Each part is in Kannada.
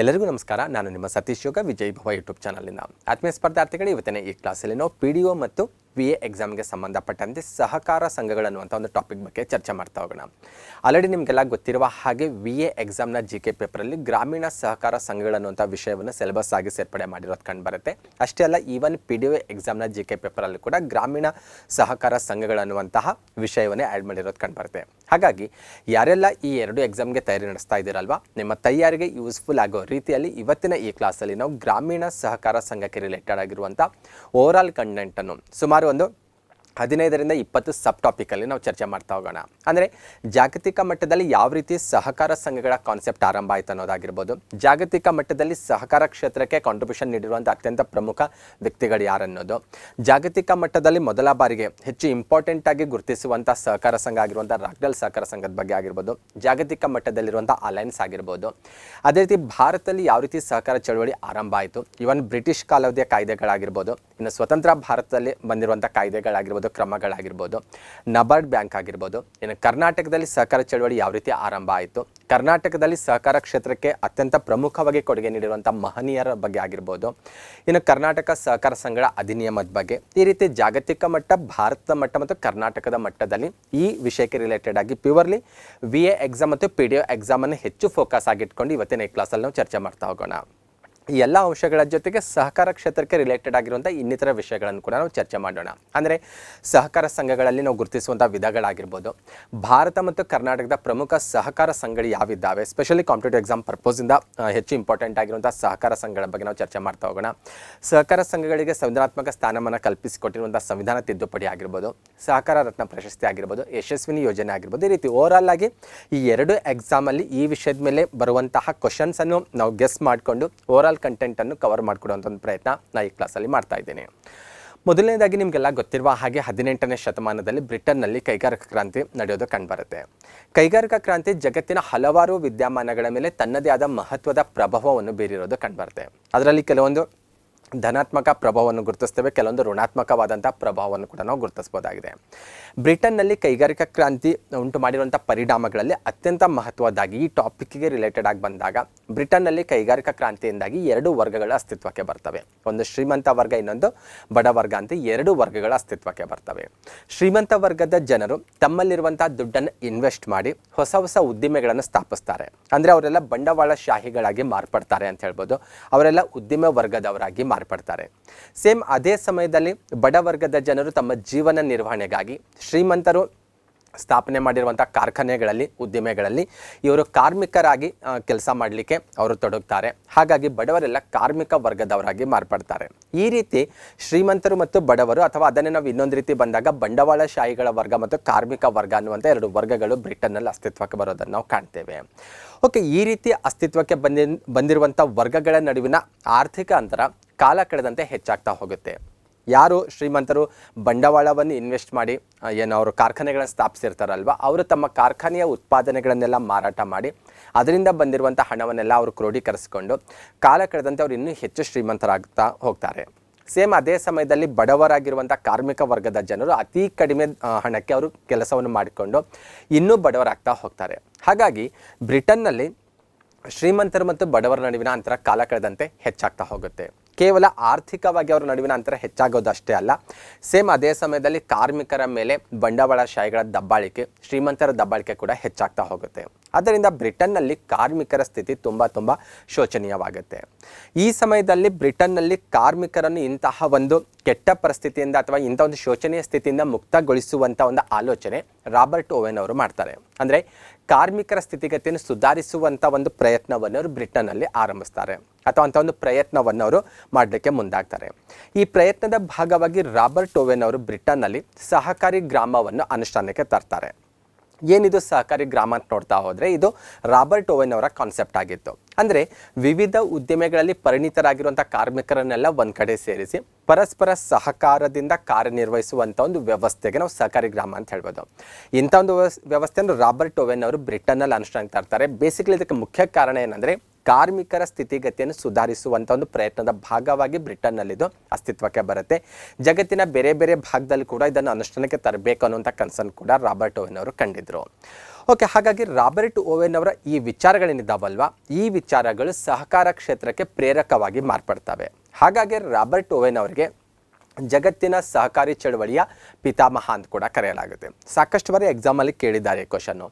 ಎಲ್ಲರಿಗೂ ನಮಸ್ಕಾರ. ನಾನು ನಿಮ್ಮ ಸತೀಶ್ ಯೋಗ ವಿಜಯ್ ಭವ ಯೂಟ್ಯೂಬ್ ಚಾನಲಿಂದ. ಆತ್ಮೀಯ ಸ್ಪರ್ಧಾರ್ಥಿಗಳು, ಇವತ್ತಿನ ಈ ಕ್ಲಾಸಲ್ಲಿ ನಾವು PDO ಮತ್ತು VA ಎಕ್ಸಾಮ್ಗೆ ಸಂಬಂಧಪಟ್ಟಂತೆ ಸಹಕಾರ ಸಂಘಗಳು ಅನ್ನುವಂಥ ಒಂದು ಟಾಪಿಕ್ ಬಗ್ಗೆ ಚರ್ಚೆ ಮಾಡ್ತಾ ಹೋಗೋಣ. ಆಲ್ರೆಡಿ ನಿಮಗೆಲ್ಲ ಗೊತ್ತಿರುವ ಹಾಗೆ VA ಎಕ್ಸಾಮ್ನ GK ಪೇಪರಲ್ಲಿ ಗ್ರಾಮೀಣ ಸಹಕಾರ ಸಂಘಗಳು ಅನ್ನುವಂಥ ವಿಷಯವನ್ನು ಸಿಲೆಬಸ್ ಆಗಿ ಸೇರ್ಪಡೆ ಮಾಡಿರೋದು ಕಂಡು ಬರುತ್ತೆ. ಅಷ್ಟೇ ಅಲ್ಲ, ಈವನ್ PDO ಎಕ್ಸಾಮ್ನ GK ಪೇಪರಲ್ಲಿ ಕೂಡ ಗ್ರಾಮೀಣ ಸಹಕಾರ ಸಂಘಗಳು ಅನ್ನುವಂತಹ ವಿಷಯವನ್ನೇ ಆ್ಯಡ್ ಮಾಡಿರೋದು ಕಂಡು ಬರುತ್ತೆ. ಹಾಗಾಗಿ ಯಾರೆಲ್ಲ ಈ ಎರಡು ಎಕ್ಸಾಮ್ಗೆ ತಯಾರಿ ನಡೆಸ್ತಾ ಇದ್ದೀರಲ್ವಾ, ನಿಮ್ಮ ತಯಾರಿಗೆ ಯೂಸ್ಫುಲ್ ಆಗೋ ರೀತಿಯಲ್ಲಿ ಇವತ್ತಿನ ಈ ಕ್ಲಾಸಲ್ಲಿ ನಾವು ಗ್ರಾಮೀಣ ಸಹಕಾರ ಸಂಘಕ್ಕೆ ರಿಲೇಟೆಡ್ ಆಗಿರುವಂಥ ಓವರಾಲ್ ಕಂಟೆಂಟನ್ನು ಸುಮಾರು ಒಂದು 15ರಿಂದ 20 ಸಬ್ ಟಾಪಿಕಲ್ಲಿ ನಾವು ಚರ್ಚೆ ಮಾಡ್ತಾ ಹೋಗೋಣ. ಅಂದರೆ ಜಾಗತಿಕ ಮಟ್ಟದಲ್ಲಿ ಯಾವ ರೀತಿ ಸಹಕಾರ ಸಂಘಗಳ ಕಾನ್ಸೆಪ್ಟ್ ಆರಂಭ ಆಯಿತು ಅನ್ನೋದಾಗಿರ್ಬೋದು, ಜಾಗತಿಕ ಮಟ್ಟದಲ್ಲಿ ಸಹಕಾರ ಕ್ಷೇತ್ರಕ್ಕೆ ಕಾಂಟ್ರಿಬ್ಯೂಷನ್ ನೀಡಿರುವಂಥ ಅತ್ಯಂತ ಪ್ರಮುಖ ವ್ಯಕ್ತಿಗಳು ಯಾರನ್ನೋದು, ಜಾಗತಿಕ ಮಟ್ಟದಲ್ಲಿ ಮೊದಲ ಬಾರಿಗೆ ಹೆಚ್ಚು ಇಂಪಾರ್ಟೆಂಟ್ ಆಗಿ ಗುರುತಿಸುವಂಥ ಸಹಕಾರ ಸಂಘ ಆಗಿರುವಂಥ ರಾಗ್ಡಲ್ ಸಹಕಾರ ಸಂಘದ ಬಗ್ಗೆ ಆಗಿರ್ಬೋದು, ಜಾಗತಿಕ ಮಟ್ಟದಲ್ಲಿರುವಂಥ ಅಲಯನ್ಸ್ ಆಗಿರ್ಬೋದು, ಅದೇ ರೀತಿ ಭಾರತದಲ್ಲಿ ಯಾವ ರೀತಿ ಸಹಕಾರ ಚಳವಳಿ ಆರಂಭ ಆಯಿತು, ಇವನ್ ಬ್ರಿಟಿಷ್ ಕಾಲಾವಧಿಯ ಕಾಯ್ದೆಗಳಾಗಿರ್ಬೋದು, ಇನ್ನು ಸ್ವತಂತ್ರ ಭಾರತದಲ್ಲಿ ಬಂದಿರುವಂಥ ಕಾಯ್ದೆಗಳಾಗಿರ್ಬೋದು, ಕ್ರಮಗಳಾಗಿರ್ಬೋದು, ನಬಾರ್ಡ್ ಬ್ಯಾಂಕ್ ಆಗಿರ್ಬೋದು, ಇನ್ನು ಕರ್ನಾಟಕದಲ್ಲಿ ಸಹಕಾರ ಚಳವಳಿ ಯಾವ ರೀತಿ ಆರಂಭ ಆಯಿತು, ಕರ್ನಾಟಕದಲ್ಲಿ ಸಹಕಾರ ಕ್ಷೇತ್ರಕ್ಕೆ ಅತ್ಯಂತ ಪ್ರಮುಖವಾಗಿ ಕೊಡುಗೆ ನೀಡಿರುವಂಥ ಮಹನೀಯರ ಬಗ್ಗೆ ಆಗಿರ್ಬೋದು, ಇನ್ನು ಕರ್ನಾಟಕ ಸಹಕಾರ ಸಂಘಗಳ ಅಧಿನಿಯಮದ ಬಗ್ಗೆ, ಈ ರೀತಿ ಜಾಗತಿಕ ಮಟ್ಟ, ಭಾರತದ ಮಟ್ಟ ಮತ್ತು ಕರ್ನಾಟಕದ ಮಟ್ಟದಲ್ಲಿ ಈ ವಿಷಯಕ್ಕೆ ರಿಲೇಟೆಡ್ ಆಗಿ ಪ್ಯೂರ್ಲಿ VA ಎಕ್ಸಾಮ್ ಮತ್ತು PDO ಎಕ್ಸಾಮನ್ನು ಹೆಚ್ಚು ಫೋಕಸ್ ಆಗಿಟ್ಕೊಂಡು ಇವತ್ತಿನ ಈ ಕ್ಲಾಸಲ್ಲಿ ನಾವು ಚರ್ಚೆ ಮಾಡ್ತಾ ಹೋಗೋಣ. ಈ ಎಲ್ಲ ಅಂಶಗಳ ಜೊತೆಗೆ ಸಹಕಾರ ಕ್ಷೇತ್ರಕ್ಕೆ ರಿಲೇಟೆಡ್ ಆಗಿರುವಂಥ ಇನ್ನಿತರ ವಿಷಯಗಳನ್ನು ಕೂಡ ನಾವು ಚರ್ಚೆ ಮಾಡೋಣ. ಅಂದರೆ ಸಹಕಾರ ಸಂಘಗಳಲ್ಲಿ ನಾವು ಗುರುತಿಸುವಂಥ ವಿಧಗಳಾಗಿರ್ಬೋದು, ಭಾರತ ಮತ್ತು ಕರ್ನಾಟಕದ ಪ್ರಮುಖ ಸಹಕಾರ ಸಂಘಗಳು ಯಾವಿದ್ದಾವೆ, ಸ್ಪೆಷಲಿ ಕಾಂಪಿಟೇಟಿವ್ ಎಕ್ಸಾಮ್ ಪರ್ಪೋಸಿಂದ ಹೆಚ್ಚು ಇಂಪಾರ್ಟೆಂಟ್ ಆಗಿರುವಂಥ ಸಹಕಾರ ಸಂಘಗಳ ಬಗ್ಗೆ ನಾವು ಚರ್ಚೆ ಮಾಡ್ತಾ ಹೋಗೋಣ. ಸಹಕಾರ ಸಂಘಗಳಿಗೆ ಸಂವಿಧಾನಾತ್ಮಕ ಸ್ಥಾನಮಾನ ಕಲ್ಪಿಸಿಕೊಟ್ಟಿರುವಂಥ ಸಂವಿಧಾನ ತಿದ್ದುಪಡಿ ಆಗಿರ್ಬೋದು, ಸಹಕಾರ ರತ್ನ ಪ್ರಶಸ್ತಿ ಆಗಿರ್ಬೋದು, ಯಶಸ್ವಿನಿ ಯೋಜನೆ ಆಗಿರ್ಬೋದು, ಈ ರೀತಿ ಓವರಾಲ್ ಆಗಿ ಈ ಎರಡು ಎಕ್ಸಾಮಲ್ಲಿ ಈ ವಿಷಯದ ಮೇಲೆ ಬರುವಂತಹ ಕ್ವಶನ್ಸನ್ನು ನಾವು ಗೆಸ್ ಮಾಡಿಕೊಂಡು ಓವರಾಲ್ ಕಂಟೆಂಟನ್ನು ಕವರ್ ಮಾಡಿಕೊಡುವಂಥ ಒಂದು ಪ್ರಯತ್ನ ನಾನು ಈ ಕ್ಲಾಸಲ್ಲಿ ಮಾಡ್ತಾ ಇದ್ದೀನಿ. ಮೊದಲನೇದಾಗಿ ನಿಮಗೆಲ್ಲ ಗೊತ್ತಿರುವ ಹಾಗೆ 18ನೇ ಶತಮಾನದಲ್ಲಿ ಬ್ರಿಟನ್ನಲ್ಲಿ ಕೈಗಾರಿಕಾ ಕ್ರಾಂತಿ ನಡೆಯೋದು ಕಂಡುಬರುತ್ತೆ. ಕೈಗಾರಿಕಾ ಕ್ರಾಂತಿ ಜಗತ್ತಿನ ಹಲವಾರು ವಿದ್ಯಮಾನಗಳ ಮೇಲೆ ತನ್ನದೇ ಆದ ಮಹತ್ವದ ಪ್ರಭಾವವನ್ನು ಬೀರಿರೋದು ಕಂಡುಬರುತ್ತೆ. ಅದರಲ್ಲಿ ಕೆಲವೊಂದು ಧನಾತ್ಮಕ ಪ್ರಭಾವವನ್ನು ಗುರುತಿಸ್ತೇವೆ, ಕೆಲವೊಂದು ಋಣಾತ್ಮಕವಾದಂಥ ಪ್ರಭಾವವನ್ನು ಕೂಡ ನಾವು ಗುರುತಿಸ್ಬೋದಾಗಿದೆ. ಬ್ರಿಟನ್ನಲ್ಲಿ ಕೈಗಾರಿಕಾ ಕ್ರಾಂತಿ ಉಂಟು ಮಾಡಿರುವಂಥ ಪರಿಣಾಮಗಳಲ್ಲಿ ಅತ್ಯಂತ ಮಹತ್ವದ್ದಾಗಿ ಈ ಟಾಪಿಕ್ಗೆ ರಿಲೇಟೆಡ್ ಆಗಿ ಬಂದಾಗ, ಬ್ರಿಟನ್ನಲ್ಲಿ ಕೈಗಾರಿಕಾ ಕ್ರಾಂತಿಯಿಂದಾಗಿ ಎರಡು ವರ್ಗಗಳ ಅಸ್ತಿತ್ವಕ್ಕೆ ಬರ್ತವೆ. ಒಂದು ಶ್ರೀಮಂತ ವರ್ಗ, ಇನ್ನೊಂದು ಬಡ ವರ್ಗ ಅಂತ ಎರಡು ವರ್ಗಗಳ ಅಸ್ತಿತ್ವಕ್ಕೆ ಬರ್ತವೆ. ಶ್ರೀಮಂತ ವರ್ಗದ ಜನರು ತಮ್ಮಲ್ಲಿರುವಂಥ ದುಡ್ಡನ್ನು ಇನ್ವೆಸ್ಟ್ ಮಾಡಿ ಹೊಸ ಹೊಸ ಉದ್ದಿಮೆಗಳನ್ನು ಸ್ಥಾಪಿಸ್ತಾರೆ. ಅಂದರೆ ಅವರೆಲ್ಲ ಬಂಡವಾಳಶಾಹಿಗಳಾಗಿ ಮಾರ್ಪಡ್ತಾರೆ ಅಂತ ಹೇಳ್ಬೋದು, ಅವರೆಲ್ಲ ಉದ್ದಿಮೆ ವರ್ಗದವರಾಗಿ ಮಾರ್ಪಡ್ತಾರೆ. ಸೇಮ್ ಅದೇ ಸಮಯದಲ್ಲಿ ಬಡವರ್ಗದ ಜನರು ತಮ್ಮ ಜೀವನ ನಿರ್ವಹಣೆಗಾಗಿ ಶ್ರೀಮಂತರು ಸ್ಥಾಪನೆ ಮಾಡಿರುವಂಥ ಕಾರ್ಖಾನೆಗಳಲ್ಲಿ, ಉದ್ದಿಮೆಗಳಲ್ಲಿ ಇವರು ಕಾರ್ಮಿಕರಾಗಿ ಕೆಲಸ ಮಾಡಲಿಕ್ಕೆ ಅವರು ತೊಡಗ್ತಾರೆ. ಹಾಗಾಗಿ ಬಡವರೆಲ್ಲ ಕಾರ್ಮಿಕ ವರ್ಗದವರಾಗಿ ಮಾರ್ಪಡ್ತಾರೆ. ಈ ರೀತಿ ಶ್ರೀಮಂತರು ಮತ್ತು ಬಡವರು, ಅಥವಾ ಅದನ್ನೇ ನಾವು ಇನ್ನೊಂದು ರೀತಿ ಬಂದಾಗ ಬಂಡವಾಳಶಾಹಿಗಳ ವರ್ಗ ಮತ್ತು ಕಾರ್ಮಿಕ ವರ್ಗ ಅನ್ನುವಂಥ ಎರಡು ವರ್ಗಗಳು ಬ್ರಿಟನ್ನಲ್ಲಿ ಅಸ್ತಿತ್ವಕ್ಕೆ ಬರೋದನ್ನು ನಾವು ಕಾಣ್ತೇವೆ. ಓಕೆ, ಈ ರೀತಿ ಅಸ್ತಿತ್ವಕ್ಕೆ ಬಂದಿರುವಂಥ ವರ್ಗಗಳ ನಡುವಿನ ಆರ್ಥಿಕ ಅಂತರ ಕಾಲ ಕಳೆದಂತೆ ಹೆಚ್ಚಾಗ್ತಾ ಹೋಗುತ್ತೆ. ಯಾರು ಶ್ರೀಮಂತರು ಬಂಡವಾಳವನ್ನು ಇನ್ವೆಸ್ಟ್ ಮಾಡಿ ಏನು ಅವರು ಕಾರ್ಖಾನೆಗಳನ್ನು ಸ್ಥಾಪಿಸಿರ್ತಾರಲ್ವ, ಅವರು ತಮ್ಮ ಕಾರ್ಖಾನೆಯ ಉತ್ಪಾದನೆಗಳನ್ನೆಲ್ಲ ಮಾರಾಟ ಮಾಡಿ ಅದರಿಂದ ಬಂದಿರುವಂಥ ಹಣವನ್ನೆಲ್ಲ ಅವರು ಕ್ರೋಢೀಕರಿಸಿಕೊಂಡು ಕಾಲ ಕಳೆದಂತೆ ಅವರು ಇನ್ನೂ ಹೆಚ್ಚು ಶ್ರೀಮಂತರಾಗ್ತಾ ಹೋಗ್ತಾರೆ. ಸೇಮ್ ಅದೇ ಸಮಯದಲ್ಲಿ ಬಡವರಾಗಿರುವಂಥ ಕಾರ್ಮಿಕ ವರ್ಗದ ಜನರು ಅತಿ ಕಡಿಮೆ ಹಣಕ್ಕೆ ಅವರು ಕೆಲಸವನ್ನು ಮಾಡಿಕೊಂಡು ಇನ್ನೂ ಬಡವರಾಗ್ತಾ ಹೋಗ್ತಾರೆ. ಹಾಗಾಗಿ ಬ್ರಿಟನ್ನಲ್ಲಿ ಶ್ರೀಮಂತರು ಮತ್ತು ಬಡವರ ನಡುವಿನ ಅಂತರ ಕಾಲ ಕಳೆದಂತೆ ಹೆಚ್ಚಾಗ್ತಾ ಹೋಗುತ್ತೆ. ಕೇವಲ ಆರ್ಥಿಕವಾಗಿ ಅವರ ನಡುವಿನ ಅಂತರ ಹೆಚ್ಚಾಗೋದಷ್ಟೇ ಅಲ್ಲ, ಸೇಮ್ ಅದೇ ಸಮಯದಲ್ಲಿ ಕಾರ್ಮಿಕರ ಮೇಲೆ ಬಂಡವಾಳಶಾಹಿಗಳ ದಬ್ಬಾಳಿಕೆ, ಶ್ರೀಮಂತರ ದಬ್ಬಾಳಿಕೆ ಕೂಡ ಹೆಚ್ಚಾಗ್ತಾ ಹೋಗುತ್ತೆ. ಆದ್ದರಿಂದ ಬ್ರಿಟನ್ನಲ್ಲಿ ಕಾರ್ಮಿಕರ ಸ್ಥಿತಿ ತುಂಬ ಶೋಚನೀಯವಾಗುತ್ತೆ. ಈ ಸಮಯದಲ್ಲಿ ಬ್ರಿಟನ್ನಲ್ಲಿ ಕಾರ್ಮಿಕರನ್ನು ಇಂತಹ ಒಂದು ಕೆಟ್ಟ ಪರಿಸ್ಥಿತಿಯಿಂದ ಅಥವಾ ಇಂಥ ಒಂದು ಶೋಚನೀಯ ಸ್ಥಿತಿಯಿಂದ ಮುಕ್ತಗೊಳಿಸುವಂಥ ಒಂದು ಆಲೋಚನೆ ರಾಬರ್ಟ್ ಓವೆನ್ ಅವರು ಮಾಡ್ತಾರೆ. ಅಂದರೆ ಕಾರ್ಮಿಕರ ಸ್ಥಿತಿಗತಿಯನ್ನು ಸುಧಾರಿಸುವಂಥ ಒಂದು ಪ್ರಯತ್ನವನ್ನು ಅವರು ಬ್ರಿಟನ್ನಲ್ಲಿ ಆರಂಭಿಸ್ತಾರೆ, ಅಥವಾ ಅಂಥ ಒಂದು ಪ್ರಯತ್ನವನ್ನು ಅವರು ಮಾಡಲಿಕ್ಕೆ ಮುಂದಾಗ್ತಾರೆ. ಈ ಪ್ರಯತ್ನದ ಭಾಗವಾಗಿ ರಾಬರ್ಟ್ ಓವೆನ್ ಅವರು ಬ್ರಿಟನ್ನಲ್ಲಿ ಸಹಕಾರಿ ಗ್ರಾಮವನ್ನು ಅನುಷ್ಠಾನಕ್ಕೆ ತರ್ತಾರೆ. ಏನಿದು ಸಹಕಾರಿ ಗ್ರಾಮ ಅಂತ ನೋಡ್ತಾ ಹೋದರೆ, ಇದು ರಾಬರ್ಟ್ ಓವೆನ್ ಅವರ ಕಾನ್ಸೆಪ್ಟ್ ಆಗಿತ್ತು. ಅಂದರೆ ವಿವಿಧ ಉದ್ಯಮೆಗಳಲ್ಲಿ ಪರಿಣಿತರಾಗಿರುವಂಥ ಕಾರ್ಮಿಕರನ್ನೆಲ್ಲ ಒಂದು ಕಡೆ ಸೇರಿಸಿ ಪರಸ್ಪರ ಸಹಕಾರದಿಂದ ಕಾರ್ಯನಿರ್ವಹಿಸುವಂಥ ಒಂದು ವ್ಯವಸ್ಥೆಗೆ ನಾವು ಸಹಕಾರಿ ಗ್ರಾಮ ಅಂತ ಹೇಳ್ಬೋದು. ಇಂಥ ಒಂದು ವ್ಯವಸ್ಥೆಯನ್ನು ರಾಬರ್ಟ್ ಓವೆನ್ ಅವರು ಬ್ರಿಟನ್ನಲ್ಲಿ ಅನುಷ್ಠಾನಕ್ಕೆ ತರ್ತಾರೆ. ಬೇಸಿಕಲಿ ಇದಕ್ಕೆ ಮುಖ್ಯ ಕಾರಣ ಏನಂದರೆ, ಕಾರ್ಮಿಕರ ಸ್ಥಿತಿಗತಿಯನ್ನು ಸುಧಾರಿಸುವಂಥ ಒಂದು ಪ್ರಯತ್ನದ ಭಾಗವಾಗಿ ಬ್ರಿಟನ್ನಲ್ಲಿದು ಅಸ್ತಿತ್ವಕ್ಕೆ ಬರುತ್ತೆ. ಜಗತ್ತಿನ ಬೇರೆ ಬೇರೆ ಭಾಗದಲ್ಲಿ ಕೂಡ ಇದನ್ನು ಅನುಷ್ಠಾನಕ್ಕೆ ತರಬೇಕು ಅನ್ನುವಂಥ ಕನ್ಸರ್ನ್ ಕೂಡ ರಾಬರ್ಟ್ ಓವೆನ್ ಅವರು ಕಂಡಿದ್ರು. ಓಕೆ, ಹಾಗಾಗಿ ರಾಬರ್ಟ್ ಓವೆನ್ ಅವರ ಈ ವಿಚಾರಗಳೇನಿದ್ದಾವಲ್ವ, ಈ ವಿಚಾರಗಳು ಸಹಕಾರ ಕ್ಷೇತ್ರಕ್ಕೆ ಪ್ರೇರಕವಾಗಿ ಮಾರ್ಪಡ್ತವೆ. ಹಾಗಾಗಿ ರಾಬರ್ಟ್ ಓವೆನ್ ಅವರಿಗೆ ಜಗತ್ತಿನ ಸಹಕಾರಿ ಚಳವಳಿಯ ಪಿತಾಮಹ ಅಂತ ಕೂಡ ಕರೆಯಲಾಗುತ್ತೆ. ಸಾಕಷ್ಟು ಬಾರಿ ಎಕ್ಸಾಮಲ್ಲಿ ಕೇಳಿದ್ದಾರೆ ಕ್ವಶನ್ನು,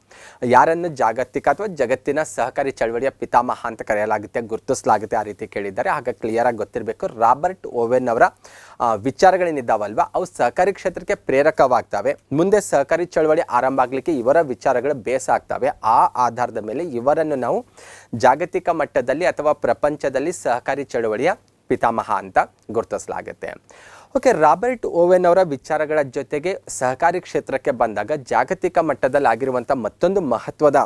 ಯಾರನ್ನು ಜಾಗತಿಕ ಅಥವಾ ಜಗತ್ತಿನ ಸಹಕಾರಿ ಚಳವಳಿಯ ಪಿತಾಮಹ ಅಂತ ಕರೆಯಲಾಗುತ್ತೆ, ಗುರುತಿಸಲಾಗುತ್ತೆ, ಆ ರೀತಿ ಕೇಳಿದ್ದಾರೆ. ಹಾಗಾಗಿ ಕ್ಲಿಯರಾಗಿ ಗೊತ್ತಿರಬೇಕು, ರಾಬರ್ಟ್ ಓವೆನ್ ಅವರ ವಿಚಾರಗಳೇನಿದ್ದಾವಲ್ವ ಅವು ಸಹಕಾರಿ ಕ್ಷೇತ್ರಕ್ಕೆ ಪ್ರೇರಕವಾಗ್ತವೆ. ಮುಂದೆ ಸಹಕಾರಿ ಚಳವಳಿ ಆರಂಭ ಆಗಲಿಕ್ಕೆ ಇವರ ವಿಚಾರಗಳು ಬೇಸ್ ಆಗ್ತವೆ. ಆ ಆಧಾರದ ಮೇಲೆ ಇವರನ್ನು ನಾವು ಜಾಗತಿಕ ಮಟ್ಟದಲ್ಲಿ ಅಥವಾ ಪ್ರಪಂಚದಲ್ಲಿ ಸಹಕಾರಿ ಚಳವಳಿಯ ಪಿತಾಮಹ ಅಂತ ಗುರುತಿಸಲಾಗುತ್ತೆ. ಓಕೆ, ರಾಬರ್ಟ್ ಓವೆನ್ ಅವರ ವಿಚಾರಗಳ ಜೊತೆಗೆ ಸಹಕಾರಿ ಕ್ಷೇತ್ರಕ್ಕೆ ಬಂದಾಗ ಜಾಗತಿಕ ಮಟ್ಟದಲ್ಲಿ ಆಗಿರುವಂಥ ಮತ್ತೊಂದು ಮಹತ್ವದ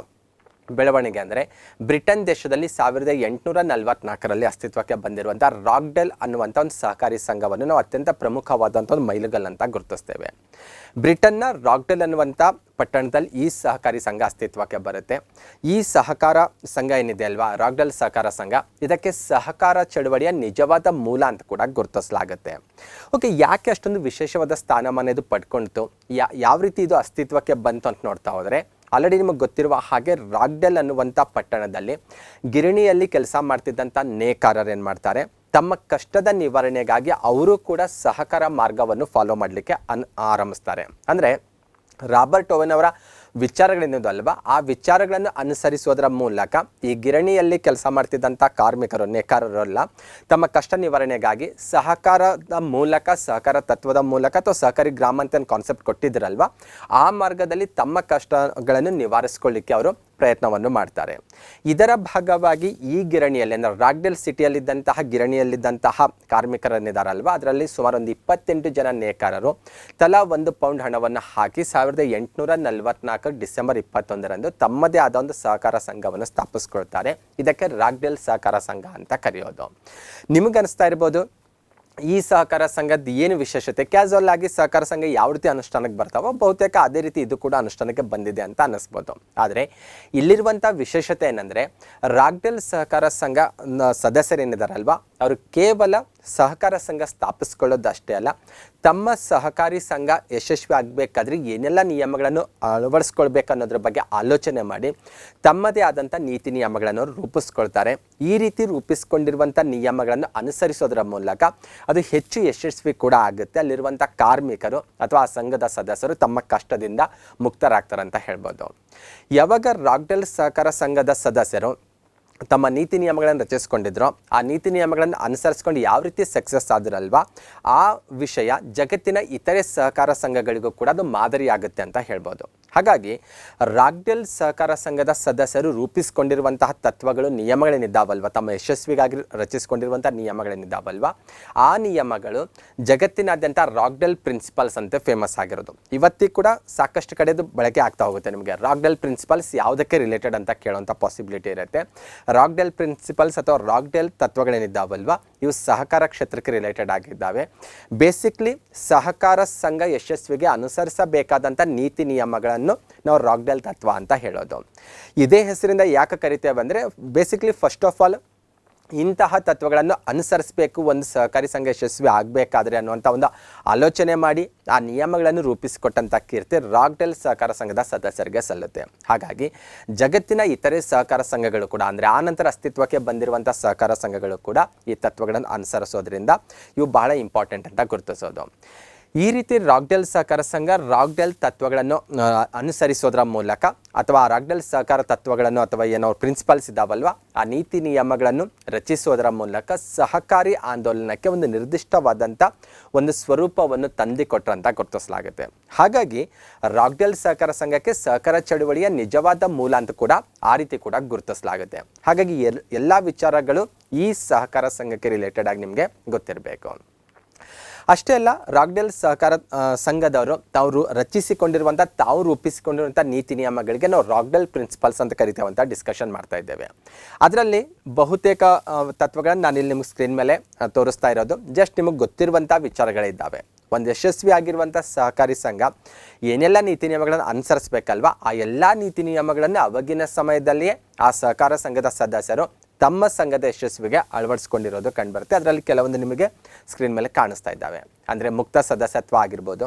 ಬೆಳವಣಿಗೆ ಅಂದರೆ ಬ್ರಿಟನ್ ದೇಶದಲ್ಲಿ 1844ರಲ್ಲಿ ಅಸ್ತಿತ್ವಕ್ಕೆ ಬಂದಿರುವಂಥ ರಾಕ್ಡೆಲ್ ಅನ್ನುವಂಥ ಒಂದು ಸಹಕಾರಿ ಸಂಘವನ್ನು ನಾವು ಅತ್ಯಂತ ಪ್ರಮುಖವಾದಂಥ ಒಂದು ಮೈಲುಗಲ್ಲಂತ ಗುರುತಿಸ್ತೇವೆ. ಬ್ರಿಟನ್ನ ರಾಕ್ಡೆಲ್ ಅನ್ನುವಂಥ ಪಟ್ಟಣದಲ್ಲಿ ಈ ಸಹಕಾರಿ ಸಂಘ ಅಸ್ತಿತ್ವಕ್ಕೆ ಬರುತ್ತೆ. ಈ ಸಹಕಾರ ಸಂಘ ಏನಿದೆ ಅಲ್ವಾ, ರಾಕ್ಡೆಲ್ ಸಹಕಾರ ಸಂಘ, ಇದಕ್ಕೆ ಸಹಕಾರ ಚಳವಳಿಯ ನಿಜವಾದ ಮೂಲ ಅಂತ ಕೂಡ ಗುರುತಿಸಲಾಗುತ್ತೆ. ಓಕೆ, ಯಾಕೆ ಅಷ್ಟೊಂದು ವಿಶೇಷವಾದ ಸ್ಥಾನಮಾನ ಇದು ಪಡ್ಕೊಳ್ತು, ಯಾವ ರೀತಿ ಇದು ಅಸ್ತಿತ್ವಕ್ಕೆ ಬಂತು ಅಂತ ನೋಡ್ತಾ ಹೋದರೆ, ಆಲ್ರೆಡಿ ನಿಮಗೆ ಗೊತ್ತಿರುವ ಹಾಗೆ ರಾಕ್ಡೆಲ್ ಅನ್ನುವಂಥ ಪಟ್ಟಣದಲ್ಲಿ ಗಿರಣಿಯಲ್ಲಿ ಕೆಲಸ ಮಾಡ್ತಿದ್ದಂಥ ನೇಕಾರರು ಏನು ಮಾಡ್ತಾರೆ, ತಮ್ಮ ಕಷ್ಟದ ನಿವಾರಣೆಗಾಗಿ ಅವರು ಕೂಡ ಸಹಕಾರ ಮಾರ್ಗವನ್ನು ಫಾಲೋ ಮಾಡಲಿಕ್ಕೆ ಆರಂಭಿಸ್ತಾರೆ. ಅಂದರೆ ರಾಬರ್ಟ್ ಓವೆನ್ ಅವರ ವಿಚಾರಗಳೇನಿದಲ್ವ ಆ ವಿಚಾರಗಳನ್ನು ಅನುಸರಿಸುವುದರ ಮೂಲಕ ಈ ಗಿರಣಿಯಲ್ಲಿ ಕೆಲಸ ಮಾಡ್ತಿದ್ದಂಥ ಕಾರ್ಮಿಕರು, ನೇಕಾರರೆಲ್ಲ ತಮ್ಮ ಕಷ್ಟ ನಿವಾರಣೆಗಾಗಿ ಸಹಕಾರದ ಮೂಲಕ, ಸಹಕಾರ ತತ್ವದ ಮೂಲಕ ಅಥವಾ ಸಹಕಾರಿ ಗ್ರಾಮ ಅಂತ ಕಾನ್ಸೆಪ್ಟ್ ಕೊಟ್ಟಿದ್ರಲ್ವ, ಆ ಮಾರ್ಗದಲ್ಲಿ ತಮ್ಮ ಕಷ್ಟಗಳನ್ನು ನಿವಾರಿಸ್ಕೊಳ್ಳಿಕ್ಕೆ ಅವರು ಪ್ರಯತ್ನವನ್ನು ಮಾಡ್ತಾರೆ. ಇದರ ಭಾಗವಾಗಿ ಈ ಗಿರಣಿಯಲ್ಲಿ ಅಂದರೆ ರಾಕ್ಡೆಲ್ ಸಿಟಿಯಲ್ಲಿದ್ದಂತಹ ಗಿರಣಿಯಲ್ಲಿದ್ದಂತಹ ಕಾರ್ಮಿಕರನ್ನಿದ್ದಾರಲ್ವ, ಅದರಲ್ಲಿ ಸುಮಾರು ಒಂದು 28 ಜನ ನೇಕಾರರು ತಲಾ 1 ಪೌಂಡ್ ಹಣವನ್ನು ಹಾಕಿ 1844 ಡಿಸೆಂಬರ್ 21ರಂದು ತಮ್ಮದೇ ಆದ ಒಂದು ಸಹಕಾರ ಸಂಘವನ್ನು ಸ್ಥಾಪಿಸ್ಕೊಳ್ತಾರೆ. ಇದಕ್ಕೆ ರಾಕ್ಡೆಲ್ ಸಹಕಾರ ಸಂಘ ಅಂತ ಕರೆಯೋದು. ನಿಮಗನ್ನಿಸ್ತಾ ಇರ್ಬೋದು ಈ ಸಹಕಾರ ಸಂಘದ ಏನು ವಿಶೇಷತೆ, ಕ್ಯಾಸುವಲ್ ಆಗಿ ಸಹಕಾರ ಸಂಘ ಯಾವ ರೀತಿ ಅನುಷ್ಠಾನಕ್ಕೆ ಬರ್ತಾವೋ ಬಹುತೇಕ ಅದೇ ರೀತಿ ಇದು ಕೂಡ ಅನುಷ್ಠಾನಕ್ಕೆ ಬಂದಿದೆ ಅಂತ ಅನ್ನಿಸ್ಬೋದು. ಆದರೆ ಇಲ್ಲಿರುವಂಥ ವಿಶೇಷತೆ ಏನಂದರೆ, ರಾಕ್ಡೆಲ್ ಸಹಕಾರ ಸಂಘ ಸದಸ್ಯರೇನಿದಾರಲ್ವ ಅವರು ಕೇವಲ ಸಹಕಾರ ಸಂಘ ಸ್ಥಾಪಿಸ್ಕೊಳ್ಳೋದಷ್ಟೇ ಅಲ್ಲ, ತಮ್ಮ ಸಹಕಾರಿ ಸಂಘ ಯಶಸ್ವಿ ಆಗಬೇಕಾದ್ರೆ ಏನೆಲ್ಲ ನಿಯಮಗಳನ್ನು ಅಳವಡಿಸ್ಕೊಳ್ಬೇಕು ಅನ್ನೋದ್ರ ಬಗ್ಗೆ ಆಲೋಚನೆ ಮಾಡಿ ತಮ್ಮದೇ ಆದಂಥ ನೀತಿ ನಿಯಮಗಳನ್ನು ರೂಪಿಸ್ಕೊಳ್ತಾರೆ. ಈ ರೀತಿ ರೂಪಿಸ್ಕೊಂಡಿರುವಂಥ ನಿಯಮಗಳನ್ನು ಅನುಸರಿಸೋದ್ರ ಮೂಲಕ ಅದು ಹೆಚ್ಚು ಯಶಸ್ವಿ ಕೂಡ ಆಗುತ್ತೆ. ಅಲ್ಲಿರುವಂಥ ಕಾರ್ಮಿಕರು ಅಥವಾ ಆ ಸಂಘದ ಸದಸ್ಯರು ತಮ್ಮ ಕಷ್ಟದಿಂದ ಮುಕ್ತರಾಗ್ತಾರೆ ಅಂತ ಹೇಳ್ಬೋದು. ಯಾವಾಗ ರಾಕ್ಡೆಲ್ ಸಹಕಾರ ಸಂಘದ ಸದಸ್ಯರು ತಮ್ಮ ನೀತಿ ನಿಯಮಗಳನ್ನು ರಚಿಸ್ಕೊಂಡಿದ್ರು, ಆ ನೀತಿ ನಿಯಮಗಳನ್ನು ಅನುಸರಿಸ್ಕೊಂಡು ಯಾವ ರೀತಿ ಸಕ್ಸಸ್ ಆದ್ರಲ್ವಾ, ಆ ವಿಷಯ ಜಗತ್ತಿನ ಇತರೆ ಸಹಕಾರ ಸಂಘಗಳಿಗೂ ಕೂಡ ಅದು ಮಾದರಿಯಾಗುತ್ತೆ ಅಂತ ಹೇಳ್ಬೋದು. ಹಾಗಾಗಿ ರಾಕ್ಡೆಲ್ ಸಹಕಾರ ಸಂಘದ ಸದಸ್ಯರು ರೂಪಿಸ್ಕೊಂಡಿರುವಂತಹ ತತ್ವಗಳು, ನಿಯಮಗಳೇನಿದ್ದಾವಲ್ವ, ತಮ್ಮ ಯಶಸ್ವಿಗಾಗಿ ರಚಿಸ್ಕೊಂಡಿರುವಂಥ ನಿಯಮಗಳೇನಿದ್ದಾವಲ್ವ, ಆ ನಿಯಮಗಳು ಜಗತ್ತಿನಾದ್ಯಂತ ರಾಕ್ಡೆಲ್ ಪ್ರಿನ್ಸಿಪಲ್ಸ್ ಅಂತ ಫೇಮಸ್ ಆಗಿರೋದು. ಇವತ್ತಿಗೂ ಕೂಡ ಸಾಕಷ್ಟು ಕಡೆದು ಬಳಕೆ ಆಗ್ತಾ ಹೋಗುತ್ತೆ. ನಿಮಗೆ ರಾಕ್ಡೆಲ್ ಪ್ರಿನ್ಸಿಪಲ್ಸ್ ಯಾವುದಕ್ಕೆ ರಿಲೇಟೆಡ್ ಅಂತ ಕೇಳುವಂಥ ಪಾಸಿಬಿಲಿಟಿ ಇರುತ್ತೆ. ರಾಕ್ಡೆಲ್ ಪ್ರಿನ್ಸಿಪಲ್ಸ್ ಅಥವಾ ರಾಕ್ಡೆಲ್ ತತ್ವಗಳೇನಿದ್ದಾವಲ್ವ ಇವು ಸಹಕಾರ ಕ್ಷೇತ್ರಕ್ಕೆ ರಿಲೇಟೆಡ್ ಆಗಿದ್ದಾವೆ. ಬೇಸಿಕ್ಲಿ ಸಹಕಾರ ಸಂಘ ಯಶಸ್ವಿಗೆ ಅನುಸರಿಸಬೇಕಾದಂಥ ನೀತಿ ನಿಯಮಗಳನ್ನು ನಾವು ರಾಕ್ಡೆಲ್ ತತ್ವ ಅಂತ ಹೇಳೋದು. ಇದೇ ಹೆಸರಿಂದ ಯಾಕೆ ಕರಿತೇವೆ ಅಂದರೆ, ಬೇಸಿಕ್ಲಿ ಫಸ್ಟ್ ಆಫ್ ಆಲ್ ಇಂತಹ ತತ್ವಗಳನ್ನು ಅನುಸರಿಸಬೇಕು ಒಂದು ಸಹಕಾರಿ ಸಂಘ ಯಶಸ್ವಿ ಆಗಬೇಕಾದ್ರೆ ಅನ್ನುವಂಥ ಒಂದು ಆಲೋಚನೆ ಮಾಡಿ ಆ ನಿಯಮಗಳನ್ನು ರೂಪಿಸಿಕೊಟ್ಟಂಥ ಕೀರ್ತಿ ರಾಕ್ಡೆಲ್ ಸಹಕಾರ ಸಂಘದ ಸದಸ್ಯರಿಗೆ ಸಲ್ಲುತ್ತೆ. ಹಾಗಾಗಿ ಜಗತ್ತಿನ ಇತರೆ ಸಹಕಾರ ಸಂಘಗಳು ಕೂಡ, ಅಂದರೆ ಆ ನಂತರ ಅಸ್ತಿತ್ವಕ್ಕೆ ಬಂದಿರುವಂಥ ಸಹಕಾರ ಸಂಘಗಳು ಕೂಡ ಈ ತತ್ವಗಳನ್ನು ಅನುಸರಿಸೋದ್ರಿಂದ ಇವು ಬಹಳ ಇಂಪಾರ್ಟೆಂಟ್ ಅಂತ ಗುರುತಿಸೋದು. ಈ ರೀತಿ ರಾಕ್ಡೆಲ್ ಸಹಕಾರ ಸಂಘ ರಾಕ್ಡೆಲ್ ತತ್ವಗಳನ್ನು ಅನುಸರಿಸೋದ್ರ ಮೂಲಕ ಅಥವಾ ರಾಕ್ಡೆಲ್ ಸಹಕಾರ ತತ್ವಗಳನ್ನು ಅಥವಾ ಏನೋ ಪ್ರಿನ್ಸಿಪಲ್ಸ್ ಇದ್ದಾವಲ್ವ ಆ ನೀತಿ ನಿಯಮಗಳನ್ನು ರಚಿಸೋದರ ಮೂಲಕ ಸಹಕಾರಿ ಆಂದೋಲನಕ್ಕೆ ಒಂದು ನಿರ್ದಿಷ್ಟವಾದಂಥ ಒಂದು ಸ್ವರೂಪವನ್ನು ತಂದುಕೊಟ್ರಂತ ಗುರುತಿಸಲಾಗುತ್ತೆ. ಹಾಗಾಗಿ ರಾಕ್ಡೆಲ್ ಸಹಕಾರ ಸಂಘಕ್ಕೆ ಸಹಕಾರ ಚಳುವಳಿಯ ನಿಜವಾದ ಮೂಲ ಅಂತ ಕೂಡ ಆ ರೀತಿ ಕೂಡ ಗುರುತಿಸಲಾಗುತ್ತೆ. ಹಾಗಾಗಿ ಎಲ್ಲ ವಿಚಾರಗಳು ಈ ಸಹಕಾರ ಸಂಘಕ್ಕೆ ರಿಲೇಟೆಡ್ ಆಗಿ ನಿಮಗೆ ಗೊತ್ತಿರಬೇಕು. ಅಷ್ಟೇ ಅಲ್ಲ, ರಾಕ್ಡೆಲ್ ಸಹಕಾರ ಸಂಘದವರು ತಾವು ರಚಿಸಿಕೊಂಡಿರುವಂಥ, ತಾವು ರೂಪಿಸಿಕೊಂಡಿರುವಂಥ ನೀತಿ ನಿಯಮಗಳಿಗೆ ನಾವು ರಾಕ್ಡೆಲ್ ಪ್ರಿನ್ಸಿಪಲ್ಸ್ ಅಂತ ಕರಿತೇವಂತ ಡಿಸ್ಕಷನ್ ಮಾಡ್ತಾ ಇದ್ದೇವೆ. ಅದರಲ್ಲಿ ಬಹುತೇಕ ತತ್ವಗಳನ್ನು ನಾನಿಲ್ಲಿ ನಿಮಗೆ ಸ್ಕ್ರೀನ್ ಮೇಲೆ ತೋರಿಸ್ತಾ ಇರೋದು ಜಸ್ಟ್ ನಿಮಗೆ ಗೊತ್ತಿರುವಂಥ ವಿಚಾರಗಳಿದ್ದಾವೆ. ಒಂದು ಯಶಸ್ವಿ ಆಗಿರುವಂಥ ಸಹಕಾರಿ ಸಂಘ ಏನೆಲ್ಲ ನೀತಿ ನಿಯಮಗಳನ್ನು ಅನುಸರಿಸಬೇಕಲ್ವ, ಆ ಎಲ್ಲ ನೀತಿ ನಿಯಮಗಳನ್ನು ಅವಾಗಿನ ಸಮಯದಲ್ಲಿಯೇ ಆ ಸಹಕಾರ ಸಂಘದ ಸದಸ್ಯರು ತಮ್ಮ ಸಂಘದ ಯಶಸ್ವಿಗೆ ಅಳವಡಿಸ್ಕೊಂಡಿರೋದು ಕಂಡುಬರುತ್ತೆ. ಅದರಲ್ಲಿ ಕೆಲವೊಂದು ನಿಮಗೆ ಸ್ಕ್ರೀನ್ ಮೇಲೆ ಕಾಣಿಸ್ತಾ ಇದ್ದಾವೆ. ಅಂದರೆ ಮುಕ್ತ ಸದಸ್ಯತ್ವ ಆಗಿರ್ಬೋದು,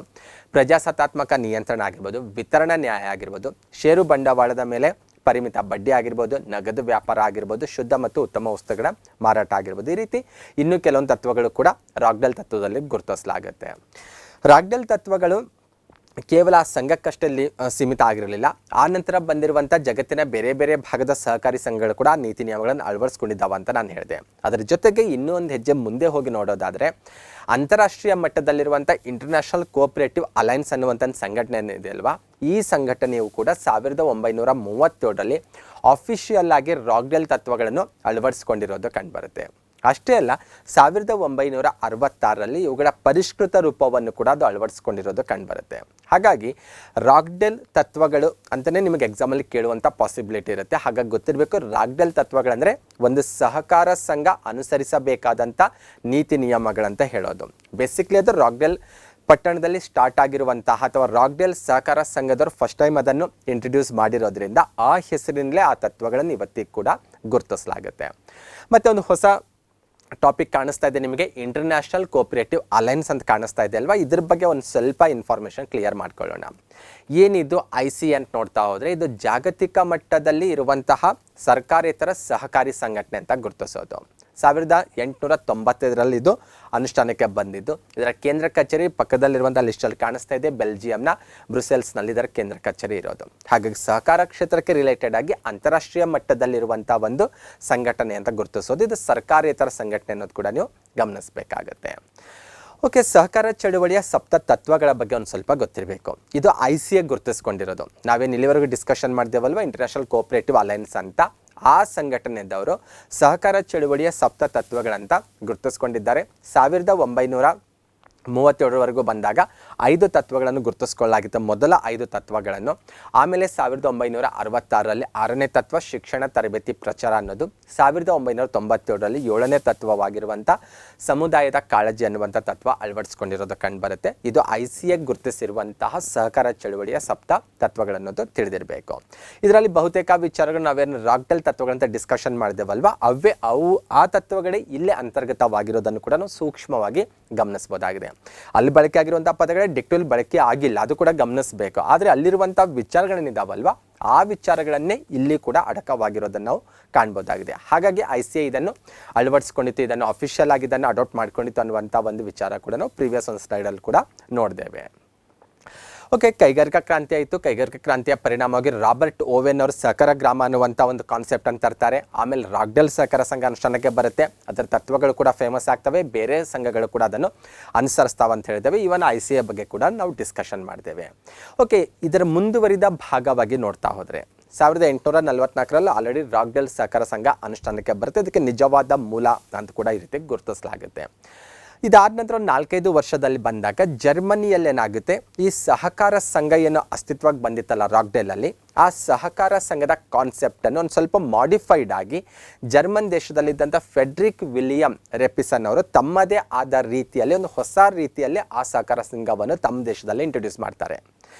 ಪ್ರಜಾಸತ್ತಾತ್ಮಕ ನಿಯಂತ್ರಣ ಆಗಿರ್ಬೋದು, ವಿತರಣಾ ನ್ಯಾಯ ಆಗಿರ್ಬೋದು, ಷೇರು ಬಂಡವಾಳದ ಮೇಲೆ ಪರಿಮಿತ ಬಡ್ಡಿ ಆಗಿರ್ಬೋದು, ನಗದು ವ್ಯಾಪಾರ ಆಗಿರ್ಬೋದು, ಶುದ್ಧ ಮತ್ತು ಉತ್ತಮ ವಸ್ತುಗಳ ಮಾರಾಟ ಆಗಿರ್ಬೋದು. ಈ ರೀತಿ ಇನ್ನೂ ಕೆಲವೊಂದು ತತ್ವಗಳು ಕೂಡ ರಾಗ್ಡೆಲ್ ತತ್ವದಲ್ಲಿ ಗುರುತಿಸಲಾಗುತ್ತೆ. ರಾಗ್ಡೆಲ್ ತತ್ವಗಳು ಕೇವಲ ಸಂಘಕ್ಕಷ್ಟೇ ಸೀಮಿತ ಆಗಿರಲಿಲ್ಲ. ಆ ನಂತರ ಬಂದಿರುವಂಥ ಜಗತ್ತಿನ ಬೇರೆ ಬೇರೆ ಭಾಗದ ಸಹಕಾರಿ ಸಂಘಗಳು ಕೂಡ ನೀತಿ ನಿಯಮಗಳನ್ನು ಅಳವಡಿಸ್ಕೊಂಡಿದ್ದಾವೆ ಅಂತ ನಾನು ಹೇಳಿದೆ. ಅದರ ಜೊತೆಗೆ ಇನ್ನೂ ಒಂದು ಹೆಜ್ಜೆ ಮುಂದೆ ಹೋಗಿ ನೋಡೋದಾದರೆ ಅಂತಾರಾಷ್ಟ್ರೀಯ ಮಟ್ಟದಲ್ಲಿರುವಂಥ ಇಂಟರ್ನ್ಯಾಷನಲ್ ಕೋಆಪರೇಟಿವ್ ಅಲೈನ್ಸ್ ಅನ್ನುವಂಥ ಸಂಘಟನೆ ಇದೆ ಅಲ್ವಾ, ಈ ಸಂಘಟನೆಯು ಕೂಡ 1937ರಲ್ಲಿ ಆಫಿಷಿಯಲ್ ಆಗಿ ರಾಗ್ಡೆಲ್ ತತ್ವಗಳನ್ನು ಅಳವಡಿಸ್ಕೊಂಡಿರೋದು ಕಂಡುಬರುತ್ತೆ. ಅಷ್ಟೇ ಅಲ್ಲ, 1966ರಲ್ಲಿ ಇವುಗಳ ಪರಿಷ್ಕೃತ ರೂಪವನ್ನು ಕೂಡ ಅದು ಅಳವಡಿಸ್ಕೊಂಡಿರೋದು ಕಂಡುಬರುತ್ತೆ. ಹಾಗಾಗಿ ರಾಗ್ಡೆಲ್ ತತ್ವಗಳು ಅಂತಲೇ ನಿಮಗೆ ಎಕ್ಸಾಮಲ್ಲಿ ಕೇಳುವಂಥ ಪಾಸಿಬಿಲಿಟಿ ಇರುತ್ತೆ. ಹಾಗಾಗಿ ಗೊತ್ತಿರಬೇಕು, ರಾಗ್ಡೆಲ್ ತತ್ವಗಳಂದರೆ ಒಂದು ಸಹಕಾರ ಸಂಘ ಅನುಸರಿಸಬೇಕಾದಂಥ ನೀತಿ ನಿಯಮಗಳಂತ ಹೇಳೋದು. ಬೇಸಿಕ್ಲಿ ಅದು ರಾಗ್ಡೆಲ್ ಪಟ್ಟಣದಲ್ಲಿ ಸ್ಟಾರ್ಟ್ ಆಗಿರುವಂತಹ ಅಥವಾ ರಾಗ್ಡೆಲ್ ಸಹಕಾರ ಸಂಘದವರು ಫಸ್ಟ್ ಟೈಮ್ ಅದನ್ನು ಇಂಟ್ರೊಡ್ಯೂಸ್ ಮಾಡಿರೋದ್ರಿಂದ ಆ ಹೆಸರಿನಲ್ಲೇ ಆ ತತ್ವಗಳನ್ನು ಇವತ್ತಿಗೆ ಕೂಡ ಗುರುತಿಸಲಾಗುತ್ತೆ. ಮತ್ತು ಒಂದು ಹೊಸ ಟಾಪಿಕ್ ಕಾಣಿಸ್ತಾ ಇದೆ ನಿಮಗೆ, ಇಂಟರ್ನ್ಯಾಷನಲ್ ಕೋಆಪರೇಟಿವ್ ಅಲೈನ್ಸ್ ಅಂತ ಕಾಣಿಸ್ತಾ ಇದೆ ಅಲ್ವಾ. ಇದ್ರ ಬಗ್ಗೆ ಒಂದು ಸ್ವಲ್ಪ ಇನ್ಫಾರ್ಮೇಷನ್ ಕ್ಲಿಯರ್ ಮಾಡ್ಕೊಳ್ಳೋಣ. ಏನಿದು IC ಅಂತ ನೋಡ್ತಾ ಹೋದರೆ, ಇದು ಜಾಗತಿಕ ಮಟ್ಟದಲ್ಲಿ ಇರುವಂತಹ ಸರ್ಕಾರೇತರ ಸಹಕಾರಿ ಸಂಘಟನೆ ಅಂತ ಗುರುತಿಸೋದು. 1895ರಲ್ಲಿ ಇದು ಅನುಷ್ಠಾನಕ್ಕೆ ಬಂದಿದ್ದು. ಇದರ ಕೇಂದ್ರ ಕಚೇರಿ ಪಕ್ಕದಲ್ಲಿರುವಂಥ ಲಿಸ್ಟಲ್ಲಿ ಕಾಣಿಸ್ತಾ ಇದೆ, ಬೆಲ್ಜಿಯಂನ ಬ್ರುಸೆಲ್ಸ್ನಲ್ಲಿ ಇದರ ಕೇಂದ್ರ ಕಚೇರಿ ಇರೋದು. ಹಾಗಾಗಿ ಸಹಕಾರ ಕ್ಷೇತ್ರಕ್ಕೆ ರಿಲೇಟೆಡ್ ಆಗಿ ಅಂತಾರಾಷ್ಟ್ರೀಯ ಮಟ್ಟದಲ್ಲಿರುವಂಥ ಒಂದು ಸಂಘಟನೆ ಅಂತ ಗುರುತಿಸೋದು. ಇದು ಸರ್ಕಾರೇತರ ಸಂಘಟನೆ ಅನ್ನೋದು ಕೂಡ ನೀವು ಗಮನಿಸಬೇಕಾಗತ್ತೆ. ಓಕೆ, ಸಹಕಾರ ಚಳುವಳಿಯ ಸಪ್ತ ತತ್ವಗಳ ಬಗ್ಗೆ ಒಂದು ಸ್ವಲ್ಪ ಗೊತ್ತಿರಬೇಕು. ಇದು ICA ಗುರುತಿಸ್ಕೊಂಡಿರೋದು. ನಾವೇನು ಇಲ್ಲಿವರೆಗೂ ಡಿಸ್ಕಷನ್ ಮಾಡಿದೇವಲ್ವ, ಇಂಟರ್ನ್ಯಾಷನಲ್ ಕೋಆಪರೇಟಿವ್ ಅಲೈನ್ಸ್ ಅಂತ, ಆ ಸಂಘಟನೆಯವರು ಸಹಕಾರ ಚಳುವಳಿಯ ಸಪ್ತ ತತ್ವಗಳಂತ ಗುರುತಿಸ್ಕೊಂಡಿದ್ದಾರೆ. 1937ವರೆಗೂ ಬಂದಾಗ 5 ತತ್ವಗಳನ್ನು ಗುರುತಿಸ್ಕೊಳ್ಳಲಾಗಿತ್ತು, ಮೊದಲ 5 ತತ್ವಗಳನ್ನು. ಆಮೇಲೆ 1966ರಲ್ಲಿ 6ನೇ ತತ್ವ ಶಿಕ್ಷಣ ತರಬೇತಿ ಪ್ರಚಾರ ಅನ್ನೋದು, 1997ರಲ್ಲಿ 7ನೇ ತತ್ವವಾಗಿರುವಂಥ ಸಮುದಾಯದ ಕಾಳಜಿ ಅನ್ನುವಂಥ ತತ್ವ ಅಳವಡಿಸ್ಕೊಂಡಿರೋದು ಕಂಡುಬರುತ್ತೆ. ಇದು ICA ಗುರುತಿಸಿರುವಂತಹ ಸಹಕಾರ ಚಳುವಳಿಯ ಸಪ್ತ ತತ್ವಗಳನ್ನೋದು ತಿಳಿದಿರಬೇಕು. ಇದರಲ್ಲಿ ಬಹುತೇಕ ವಿಚಾರಗಳು ನಾವೇನು ರಾಗ್ಡೆಲ್ ತತ್ವಗಳಂತ ಡಿಸ್ಕಷನ್ ಮಾಡಿದೆವಲ್ವ, ಆ ತತ್ವಗಳೇ ಇಲ್ಲೇ ಅಂತರ್ಗತವಾಗಿರೋದನ್ನು ಕೂಡ ನಾವು ಸೂಕ್ಷ್ಮವಾಗಿ ಗಮನಿಸಬಹುದಾಗಿದೆ. ಅಲ್ಲಿ ಬಳಕೆ ಆಗಿರುವಂಥ ಪದಗಳೇ ಡಿಕ್ಟೋಲ್ ಬಳಕೆ ಆಗಿಲ್ಲ, ಅದು ಕೂಡ ಗಮನಿಸಬೇಕು. ಆದರೆ ಅಲ್ಲಿರುವಂಥ ವಿಚಾರಗಳೇನಿದಾವಲ್ವ, ಆ ವಿಚಾರಗಳನ್ನೇ ಇಲ್ಲಿ ಕೂಡ ಅಡಕವಾಗಿರೋದನ್ನು ನಾವು ಕಾಣ್ಬೋದಾಗಿದೆ. ಹಾಗಾಗಿ ICA ಇದನ್ನು ಅಳವಡಿಸ್ಕೊಂಡಿತ್ತು, ಇದನ್ನು ಅಫಿಷಿಯಲ್ ಆಗಿ ಇದನ್ನು ಅಡಾಪ್ಟ್ ಮಾಡ್ಕೊಂಡಿತ್ತು ಅನ್ನುವಂಥ ಒಂದು ವಿಚಾರ ಕೂಡ ನಾವು ಪ್ರೀವಿಯಸ್ ಒಂದು ಸ್ಲೈಡಲ್ಲಿ ಕೂಡ ನೋಡಿದ್ದೇವೆ. ಓಕೆ, ಕೈಗಾರಿಕಾ ಕ್ರಾಂತಿ ಆಯಿತು. ಕೈಗಾರಿಕಾ ಕ್ರಾಂತಿಯ ಪರಿಣಾಮವಾಗಿ ರಾಬರ್ಟ್ ಓವೆನ್ ಅವರು ಸಹಕಾರ ಗ್ರಾಮ ಅನ್ನುವಂಥ ಒಂದು ಕಾನ್ಸೆಪ್ಟ್ ಅಂತ ತರ್ತಾರೆ. ಆಮೇಲೆ ರಾಗ್ಡೆಲ್ ಸಹಕಾರ ಸಂಘ ಅನುಷ್ಠಾನಕ್ಕೆ ಬರುತ್ತೆ. ಅದರ ತತ್ವಗಳು ಕೂಡ ಫೇಮಸ್ ಆಗ್ತವೆ, ಬೇರೆ ಸಂಘಗಳು ಕೂಡ ಅದನ್ನು ಅನುಸರಿಸ್ತಾವೆ ಅಂತ ಹೇಳಿದ್ದೇವೆ. ಇವನ್ ICA ಬಗ್ಗೆ ಕೂಡ ನಾವು ಡಿಸ್ಕಷನ್ ಮಾಡಿದ್ದೇವೆ. ಓಕೆ, ಇದರ ಮುಂದುವರಿದ ಭಾಗವಾಗಿ ನೋಡ್ತಾ ಹೋದರೆ 1844ರಲ್ಲಿ ಆಲ್ರೆಡಿ ರಾಗ್ಡೆಲ್ ಸಹಕಾರ ಸಂಘ ಅನುಷ್ಠಾನಕ್ಕೆ ಬರುತ್ತೆ. ಇದಕ್ಕೆ ನಿಜವಾದ ಮೂಲ ಅಂತ ಕೂಡ ಈ ರೀತಿ ಗುರುತಿಸಲಾಗುತ್ತೆ. ಇದಾದ ನಂತರ 4-5 ವರ್ಷದಲ್ಲಿ ಬಂದಾಗ ಜರ್ಮನಿಯಲ್ಲಿ ಏನಾಗುತ್ತೆ, ಈ ಸಹಕಾರ ಸಂಘ ಏನು ಅಸ್ತಿತ್ವಕ್ಕೆ ಬಂದಿತ್ತಲ್ಲ ರಾಗ್ಡೆಲಲ್ಲಿ, ಆ ಸಹಕಾರ ಸಂಘದ ಕಾನ್ಸೆಪ್ಟನ್ನು ಒಂದು ಸ್ವಲ್ಪ ಮಾಡಿಫೈಡ್ ಆಗಿ ಜರ್ಮನ್ ದೇಶದಲ್ಲಿದ್ದಂಥ ಫೆಡ್ರಿಕ್ ವಿಲಿಯಂ ರೆಪಿಸನ್ ಅವರು ತಮ್ಮದೇ ಆದ ರೀತಿಯಲ್ಲಿ ಒಂದು ಹೊಸ ರೀತಿಯಲ್ಲಿ ಆ ಸಹಕಾರ ಸಂಘವನ್ನು ತಮ್ಮ ದೇಶದಲ್ಲಿ ಇಂಟ್ರೊಡ್ಯೂಸ್ ಮಾಡ್ತಾರೆ.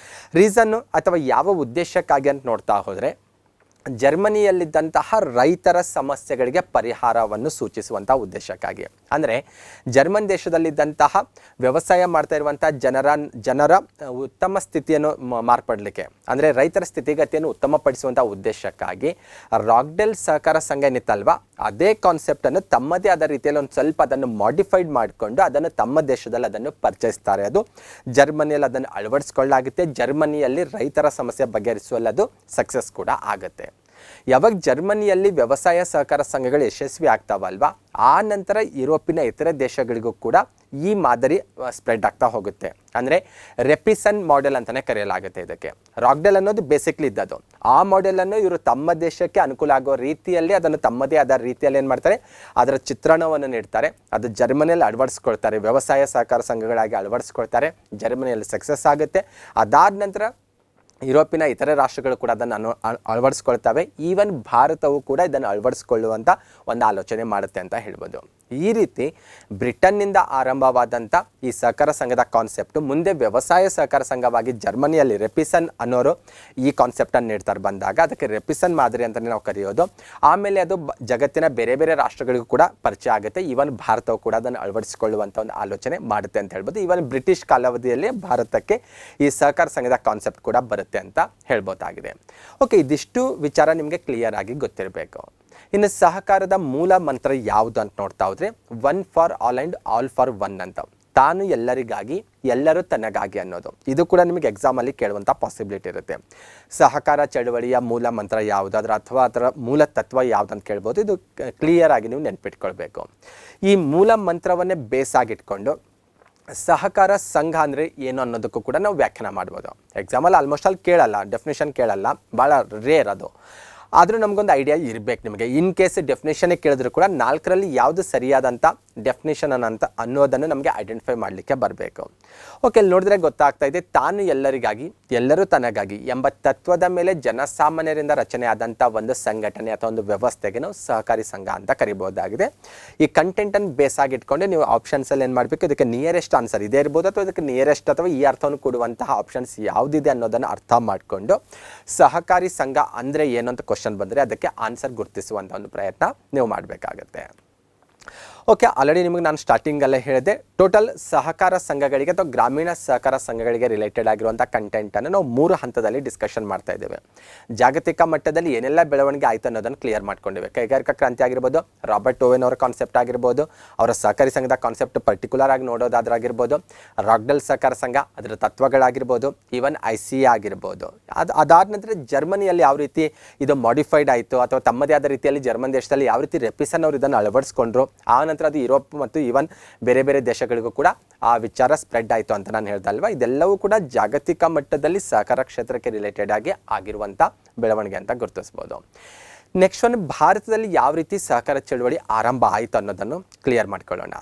ರೀಸನ್ನು ಅಥವಾ ಯಾವ ಉದ್ದೇಶಕ್ಕಾಗಿ ಅಂತ ನೋಡ್ತಾ ಹೋದರೆ, ಜರ್ಮನಿಯಲ್ಲಿದ್ದಂತಹ ರೈತರ ಸಮಸ್ಯೆಗಳಿಗೆ ಪರಿಹಾರವನ್ನು ಸೂಚಿಸುವಂಥ ಉದ್ದೇಶಕ್ಕಾಗಿ. ಅಂದರೆ ಜರ್ಮನ್ ದೇಶದಲ್ಲಿದ್ದಂತಹ ವ್ಯವಸಾಯ ಮಾಡ್ತಾ ಇರುವಂಥ ಜನರ ಉತ್ತಮ ಸ್ಥಿತಿಯನ್ನು ಮಾರ್ಪಡಲಿಕ್ಕೆ, ಅಂದರೆ ರೈತರ ಸ್ಥಿತಿಗತಿಯನ್ನು ಉತ್ತಮಪಡಿಸುವಂಥ ಉದ್ದೇಶಕ್ಕಾಗಿ ರಾಗ್ಡೆಲ್ ಸಹಕಾರ ಸಂಘ ಏನಿತ್ತಲ್ವ, ಅದೇ ಕಾನ್ಸೆಪ್ಟನ್ನು ತಮ್ಮದೇ ಆದ ರೀತಿಯಲ್ಲಿ ಒಂದು ಸ್ವಲ್ಪ ಅದನ್ನು ಮಾಡಿಫೈಡ್ ಮಾಡಿಕೊಂಡು ಅದನ್ನು ತಮ್ಮ ದೇಶದಲ್ಲಿ ಅದನ್ನು ಪರಿಚಯಿಸ್ತಾರೆ. ಅದು ಜರ್ಮನಿಯಲ್ಲಿ ಅದನ್ನು ಅಳವಡಿಸ್ಕೊಳ್ಳಾಗುತ್ತೆ. ಜರ್ಮನಿಯಲ್ಲಿ ರೈತರ ಸಮಸ್ಯೆ ಬಗೆಹರಿಸುವಲ್ಲಿ ಅದು ಸಕ್ಸಸ್ ಕೂಡ ಆಗುತ್ತೆ. ಯಾವಾಗ ಜರ್ಮನಿಯಲ್ಲಿ ವ್ಯವಸಾಯ ಸಹಕಾರ ಸಂಘಗಳು ಯಶಸ್ವಿ ಆಗ್ತಾವಲ್ವಾ, ಆ ನಂತರ ಯುರೋಪಿನ ಇತರ ದೇಶಗಳಿಗೂ ಕೂಡ ಈ ಮಾದರಿ ಸ್ಪ್ರೆಡ್ ಆಗ್ತಾ ಹೋಗುತ್ತೆ. ಅಂದರೆ ರೆಪಿಸನ್ ಮಾಡೆಲ್ ಅಂತಲೇ ಕರೆಯಲಾಗುತ್ತೆ ಇದಕ್ಕೆ. ರಾಗ್ಡೆಲ್ ಅನ್ನೋದು ಬೇಸಿಕ್ಲಿ ಇದ್ದದ್ದು. ಆ ಮಾಡೆಲನ್ನು ಇವರು ತಮ್ಮ ದೇಶಕ್ಕೆ ಅನುಕೂಲ ಆಗೋ ರೀತಿಯಲ್ಲಿ ಅದನ್ನು ತಮ್ಮದೇ ಆದ ರೀತಿಯಲ್ಲಿ ಏನು ಮಾಡ್ತಾರೆ, ಅದರ ಚಿತ್ರಣವನ್ನು ನೀಡ್ತಾರೆ. ಅದು ಜರ್ಮನಿಯಲ್ಲಿ ಅಳವಡಿಸ್ಕೊಳ್ತಾರೆ, ವ್ಯವಸಾಯ ಸಹಕಾರ ಸಂಘಗಳಾಗಿ ಅಳವಡಿಸ್ಕೊಳ್ತಾರೆ. ಜರ್ಮನಿಯಲ್ಲಿ ಸಕ್ಸಸ್ ಆಗುತ್ತೆ. ಅದಾದ ನಂತರ ಯುರೋಪಿನ ಇತರೆ ರಾಷ್ಟ್ರಗಳು ಕೂಡ ಅದನ್ನು ಅಳವಡಿಸ್ಕೊಳ್ತವೆ. ಈವನ್ ಭಾರತವು ಕೂಡ ಇದನ್ನು ಅಳವಡಿಸ್ಕೊಳ್ಳುವಂಥ ಒಂದು ಆಲೋಚನೆ ಮಾಡುತ್ತೆ ಅಂತ ಹೇಳ್ಬೋದು. ಈ ರೀತಿ ಬ್ರಿಟನ್ನಿಂದ ಆರಂಭವಾದಂಥ ಈ ಸಹಕಾರ ಸಂಘದ ಕಾನ್ಸೆಪ್ಟು ಮುಂದೆ ವ್ಯವಸಾಯ ಸಹಕಾರ ಸಂಘವಾಗಿ ಜರ್ಮನಿಯಲ್ಲಿ ರೆಪಿಸನ್ ಅನ್ನೋರು ಈ ಕಾನ್ಸೆಪ್ಟನ್ನು ನೀಡ್ತಾರೆ ಬಂದಾಗ ಅದಕ್ಕೆ ರೆಪಿಸನ್ ಮಾದರಿ ಅಂತಲೇ ನಾವು ಕರೆಯೋದು. ಆಮೇಲೆ ಅದು ಜಗತ್ತಿನ ಬೇರೆ ಬೇರೆ ರಾಷ್ಟ್ರಗಳಿಗೂ ಕೂಡ ಪರಿಚಯ ಆಗುತ್ತೆ. ಈವನ್ ಭಾರತವು ಕೂಡ ಅದನ್ನು ಅಳವಡಿಸಿಕೊಳ್ಳುವಂಥ ಒಂದು ಆಲೋಚನೆ ಮಾಡುತ್ತೆ ಅಂತ ಹೇಳ್ಬೋದು. ಈವನ್ ಬ್ರಿಟಿಷ್ ಕಾಲಾವಧಿಯಲ್ಲಿ ಭಾರತಕ್ಕೆ ಈ ಸಹಕಾರ ಸಂಘದ ಕಾನ್ಸೆಪ್ಟ್ ಕೂಡ ಬರುತ್ತೆ ಅಂತ ಹೇಳ್ಬೋದಾಗಿದೆ. ಓಕೆ, ಇದಿಷ್ಟು ವಿಚಾರ ನಿಮಗೆ ಕ್ಲಿಯರ್ ಆಗಿ ಗೊತ್ತಿರಬೇಕು. ಇನ್ನು ಸಹಕಾರದ ಮೂಲ ಮಂತ್ರ ಯಾವುದು ಅಂತ ನೋಡ್ತಾ ಹೋದ್ರೆ one for all and all for one ಅಂತ, ತಾನು ಎಲ್ಲರಿಗಾಗಿ ಎಲ್ಲರೂ ತನಗಾಗಿ ಅನ್ನೋದು. ಇದು ಕೂಡ ನಿಮಗೆ ಎಕ್ಸಾಮಲ್ಲಿ ಕೇಳುವಂಥ ಪಾಸಿಬಿಲಿಟಿ ಇರುತ್ತೆ. ಸಹಕಾರ ಚಳವಳಿಯ ಮೂಲ ಮಂತ್ರ ಯಾವುದಾದ್ರೂ ಅಥವಾ ಅದರ ಮೂಲ ತತ್ವ ಯಾವುದು ಅಂತ ಕೇಳ್ಬೋದು. ಇದು ಕ್ಲಿಯರ್ ಆಗಿ ನೀವು ನೆನ್ಪಿಟ್ಕೊಳ್ಬೇಕು. ಈ ಮೂಲ ಮಂತ್ರವನ್ನೇ ಬೇಸಾಗಿಟ್ಕೊಂಡು ಸಹಕಾರ ಸಂಘ ಅಂದರೆ ಏನು ಅನ್ನೋದಕ್ಕೂ ಕೂಡ ನಾವು ವ್ಯಾಖ್ಯಾನ ಮಾಡ್ಬೋದು. ಎಕ್ಸಾಮಲ್ಲಿ ಆಲ್ಮೋಸ್ಟ್ ಅಲ್ಲಿ ಕೇಳಲ್ಲ, ಡೆಫಿನೇಷನ್ ಕೇಳಲ್ಲ, ಭಾಳ ರೇರ್ ಅದು. ಆದರೂ ನಮಗೊಂದು ಐಡಿಯಾ ಇರಬೇಕು ನಿಮಗೆ. ಇನ್ ಕೇಸ್ ಡೆಫಿನೇಷನ್ನೇ ಕೇಳಿದ್ರು ಕೂಡ 4ರಲ್ಲಿ ಯಾವುದು ಸರಿಯಾದಂಥ ಡೆಫಿನೇಷನ್ ಅಂತ ಅನ್ನೋದನ್ನು ನಮಗೆ ಐಡೆಂಟಿಫೈ ಮಾಡಲಿಕ್ಕೆ ಬರಬೇಕು. ಓಕೆ, ಇಲ್ಲಿ ನೋಡಿದ್ರೆ ಗೊತ್ತಾಗ್ತಾ ಇದೆ, ತಾನು ಎಲ್ಲರಿಗಾಗಿ ಎಲ್ಲರೂ ತನಗಾಗಿ ಎಂಬ ತತ್ವದ ಮೇಲೆ ಜನಸಾಮಾನ್ಯರಿಂದ ರಚನೆ ಆದಂಥ ಒಂದು ಸಂಘಟನೆ ಅಥವಾ ಒಂದು ವ್ಯವಸ್ಥೆಗೆ ನಾವು ಸಹಕಾರಿ ಸಂಘ ಅಂತ ಕರಿಬೋದಾಗಿದೆ. ಈ ಕಂಟೆಂಟನ್ನು ಬೇಸಾಗಿಟ್ಕೊಂಡು ನೀವು ಆಪ್ಷನ್ಸಲ್ಲಿ ಏನು ಮಾಡಬೇಕು, ಇದಕ್ಕೆ ನಿಯರೆಸ್ಟ್ ಆನ್ಸರ್ ಇದೇ ಇರ್ಬೋದು ಅಥವಾ ಇದಕ್ಕೆ ನಿಯರೆಸ್ಟ್ ಅಥವಾ ಈ ಅರ್ಥವನ್ನು ಕೊಡುವಂತಹ ಆಪ್ಷನ್ಸ್ ಯಾವುದಿದೆ ಅನ್ನೋದನ್ನು ಅರ್ಥ ಮಾಡಿಕೊಂಡು ಸಹಕಾರಿ ಸಂಘ ಅಂದರೆ ಏನು ಅಂತ ಕ್ವಶನ್ ಬಂದರೆ ಅದಕ್ಕೆ ಆನ್ಸರ್ ಗುರುತಿಸುವಂಥ ಒಂದು ಪ್ರಯತ್ನ ನೀವು ಮಾಡಬೇಕಾಗತ್ತೆ. ಓಕೆ, ಆಲ್ರೆಡಿ ನಿಮಗೆ ನಾನು ಸ್ಟಾರ್ಟಿಂಗಲ್ಲೇ ಹೇಳಿದೆ, ಟೋಟಲ್ ಸಹಕಾರ ಸಂಘಗಳಿಗೆ ಅಥವಾ ಗ್ರಾಮೀಣ ಸಹಕಾರ ಸಂಘಗಳಿಗೆ ರಿಲೇಟೆಡ್ ಆಗಿರುವಂಥ ಕಂಟೆಂಟನ್ನು ನಾವು 3 ಹಂತದಲ್ಲಿ ಡಿಸ್ಕಷನ್ ಮಾಡ್ತಾ ಇದ್ದೇವೆ. ಜಾಗತಿಕ ಮಟ್ಟದಲ್ಲಿ ಏನೆಲ್ಲ ಬೆಳವಣಿಗೆ ಆಯಿತು ಅನ್ನೋದನ್ನು ಕ್ಲಿಯರ್ ಮಾಡ್ಕೊಂಡಿವೆ. ಕೈಗಾರಿಕಾ ಕ್ರಾಂತಿ ಆಗಿರ್ಬೋದು, ರಾಬರ್ಟ್ ಓವೆನ್ ಅವರ ಕಾನ್ಸೆಪ್ಟ್ ಆಗಿರ್ಬೋದು, ಅವರ ಸಹಕಾರಿ ಸಂಘದ ಕಾನ್ಸೆಪ್ಟ್ ಪರ್ಟಿಕ್ಯುಲರ್ ಆಗಿ ನೋಡೋದಾದ್ರಾಗಿರ್ಬೋದು, ರಾಕ್ಡೆಲ್ ಸಹಕಾರ ಸಂಘ ಅದರ ತತ್ವಗಳಾಗಿರ್ಬೋದು, ಈವನ್ ICA ಆಗಿರ್ಬೋದು. ಅದಾದ ನಂತರ ಜರ್ಮನಿಯಲ್ಲಿ ಯಾವ ರೀತಿ ಇದು ಮಾಡಿಫೈಡ್ ಆಯಿತು ಅಥವಾ ತಮ್ಮದೇ ಆದ ರೀತಿಯಲ್ಲಿ ಜರ್ಮನ್ ದೇಶದಲ್ಲಿ ಯಾವ ರೀತಿ ರೆಪಿಸನ್ ಅವರು ಇದನ್ನು ಅಳವಡಿಸ್ಕೊಂಡ್ರು, ಆ ನಂತರ ಅದು ಯುರೋಪ್ ಮತ್ತು ಈವನ್ ಬೇರೆ ಬೇರೆ ದೇಶಗಳಿಗೂ ಕೂಡ ಆ ವಿಚಾರ ಸ್ಪ್ರೆಡ್ ಆಯಿತು ಅಂತ ನಾನು ಹೇಳ್ದೆ ಅಲ್ವಾ. ಇದೆಲ್ಲವೂ ಕೂಡ ಜಾಗತಿಕ ಮಟ್ಟದಲ್ಲಿ ಸಹಕಾರ ಕ್ಷೇತ್ರಕ್ಕೆ ರಿಲೇಟೆಡ್ ಆಗಿ ಆಗಿರುವಂಥ ಬೆಳವಣಿಗೆ ಅಂತ ಗುರುತಿಸ್ಬೋದು. ನೆಕ್ಸ್ಟ್ ಒಂದು, ಭಾರತದಲ್ಲಿ ಯಾವ ರೀತಿ ಸಹಕಾರ ಚಳವಳಿ ಆರಂಭ ಆಯಿತು ಅನ್ನೋದನ್ನು ಕ್ಲಿಯರ್ ಮಾಡ್ಕೊಳ್ಳೋಣ.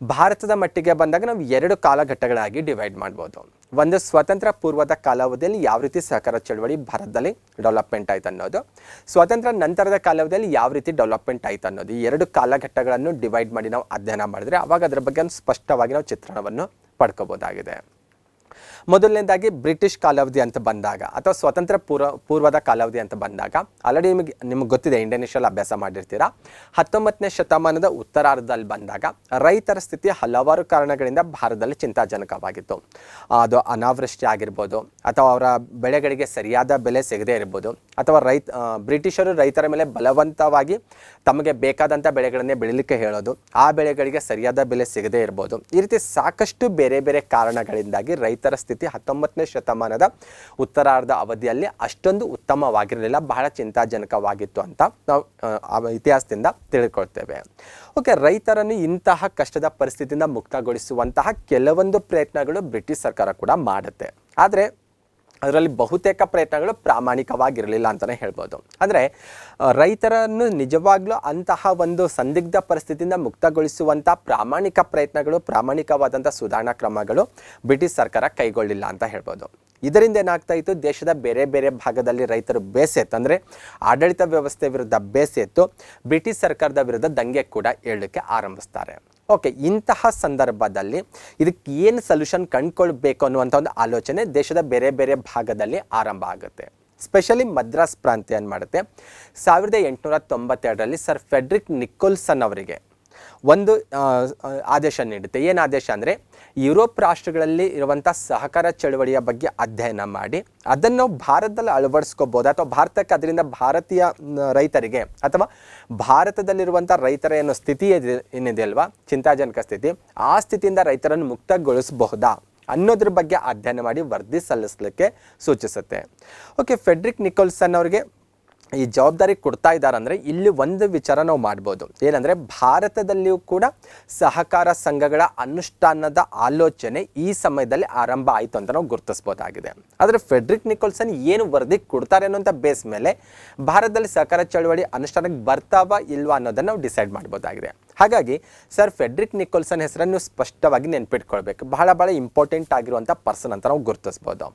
ಭಾರತದ ಮಟ್ಟಿಗೆ ಬಂದಾಗ ನಾವು 2 ಕಾಲಘಟ್ಟಗಳಾಗಿ ಡಿವೈಡ್ ಮಾಡ್ಬೋದು. ಒಂದು, ಸ್ವತಂತ್ರ ಪೂರ್ವದ ಕಾಲಾವಧಿಯಲ್ಲಿ ಯಾವ ರೀತಿ ಸಹಕಾರ ಚಳವಳಿ ಭಾರತದಲ್ಲಿ ಡೆವಲಪ್ಮೆಂಟ್ ಆಯ್ತು ಅನ್ನೋದು, ಸ್ವತಂತ್ರ ನಂತರದ ಕಾಲಾವಧಿಯಲ್ಲಿ ಯಾವ ರೀತಿ ಡೆವಲಪ್ಮೆಂಟ್ ಆಯ್ತು ಅನ್ನೋದು. ಈ 2 ಕಾಲಘಟ್ಟಗಳನ್ನು ಡಿವೈಡ್ ಮಾಡಿ ನಾವು ಅಧ್ಯಯನ ಮಾಡಿದ್ರೆ ಅವಾಗ ಅದರ ಬಗ್ಗೆ ಒಂದು ಸ್ಪಷ್ಟವಾಗಿ ನಾವು ಚಿತ್ರಣವನ್ನು ಪಡ್ಕೋಬೋದಾಗಿದೆ. ಮೊದಲನೇದಾಗಿ ಬ್ರಿಟಿಷ್ ಕಾಲಾವಧಿ ಅಂತ ಬಂದಾಗ ಅಥವಾ ಸ್ವತಂತ್ರ ಪೂರ್ವದ ಕಾಲಾವಧಿ ಅಂತ ಬಂದಾಗ ಆಲ್ರೆಡಿ ನಿಮಗೆ ಗೊತ್ತಿದೆ, ಇಂಡೋನೇಷ್ಯಲ್ಲಿ ಅಭ್ಯಾಸ ಮಾಡಿರ್ತೀರಾ. 19ನೇ ಶತಮಾನದ ಉತ್ತರಾರ್ಧದಲ್ಲಿ ಬಂದಾಗ ರೈತರ ಸ್ಥಿತಿ ಹಲವಾರು ಕಾರಣಗಳಿಂದ ಭಾರತದಲ್ಲಿ ಚಿಂತಾಜನಕವಾಗಿತ್ತು. ಅದು ಅನಾವೃಷ್ಟಿ ಆಗಿರ್ಬೋದು ಅಥವಾ ಅವರ ಬೆಳೆಗಳಿಗೆ ಸರಿಯಾದ ಬೆಲೆ ಸಿಗದೇ ಇರ್ಬೋದು ಅಥವಾ ಬ್ರಿಟಿಷರು ರೈತರ ಮೇಲೆ ಬಲವಂತವಾಗಿ ತಮಗೆ ಬೇಕಾದಂಥ ಬೆಳೆಗಳನ್ನೇ ಬೆಳೀಲಿಕ್ಕೆ ಹೇಳೋದು, ಆ ಬೆಳೆಗಳಿಗೆ ಸರಿಯಾದ ಬೆಲೆ ಸಿಗದೇ ಇರ್ಬೋದು. ಈ ರೀತಿ ಸಾಕಷ್ಟು ಬೇರೆ ಬೇರೆ ಕಾರಣಗಳಿಂದಾಗಿ ರೈತರ ಸ್ಥಿತಿ 19ನೇ ಶತಮಾನದ ಉತ್ತರಾರ್ಧ ಅವಧಿಯಲ್ಲಿ ಅಷ್ಟೊಂದು ಉತ್ತಮವಾಗಿರಲಿಲ್ಲ, ಬಹಳ ಚಿಂತಾಜನಕವಾಗಿತ್ತು ಅಂತ ನಾವು ಇತಿಹಾಸದಿಂದ ತಿಳ್ಕೊಳ್ತೇವೆ. ಓಕೆ, ರೈತರನ್ನು ಇಂತಹ ಕಷ್ಟದ ಪರಿಸ್ಥಿತಿಯಿಂದ ಮುಕ್ತಗೊಳಿಸುವಂತಹ ಕೆಲವೊಂದು ಪ್ರಯತ್ನಗಳು ಬ್ರಿಟಿಷ್ ಸರ್ಕಾರ ಕೂಡ ಮಾಡುತ್ತೆ. ಆದರೆ ಅದರಲ್ಲಿ ಬಹುತೇಕ ಪ್ರಯತ್ನಗಳು ಪ್ರಾಮಾಣಿಕವಾಗಿರಲಿಲ್ಲ ಅಂತಲೇ ಹೇಳ್ಬೋದು. ಅಂದರೆ ರೈತರನ್ನು ನಿಜವಾಗ್ಲೂ ಅಂತಹ ಒಂದು ಸಂದಿಗ್ಧ ಪರಿಸ್ಥಿತಿಯಿಂದ ಮುಕ್ತಗೊಳಿಸುವಂಥ ಪ್ರಾಮಾಣಿಕ ಪ್ರಯತ್ನಗಳು, ಪ್ರಾಮಾಣಿಕವಾದಂಥ ಸುಧಾರಣಾ ಕ್ರಮಗಳು ಬ್ರಿಟಿಷ್ ಸರ್ಕಾರ ಕೈಗೊಳ್ಳಿಲ್ಲ ಅಂತ ಹೇಳ್ಬೋದು. ಇದರಿಂದ ಏನಾಗ್ತಾ ಇತ್ತು, ದೇಶದ ಬೇರೆ ಬೇರೆ ಭಾಗದಲ್ಲಿ ರೈತರು ಬೇಸೆತ್ತು, ಅಂದರೆ ಆಡಳಿತ ವ್ಯವಸ್ಥೆ ವಿರುದ್ಧ ಬೇಸೆತ್ತು ಬ್ರಿಟಿಷ್ ಸರ್ಕಾರದ ವಿರುದ್ಧ ದಂಗೆ ಕೂಡ ಏಳಲಿಕ್ಕೆ ಆರಂಭಿಸ್ತಾರೆ. ಓಕೆ, ಇಂತಹ ಸಂದರ್ಭದಲ್ಲಿ ಇದಕ್ಕೆ ಏನು ಸೊಲ್ಯೂಷನ್ ಕಂಡುಕೊಳ್ಬೇಕು ಅನ್ನುವಂಥ ಒಂದು ಆಲೋಚನೆ ದೇಶದ ಬೇರೆ ಬೇರೆ ಭಾಗದಲ್ಲಿ ಆರಂಭ ಆಗುತ್ತೆ. ಸ್ಪೆಷಲಿ ಮದ್ರಾಸ್ ಪ್ರಾಂತ್ಯ ಏನು ಮಾಡುತ್ತೆ, 1892ರಲ್ಲಿ ಸರ್ ಫೆಡ್ರಿಕ್ ನಿಕೋಲ್ಸನ್ ಅವರಿಗೆ ಒಂದು ಆದೇಶ ನೀಡುತ್ತೆ. ಏನು ಆದೇಶ ಅಂದರೆ, ಯುರೋಪ್ ರಾಷ್ಟ್ರಗಳಲ್ಲಿ ಇರುವಂಥ ಸಹಕಾರ ಚಳವಳಿಯ ಬಗ್ಗೆ ಅಧ್ಯಯನ ಮಾಡಿ ಅದನ್ನು ಭಾರತದಲ್ಲಿ ಅಳವಡಿಸ್ಕೋಬೋದು ಅಥವಾ ಭಾರತಕ್ಕೆ ಅದರಿಂದ ಭಾರತೀಯ ರೈತರಿಗೆ ಅಥವಾ ಭಾರತದಲ್ಲಿರುವಂಥ ರೈತರ ಏನೋ ಸ್ಥಿತಿ ಏನಿದೆ ಅಲ್ವಾ, ಚಿಂತಾಜನಕ ಸ್ಥಿತಿ, ಆ ಸ್ಥಿತಿಯಿಂದ ರೈತರನ್ನು ಮುಕ್ತಗೊಳಿಸಬಹುದಾ ಅನ್ನೋದ್ರ ಬಗ್ಗೆ ಅಧ್ಯಯನ ಮಾಡಿ ವರದಿ ಸಲ್ಲಿಸಲಿಕ್ಕೆ ಸೂಚಿಸುತ್ತೆ. ಓಕೆ, ಫೆಡ್ರಿಕ್ ನಿಕೋಲ್ಸನ್ ಅವರಿಗೆ ಈ ಜವಾಬ್ದಾರಿ ಕೊಡ್ತಾ ಇದ್ದಾರೆ ಅಂದರೆ ಇಲ್ಲಿ ಒಂದು ವಿಚಾರ ನಾವು ಮಾಡ್ಬೋದು, ಏನಂದರೆ ಭಾರತದಲ್ಲಿಯೂ ಕೂಡ ಸಹಕಾರ ಸಂಘಗಳ ಅನುಷ್ಠಾನದ ಆಲೋಚನೆ ಈ ಸಮಯದಲ್ಲಿ ಆರಂಭ ಆಯಿತು ಅಂತ ನಾವು ಗುರುತಿಸ್ಬೋದಾಗಿದೆ. ಆದರೆ ಫೆಡ್ರಿಕ್ ನಿಕೋಲ್ಸನ್ ಏನು ವರದಿ ಕೊಡ್ತಾರೆ ಅನ್ನೋಂಥ ಬೇಸ್ ಮೇಲೆ ಭಾರತದಲ್ಲಿ ಸಹಕಾರ ಚಳವಳಿ ಅನುಷ್ಠಾನಕ್ಕೆ ಬರ್ತಾವ ಇಲ್ವಾ ಅನ್ನೋದನ್ನು ನಾವು ಡಿಸೈಡ್ ಮಾಡ್ಬೋದಾಗಿದೆ. ಹಾಗಾಗಿ ಸರ್ ಫೆಡ್ರಿಕ್ ನಿಕೋಲ್ಸನ್ ಹೆಸರನ್ನು ಸ್ಪಷ್ಟವಾಗಿ ನೆನ್ಪಿಟ್ಕೊಳ್ಬೇಕು, ಬಹಳ ಇಂಪಾರ್ಟೆಂಟ್ ಆಗಿರುವಂಥ ಪರ್ಸನ್ ಅಂತ ನಾವು ಗುರುತಿಸ್ಬೋದು.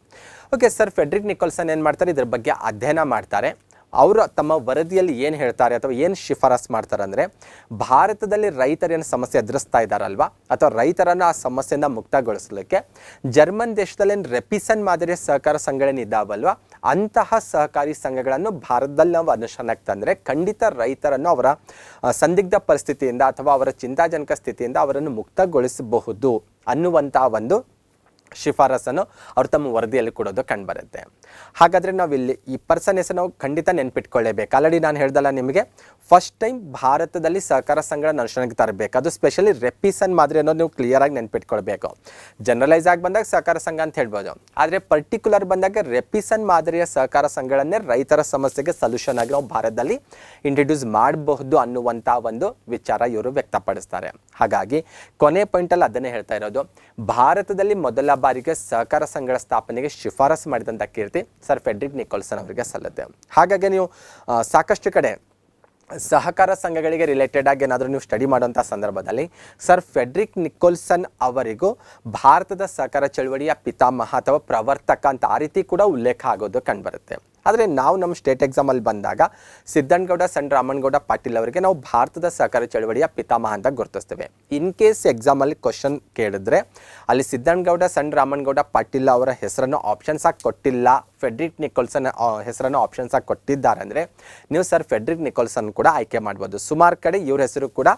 ಓಕೆ ಸರ್, ಫೆಡ್ರಿಕ್ ನಿಕೋಲ್ಸನ್ ಏನು ಮಾಡ್ತಾರೆ, ಇದ್ರ ಬಗ್ಗೆ ಅಧ್ಯಯನ ಮಾಡ್ತಾರೆ. ಅವರು ತಮ್ಮ ವರದಿಯಲ್ಲಿ ಏನು ಹೇಳ್ತಾರೆ ಅಥವಾ ಏನು ಶಿಫಾರಸ್ ಮಾಡ್ತಾರೆ ಅಂದರೆ, ಭಾರತದಲ್ಲಿ ರೈತರೇನು ಸಮಸ್ಯೆ ಎದುರಿಸ್ತಾ ಇದ್ದಾರಲ್ವಾ ಅಥವಾ ರೈತರನ್ನು ಆ ಸಮಸ್ಯೆಯಿಂದ ಮುಕ್ತಗೊಳಿಸಲಿಕ್ಕೆ ಜರ್ಮನ್ ದೇಶದಲ್ಲಿ ರೆಪಿಸನ್ ಮಾದರಿಯ ಸಹಕಾರ ಸಂಘಗಳೇನಿದ್ದಾವಲ್ವ ಅಂತಹ ಸಹಕಾರಿ ಸಂಘಗಳನ್ನು ಭಾರತದಲ್ಲಿ ನಾವು ಅನುಷ್ಠಾನಕ್ಕೆ ತಂದರೆ ಖಂಡಿತ ರೈತರನ್ನು ಅವರ ಸಂದಿಗ್ಧ ಪರಿಸ್ಥಿತಿಯಿಂದ ಅಥವಾ ಅವರ ಚಿಂತಾಜನಕ ಸ್ಥಿತಿಯಿಂದ ಅವರನ್ನು ಮುಕ್ತಗೊಳಿಸಬಹುದು ಅನ್ನುವಂಥ ಒಂದು ಶಿಫಾರಸನ್ನು ಅವರು ತಮ್ಮ ವರದಿಯಲ್ಲಿ ಕೊಡೋದು ಕಂಡುಬರುತ್ತೆ. ಹಾಗಾದರೆ ನಾವಿಲ್ಲಿ ಈ ಪರ್ಸನ್ ಹೆಸರು ನಾವು ಖಂಡಿತ ನೆನ್ಪಿಟ್ಕೊಳ್ಳೇಬೇಕು. ಆಲ್ರೆಡಿ ನಾನು ಹೇಳ್ದಲ್ಲ ನಿಮಗೆ, ಫಸ್ಟ್ ಟೈಮ್ ಭಾರತದಲ್ಲಿ ಸಹಕಾರ ಸಂಘಗಳನ್ನ ಅನುಷ್ಠಾನಕ್ಕೆ ತರಬೇಕು, ಅದು ಸ್ಪೆಷಲಿ ರೆಪಿಸನ್ ಮಾದರಿ ಅನ್ನೋದು ನೀವು ಕ್ಲಿಯರಾಗಿ ನೆನ್ಪಿಟ್ಕೊಳ್ಬೇಕು. ಜನರಲೈಸ್ ಆಗಿ ಬಂದಾಗ ಸಹಕಾರ ಸಂಘ ಅಂತ ಹೇಳ್ಬೋದು, ಆದರೆ ಪರ್ಟಿಕ್ಯುಲರ್ ಬಂದಾಗ ರೆಪಿಸನ್ ಮಾದರಿಯ ಸಹಕಾರ ಸಂಘಗಳನ್ನೇ ರೈತರ ಸಮಸ್ಯೆಗೆ ಸೊಲ್ಯೂಷನ್ ಆಗಿ ನಾವು ಭಾರತದಲ್ಲಿ ಇಂಟ್ರಡ್ಯೂಸ್ ಮಾಡಬಹುದು ಅನ್ನುವಂಥ ಒಂದು ವಿಚಾರ ಇವರು ವ್ಯಕ್ತಪಡಿಸ್ತಾರೆ. ಹಾಗಾಗಿ ಕೊನೆ ಪಾಯಿಂಟಲ್ಲಿ ಅದನ್ನೇ ಹೇಳ್ತಾ ಇರೋದು, ಭಾರತದಲ್ಲಿ ಮೊದಲ ಬಾರಿಗೆ ಸಹಕಾರ ಸಂಘಗಳ ಸ್ಥಾಪನೆಗೆ ಶಿಫಾರಸು ಮಾಡಿದಂಥ ಕೀರ್ತಿ ಸರ್ ಫೆಡ್ರಿಕ್ ನಿಕೋಲ್ಸನ್ ಅವರಿಗೆ ಸಲ್ಲುತ್ತೆ. ಹಾಗಾಗಿ ನೀವು ಸಾಕಷ್ಟು ಕಡೆ ಸಹಕಾರ ಸಂಘಗಳಿಗೆ ರಿಲೇಟೆಡ್ ಆಗಿ ಏನಾದರೂ ನೀವು ಸ್ಟಡಿ ಮಾಡುವಂಥ ಸಂದರ್ಭದಲ್ಲಿ ಸರ್ ಫೆಡ್ರಿಕ್ ನಿಕೋಲ್ಸನ್ ಅವರಿಗೂ ಭಾರತದ ಸಹಕಾರ ಚಳವಳಿಯ ಪಿತಾಮಹ ಅಥವಾ ಪ್ರವರ್ತಕ ಅಂತ ಆ ರೀತಿ ಕೂಡ ಉಲ್ಲೇಖ ಆಗೋದು ಕಂಡುಬರುತ್ತೆ. ಆದರೆ ನಾವು ನಮ್ಮ ಸ್ಟೇಟ್ ಎಕ್ಸಾಮಲ್ಲಿ ಬಂದಾಗ ಸಿದ್ದಣ್ಣಗೌಡ ಸಣ್ಣ ರಾಮಣ್ಣಗೌಡ ಪಾಟೀಲ್ ಅವರಿಗೆ ನಾವು ಭಾರತದ ಸಹಕಾರ ಚಳವಳಿಯ ಪಿತಾಮಹ ಅಂತ ಗುರುತಿಸ್ತೇವೆ. ಇನ್ ಕೇಸ್ ಎಕ್ಸಾಮಲ್ಲಿ ಕ್ವಶನ್ ಕೇಳಿದ್ರೆ ಅಲ್ಲಿ ಸಿದ್ದಣ್ಣಗೌಡ ಸಣ್ಣ ರಾಮಣ್ಣಗೌಡ ಪಾಟೀಲ್ ಅವರ ಹೆಸರನ್ನು ಆಪ್ಷನ್ಸ್ ಆಗಿ ಕೊಟ್ಟಿಲ್ಲ, ಫೆಡ್ರಿಕ್ ನಿಕೋಲ್ಸನ್ ಹೆಸರನ್ನು ಆಪ್ಷನ್ಸ್ ಆಗಿ ಕೊಟ್ಟಿದ್ದಾರೆ ಅಂದರೆ ನೀವು ಸರ್ ಫೆಡ್ರಿಕ್ ನಿಕೋಲ್ಸನ್ ಕೂಡ ಆಯ್ಕೆ ಮಾಡ್ಬೋದು. ಸುಮಾರು ಕಡೆ ಇವ್ರ ಹೆಸರು ಕೂಡ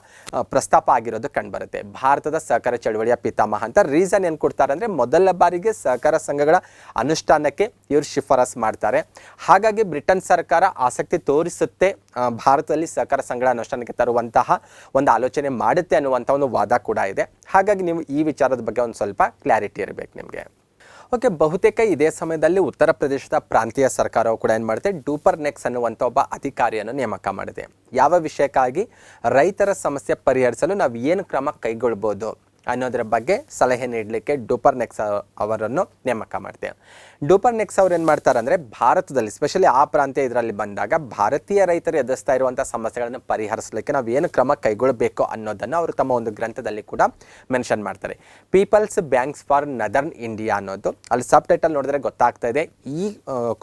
ಪ್ರಸ್ತಾಪ ಆಗಿರೋದು ಕಂಡುಬರುತ್ತೆ, ಭಾರತದ ಸಹಕಾರ ಚಳವಳಿಯ ಪಿತಾಮಹ ಅಂತ. ರೀಸನ್ ಏನು ಕೊಡ್ತಾರೆ ಅಂದರೆ ಮೊದಲ ಬಾರಿಗೆ ಸಹಕಾರ ಸಂಘಗಳ ಅನುಷ್ಠಾನಕ್ಕೆ ಇವರು ಶಿಫಾರಸ್ ಮಾಡ್ತಾರೆ. ಹಾಗಾಗಿ ಬ್ರಿಟನ್ ಸರ್ಕಾರ ಆಸಕ್ತಿ ತೋರಿಸುತ್ತೆ ಭಾರತದಲ್ಲಿ ಸಹಕಾರ ಸಂಘಗಳ ಅನುಷ್ಠಾನಕ್ಕೆ ತರುವಂತಹ ಒಂದು ಆಲೋಚನೆ ಮಾಡುತ್ತೆ ಅನ್ನುವಂಥ ಒಂದು ವಾದ ಕೂಡ ಇದೆ. ಹಾಗಾಗಿ ನೀವು ಈ ವಿಚಾರದ ಬಗ್ಗೆ ಒಂದು ಸ್ವಲ್ಪ ಕ್ಲಾರಿಟಿ ಇರಬೇಕು ನಿಮಗೆ. ಓಕೆ, ಬಹುತೇಕ ಇದೇ ಸಮಯದಲ್ಲಿ ಉತ್ತರ ಪ್ರದೇಶದ ಪ್ರಾಂತೀಯ ಸರ್ಕಾರವು ಕೂಡ ಏನು ಮಾಡುತ್ತೆ, ಡೂಪರ್ ನೆಕ್ಸ್ ಅನ್ನುವಂಥ ಒಬ್ಬ ಅಧಿಕಾರಿಯನ್ನು ನೇಮಕ ಮಾಡಿದೆ. ಯಾವ ವಿಷಯಕ್ಕಾಗಿ? ರೈತರ ಸಮಸ್ಯೆ ಪರಿಹರಿಸಲು ನಾವು ಏನು ಕ್ರಮ ಕೈಗೊಳ್ಬೋದು ಅನ್ನೋದರ ಬಗ್ಗೆ ಸಲಹೆ ನೀಡಲಿಕ್ಕೆ ಡೂಪರ್ ನೆಕ್ಸ್ ಅವರನ್ನು ನೇಮಕ ಮಾಡ್ತೇವೆ. ಡೂಪರ್ ನೆಕ್ಸ್ ಅವ್ರು ಏನು ಮಾಡ್ತಾರೆ ಅಂದರೆ, ಭಾರತದಲ್ಲಿ ಸ್ಪೆಷಲಿ ಆ ಪ್ರಾಂತ್ಯ ಇದರಲ್ಲಿ ಬಂದಾಗ ಭಾರತೀಯ ರೈತರು ಎದುರಿಸ್ತಾ ಇರುವಂಥ ಸಮಸ್ಯೆಗಳನ್ನು ಪರಿಹರಿಸಲಿಕ್ಕೆ ನಾವು ಏನು ಕ್ರಮ ಕೈಗೊಳ್ಳಬೇಕು ಅನ್ನೋದನ್ನು ಅವರು ತಮ್ಮ ಒಂದು ಗ್ರಂಥದಲ್ಲಿ ಕೂಡ ಮೆನ್ಷನ್ ಮಾಡ್ತಾರೆ. ಪೀಪಲ್ಸ್ ಬ್ಯಾಂಕ್ಸ್ ಫಾರ್ ನದರ್ನ್ ಇಂಡಿಯಾ ಅನ್ನೋದು ಅಲ್ಲಿ ಸಬ್ ಟೈಟಲ್ ನೋಡಿದ್ರೆ ಗೊತ್ತಾಗ್ತಾ ಇದೆ. ಈ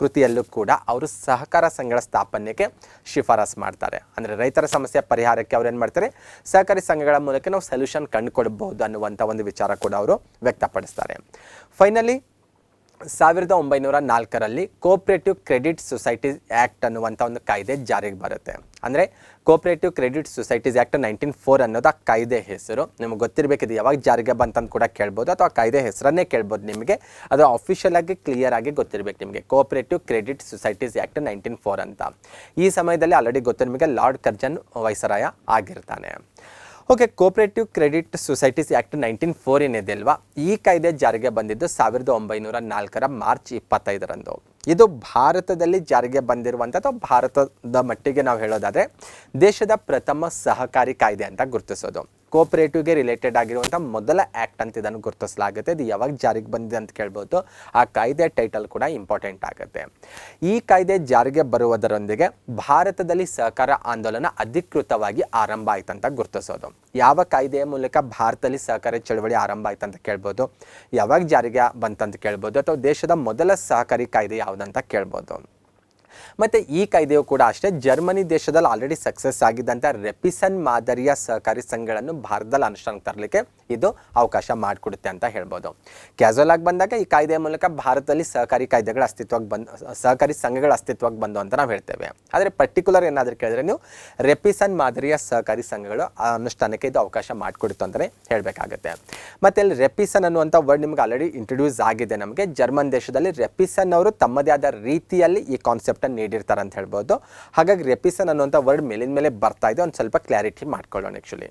ಕೃತಿಯಲ್ಲೂ ಕೂಡ ಅವರು ಸಹಕಾರ ಸಂಘಗಳ ಸ್ಥಾಪನೆಗೆ ಶಿಫಾರಸ್ ಮಾಡ್ತಾರೆ. ಅಂದರೆ ರೈತರ ಸಮಸ್ಯೆ ಪರಿಹಾರಕ್ಕೆ ಅವ್ರು ಏನು ಮಾಡ್ತಾರೆ, ಸಹಕಾರಿ ಸಂಘಗಳ ಮೂಲಕ ನಾವು ಸೊಲ್ಯೂಷನ್ ಕಂಡುಕೊಡಬಹುದು ಅನ್ನುವಂಥ ಒಂದು ವಿಚಾರ ಕೂಡ ಅವರು ವ್ಯಕ್ತಪಡಿಸ್ತಾರೆ. ಫೈನಲಿ 1904ರಲ್ಲಿ ಕೋಆಪರೇಟಿವ್ ಕ್ರೆಡಿಟ್ ಸೊಸೈಟೀಸ್ ಆ್ಯಕ್ಟ್ ಅನ್ನುವಂಥ ಒಂದು ಕಾಯ್ದೆ ಜಾರಿಗೆ ಬರುತ್ತೆ. ಅಂದರೆ ಕೋಆಪರೇಟಿವ್ ಕ್ರೆಡಿಟ್ ಸೊಸೈಟೀಸ್ ಆ್ಯಕ್ಟ್ 1904 ಅನ್ನೋದು ಆ ಕಾಯ್ದೆ ಹೆಸರು. ನಿಮಗೆ ಗೊತ್ತಿರಬೇಕಿದೆ ಯಾವಾಗ ಜಾರಿಗೆ ಬಂತಂತ ಕೂಡ ಕೇಳ್ಬೋದು, ಅಥವಾ ಕಾಯ್ದೆ ಹೆಸರನ್ನೇ ಕೇಳ್ಬೋದು ನಿಮಗೆ. ಅದು ಅಫಿಷಿಯಲ್ ಆಗಿ ಕ್ಲಿಯರ್ ಆಗಿ ಗೊತ್ತಿರಬೇಕು ನಿಮಗೆ, ಕೋಆಪರೇಟಿವ್ ಕ್ರೆಡಿಟ್ ಸೊಸೈಟೀಸ್ ಆ್ಯಕ್ಟ್ 1904 ಅಂತ. ಈ ಸಮಯದಲ್ಲಿ ಆಲ್ರೆಡಿ ಗೊತ್ತು ನಿಮಗೆ, ಲಾರ್ಡ್ ಕರ್ಜನ್ ವೈಸರಾಯ ಆಗಿರ್ತಾನೆ. Okay, cooperative credit societies act 1904 ಏನಿದೆ ಅಲ್ವಾ, ಈ ಕಾಯ್ದೆ ಜಾರಿಗೆ ಬಂದಿದ್ದು 1904 ಮಾರ್ಚ್ 25ರಂದು. ಇದು ಭಾರತದಲ್ಲಿ ಜಾರಿಗೆ ಬಂದಿರುವಂಥದ್ದು, ಭಾರತದ ಮಟ್ಟಿಗೆ ನಾವು ಹೇಳೋದಾದರೆ ದೇಶದ ಪ್ರಥಮ ಸಹಕಾರಿ ಕಾಯ್ದೆ ಅಂತ ಗುರುತಿಸೋದು. ಕೋಆಪರೇಟಿವ್ಗೆ ರಿಲೇಟೆಡ್ ಆಗಿರುವಂಥ ಮೊದಲ ಆ್ಯಕ್ಟ್ ಅಂತ ಇದನ್ನು ಗುರುತಿಸಲಾಗುತ್ತೆ. ಇದು ಯಾವಾಗ ಜಾರಿಗೆ ಬಂದಿದೆ ಅಂತ ಕೇಳ್ಬೋದು, ಆ ಕಾಯ್ದೆ ಟೈಟಲ್ ಕೂಡ ಇಂಪಾರ್ಟೆಂಟ್ ಆಗುತ್ತೆ. ಈ ಕಾಯ್ದೆ ಜಾರಿಗೆ ಬರುವುದರೊಂದಿಗೆ ಭಾರತದಲ್ಲಿ ಸಹಕಾರ ಆಂದೋಲನ ಅಧಿಕೃತವಾಗಿ ಆರಂಭ ಆಯ್ತಂತ ಗುರುತಿಸೋದು. ಯಾವ ಕಾಯ್ದೆಯ ಮೂಲಕ ಭಾರತದಲ್ಲಿ ಸಹಕಾರಿ ಚಳವಳಿ ಆರಂಭ ಆಯ್ತಂತ ಕೇಳ್ಬೋದು, ಯಾವಾಗ ಜಾರಿಗೆ ಬಂತಂತ ಕೇಳ್ಬೋದು, ಅಥವಾ ದೇಶದ ಮೊದಲ ಸಹಕಾರಿ ಕಾಯ್ದೆ ಯಾವುದಂತ ಕೇಳ್ಬೋದು. ಮತ್ತು ಈ ಕಾಯ್ದೆಯು ಕೂಡ ಅಷ್ಟೇ ಜರ್ಮನಿ ದೇಶದಲ್ಲಿ ಆಲ್ರೆಡಿ ಸಕ್ಸಸ್ ಆಗಿದ್ದಂಥ ರೆಪಿಸನ್ ಮಾದರಿಯ ಸಹಕಾರಿ ಸಂಘಗಳನ್ನು ಭಾರತದಲ್ಲಿ ಅನುಷ್ಠಾನಕ್ಕೆ ತರಲಿಕ್ಕೆ ಇದು ಅವಕಾಶ ಮಾಡಿಕೊಡುತ್ತೆ ಅಂತ ಹೇಳ್ಬೋದು. ಕ್ಯಾಸುವಲ್ ಆಗಿ ಬಂದಾಗ ಈ ಕಾಯ್ದೆಯ ಮೂಲಕ ಭಾರತದಲ್ಲಿ ಸಹಕಾರಿ ಕಾಯ್ದೆಗಳ ಅಸ್ತಿತ್ವಕ್ಕೆ ಸಹಕಾರಿ ಸಂಘಗಳ ಅಸ್ತಿತ್ವಕ್ಕೆ ಬಂದು ಅಂತ ನಾವು ಹೇಳ್ತೇವೆ. ಆದರೆ ಪರ್ಟಿಕ್ಯುಲರ್ ಏನಾದರೂ ಕೇಳಿದ್ರೆ ನೀವು ರೆಪಿಸನ್ ಮಾದರಿಯ ಸಹಕಾರಿ ಸಂಘಗಳು ಅನುಷ್ಠಾನಕ್ಕೆ ಇದು ಅವಕಾಶ ಮಾಡಿಕೊಡುತ್ತೆ ಅಂತಲೇ ಹೇಳಬೇಕಾಗುತ್ತೆ. ಮತ್ತು ಇಲ್ಲಿ ರೆಪಿಸನ್ ಅನ್ನುವಂಥ ವರ್ಡ್ ನಿಮ್ಗೆ ಆಲ್ರೆಡಿ ಇಂಟ್ರೊಡ್ಯೂಸ್ ಆಗಿದೆ ನಮಗೆ. ಜರ್ಮನ್ ದೇಶದಲ್ಲಿ ರೆಪಿಸನ್ ಅವರು ತಮ್ಮದೇ ಆದ ರೀತಿಯಲ್ಲಿ ಈ ಕಾನ್ಸೆಪ್ಟ್ ಕಾನ್ಸೆಪ್ಟನ್ನು ನೀಡಿರ್ತಾರೆ ಅಂತ ಹೇಳ್ಬೋದು. ಹಾಗಾಗಿ ರೆಪಿಸನ್ ಅನ್ನುವಂಥ ವರ್ಡ್ ಮೇಲಿನ ಮೇಲೆ ಬರ್ತಾ ಇದೆ, ಒಂದು ಸ್ವಲ್ಪ ಕ್ಲಾರಿಟಿ ಮಾಡ್ಕೊಳ್ಳೋಣ. ಆ್ಯಕ್ಚುಲಿ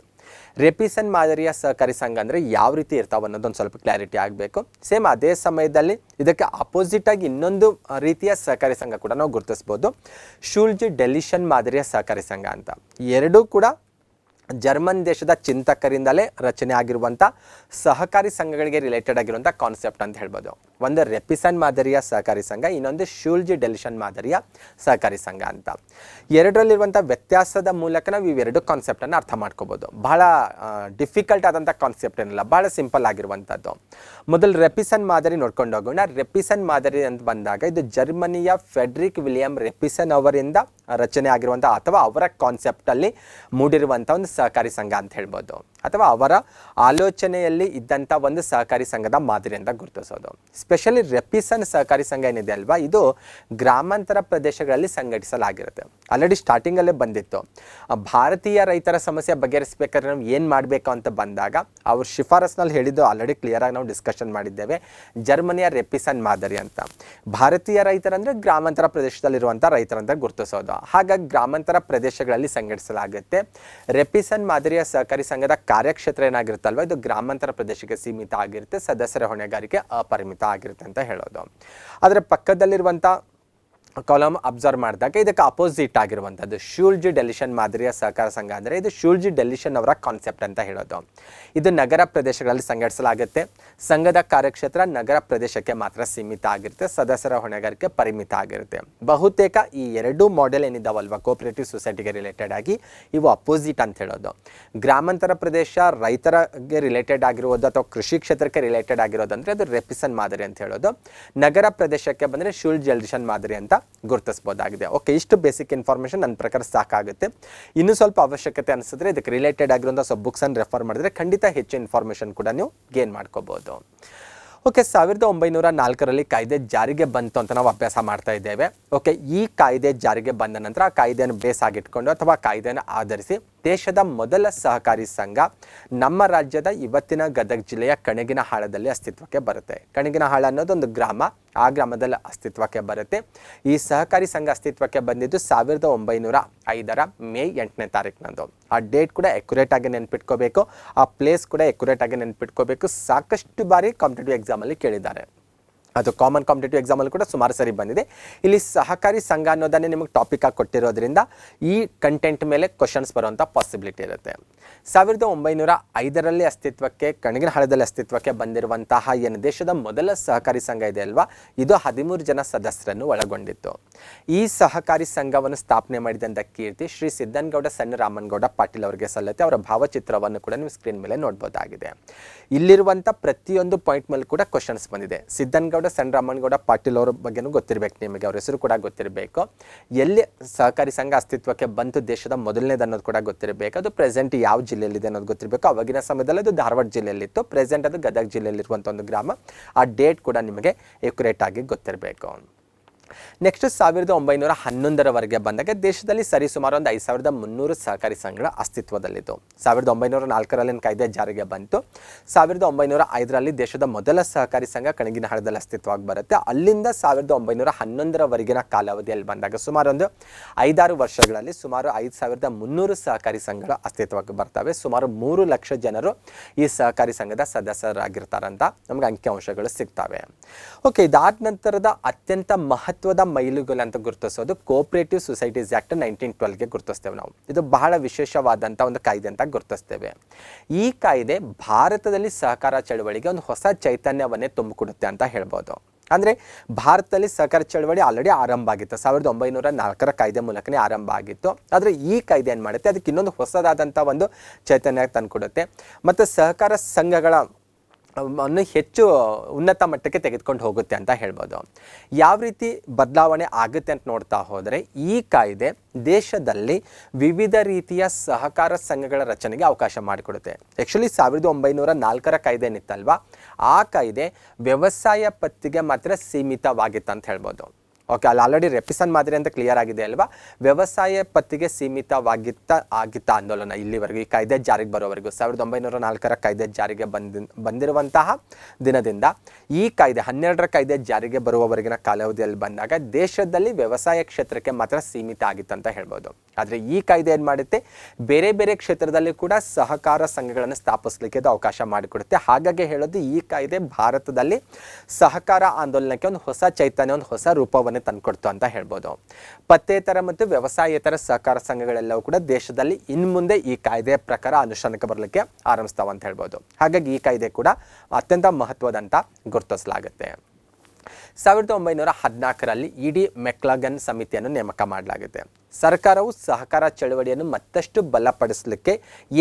ರೆಪಿಸನ್ ಮಾದರಿಯ ಸಹಕಾರಿ ಸಂಘ ಅಂದರೆ ಯಾವ ರೀತಿ ಇರ್ತಾವೆ ಅನ್ನೋದು ಒಂದು ಸ್ವಲ್ಪ ಕ್ಲಾರಿಟಿ ಆಗಬೇಕು. ಸೇಮ್ ಅದೇ ಸಮಯದಲ್ಲಿ ಇದಕ್ಕೆ ಅಪೋಸಿಟ್ ಆಗಿ ಇನ್ನೊಂದು ರೀತಿಯ ಸಹಕಾರಿ ಸಂಘ ಕೂಡ ನಾವು ಗುರುತಿಸ್ಬೋದು, ಶೂಲ್ಜಿ ಡೆಲಿಷನ್ ಮಾದರಿಯ ಸಹಕಾರಿ ಸಂಘ ಅಂತ. ಎರಡೂ ಕೂಡ ಜರ್ಮನ್ ದೇಶದ ಚಿಂತಕರಿಂದಲೇ ರಚನೆ ಆಗಿರುವಂಥ ಸಹಕಾರಿ ಸಂಘಗಳಿಗೆ ರಿಲೇಟೆಡ್ ಆಗಿರುವಂಥ ಕಾನ್ಸೆಪ್ಟ್ ಅಂತ ಹೇಳ್ಬೋದು. ಒಂದು ರೆಪಿಸನ್ ಮಾದರಿಯ ಸಹಕಾರಿ ಸಂಘ, ಇನ್ನೊಂದು ಶೂಲ್ಜಿ ಡೆಲಿಷನ್ ಮಾದರಿಯ ಸಹಕಾರಿ ಸಂಘ ಅಂತ. ಎರಡರಲ್ಲಿರುವಂಥ ವ್ಯತ್ಯಾಸದ ಮೂಲಕ ನಾವು ಇವೆರಡು ಕಾನ್ಸೆಪ್ಟನ್ನು ಅರ್ಥ ಮಾಡ್ಕೋಬೋದು. ಬಹಳ ಡಿಫಿಕಲ್ಟ್ ಆದಂಥ ಕಾನ್ಸೆಪ್ಟ್ ಏನಿಲ್ಲ, ಭಾಳ ಸಿಂಪಲ್ ಆಗಿರುವಂಥದ್ದು. ಮೊದಲು ರೆಪಿಸನ್ ಮಾದರಿ ನೋಡ್ಕೊಂಡು ಹೋಗೋಣ. ರೆಪಿಸನ್ ಮಾದರಿ ಅಂತ ಬಂದಾಗ ಇದು ಜರ್ಮನಿಯ ಫೆಡ್ರಿಕ್ ವಿಲಿಯಂ ರೆಪಿಸನ್ ಅವರಿಂದ ರಚನೆ ಆಗಿರುವಂಥ ಅಥವಾ ಅವರ ಕಾನ್ಸೆಪ್ಟಲ್ಲಿ ಮೂಡಿರುವಂಥ ಒಂದು ಸಹಕಾರಿ ಸಂಘ ಅಂತ ಹೇಳ್ಬೋದು, ಅಥವಾ ಅವರ ಆಲೋಚನೆಯಲ್ಲಿ ಇದ್ದಂಥ ಒಂದು ಸಹಕಾರಿ ಸಂಘದ ಮಾದರಿ ಅಂತ ಗುರುತಿಸೋದು. ಸ್ಪೆಷಲಿ ರೆಪಿಸನ್ ಸಹಕಾರಿ ಸಂಘ ಏನಿದೆ ಅಲ್ವಾ, ಇದು ಗ್ರಾಮಾಂತರ ಪ್ರದೇಶಗಳಲ್ಲಿ ಸಂಘಟಿಸಲಾಗಿರುತ್ತೆ. ಆಲ್ರೆಡಿ ಸ್ಟಾರ್ಟಿಂಗಲ್ಲೇ ಬಂದಿತ್ತು. ಭಾರತೀಯ ರೈತರ ಸಮಸ್ಯೆ ಬಗೆಹರಿಸಬೇಕಾದ್ರೆ ನಾವು ಏನು ಮಾಡಬೇಕು ಅಂತ ಬಂದಾಗ ಅವ್ರ ಶಿಫಾರಸ್ನಲ್ಲಿ ಹೇಳಿದ್ದು ಆಲ್ರೆಡಿ ಕ್ಲಿಯರಾಗಿ ನಾವು ಡಿಸ್ಕಷನ್ ಮಾಡಿದ್ದೇವೆ, ಜರ್ಮನಿಯ ರೆಪಿಸನ್ ಮಾದರಿ ಅಂತ. ಭಾರತೀಯ ರೈತರಂದರೆ ಗ್ರಾಮಾಂತರ ಪ್ರದೇಶದಲ್ಲಿರುವಂಥ ರೈತರಂತ ಗುರುತಿಸೋದು. ಹಾಗಾಗಿ ಗ್ರಾಮಾಂತರ ಪ್ರದೇಶಗಳಲ್ಲಿ ಸಂಘಟಿಸಲಾಗುತ್ತೆ. ರೆಪಿಸನ್ ಮಾದರಿಯ ಸಹಕಾರಿ ಸಂಘದ ಕಾರ್ಯಕ್ಷೇತ್ರ ಏನಾಗಿರುತ್ತಲ್ವ, ಇದು ಗ್ರಾಮಾಂತರ ಪ್ರದೇಶಕ್ಕೆ ಸೀಮಿತ ಆಗಿರುತ್ತೆ, ಸದಸ್ಯರ ಹೊಣೆಗಾರಿಕೆ ಅಪರಿಮಿತ ಆಗಿರುತ್ತೆ ಅಂತ ಹೇಳೋದು. ಅದರ ಪಕ್ಕದಲ್ಲಿರುವಂಥ ಕಾಲಮ್ ಅಬ್ಸರ್ವ್ ಮಾಡಿದಾಗ ಇದಕ್ಕೆ ಅಪೋಸಿಟ್ ಆಗಿರುವಂಥದ್ದು ಶೂಲ್ಜಿ ಡೆಲಿಷನ್ ಮಾದರಿಯ ಸಹಕಾರ ಸಂಘ ಅಂದರೆ ಇದು ಶೂಲ್ಜಿ ಡೆಲಿಷನ್ ಅವರ ಕಾನ್ಸೆಪ್ಟ್ ಅಂತ ಹೇಳೋದು. ಇದು ನಗರ ಪ್ರದೇಶಗಳಲ್ಲಿ ಸಂಘಟಿಸಲಾಗುತ್ತೆ. ಸಂಘದ ಕಾರ್ಯಕ್ಷೇತ್ರ ನಗರ ಪ್ರದೇಶಕ್ಕೆ ಮಾತ್ರ ಸೀಮಿತ ಆಗಿರುತ್ತೆ, ಸದಸ್ಯರ ಹೊಣೆಗಾರಿಕೆ ಪರಿಮಿತ ಆಗಿರುತ್ತೆ. ಬಹುತೇಕ ಈ ಎರಡೂ ಮಾಡೆಲ್ ಏನಿದಾವಲ್ವ ಕೋಆಪರೇಟಿವ್ ಸೊಸೈಟಿಗೆ ರಿಲೇಟೆಡ್ ಆಗಿ ಇವು ಅಪೋಸಿಟ್ ಅಂತ ಹೇಳೋದು. ಗ್ರಾಮಾಂತರ ಪ್ರದೇಶ ರೈತರಿಗೆ ರಿಲೇಟೆಡ್ ಆಗಿರುವುದು ಅಥವಾ ಕೃಷಿ ಕ್ಷೇತ್ರಕ್ಕೆ ರಿಲೇಟೆಡ್ ಆಗಿರೋದು ಅಂದರೆ ಅದು ರೆಪಿಸನ್ ಮಾದರಿ ಅಂತ ಹೇಳೋದು. ನಗರ ಪ್ರದೇಶಕ್ಕೆ ಬಂದರೆ ಶೂಲ್ಜಿ ಡೆಲಿಷನ್ ಮಾದರಿ ಅಂತ ಗುರುತಿಸಬಹುದಾಗಿದೆ. ಓಕೆ, ಇಷ್ಟು ಬೇಸಿಕ್ ಇನ್ಫಾರ್ಮೇಷನ್ ನನ್ನ ಪ್ರಕಾರ ಸಾಕಾಗುತ್ತೆ. ಇನ್ನೂ ಸ್ವಲ್ಪ ಅವಶ್ಯಕತೆ ಅನಿಸಿದ್ರೆ ಇದಕ್ಕೆ ರಿಲೇಟೆಡ್ ಆಗಿರುವಂಥ ಸ್ವಲ್ಪ ಬುಕ್ಸನ್ನು ರೆಫರ್ ಮಾಡಿದ್ರೆ ಖಂಡಿತ ಹೆಚ್ಚು ಇನ್ಫಾರ್ಮೇಷನ್ ಕೂಡ ನೀವು ಗೇನ್ ಮಾಡ್ಕೋಬಹುದು. ಓಕೆ, 1904ರಲ್ಲಿ ಕಾಯ್ದೆ ಜಾರಿಗೆ ಬಂತು ಅಂತ ನಾವು ಅಭ್ಯಾಸ ಮಾಡ್ತಾ ಇದ್ದೇವೆ. ಓಕೆ, ಈ ಕಾಯ್ದೆ ಜಾರಿಗೆ ಬಂದ ನಂತರ ಆ ಕಾಯ್ದೆಯನ್ನು ಬೇಸ್ ಆಗಿಟ್ಕೊಂಡು ಅಥವಾ ಕಾಯ್ದೆಯನ್ನು ಆಧರಿಸಿ ದೇಶದ ಮೊದಲ ಸಹಕಾರಿ ಸಂಘ ನಮ್ಮ ರಾಜ್ಯದ ಇವತ್ತಿನ ಗದಗ ಜಿಲ್ಲೆಯ ಕಣಗಿನಹಾಳದಲ್ಲಿ ಅಸ್ತಿತ್ವಕ್ಕೆ ಬರುತ್ತೆ. ಕಣಗಿನಹಾಳ ಅನ್ನೋದು ಒಂದು ಗ್ರಾಮ, ಆ ಗ್ರಾಮದಲ್ಲಿ ಅಸ್ತಿತ್ವಕ್ಕೆ ಬರುತ್ತೆ. ಈ ಸಹಕಾರಿ ಸಂಘ ಅಸ್ತಿತ್ವಕ್ಕೆ ಬಂದಿದ್ದು 1905ರ ಮೇ 8ನೇ ತಾರೀಕಿನಂದು. ಆ ಡೇಟ್ ಕೂಡ ಎಕ್ಯುರೇಟ್ ಆಗಿ ನೆನ್ಪಿಟ್ಕೋಬೇಕು, ಆ ಪ್ಲೇಸ್ ಕೂಡ ಎಕ್ಯುರೇಟ್ ಆಗಿ ನೆನ್ಪಿಟ್ಕೋಬೇಕು. ಸಾಕಷ್ಟು ಬಾರಿ ಕಾಂಪಿಟೇಟಿವ್ ಎಕ್ಸಾಮಲ್ಲಿ ಕೇಳಿದ್ದಾರೆ, ಅದು ಕಾಮನ್ ಕಾಂಪಿಟೇಟಿವ್ ಎಕ್ಸಾಮಲ್ಲಿ ಕೂಡ ಸುಮಾರು ಸರಿ ಬಂದಿದೆ. ಇಲ್ಲಿ ಸಹಕಾರಿ ಸಂಘ ಅನ್ನೋದನ್ನೇ ನಿಮಗೆ ಟಾಪಿಕ್ ಆಗಿ ಕೊಟ್ಟಿರೋದ್ರಿಂದ ಈ ಕಂಟೆಂಟ್ ಮೇಲೆ ಕ್ವಶನ್ಸ್ ಬರುವಂಥ ಪಾಸಿಬಿಲಿಟಿ ಇರುತ್ತೆ. 1905ರಲ್ಲಿ ಅಸ್ತಿತ್ವಕ್ಕೆ ಕಣಗಿನಹಾಳದಲ್ಲಿ ಅಸ್ತಿತ್ವಕ್ಕೆ ಬಂದಿರುವಂತಹ ಏನು ದೇಶದ ಮೊದಲ ಸಹಕಾರಿ ಸಂಘ ಇದೆ ಅಲ್ವಾ, ಇದು 13 ಜನ ಸದಸ್ಯರನ್ನು ಒಳಗೊಂಡಿತ್ತು. ಈ ಸಹಕಾರಿ ಸಂಘವನ್ನು ಸ್ಥಾಪನೆ ಮಾಡಿದಂಥ ಕೀರ್ತಿ ಶ್ರೀ ಸಿದ್ದನಗೌಡ ಸಣ್ಣ ರಾಮನಗೌಡ ಪಾಟೀಲ್ ಅವರಿಗೆ ಸಲ್ಲುತ್ತೆ. ಅವರ ಭಾವಚಿತ್ರವನ್ನು ಕೂಡ ನೀವು ಸ್ಕ್ರೀನ್ ಮೇಲೆ ನೋಡ್ಬೋದಾಗಿದೆ. ಇಲ್ಲಿರುವಂಥ ಪ್ರತಿಯೊಂದು ಪಾಯಿಂಟ್ ಮೇಲೆ ಕೂಡ ಕ್ವಶನ್ಸ್ ಬಂದಿದೆ. ಸಿದ್ದನಗೌಡ ಸಣ್ಣ ರಾಮನಗೌಡ ಪಾಟೀಲ್ ಅವರ ಬಗ್ಗೆನೂ ಗೊತ್ತಿರಬೇಕು ನಿಮಗೆ, ಅವ್ರ ಹೆಸರು ಕೂಡ ಗೊತ್ತಿರಬೇಕು. ಎಲ್ಲಿ ಸಹಕಾರಿ ಸಂಘ ಅಸ್ತಿತ್ವಕ್ಕೆ ಬಂತು ದೇಶದ ಮೊದಲನೇದು ಅನ್ನೋದು ಕೂಡ ಗೊತ್ತಿರಬೇಕು. ಅದು ಪ್ರೆಸೆಂಟ್ ಯಾವ ಜಿಲ್ಲೆಯಲ್ಲಿದೆ ಅನ್ನೋದು ಗೊತ್ತಿರಬೇಕು. ಅವಾಗಿನ ಸಮಯದಲ್ಲಿ ಅದು ಧಾರವಾಡ ಜಿಲ್ಲೆಯಲ್ಲಿತ್ತು, ಪ್ರೆಸೆಂಟ್ ಅದು ಗದಗ ಜಿಲ್ಲೆಯಲ್ಲಿರುವಂಥ ಒಂದು ಗ್ರಾಮ. ಆ ಡೇಟ್ ಕೂಡ ನಿಮಗೆ ಎಕ್ಯುರೇಟ್ ಆಗಿ ಗೊತ್ತಿರಬೇಕು. ನೆಕ್ಸ್ಟ್ 1911ರವರೆಗೆ ಬಂದಾಗ ದೇಶದಲ್ಲಿ ಸರಿಸುಮಾರು ಒಂದು 5300 ಸಹಕಾರಿ ಸಂಘಗಳ ಅಸ್ತಿತ್ವದಲ್ಲಿತ್ತು. 1904ರಲ್ಲಿ ಕಾಯ್ದೆ ಜಾರಿಗೆ ಬಂತು. 1905ರಲ್ಲಿ ದೇಶದ ಮೊದಲ ಸಹಕಾರಿ ಸಂಘ ಕಣಗಿನಹಾಳದಲ್ಲಿ ಅಸ್ತಿತ್ವವಾಗಿ ಬರುತ್ತೆ. ಅಲ್ಲಿಂದ 1911ರವರೆಗಿನ ಕಾಲಾವಧಿಯಲ್ಲಿ ಬಂದಾಗ ಸುಮಾರು ಒಂದು 5-6 ವರ್ಷಗಳಲ್ಲಿ ಸುಮಾರು 5300 ಸಹಕಾರಿ ಸಂಘಗಳ ಅಸ್ತಿತ್ವಕ್ಕೆ ಬರ್ತವೆ. ಸುಮಾರು 3 ಲಕ್ಷ ಜನರು ಈ ಸಹಕಾರಿ ಸಂಘದ ಸದಸ್ಯರಾಗಿರ್ತಾರಂತ ನಮ್ಗೆ ಅಂಕಿಅಂಶಗಳು ಸಿಗ್ತವೆ. ಓಕೆ, ಇದಾದ ನಂತರದ ಅತ್ಯಂತ ಮಹತ್ವದ ಮೈಲುಗಲ್ಲು ಅಂತ ಗುರುತಿಸೋದು ಕೋಆಪರೇಟಿವ್ ಸೊಸೈಟೀಸ್ ಆಕ್ಟ್ 1912ಗೆ ಗುರುತಿಸ್ತೇವೆ ನಾವು. ಇದು ಬಹಳ ವಿಶೇಷವಾದಂಥ ಒಂದು ಕಾಯ್ದೆ ಅಂತ ಗುರುತಿಸ್ತೇವೆ. ಈ ಕಾಯ್ದೆ ಭಾರತದಲ್ಲಿ ಸಹಕಾರ ಚಳವಳಿಗೆ ಒಂದು ಹೊಸ ಚೈತನ್ಯವನ್ನೇ ತುಂಬಿಕೊಡುತ್ತೆ ಅಂತ ಹೇಳ್ಬೋದು. ಅಂದರೆ ಭಾರತದಲ್ಲಿ ಸಹಕಾರ ಚಳವಳಿ ಆಲ್ರೆಡಿ ಆರಂಭ ಆಗಿತ್ತು, 1904ರ ಕಾಯ್ದೆ ಮೂಲಕನೇ ಆರಂಭ ಆಗಿತ್ತು. ಆದರೆ ಈ ಕಾಯ್ದೆ ಏನು ಮಾಡುತ್ತೆ, ಅದಕ್ಕೆ ಇನ್ನೊಂದು ಹೊಸದಾದಂಥ ಒಂದು ಚೈತನ್ಯ ತಂದುಕೊಡುತ್ತೆ ಮತ್ತು ಸಹಕಾರ ಸಂಘಗಳ ಅನ್ನು ಹೆಚ್ಚು ಉನ್ನತ ಮಟ್ಟಕ್ಕೆ ತೆಗೆದುಕೊಂಡು ಹೋಗುತ್ತೆ ಅಂತ ಹೇಳ್ಬೋದು. ಯಾವ ರೀತಿ ಬದಲಾವಣೆ ಆಗುತ್ತೆ ಅಂತ ನೋಡ್ತಾ ಹೋದರೆ ಈ ಕಾಯ್ದೆ ದೇಶದಲ್ಲಿ ವಿವಿಧ ರೀತಿಯ ಸಹಕಾರ ಸಂಘಗಳ ರಚನೆಗೆ ಅವಕಾಶ ಮಾಡಿಕೊಡುತ್ತೆ. ಆ್ಯಕ್ಚುಲಿ 1904ರ ಕಾಯ್ದೆ ಏನಿತ್ತಲ್ವ, ಆ ಕಾಯ್ದೆ ವ್ಯವಸಾಯ ಪತ್ತಿಗೆ ಮಾತ್ರ ಸೀಮಿತವಾಗಿತ್ತು ಅಂತ ಹೇಳ್ಬೋದು. ಓಕೆ, ಅಲ್ಲಿ ಆಲ್ರೆಡಿ ರೆಪಿಸನ್ ಮಾದರಿ ಅಂತ ಕ್ಲಿಯರ್ ಆಗಿದೆ ಅಲ್ವಾ. ವ್ಯವಸಾಯ ಪತ್ತಿಗೆ ಆಗಿತ್ತ ಆಂದೋಲನ ಇಲ್ಲಿವರೆಗೂ, ಈ ಕಾಯ್ದೆ ಜಾರಿಗೆ ಬರೋವರೆಗೂ 1904 ಕಾಯ್ದೆ ಜಾರಿಗೆ ಬಂದಿರುವಂತಹ ದಿನದಿಂದ ಈ ಕಾಯ್ದೆ 12ರ ಕಾಯ್ದೆ ಜಾರಿಗೆ ಬರುವವರೆಗಿನ ಕಾಲಾವಧಿಯಲ್ಲಿ ಬಂದಾಗ ದೇಶದಲ್ಲಿ ವ್ಯವಸಾಯ ಕ್ಷೇತ್ರಕ್ಕೆ ಮಾತ್ರ ಸೀಮಿತ ಆಗಿತ್ತು ಅಂತ ಹೇಳ್ಬೋದು. ಆದರೆ ಈ ಕಾಯ್ದೆ ಏನು ಮಾಡುತ್ತೆ, ಬೇರೆ ಬೇರೆ ಕ್ಷೇತ್ರದಲ್ಲಿ ಕೂಡ ಸಹಕಾರ ಸಂಘಗಳನ್ನು ಸ್ಥಾಪಿಸಲಿಕ್ಕೆ ಇದು ಅವಕಾಶ ಮಾಡಿಕೊಡುತ್ತೆ. ಹಾಗಾಗಿ ಹೇಳೋದು, ಈ ಕಾಯ್ದೆ ಭಾರತದಲ್ಲಿ ಸಹಕಾರ ಆಂದೋಲನಕ್ಕೆ ಒಂದು ಹೊಸ ಚೈತನ್ಯ, ಒಂದು ಹೊಸ ರೂಪವನ್ನು ತಂದುಕೊಡ್ತು ಅಂತ ಹೇಳ್ಬೋದು. ಪತ್ತೇತರ ಮತ್ತು ವ್ಯವಸಾಯೇತರ ಸಹಕಾರ ಸಂಘಗಳೆಲ್ಲವೂ ಕೂಡ ದೇಶದಲ್ಲಿ ಇನ್ಮುಂದೆ ಈ ಕಾಯ್ದೆಯ ಪ್ರಕಾರ ಅನುಷ್ಠಾನಕ್ಕೆ ಬರಲಿಕ್ಕೆ ಆರಂಭಿಸ್ತಾವ ಅಂತ ಹೇಳ್ಬೋದು. ಹಾಗಾಗಿ ಈ ಕಾಯ್ದೆ ಕೂಡ ಅತ್ಯಂತ ಮಹತ್ವದಂತ ಗುರುತಿಸಲಾಗುತ್ತೆ. 1914ರಲ್ಲಿ ಇಡಿ ಮೆಕ್ಲಾಗನ್ ಸಮಿತಿಯನ್ನು ನೇಮಕ ಮಾಡಲಾಗುತ್ತೆ. ಸರ್ಕಾರವು ಸಹಕಾರ ಚಳವಳಿಯನ್ನು ಮತ್ತಷ್ಟು ಬಲಪಡಿಸಲಿಕ್ಕೆ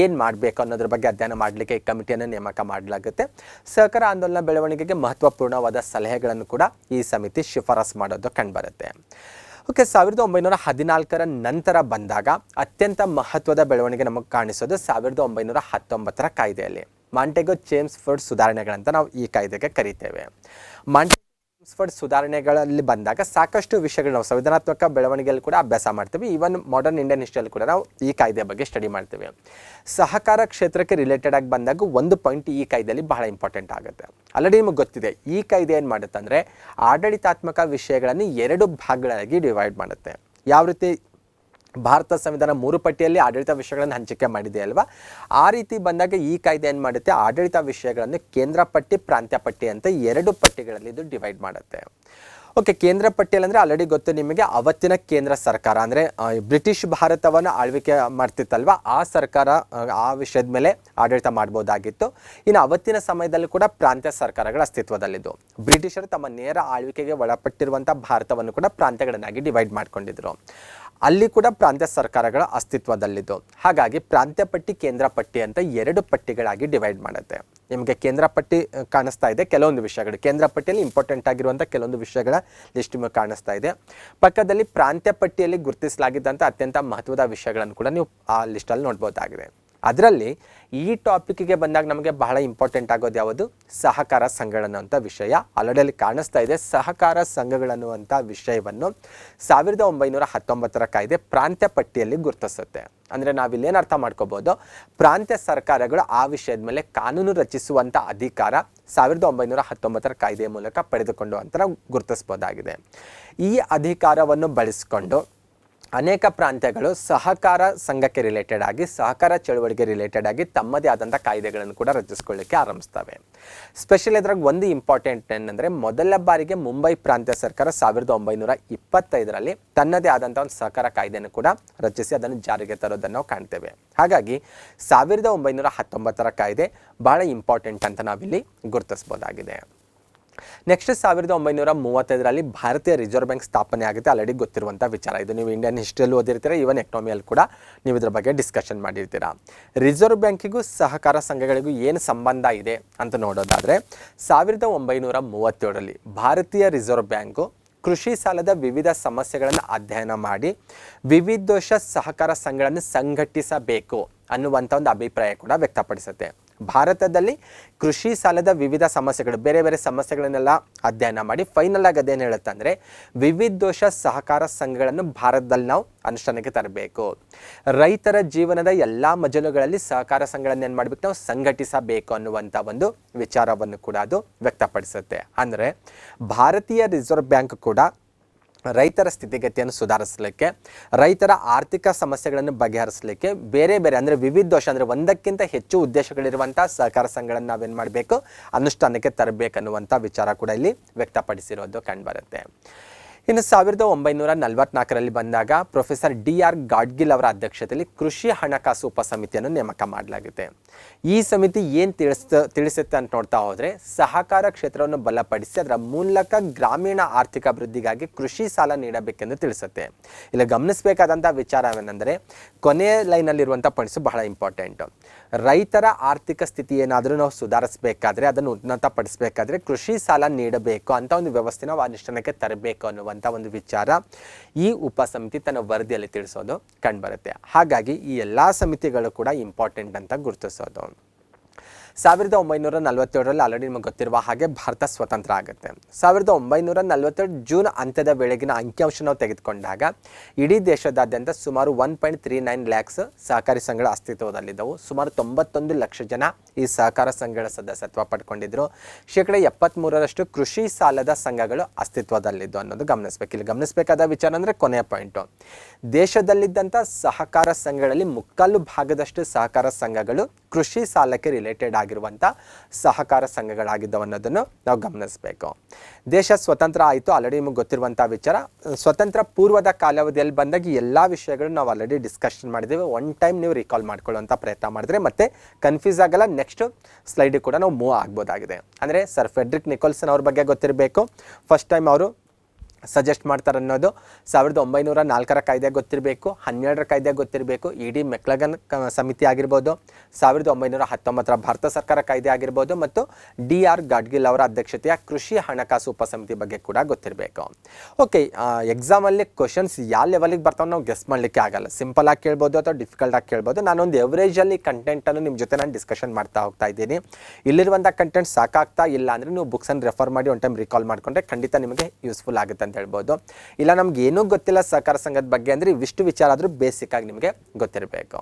ಏನು ಮಾಡಬೇಕು ಅನ್ನೋದ್ರ ಬಗ್ಗೆ ಅಧ್ಯಯನ ಮಾಡಲಿಕ್ಕೆ ಈ ಕಮಿಟಿಯನ್ನು ನೇಮಕ ಮಾಡಲಾಗುತ್ತೆ. ಸಹಕಾರ ಆಂದೋಲನ ಬೆಳವಣಿಗೆಗೆ ಮಹತ್ವಪೂರ್ಣವಾದ ಸಲಹೆಗಳನ್ನು ಕೂಡ ಈ ಸಮಿತಿ ಶಿಫಾರಸು ಮಾಡೋದು ಕಂಡುಬರುತ್ತೆ. ಓಕೆ, 1914ರ ನಂತರ ಬಂದಾಗ ಅತ್ಯಂತ ಮಹತ್ವದ ಬೆಳವಣಿಗೆ ನಮಗೆ ಕಾಣಿಸೋದು 1919ರ ಕಾಯ್ದೆಯಲ್ಲಿ ಮಾಂಟೆಗೊ ಚೇಮ್ಸ್ಫೋರ್ಡ್ ಸುಧಾರಣೆಗಳಂತ ನಾವು ಈ ಕಾಯ್ದೆಗೆ ಕರಿತೇವೆ. ಚೇಮ್ಸ್ಫೋರ್ಡ್ ಸುಧಾರಣೆಗಳಲ್ಲಿ ಬಂದಾಗ ಸಾಕಷ್ಟು ವಿಷಯಗಳು ನಾವು ಸಂವಿಧಾನಾತ್ಮಕ ಬೆಳವಣಿಗೆಯಲ್ಲಿ ಕೂಡ ಅಭ್ಯಾಸ ಮಾಡ್ತೀವಿ. ಈವನ್ ಮಾಡರ್ನ್ ಇಂಡಿಯನ್ ಹಿಸ್ಟ್ರಿಯಲ್ಲಿ ಕೂಡ ನಾವು ಈ ಕಾಯ್ದೆ ಬಗ್ಗೆ ಸ್ಟಡಿ ಮಾಡ್ತೀವಿ. ಸಹಕಾರ ಕ್ಷೇತ್ರಕ್ಕೆ ರಿಲೇಟೆಡ್ ಆಗಿ ಬಂದಾಗ ಒಂದು ಪಾಯಿಂಟ್ ಈ ಕಾಯ್ದೆಯಲ್ಲಿ ಬಹಳ ಇಂಪಾರ್ಟೆಂಟ್ ಆಗುತ್ತೆ. ಆಲ್ರೆಡಿ ನಿಮಗೆ ಗೊತ್ತಿದೆ, ಈ ಕಾಯ್ದೆ ಏನು ಮಾಡುತ್ತೆ ಅಂದರೆ ಆಡಳಿತಾತ್ಮಕ ವಿಷಯಗಳನ್ನು 2 ಭಾಗಗಳಾಗಿ ಡಿವೈಡ್ ಮಾಡುತ್ತೆ. ಯಾವ ರೀತಿ ಭಾರತ ಸಂವಿಧಾನ 3 ಪಟ್ಟಿಯಲ್ಲಿ ಆಡಳಿತ ವಿಷಯಗಳನ್ನು ಹಂಚಿಕೆ ಮಾಡಿದೆ ಅಲ್ವಾ, ಆ ರೀತಿ ಬಂದಾಗ ಈ ಕಾಯ್ದೆ ಏನು ಮಾಡುತ್ತೆ, ಆಡಳಿತ ವಿಷಯಗಳನ್ನು ಕೇಂದ್ರ ಪಟ್ಟಿ, ಪ್ರಾಂತ್ಯ ಪಟ್ಟಿ ಅಂತ 2 ಪಟ್ಟಿಗಳಲ್ಲಿ ಇದು ಡಿವೈಡ್ ಮಾಡುತ್ತೆ. ಓಕೆ, ಕೇಂದ್ರ ಪಟ್ಟಿಯಲ್ಲಿ ಅಂದರೆ ಆಲ್ರೆಡಿ ಗೊತ್ತು ನಿಮಗೆ, ಅವತ್ತಿನ ಕೇಂದ್ರ ಸರ್ಕಾರ ಅಂದರೆ ಬ್ರಿಟಿಷ್ ಭಾರತವನ್ನು ಆಳ್ವಿಕೆ ಮಾಡ್ತಿತ್ತಲ್ವ, ಆ ಸರ್ಕಾರ ಆ ವಿಷಯದ ಮೇಲೆ ಆಡಳಿತ ಮಾಡ್ಬೋದಾಗಿತ್ತು. ಇನ್ನು ಅವತ್ತಿನ ಸಮಯದಲ್ಲಿ ಕೂಡ ಪ್ರಾಂತ್ಯ ಸರ್ಕಾರಗಳ ಅಸ್ತಿತ್ವದಲ್ಲಿದ್ದು, ಬ್ರಿಟಿಷರು ತಮ್ಮ ನೇರ ಆಳ್ವಿಕೆಗೆ ಒಳಪಟ್ಟಿರುವಂಥ ಭಾರತವನ್ನು ಕೂಡ ಪ್ರಾಂತ್ಯಗಳನ್ನಾಗಿ ಡಿವೈಡ್ ಮಾಡ್ಕೊಂಡಿದ್ರು. ಅಲ್ಲಿ ಕೂಡ ಪ್ರಾಂತ್ಯ ಸರ್ಕಾರಗಳ ಅಸ್ತಿತ್ವದಲ್ಲಿದ್ದು, ಹಾಗಾಗಿ ಪ್ರಾಂತ್ಯ ಪಟ್ಟಿ, ಕೇಂದ್ರ ಪಟ್ಟಿ ಅಂತ 2 ಪಟ್ಟಿಗಳಾಗಿ ಡಿವೈಡ್ ಮಾಡುತ್ತೆ. ನಿಮಗೆ ಕೇಂದ್ರ ಪಟ್ಟಿ ಕಾಣಿಸ್ತಾ ಇದೆ, ಕೆಲವೊಂದು ವಿಷಯಗಳು ಕೇಂದ್ರ ಪಟ್ಟಿಯಲ್ಲಿ ಇಂಪಾರ್ಟೆಂಟ್ ಆಗಿರುವಂಥ ಕೆಲವೊಂದು ವಿಷಯಗಳ ಲಿಸ್ಟ್ ನಿಮಗೆ ಕಾಣಿಸ್ತಾ ಇದೆ. ಪಕ್ಕದಲ್ಲಿ ಪ್ರಾಂತ್ಯ ಪಟ್ಟಿಯಲ್ಲಿ ಗುರುತಿಸಲಾಗಿದ್ದಂಥ ಅತ್ಯಂತ ಮಹತ್ವದ ವಿಷಯಗಳನ್ನು ಕೂಡ ನೀವು ಆ ಲಿಸ್ಟಲ್ಲಿ ನೋಡ್ಬೋದಾಗಿದೆ. ಅದರಲ್ಲಿ ಈ ಟಾಪಿಕ್ಗೆ ಬಂದಾಗ ನಮಗೆ ಬಹಳ ಇಂಪಾರ್ಟೆಂಟ್ ಆಗೋದು ಯಾವುದು, ಸಹಕಾರ ಸಂಘಗಳನ್ನುವಂಥ ವಿಷಯ. ಆಲ್ರೆಡಿ ಅಲ್ಲಿ ಕಾಣಿಸ್ತಾ ಇದೆ. ಸಹಕಾರ ಸಂಘಗಳನ್ನುವಂಥ ವಿಷಯವನ್ನು 1919ರ ಕಾಯ್ದೆ ಪ್ರಾಂತ್ಯ ಪಟ್ಟಿಯಲ್ಲಿ ಗುರುತಿಸುತ್ತೆ. ಅಂದರೆ ನಾವಿಲ್ಲೇನು ಅರ್ಥ ಮಾಡ್ಕೋಬೋದು, ಪ್ರಾಂತ್ಯ ಸರ್ಕಾರಗಳು ಆ ವಿಷಯದ ಮೇಲೆ ಕಾನೂನು ರಚಿಸುವಂಥ ಅಧಿಕಾರ 1919ರ ಕಾಯ್ದೆಯ ಮೂಲಕ ಪಡೆದುಕೊಂಡು ಅಂತ ನಾವು ಗುರುತಿಸ್ಬೋದಾಗಿದೆ. ಈ ಅಧಿಕಾರವನ್ನು ಬಳಸಿಕೊಂಡು ಅನೇಕ ಪ್ರಾಂತ್ಯಗಳು ಸಹಕಾರ ಸಂಘಕ್ಕೆ ರಿಲೇಟೆಡ್ ಆಗಿ, ಸಹಕಾರ ಚಳುವಳಿಗೆ ರಿಲೇಟೆಡ್ ಆಗಿ ತಮ್ಮದೇ ಆದಂಥ ಕಾಯ್ದೆಗಳನ್ನು ಕೂಡ ರಚಿಸ್ಕೊಳ್ಳಿಕ್ಕೆ ಆರಂಭಿಸ್ತವೆ. ಸ್ಪೆಷಲ್ ಇದ್ರಾಗ ಒಂದು ಇಂಪಾರ್ಟೆಂಟ್ ಏನಂದರೆ, ಮೊದಲ ಬಾರಿಗೆ ಮುಂಬೈ ಪ್ರಾಂತ್ಯ ಸರ್ಕಾರ 1925ರಲ್ಲಿ ತನ್ನದೇ ಆದಂಥ ಒಂದು ಸಹಕಾರ ಕಾಯ್ದೆಯನ್ನು ಕೂಡ ರಚಿಸಿ ಅದನ್ನು ಜಾರಿಗೆ ತರೋದನ್ನು ನಾವು ಕಾಣ್ತೇವೆ. ಹಾಗಾಗಿ 1919ರ ಕಾಯ್ದೆ ಬಹಳ ಇಂಪಾರ್ಟೆಂಟ್ ಅಂತ ನಾವಿಲ್ಲಿ ಗುರುತಿಸ್ಬೋದಾಗಿದೆ. ನೆಕ್ಸ್ಟ್ 1935ರಲ್ಲಿ ಭಾರತೀಯ ರಿಸರ್ವ್ ಬ್ಯಾಂಕ್ ಸ್ಥಾಪನೆ ಆಗುತ್ತೆ. ಆಲ್ರೆಡಿ ಗೊತ್ತಿರುವಂಥ ವಿಚಾರ ಇದು. ನೀವು ಇಂಡಿಯನ್ ಹಿಸ್ಟ್ರಿಯಲ್ಲೂ ಓದಿರ್ತೀರ, ಈವನ್ ಎಕನಾಮಿಯಲ್ಲಿ ಕೂಡ ನೀವು ಇದ್ರ ಬಗ್ಗೆ ಡಿಸ್ಕಷನ್ ಮಾಡಿರ್ತೀರ. ರಿಸರ್ವ್ ಬ್ಯಾಂಕಿಗೂ ಸಹಕಾರ ಸಂಘಗಳಿಗೂ ಏನು ಸಂಬಂಧ ಇದೆ ಅಂತ ನೋಡೋದಾದರೆ, 1937ರಲ್ಲಿ ಭಾರತೀಯ ರಿಸರ್ವ್ ಬ್ಯಾಂಕು ಕೃಷಿ ಸಾಲದ ವಿವಿಧ ಸಮಸ್ಯೆಗಳನ್ನು ಅಧ್ಯಯನ ಮಾಡಿ ವಿವಿಧೋಶ ಸಹಕಾರ ಸಂಘಗಳನ್ನು ಸಂಘಟಿಸಬೇಕು ಅನ್ನುವಂಥ ಒಂದು ಅಭಿಪ್ರಾಯ ಕೂಡ ವ್ಯಕ್ತಪಡಿಸುತ್ತೆ. ಭಾರತದಲ್ಲಿ ಕೃಷಿ ಸಾಲದ ವಿವಿಧ ಸಮಸ್ಯೆಗಳು, ಬೇರೆ ಬೇರೆ ಸಮಸ್ಯೆಗಳನ್ನೆಲ್ಲ ಅಧ್ಯಯನ ಮಾಡಿ ಫೈನಲ್ ಆಗಿ ಅದೇನು ಹೇಳುತ್ತೆ ಅಂದರೆ, ವಿವಿಧೋಶ ಸಹಕಾರ ಸಂಘಗಳನ್ನು ಭಾರತದಲ್ಲಿ ನಾವು ಅನುಷ್ಠಾನಕ್ಕೆ ತರಬೇಕು. ರೈತರ ಜೀವನದ ಎಲ್ಲ ಮಜಲುಗಳಲ್ಲಿ ಸಹಕಾರ ಸಂಘಗಳನ್ನು ಏನು ಮಾಡಬೇಕು, ನಾವು ಸಂಘಟಿಸಬೇಕು ಅನ್ನುವಂಥ ಒಂದು ವಿಚಾರವನ್ನು ಕೂಡ ಅದು ವ್ಯಕ್ತಪಡಿಸುತ್ತೆ. ಅಂದರೆ ಭಾರತೀಯ ರಿಸರ್ವ್ ಬ್ಯಾಂಕ್ ಕೂಡ ರೈತರ ಸ್ಥಿತಿಗತಿಯನ್ನು ಸುಧಾರಿಸಲಿಕ್ಕೆ, ರೈತರ ಆರ್ಥಿಕ ಸಮಸ್ಯೆಗಳನ್ನು ಬಗೆಹರಿಸಲಿಕ್ಕೆ ಬೇರೆ ಬೇರೆ ಅಂದರೆ ವಿವಿಧೋಶ ಅಂದರೆ ಒಂದಕ್ಕಿಂತ ಹೆಚ್ಚು ಉದ್ದೇಶಗಳಿರುವಂಥ ಸಹಕಾರ ಸಂಘಗಳನ್ನು ನಾವೇನು ಮಾಡಬೇಕು, ಅನುಷ್ಠಾನಕ್ಕೆ ತರಬೇಕನ್ನುವಂಥ ವಿಚಾರ ಕೂಡ ಇಲ್ಲಿ ವ್ಯಕ್ತಪಡಿಸಿರೋದು ಕಂಡುಬರುತ್ತೆ. ಇನ್ನು 1944ರಲ್ಲಿ ಬಂದಾಗ ಪ್ರೊಫೆಸರ್ DR ಗಾಡ್ಗಿಲ್ ಅವರ ಅಧ್ಯಕ್ಷತೆಯಲ್ಲಿ ಕೃಷಿ ಹಣಕಾಸು ಉಪಸಮಿತಿಯನ್ನು ನೇಮಕ ಮಾಡಲಾಗುತ್ತೆ. ಈ ಸಮಿತಿ ಏನು ತಿಳಿಸುತ್ತೆ ಅಂತ ನೋಡ್ತಾ ಹೋದರೆ, ಸಹಕಾರ ಕ್ಷೇತ್ರವನ್ನು ಬಲಪಡಿಸಿ ಅದರ ಮೂಲಕ ಗ್ರಾಮೀಣ ಆರ್ಥಿಕ ಅಭಿವೃದ್ಧಿಗಾಗಿ ಕೃಷಿ ಸಾಲ ನೀಡಬೇಕೆಂದು ತಿಳಿಸುತ್ತೆ. ಇಲ್ಲಿ ಗಮನಿಸಬೇಕಾದಂಥ ವಿಚಾರವೇನೆಂದರೆ, ಕೊನೆಯ ಲೈನಲ್ಲಿರುವಂಥ ಪಾಯಿಂಟ್ಸು ಬಹಳ ಇಂಪಾರ್ಟೆಂಟು. ರೈತರ ಆರ್ಥಿಕ ಸ್ಥಿತಿ ಏನಾದರೂ ನಾವು ಸುಧಾರಿಸಬೇಕಾದ್ರೆ, ಅದನ್ನು ಉನ್ನತಪಡಿಸಬೇಕಾದ್ರೆ ಕೃಷಿ ಸಾಲ ನೀಡಬೇಕು ಅಂತ ಒಂದು ವ್ಯವಸ್ಥೆ ನಾವು ಅನುಷ್ಠಾನಕ್ಕೆ ತರಬೇಕು ಅನ್ನುವಂಥ ಒಂದು ವಿಚಾರ ಈ ಉಪಸಮಿತಿ ತನ್ನ ವರದಿಯಲ್ಲಿ ತಿಳಿಸೋದು ಕಂಡುಬರುತ್ತೆ. ಹಾಗಾಗಿ ಈ ಎಲ್ಲ ಸಮಿತಿಗಳು ಕೂಡ ಇಂಪಾರ್ಟೆಂಟ್ ಅಂತ ಗುರುತಿಸೋದು. 1947ರಲ್ಲಿ ಆಲ್ರೆಡಿ ನಿಮಗೆ ಗೊತ್ತಿರುವ ಹಾಗೆ ಭಾರತ ಸ್ವತಂತ್ರ ಆಗುತ್ತೆ. 1947 ಜೂನ್ ಅಂತ್ಯದ ವೇಳೆಗಿನ ಅಂಕಿಅಂಶ ನಾವು ತೆಗೆದುಕೊಂಡಾಗ ಇಡೀ ದೇಶದಾದ್ಯಂತ ಸುಮಾರು 1.39 ಲ್ಯಾಕ್ಸ್ ಸಹಕಾರಿ ಸಂಘಗಳ ಅಸ್ತಿತ್ವದಲ್ಲಿದ್ದವು. ಸುಮಾರು 91 ಲಕ್ಷ ಜನ ಈ ಸಹಕಾರ ಸಂಘಗಳ ಸದಸ್ಯತ್ವ ಪಡ್ಕೊಂಡಿದ್ರು. 73% ಕೃಷಿ ಸಾಲದ ಸಂಘಗಳು ಅಸ್ತಿತ್ವದಲ್ಲಿದ್ದು ಅನ್ನೋದು ಗಮನಿಸಬೇಕು. ಇಲ್ಲಿ ಗಮನಿಸಬೇಕಾದ ವಿಚಾರ ಅಂದರೆ ಕೊನೆಯ ಪಾಯಿಂಟು, ದೇಶದಲ್ಲಿದ್ದಂಥ ಸಹಕಾರ ಸಂಘಗಳಲ್ಲಿ ಮುಕ್ಕಾಲು ಭಾಗದಷ್ಟು ಸಹಕಾರ ಸಂಘಗಳು ಕೃಷಿ ಸಾಲಕ್ಕೆ ರಿಲೇಟೆಡ್ ಆಗಿರುವಂಥ ಸಹಕಾರ ಸಂಘಗಳಾಗಿದ್ದವು ಅನ್ನೋದನ್ನು ನಾವು ಗಮನಿಸಬೇಕು. ದೇಶ ಸ್ವತಂತ್ರ ಆಯಿತು, ಆಲ್ರೆಡಿ ನಿಮಗೆ ಗೊತ್ತಿರುವಂಥ ವಿಚಾರ. ಸ್ವತಂತ್ರ ಪೂರ್ವದ ಕಾಲಾವಧಿಯಲ್ಲಿ ಬಂದಾಗ ಎಲ್ಲ ವಿಷಯಗಳು ನಾವು ಆಲ್ರೆಡಿ ಡಿಸ್ಕಷನ್ ಮಾಡಿದ್ದೇವೆ. ಒನ್ ಟೈಮ್ ನೀವು ರಿಕಾಲ್ ಮಾಡ್ಕೊಳ್ಳುವಂಥ ಪ್ರಯತ್ನ ಮಾಡಿದ್ರೆ ಮತ್ತೆ ಕನ್ಫ್ಯೂಸ್ ಆಗಲ್ಲ. ನೆಕ್ಸ್ಟ್ ಸ್ಲೈಡಿಗೆ ಕೂಡ ನಾವು ಮೂವ್ ಆಗ್ಬೋದಾಗಿದೆ. ಅಂದರೆ ಸರ್ ಫೆಡ್ರಿಕ್ ನಿಕೋಲ್ಸನ್ ಅವ್ರ ಬಗ್ಗೆ ಗೊತ್ತಿರಬೇಕು. ಫಸ್ಟ್ ಟೈಮ್ ಅವರು ಸಜೆಸ್ಟ್ ಮಾಡ್ತಾರೆ ಅನ್ನೋದು 1904 ಕಾಯ್ದೆ ಗೊತ್ತಿರಬೇಕು, 12 ಕಾಯ್ದೆ ಗೊತ್ತಿರಬೇಕು, ಇಡಿ ಮೆಕ್ಲಗನ್ ಸಮಿತಿ ಆಗಿರ್ಬೋದು, 1919 ಭಾರತ ಸರ್ಕಾರ ಕಾಯ್ದೆ ಆಗಿರ್ಬೋದು, ಮತ್ತು DR ಗಾಡ್ಗಿಲ್ ಅವರ ಅಧ್ಯಕ್ಷತೆಯ ಕೃಷಿ ಹಣಕಾಸು ಉಪಸಮಿತಿ ಬಗ್ಗೆ ಕೂಡ ಗೊತ್ತಿರಬೇಕು. ಓಕೆ, ಎಕ್ಸಾಮಲ್ಲಿ ಕ್ವಶನ್ಸ್ ಯಾವ ಲೆವೆಲಿಗೆ ಬರ್ತಾವೆ ನಾವು ಗೆಸ್ ಮಾಡಲಿಕ್ಕೆ ಆಗಲ್ಲ. ಸಿಂಪಲ್ ಆಗಿ ಕೇಳ್ಬೋದು ಅಥವಾ ಡಿಫಿಕಲ್ಟ್ ಆಗಿ ಕೇಳ್ಬೋದು. ನಾನೊಂದು ಎವರೇಜಲ್ಲಿ ಕಂಟೆಂಟನ್ನು ನಿಮ್ಮ ಜೊತೆ ನಾನು ಡಿಸ್ಕಷನ್ ಮಾಡ್ತಾ ಹೋಗ್ತಾ ಇದ್ದೀನಿ. ಇಲ್ಲಿರುವಂಥ ಕಂಟೆಂಟ್ ಸಾಕಾಗ್ತಾ ಇಲ್ಲ ಅಂದರೆ ನೀವು ಬುಕ್ಸನ್ನು ರೆಫರ್ ಮಾಡಿ ಒನ್ ಟೈಮ್ ರಿಕಾಲ್ ಮಾಡಿಕೊಂಡ್ರೆ ಖಂಡಿತ ನಿಮಗೆ ಯೂಸ್ಫುಲ್ ಆಗುತ್ತೆ ಅಂತ ಹೇಳ್ಬೋದು. ಇಲ್ಲ ನಮ್ಗೆ ಏನೂ ಗೊತ್ತಿಲ್ಲ ಸಹಕಾರ ಸಂಘದ ಬಗ್ಗೆ ಅಂದರೆ ಇವಿಷ್ಟು ವಿಚಾರ ಆದರೂ ಬೇಸಿಕ್ ಆಗಿ ನಿಮಗೆ ಗೊತ್ತಿರಬೇಕು.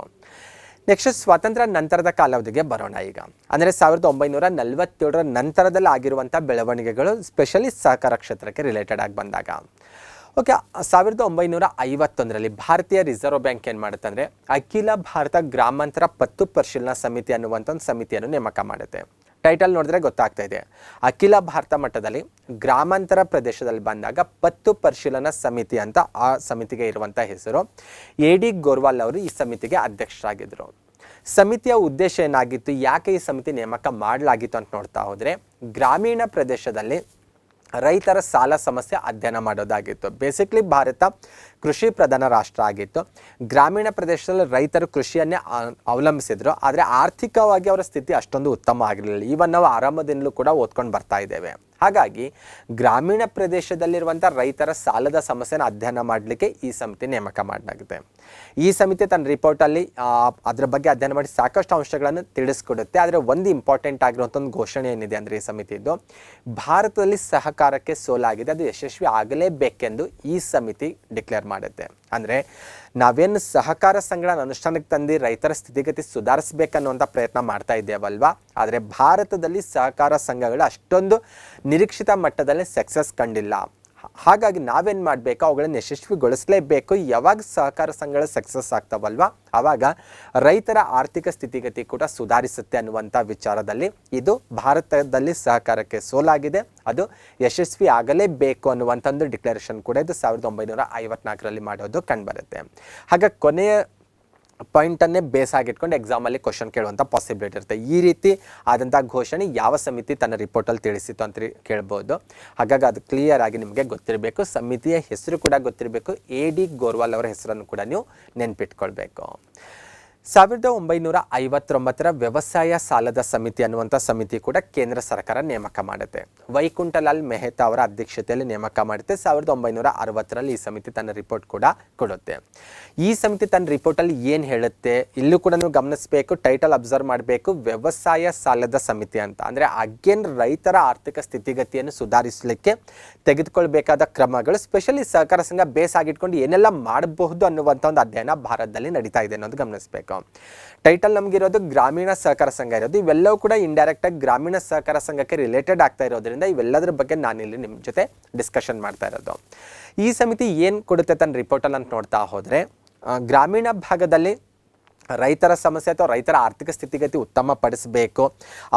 ನೆಕ್ಸ್ಟ್ ಸ್ವಾತಂತ್ರ್ಯ ನಂತರದ ಕಾಲಾವಧಿಗೆ ಬರೋಣ. ಈಗ ಅಂದರೆ 1947 ನಂತರದಲ್ಲಿ ಆಗಿರುವಂಥ ಬೆಳವಣಿಗೆಗಳು ಸ್ಪೆಷಲಿ ಸಹಕಾರ ಕ್ಷೇತ್ರಕ್ಕೆ ರಿಲೇಟೆಡ್ ಆಗಿ ಬಂದಾಗ. ಓಕೆ, 1951ರಲ್ಲಿ ಭಾರತೀಯ ರಿಸರ್ವ್ ಬ್ಯಾಂಕ್ ಏನು ಮಾಡುತ್ತೆ ಅಂದರೆ ಅಖಿಲ ಭಾರತ ಗ್ರಾಮಾಂತರ ಪತ್ತು ಪರಿಶೀಲನಾ ಸಮಿತಿ ಅನ್ನುವಂಥ ಒಂದು ಸಮಿತಿಯನ್ನು ನೇಮಕ ಮಾಡುತ್ತೆ. ಟೈಟಲ್ ನೋಡಿದ್ರೆ ಗೊತ್ತಾಗ್ತಾ ಇದೆ. ಅಖಿಲ ಭಾರತ ಮಟ್ಟದಲ್ಲಿ ಗ್ರಾಮಾಂತರ ಪ್ರದೇಶದಲ್ಲಿ ಬಂದಾಗ ಪತ್ತು ಪರಿಶೀಲನಾ ಸಮಿತಿ ಅಂತ ಆ ಸಮಿತಿಗೆ ಇರುವಂಥ ಹೆಸರು. AD ಗೋರ್ವಾಲ್ ಅವರು ಈ ಸಮಿತಿಗೆ ಅಧ್ಯಕ್ಷರಾಗಿದ್ದರು. ಸಮಿತಿಯ ಉದ್ದೇಶ ಏನಾಗಿತ್ತು, ಯಾಕೆ ಈ ಸಮಿತಿ ನೇಮಕ ಮಾಡಲಾಗಿತ್ತು ಅಂತ ನೋಡ್ತಾ ಹೋದರೆ ಗ್ರಾಮೀಣ ಪ್ರದೇಶದಲ್ಲಿ ರೈತರ ಸಾಲ ಸಮಸ್ಯೆ ಅಧ್ಯಯನ ಮಾಡೋದಾಗಿತ್ತು. ಬೇಸಿಕ್ಲಿ ಭಾರತ ಕೃಷಿ ಪ್ರಧಾನ ರಾಷ್ಟ್ರ ಆಗಿತ್ತು. ಗ್ರಾಮೀಣ ಪ್ರದೇಶದಲ್ಲಿ ರೈತರು ಕೃಷಿಯನ್ನೇ ಅವಲಂಬಿಸಿದ್ರು. ಆದರೆ ಆರ್ಥಿಕವಾಗಿ ಅವರ ಸ್ಥಿತಿ ಅಷ್ಟೊಂದು ಉತ್ತಮ ಆಗಿರಲಿಲ್ಲ. ಈವನ್ ನಾವು ಆರಂಭದಿಂದಲೂ ಕೂಡ ಓದ್ಕೊಂಡು ಬರ್ತಾ ಇದ್ದೇವೆ. ಹಾಗಾಗಿ ಗ್ರಾಮೀಣ ಪ್ರದೇಶದಲ್ಲಿರುವಂಥ ರೈತರ ಸಾಲದ ಸಮಸ್ಯೆನ ಅಧ್ಯಯನ ಮಾಡಲಿಕ್ಕೆ ಈ ಸಮಿತಿ ನೇಮಕ ಮಾಡಲಾಗಿದೆ. ಈ ಸಮಿತಿ ತನ್ನ ರಿಪೋರ್ಟಲ್ಲಿ ಅದರ ಬಗ್ಗೆ ಅಧ್ಯಯನ ಮಾಡಿ ಸಾಕಷ್ಟು ಅಂಶಗಳನ್ನು ತಿಳಿಸ್ಕೊಡುತ್ತೆ. ಆದರೆ ಒಂದು ಇಂಪಾರ್ಟೆಂಟ್ ಆಗಿರುವಂಥ ಒಂದು ಘೋಷಣೆ ಏನಿದೆ ಅಂದರೆ ಈ ಸಮಿತಿದು, ಭಾರತದಲ್ಲಿ ಸಹಕಾರಕ್ಕೆ ಸೋಲಾಗಿದೆ, ಅದು ಯಶಸ್ವಿ ಆಗಲೇಬೇಕೆಂದು ಈ ಸಮಿತಿ ಡಿಕ್ಲೇರ್ ಮಾಡುತ್ತೆ. ಅಂದರೆ ನಾವೇನು ಸಹಕಾರ ಸಂಘಗಳನ್ನ ಅನುಷ್ಠಾನಕ್ಕೆ ತಂದು ರೈತರ ಸ್ಥಿತಿಗತಿ ಸುಧಾರಿಸಬೇಕನ್ನುವಂಥ ಪ್ರಯತ್ನ ಮಾಡ್ತಾ ಇದ್ದೇವಲ್ವಾ, ಆದರೆ ಭಾರತದಲ್ಲಿ ಸಹಕಾರ ಸಂಘಗಳು ಅಷ್ಟೊಂದು ನಿರೀಕ್ಷಿತ ಮಟ್ಟದಲ್ಲಿ ಸಕ್ಸಸ್ ಕಂಡಿಲ್ಲ. ಹಾಗಾಗಿ ನಾವೇನು ಮಾಡಬೇಕು, ಅವುಗಳನ್ನು ಯಶಸ್ವಿಗೊಳಿಸಲೇಬೇಕು. ಯಾವಾಗ ಸಹಕಾರ ಸಂಘಗಳು ಸಕ್ಸಸ್ ಆಗ್ತಾವಲ್ವ ಆವಾಗ ರೈತರ ಆರ್ಥಿಕ ಸ್ಥಿತಿಗತಿ ಕೂಡ ಸುಧಾರಿಸುತ್ತೆ ಅನ್ನುವಂಥ ವಿಚಾರದಲ್ಲಿ ಇದು ಭಾರತದಲ್ಲಿ ಸಹಕಾರಕ್ಕೆ ಸೋಲಾಗಿದೆ, ಅದು ಯಶಸ್ವಿ ಆಗಲೇಬೇಕು ಅನ್ನುವಂಥ ಒಂದು ಡಿಕ್ಲರೇಷನ್ ಕೂಡ ಇದು 1954ರಲ್ಲಿ ಮಾಡೋದು ಕಂಡುಬರುತ್ತೆ. ಹಾಗಾಗಿ ಕೊನೆಯ ಪಾಯಿಂಟನ್ನೇ ಬೇಸಾಗಿಟ್ಕೊಂಡು ಎಕ್ಸಾಮಲ್ಲಿ ಕ್ವಶನ್ ಕೇಳುವಂಥ ಪಾಸಿಬಿಲಿಟಿ ಇರುತ್ತೆ. ಈ ರೀತಿ ಆದಂಥ ಘೋಷಣೆ ಯಾವ ಸಮಿತಿ ತನ್ನ ರಿಪೋರ್ಟಲ್ಲಿ ತಿಳಿಸಿತು ಅಂತ ಕೇಳ್ಬೋದು. ಹಾಗಾಗಿ ಅದು ಕ್ಲಿಯರ್ ಆಗಿ ನಿಮಗೆ ಗೊತ್ತಿರಬೇಕು. ಸಮಿತಿಯ ಹೆಸರು ಕೂಡ ಗೊತ್ತಿರಬೇಕು. AD ಗೋರ್ವಾಲ್ ಅವರ ಹೆಸರನ್ನು ಕೂಡ ನೀವು ನೆನ್ಪಿಟ್ಕೊಳ್ಬೇಕು. 1959 ವ್ಯವಸಾಯ ಸಾಲದ ಸಮಿತಿ ಅನ್ನುವಂಥ ಸಮಿತಿ ಕೂಡ ಕೇಂದ್ರ ಸರ್ಕಾರ ನೇಮಕ ಮಾಡುತ್ತೆ. ವೈಕುಂಠಲಾಲ್ ಮೆಹ್ತಾ ಅವರ ಅಧ್ಯಕ್ಷತೆಯಲ್ಲಿ ನೇಮಕ ಮಾಡುತ್ತೆ. 1960ರಲ್ಲಿ ಈ ಸಮಿತಿ ತನ್ನ ರಿಪೋರ್ಟ್ ಕೂಡ ಕೊಡುತ್ತೆ. ಈ ಸಮಿತಿ ತನ್ನ ರಿಪೋರ್ಟಲ್ಲಿ ಏನು ಹೇಳುತ್ತೆ, ಇಲ್ಲೂ ಕೂಡ ನೀವು ಗಮನಿಸಬೇಕು, ಟೈಟಲ್ ಅಬ್ಸರ್ವ್ ಮಾಡಬೇಕು, ವ್ಯವಸಾಯ ಸಾಲದ ಸಮಿತಿ ಅಂತ. ಅಂದರೆ ಅಗೇನ್ ರೈತರ ಆರ್ಥಿಕ ಸ್ಥಿತಿಗತಿಯನ್ನು ಸುಧಾರಿಸಲಿಕ್ಕೆ ತೆಗೆದುಕೊಳ್ಬೇಕಾದ ಕ್ರಮಗಳು, ಸ್ಪೆಷಲಿ ಸಹಕಾರ ಸಂಘ ಬೇಸ್ ಆಗಿಟ್ಕೊಂಡು ಏನೆಲ್ಲ ಮಾಡಬಹುದು ಅನ್ನುವಂಥ ಒಂದು ಅಧ್ಯಯನ ಭಾರತದಲ್ಲಿ ನಡೀತಾ ಇದೆ ಅನ್ನೋದು ಗಮನಿಸಬೇಕು. ಟೈಟಲ್ ನಮಗಿರೋದು ಗ್ರಾಮೀಣ ಸಹಕಾರ ಸಂಘ ಇರೋದು. ಇವೆಲ್ಲವೂ ಕೂಡ ಇಂಡೈರೆಕ್ಟ್ ಆಗಿ ಗ್ರಾಮೀಣ ಸಹಕಾರ ಸಂಘಕ್ಕೆ ರಿಲೇಟೆಡ್ ಆಗ್ತಾ ಇರೋದ್ರಿಂದ ಇವೆಲ್ಲದರ ಬಗ್ಗೆ ನಾನಿಲ್ಲಿ ನಿಮ್ಮ ಜೊತೆ ಡಿಸ್ಕಷನ್ ಮಾಡ್ತಾ ಇರೋದು. ಈ ಸಮಿತಿ ಏನು ಕೊಡುತ್ತೆ ತನ್ನ ರಿಪೋರ್ಟಲ್ಲಿ ಅಂತ ನೋಡ್ತಾ ಹೋದರೆ, ಗ್ರಾಮೀಣ ಭಾಗದಲ್ಲಿ ರೈತರ ಸಮಸ್ಯೆ ಅಥವಾ ರೈತರ ಆರ್ಥಿಕ ಸ್ಥಿತಿಗತಿ ಉತ್ತಮಪಡಿಸಬೇಕು,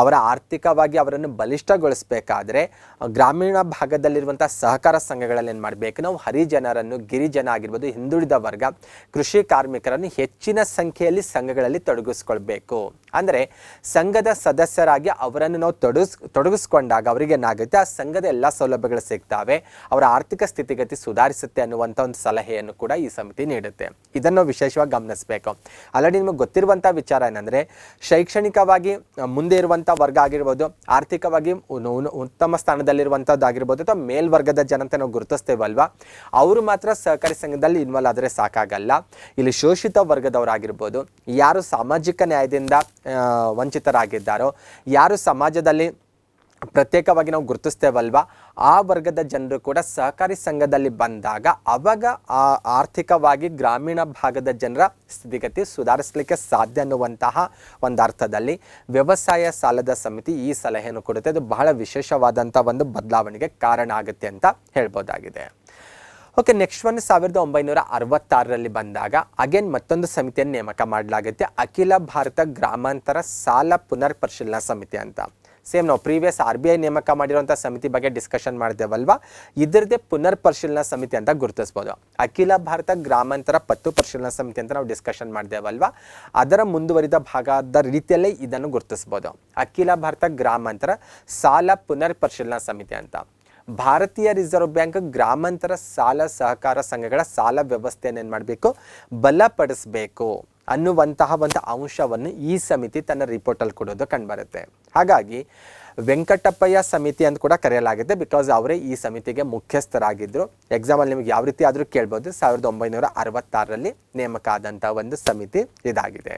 ಅವರ ಆರ್ಥಿಕವಾಗಿ ಅವರನ್ನು ಬಲಿಷ್ಠಗೊಳಿಸಬೇಕಾದ್ರೆ ಗ್ರಾಮೀಣ ಭಾಗದಲ್ಲಿರುವಂಥ ಸಹಕಾರ ಸಂಘಗಳಲ್ಲಿ ಏನು ಮಾಡಬೇಕು, ನಾವು ಹರಿಜನರನ್ನು, ಗಿರಿಜನ ಆಗಿರ್ಬೋದು, ಹಿಂದುಳಿದ ವರ್ಗ, ಕೃಷಿ ಕಾರ್ಮಿಕರನ್ನು ಹೆಚ್ಚಿನ ಸಂಖ್ಯೆಯಲ್ಲಿ ಸಂಘಗಳಲ್ಲಿ ತೊಡಗಿಸ್ಕೊಳ್ಬೇಕು. ಅಂದರೆ ಸಂಘದ ಸದಸ್ಯರಾಗಿ ಅವರನ್ನು ನಾವು ತೊಡಗಿಸ್ಕೊಂಡಾಗ ಅವರಿಗೆ ಏನಾಗುತ್ತೆ, ಆ ಸಂಘದ ಎಲ್ಲ ಸೌಲಭ್ಯಗಳು ಸಿಗ್ತವೆ, ಅವರ ಆರ್ಥಿಕ ಸ್ಥಿತಿಗತಿ ಸುಧಾರಿಸುತ್ತೆ ಅನ್ನುವಂಥ ಒಂದು ಸಲಹೆಯನ್ನು ಕೂಡ ಈ ಸಮಿತಿ ನೀಡುತ್ತೆ. ಇದನ್ನು ವಿಶೇಷವಾಗಿ ಗಮನಿಸಬೇಕು. ಆಲ್ರೆಡಿ ಆಲ್ರೆಡಿ ನಿಮಗೆ ಗೊತ್ತಿರುವಂಥ ವಿಚಾರ ಏನಂದರೆ, ಶೈಕ್ಷಣಿಕವಾಗಿ ಮುಂದೆ ಇರುವಂಥ ವರ್ಗ ಆಗಿರ್ಬೋದು, ಆರ್ಥಿಕವಾಗಿ ಉತ್ತಮ ಸ್ಥಾನದಲ್ಲಿರುವಂಥದ್ದಾಗಿರ್ಬೋದು, ಅಥವಾ ಮೇಲ್ವರ್ಗದ ಜನತೆ ನಾವು ಗುರುತಿಸ್ತೇವಲ್ವಾ, ಅವರು ಮಾತ್ರ ಸಹಕಾರಿ ಸಂಘದಲ್ಲಿ ಇನ್ವಾಲ್ವ್ ಆದರೆ ಸಾಕಾಗಲ್ಲ. ಇಲ್ಲಿ ಶೋಷಿತ ವರ್ಗದವರಾಗಿರ್ಬೋದು, ಯಾರು ಸಾಮಾಜಿಕ ನ್ಯಾಯದಿಂದ ವಂಚಿತರಾಗಿದ್ದಾರೋ, ಯಾರು ಸಮಾಜದಲ್ಲಿ ಪ್ರತ್ಯೇಕವಾಗಿ ನಾವು ಗುರುತಿಸ್ತೇವಲ್ವಾ, ಆ ವರ್ಗದ ಜನರು ಕೂಡ ಸಹಕಾರಿ ಸಂಘದಲ್ಲಿ ಬಂದಾಗ ಅವಾಗ ಆ ಆರ್ಥಿಕವಾಗಿ ಗ್ರಾಮೀಣ ಭಾಗದ ಜನರ ಸ್ಥಿತಿಗತಿ ಸುಧಾರಿಸಲಿಕ್ಕೆ ಸಾಧ್ಯ ಅನ್ನುವಂತಹ ಒಂದು ಅರ್ಥದಲ್ಲಿ ವ್ಯವಸಾಯ ಸಾಲದ ಸಮಿತಿ ಈ ಸಲಹೆಯನ್ನು ಕೊಡುತ್ತೆ. ಅದು ಬಹಳ ವಿಶೇಷವಾದಂಥ ಒಂದು ಬದಲಾವಣೆಗೆ ಕಾರಣ ಆಗುತ್ತೆ ಅಂತ ಹೇಳ್ಬೋದಾಗಿದೆ. ಓಕೆ, ನೆಕ್ಸ್ಟ್ ಒನ್ 1966ರಲ್ಲಿ ಬಂದಾಗ ಅಗೇನ್ ಮತ್ತೊಂದು ಸಮಿತಿಯನ್ನು ನೇಮಕ ಮಾಡಲಾಗುತ್ತೆ, ಅಖಿಲ ಭಾರತ ಗ್ರಾಮಾಂತರ ಸಾಲ ಪುನರ್ ಪರಿಶೀಲನಾ ಸಮಿತಿ ಅಂತ. ಸೇಮ್ ನಾವು ಪ್ರೀವಿಯಸ್ RBI ನೇಮಕ ಮಾಡಿರುವಂಥ ಸಮಿತಿ ಬಗ್ಗೆ ಡಿಸ್ಕಷನ್ ಮಾಡಿದೆವಲ್ವಾ, ಇದರದೇ ಪುನರ್ ಪರಿಶೀಲನಾ ಸಮಿತಿ ಅಂತ ಗುರುತಿಸ್ಬೋದು. ಅಖಿಲ ಭಾರತ ಗ್ರಾಮಾಂತರ ಪತ್ತು ಪರಿಶೀಲನಾ ಸಮಿತಿ ಅಂತ ನಾವು ಡಿಸ್ಕಷನ್ ಮಾಡಿದೆವಲ್ವಾ, ಅದರ ಮುಂದುವರಿದ ಭಾಗದ ರೀತಿಯಲ್ಲೇ ಇದನ್ನು ಗುರುತಿಸ್ಬೋದು. ಅಖಿಲ ಭಾರತ ಗ್ರಾಮಾಂತರ ಸಾಲ ಪುನರ್ ಪರಿಶೀಲನಾ ಸಮಿತಿ ಅಂತ. ಭಾರತೀಯ ರಿಸರ್ವ್ ಬ್ಯಾಂಕ್ ಗ್ರಾಮಾಂತರ ಸಾಲ ಸಹಕಾರ ಸಂಘಗಳ ಸಾಲ ವ್ಯವಸ್ಥೆಯನ್ನು ಏನು ಮಾಡಬೇಕು, ಬಲಪಡಿಸಬೇಕು ಅನ್ನುವಂತಹ ಒಂದು ಅಂಶವನ್ನು ಈ ಸಮಿತಿ ತನ್ನ ರಿಪೋರ್ಟಲ್ಲಿ ಕೊಡೋದು ಕಂಡುಬರುತ್ತೆ. ಹಾಗಾಗಿ ವೆಂಕಟಪ್ಪಯ್ಯ ಸಮಿತಿ ಅಂತ ಕೂಡ ಕರೆಯಲಾಗುತ್ತೆ, ಬಿಕಾಸ್ ಅವರೇ ಈ ಸಮಿತಿಗೆ ಮುಖ್ಯಸ್ಥರಾಗಿದ್ದರು. ಎಕ್ಸಾಮಲ್ಲಿ ನಿಮಗೆ ಯಾವ ರೀತಿ ಆದರೂ ಕೇಳ್ಬೋದು. 1966ರಲ್ಲಿ ನೇಮಕ ಆದಂಥ ಒಂದು ಸಮಿತಿ ಇದಾಗಿದೆ.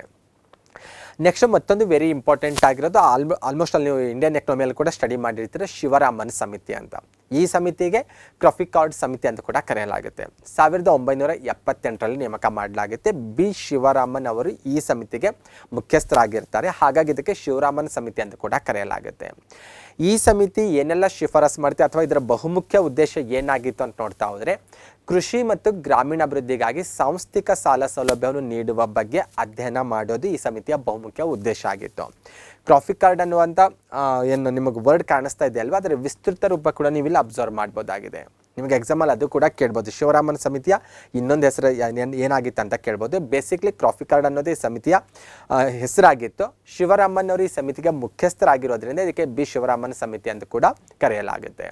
ನೆಕ್ಸ್ಟ್ ಮತ್ತೊಂದು ವೆರಿ ಇಂಪಾರ್ಟೆಂಟ್ ಆಗಿರೋದು, ಆಲ್ಮೋಸ್ಟ್ ಅಲ್ಲಿ ನೀವು ಇಂಡಿಯನ್ ಎಕನಾಮಿಯಲ್ಲಿ ಕೂಡ ಸ್ಟಡಿ ಮಾಡಿರ್ತೀರ, ಶಿವರಾಮನ್ ಸಮಿತಿ ಅಂತ. ಈ ಸಮಿತಿಗೆ ಕ್ರಾಫಿಕಾರ್ಡ್ ಸಮಿತಿ ಅಂತ ಕೂಡ ಕರೆಯಲಾಗುತ್ತೆ. 1978ರಲ್ಲಿ ನೇಮಕ ಮಾಡಲಾಗುತ್ತೆ. ಬಿ ಶಿವರಾಮನ್ ಅವರು ಈ ಸಮಿತಿಗೆ ಮುಖ್ಯಸ್ಥರಾಗಿರ್ತಾರೆ. ಹಾಗಾಗಿ ಇದಕ್ಕೆ ಶಿವರಾಮನ್ ಸಮಿತಿ ಅಂತ ಕೂಡ ಕರೆಯಲಾಗುತ್ತೆ. ಈ ಸಮಿತಿ ಏನೆಲ್ಲ ಶಿಫಾರಸು ಮಾಡುತ್ತೆ ಅಥವಾ ಇದರ ಬಹುಮುಖ್ಯ ಉದ್ದೇಶ ಏನಾಗಿತ್ತು ಅಂತ ನೋಡ್ತಾ ಹೋದರೆ, ಕೃಷಿ ಮತ್ತು ಗ್ರಾಮೀಣಾಭಿವೃದ್ಧಿಗಾಗಿ ಸಾಂಸ್ಥಿಕ ಸಾಲ ಸೌಲಭ್ಯವನ್ನು ನೀಡುವ ಬಗ್ಗೆ ಅಧ್ಯಯನ ಮಾಡೋದು ಈ ಸಮಿತಿಯ ಬಹುಮುಖ್ಯ ಉದ್ದೇಶ ಆಗಿತ್ತು. ಕ್ರಾಫಿಕಾರ್ಡ್ ಅನ್ನುವಂಥ ಏನು ನಿಮಗೆ ವರ್ಡ್ ಕಾಣಿಸ್ತಾ ಇದೆ ಅಲ್ವಾ, ಅದರ ವಿಸ್ತೃತ ರೂಪ ಕೂಡ ನೀವಿಲ್ಲಿ ಅಬ್ಸರ್ವ್ ಮಾಡ್ಬೋದಾಗಿದೆ. ನಿಮಗೆ ಎಕ್ಸಾಮಲ್ಲಿ ಅದು ಕೂಡ ಕೇಳ್ಬೋದು. ಶಿವರಾಮನ್ ಸಮಿತಿಯ ಇನ್ನೊಂದು ಹೆಸರು ಏನಾಗಿತ್ತು ಅಂತ ಕೇಳ್ಬೋದು. ಬೇಸಿಕ್ಲಿ ಕ್ರಾಫಿಕಾರ್ಡ್ ಅನ್ನೋದು ಈ ಸಮಿತಿಯ ಹೆಸರಾಗಿತ್ತು. ಶಿವರಾಮನ್ ಅವರು ಈ ಸಮಿತಿಗೆ ಮುಖ್ಯಸ್ಥರಾಗಿರೋದ್ರಿಂದ ಇದಕ್ಕೆ ಬಿ ಶಿವರಾಮನ್ ಸಮಿತಿ ಅಂತ ಕೂಡ ಕರೆಯಲಾಗುತ್ತೆ.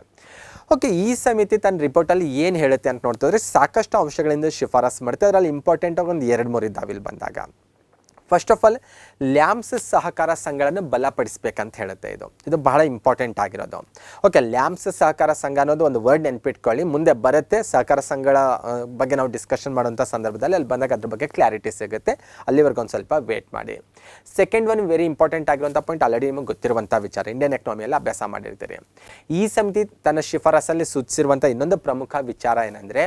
ಓಕೆ, ಈ ಸಮಿತಿ ತನ್ನ ರಿಪೋರ್ಟಲ್ಲಿ ಏನು ಹೇಳುತ್ತೆ ಅಂತ ನೋಡ್ತಿದ್ರೆ ಸಾಕಷ್ಟು ಅಂಶಗಳಿಂದ ಶಿಫಾರಸು ಮಾಡುತ್ತೆ. ಅದರಲ್ಲಿ ಇಂಪಾರ್ಟೆಂಟಾಗಿ ಒಂದು 2-3 ಇದ್ದಾವೆ ಇಲ್ಲಿ ಬಂದಾಗ. ಫಸ್ಟ್ ಆಫ್ ಆಲ್ ಲ್ಯಾಂಪ್ಸ್ ಸಹಕಾರ ಸಂಘಗಳನ್ನು ಬಲಪಡಿಸಬೇಕಂತ ಹೇಳುತ್ತೆ. ಇದು ಬಹಳ ಇಂಪಾರ್ಟೆಂಟ್ ಆಗಿರೋದು. ಓಕೆ, ಲ್ಯಾಂಪ್ಸ್ ಸಹಕಾರ ಸಂಘ ಅನ್ನೋದು ಒಂದು ವರ್ಡ್ ನೆನ್ಪಿಟ್ಕೊಳ್ಳಿ, ಮುಂದೆ ಬರುತ್ತೆ. ಸಹಕಾರ ಸಂಘಗಳ ಬಗ್ಗೆ ನಾವು ಡಿಸ್ಕಷನ್ ಮಾಡುವಂಥ ಸಂದರ್ಭದಲ್ಲಿ ಅಲ್ಲಿ ಬಂದಾಗ ಅದ್ರ ಬಗ್ಗೆ ಕ್ಲಾರಿಟಿ ಸಿಗುತ್ತೆ. ಅಲ್ಲಿವರೆಗೂ ಒಂದು ಸ್ವಲ್ಪ ವೇಟ್ ಮಾಡಿ. ಸೆಕೆಂಡ್ ಒನ್ ವೆರಿ ಇಂಪಾರ್ಟೆಂಟ್ ಆಗಿರುವಂಥ ಪಾಯಿಂಟ್, ಆಲ್ರೆಡಿ ನಿಮಗೆ ಗೊತ್ತಿರುವಂಥ ವಿಚಾರ, ಇಂಡಿಯನ್ ಎಕನಾಮಿಯಲ್ಲಿ ಅಭ್ಯಾಸ ಮಾಡಿರ್ತೀರಿ. ಈ ಸಮಿತಿ ತನ್ನ ಶಿಫಾರಸಲ್ಲಿ ಸೂಚಿಸಿರುವಂಥ ಇನ್ನೊಂದು ಪ್ರಮುಖ ವಿಚಾರ ಏನಂದರೆ,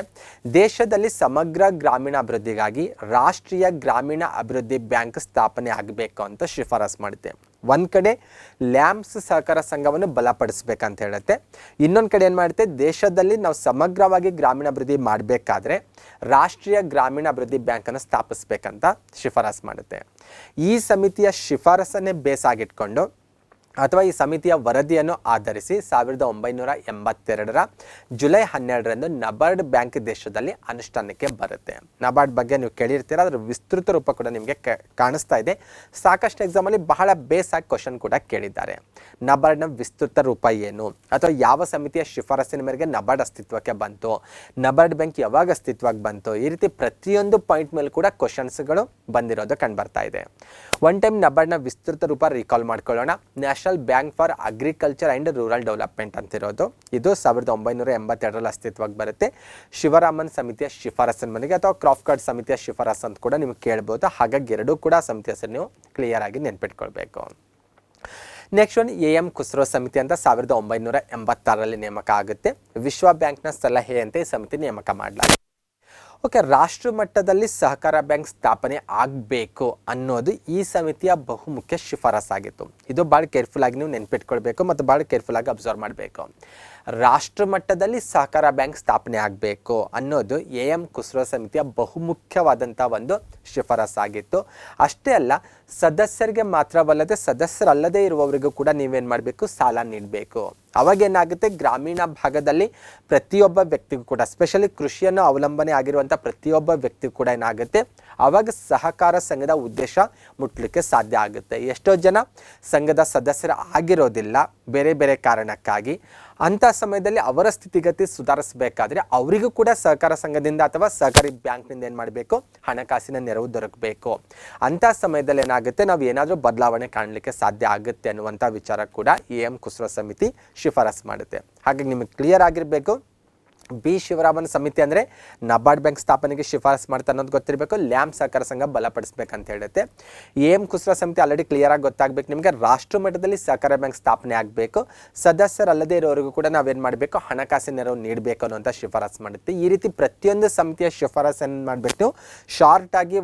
ದೇಶದಲ್ಲಿ ಸಮಗ್ರ ಗ್ರಾಮೀಣ ಅಭಿವೃದ್ಧಿಗಾಗಿ ರಾಷ್ಟ್ರೀಯ ಗ್ರಾಮೀಣ ಅಭಿವೃದ್ಧಿ ಬ್ಯಾಂಕ್ ಸ್ಥಾಪನೆ ಆಗಬೇಕು ಅಂತ ಶಿಫಾರಸು ಮಾಡುತ್ತೆ. ಒಂದು ಕಡೆ ಲ್ಯಾಂಪ್ಸ್ ಸಹಕಾರ ಸಂಘವನ್ನು ಬಲಪಡಿಸಬೇಕಂತ ಹೇಳುತ್ತೆ, ಇನ್ನೊಂದು ಕಡೆ ಏನು ಮಾಡುತ್ತೆ, ದೇಶದಲ್ಲಿ ನಾವು ಸಮಗ್ರವಾಗಿ ಗ್ರಾಮೀಣಾಭಿವೃದ್ಧಿ ಮಾಡಬೇಕಾದ್ರೆ ರಾಷ್ಟ್ರೀಯ ಗ್ರಾಮೀಣಾಭಿವೃದ್ಧಿ ಬ್ಯಾಂಕನ್ನು ಸ್ಥಾಪಿಸಬೇಕಂತ ಶಿಫಾರಸು ಮಾಡುತ್ತೆ. ಈ ಸಮಿತಿಯ ಶಿಫಾರಸನ್ನೇ ಬೇಸಾಗಿಟ್ಕೊಂಡು ಅಥವಾ ಈ ಸಮಿತಿಯ ವರದಿಯನ್ನು ಆಧರಿಸಿ 1982ರ ಜುಲೈ 12ರಂದು ನಬಾರ್ಡ್ ಬ್ಯಾಂಕ್ ದೇಶದಲ್ಲಿ ಅನುಷ್ಠಾನಕ್ಕೆ ಬರುತ್ತೆ. ನಬಾರ್ಡ್ ಬಗ್ಗೆ ನೀವು ಕೇಳಿರ್ತೀರ, ಅದರ ವಿಸ್ತೃತ ರೂಪ ಕೂಡ ನಿಮಗೆ ಕಾಣಿಸ್ತಾ ಇದೆ. ಸಾಕಷ್ಟು ಎಕ್ಸಾಮಲ್ಲಿ ಬಹಳ ಬೇಸಾಗಿ ಕ್ವಶನ್ ಕೂಡ ಕೇಳಿದ್ದಾರೆ. ನಬಾರ್ಡ್ನ ವಿಸ್ತೃತ ರೂಪ ಏನು, ಅಥವಾ ಯಾವ ಸಮಿತಿಯ ಶಿಫಾರಸಿನ ಮೇರೆಗೆ ನಬಾರ್ಡ್ ಅಸ್ತಿತ್ವಕ್ಕೆ ಬಂತು, ನಬಾರ್ಡ್ ಬ್ಯಾಂಕ್ ಯಾವಾಗ ಅಸ್ತಿತ್ವಕ್ಕೆ ಬಂತು, ಈ ರೀತಿ ಪ್ರತಿಯೊಂದು ಪಾಯಿಂಟ್ ಮೇಲೆ ಕೂಡ ಕ್ವಶನ್ಸ್ಗಳು ಬಂದಿರೋದು ಕಂಡುಬರ್ತಾ ಇದೆ. ಒನ್ ಟೈಮ್ ನಬಾರ್ಡ್ನ ವಿಸ್ತೃತ ರೂಪ ರೀಕಾಲ್ ಮಾಡ್ಕೊಳ್ಳೋಣ. National Bank for Agriculture and Rural Development ಅಂತಿರೋದು. ಇದು 1982ರಲ್ಲಿ ಅಸ್ತಿತ್ವಕ್ಕೆ ಬರುತ್ತೆ. ಶಿವರಾಮನ್ ಸಮಿತಿಯ ಶಿಫಾರಸಿನ ಮನೆಗೆ ಅಥವಾ ಕ್ರಾಫ್ಕಾರ್ಡ್ ಸಮಿತಿಯ ಶಿಫಾರಸು ಅಂತ ಕೂಡ ನಿಮಗೆ ಕೇಳ್ಬೋದು. ಹಾಗಾಗಿ ಎರಡೂ ಕೂಡ ಸಮಿತಿಯ ಹೆಸರು ನೀವು ಕ್ಲಿಯರ್ ಆಗಿ ನೆನ್ಪಿಟ್ಕೊಳ್ಬೇಕು. ನೆಕ್ಸ್ಟ್ ಒನ್ AM ಖುಸ್ರೋ ಸಮಿತಿ ಅಂತ 1986ರಲ್ಲಿ ನೇಮಕ ಆಗುತ್ತೆ. ವಿಶ್ವ ಬ್ಯಾಂಕ್ನ ಸಲಹೆಯಂತೆ ಈ ಸಮಿತಿ ನೇಮಕ ಮಾಡಲಾಗಿದೆ. ಓಕೆ, ರಾಷ್ಟ್ರ ಮಟ್ಟದಲ್ಲಿ ಸಹಕಾರ ಬ್ಯಾಂಕ್ ಸ್ಥಾಪನೆ ಆಗಬೇಕು ಅನ್ನೋದು ಈ ಸಮಿತಿಯ ಬಹುಮುಖ್ಯ ಶಿಫಾರಸಾಗಿತ್ತು. ಇದು ಭಾಳ ಕೇರ್ಫುಲ್ ಆಗಿ ನೀವು ನೆನ್ಪಿಟ್ಕೊಳ್ಬೇಕು ಮತ್ತು ಭಾಳ ಕೇರ್ಫುಲ್ ಆಗಿ ಅಬ್ಸರ್ವ್ ಮಾಡಬೇಕು. ರಾಷ್ಟ್ರ ಮಟ್ಟದಲ್ಲಿ ಸಹಕಾರ ಬ್ಯಾಂಕ್ ಸ್ಥಾಪನೆ ಆಗಬೇಕು ಅನ್ನೋದು AM ಖುಸ್ರೋ ಸಮಿತಿಯ ಬಹುಮುಖ್ಯವಾದಂಥ ಒಂದು ಶಿಫಾರಸಾಗಿತ್ತು. ಅಷ್ಟೇ ಅಲ್ಲ, ಸದಸ್ಯರಿಗೆ ಮಾತ್ರವಲ್ಲದೆ ಸದಸ್ಯರಲ್ಲದೆ ಇರುವವರಿಗೂ ಕೂಡ ನೀವೇನು ಮಾಡಬೇಕು, ಸಾಲ ನೀಡಬೇಕು. ಅವಾಗೇನಾಗುತ್ತೆ, ಗ್ರಾಮೀಣ ಭಾಗದಲ್ಲಿ ಪ್ರತಿಯೊಬ್ಬ ವ್ಯಕ್ತಿಗೂ ಕೂಡ, ಸ್ಪೆಷಲಿ ಕೃಷಿಯನ್ನು ಅವಲಂಬನೆ ಆಗಿರುವಂಥ ಪ್ರತಿಯೊಬ್ಬ ವ್ಯಕ್ತಿಗೂ ಕೂಡ ಏನಾಗುತ್ತೆ, ಆವಾಗ ಸಹಕಾರ ಸಂಘದ ಉದ್ದೇಶ ಮುಟ್ಲಿಕ್ಕೆ ಸಾಧ್ಯ ಆಗುತ್ತೆ. ಎಷ್ಟೋ ಜನ ಸಂಘದ ಸದಸ್ಯರು ಆಗಿರೋದಿಲ್ಲ ಬೇರೆ ಬೇರೆ ಕಾರಣಕ್ಕಾಗಿ. ಅಂಥ ಸಮಯದಲ್ಲಿ ಅವರ ಸ್ಥಿತಿಗತಿ ಸುಧಾರಿಸಬೇಕಾದ್ರೆ ಅವರಿಗೂ ಕೂಡ ಸಹಕಾರ ಸಂಘದಿಂದ ಅಥವಾ ಸಹಕಾರಿ ಬ್ಯಾಂಕ್ನಿಂದ ಏನು ಮಾಡಬೇಕು, ಹಣಕಾಸಿನ ನೆರವು ದೊರಕಬೇಕು. ಅಂಥ ಸಮಯದಲ್ಲಿ ಏನಾಗುತ್ತೆ, ನಾವು ಏನಾದರೂ ಬದಲಾವಣೆ ಕಾಣಲಿಕ್ಕೆ ಸಾಧ್ಯ ಆಗುತ್ತೆ ಅನ್ನುವಂಥ ವಿಚಾರ ಕೂಡ ಎಂ ಕುಸ್ರೋ ಸಮಿತಿ ಶಿಫಾರಸು ಮಾಡುತ್ತೆ. ಹಾಗಾಗಿ ನಿಮಗೆ ಕ್ಲಿಯರ್ ಆಗಿರಬೇಕು, ಬಿ ಶಿವರಾಮನ್ ಸಮಿತಿ ಅಂದರೆ ನಬಾರ್ಡ್ ಬ್ಯಾಂಕ್ ಸ್ಥಾಪನೆಗೆ ಶಿಫಾರಸು ಮಾಡ್ತಾ ಅನ್ನೋದು ಗೊತ್ತಿರಬೇಕು. ಲ್ಯಾಂಪ್ ಸಹಕಾರ ಸಂಘ ಬಲಪಡಿಸಬೇಕಂತ ಹೇಳುತ್ತೆ. ಎಂ ಕುಸ್ರಾ ಸಮಿತಿ ಆಲ್ರೆಡಿ ಕ್ಲಿಯರ್ ಆಗಿ ಗೊತ್ತಾಗಬೇಕು ನಿಮಗೆ, ರಾಷ್ಟ್ರ ಮಟ್ಟದಲ್ಲಿ ಸಹಕಾರ ಬ್ಯಾಂಕ್ ಸ್ಥಾಪನೆ ಆಗಬೇಕು, ಸದಸ್ಯರಲ್ಲದೇ ಇರೋರಿಗೂ ಕೂಡ ನಾವೇನು ಮಾಡಬೇಕು, ಹಣಕಾಸಿನ ನೆರವು ನೀಡಬೇಕು ಅನ್ನೋಂಥ ಶಿಫಾರಸು ಮಾಡುತ್ತೆ. ಈ ರೀತಿ ಪ್ರತಿಯೊಂದು ಸಮಿತಿಯ ಶಿಫಾರಸನ್ನು ಮಾಡಬೇಕು ನೀವು ಶಾರ್ಟ್ ಆಗಿ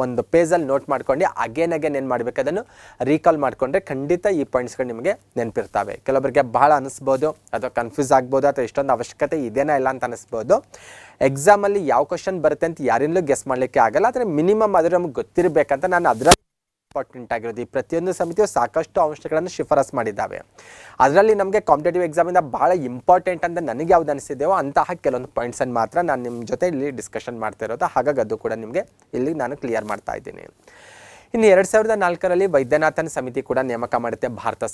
ಒಂದು ಪೇಜಲ್ಲಿ ನೋಟ್ ಮಾಡ್ಕೊಂಡು ಅಗೇನ್ ಏನು ಮಾಡಬೇಕು, ಅದನ್ನು ರೀಕಾಲ್ ಮಾಡಿಕೊಂಡ್ರೆ ಖಂಡಿತ ಈ ಪಾಯಿಂಟ್ಸ್ಗಳು ನಿಮಗೆ ನೆನಪಿರ್ತವೆ. ಕೆಲವರಿಗೆ ಬಹಳ ಅನಿಸ್ಬೋದು ಅಥವಾ ಕನ್ಫ್ಯೂಸ್ ಆಗ್ಬೋದು ಅಥವಾ ಇಷ್ಟೊಂದು ಅವಶ್ಯಕತೆ ಇದೆ ಇಲ್ಲ ಅಂತ ಅನಿಸ್ಬೋದು. ಎಕ್ಸಾಮಲ್ಲಿ ಯಾವ ಕ್ವಶನ್ ಬರುತ್ತೆ ಅಂತ ಯಾರಿಂದಲೂ ಗೆಸ್ ಮಾಡಲಿಕ್ಕೆ ಆಗಲ್ಲ. ಆದರೆ ಮಿನಿಮಮ್ ಆದರೂ ನಮ್ಗೆ ಗೊತ್ತಿರಬೇಕಂತ ನಾನು ಅದರ ಇಂಪಾರ್ಟೆಂಟ್ ಆಗಿರೋದು. ಈ ಪ್ರತಿಯೊಂದು ಸಮಿತಿಯು ಸಾಕಷ್ಟು ಅಂಶಗಳನ್ನು ಶಿಫಾರಸು ಮಾಡಿದ್ದಾವೆ. ಅದರಲ್ಲಿ ನಮಗೆ ಕಾಂಪಿಟೇಟಿವ್ ಎಕ್ಸಾಮಿಂದ ಭಾಳ ಇಂಪಾರ್ಟೆಂಟ್ ಅಂತ ನನಗೆ ಯಾವ್ದು ಅನಿಸಿದೆಯೋ ಅಂತಹ ಕೆಲವೊಂದು ಪಾಯಿಂಟ್ಸನ್ನು ಮಾತ್ರ ನಾನು ನಿಮ್ಮ ಜೊತೆ ಇಲ್ಲಿ ಡಿಸ್ಕಷನ್ ಮಾಡ್ತಾ ಇರೋದು. ಹಾಗಾಗಿ ಅದು ಕೂಡ ನಿಮಗೆ ಇಲ್ಲಿ ನಾನು ಕ್ಲಿಯರ್ ಮಾಡ್ತಾ ಇದ್ದೀನಿ. ಇನ್ನು 2004ರಲ್ಲಿ ವೈದ್ಯನಾಥನ್ ಸಮಿತಿ ಕೂಡ ನೇಮಕ ಮಾಡುತ್ತೆ ಭಾರತ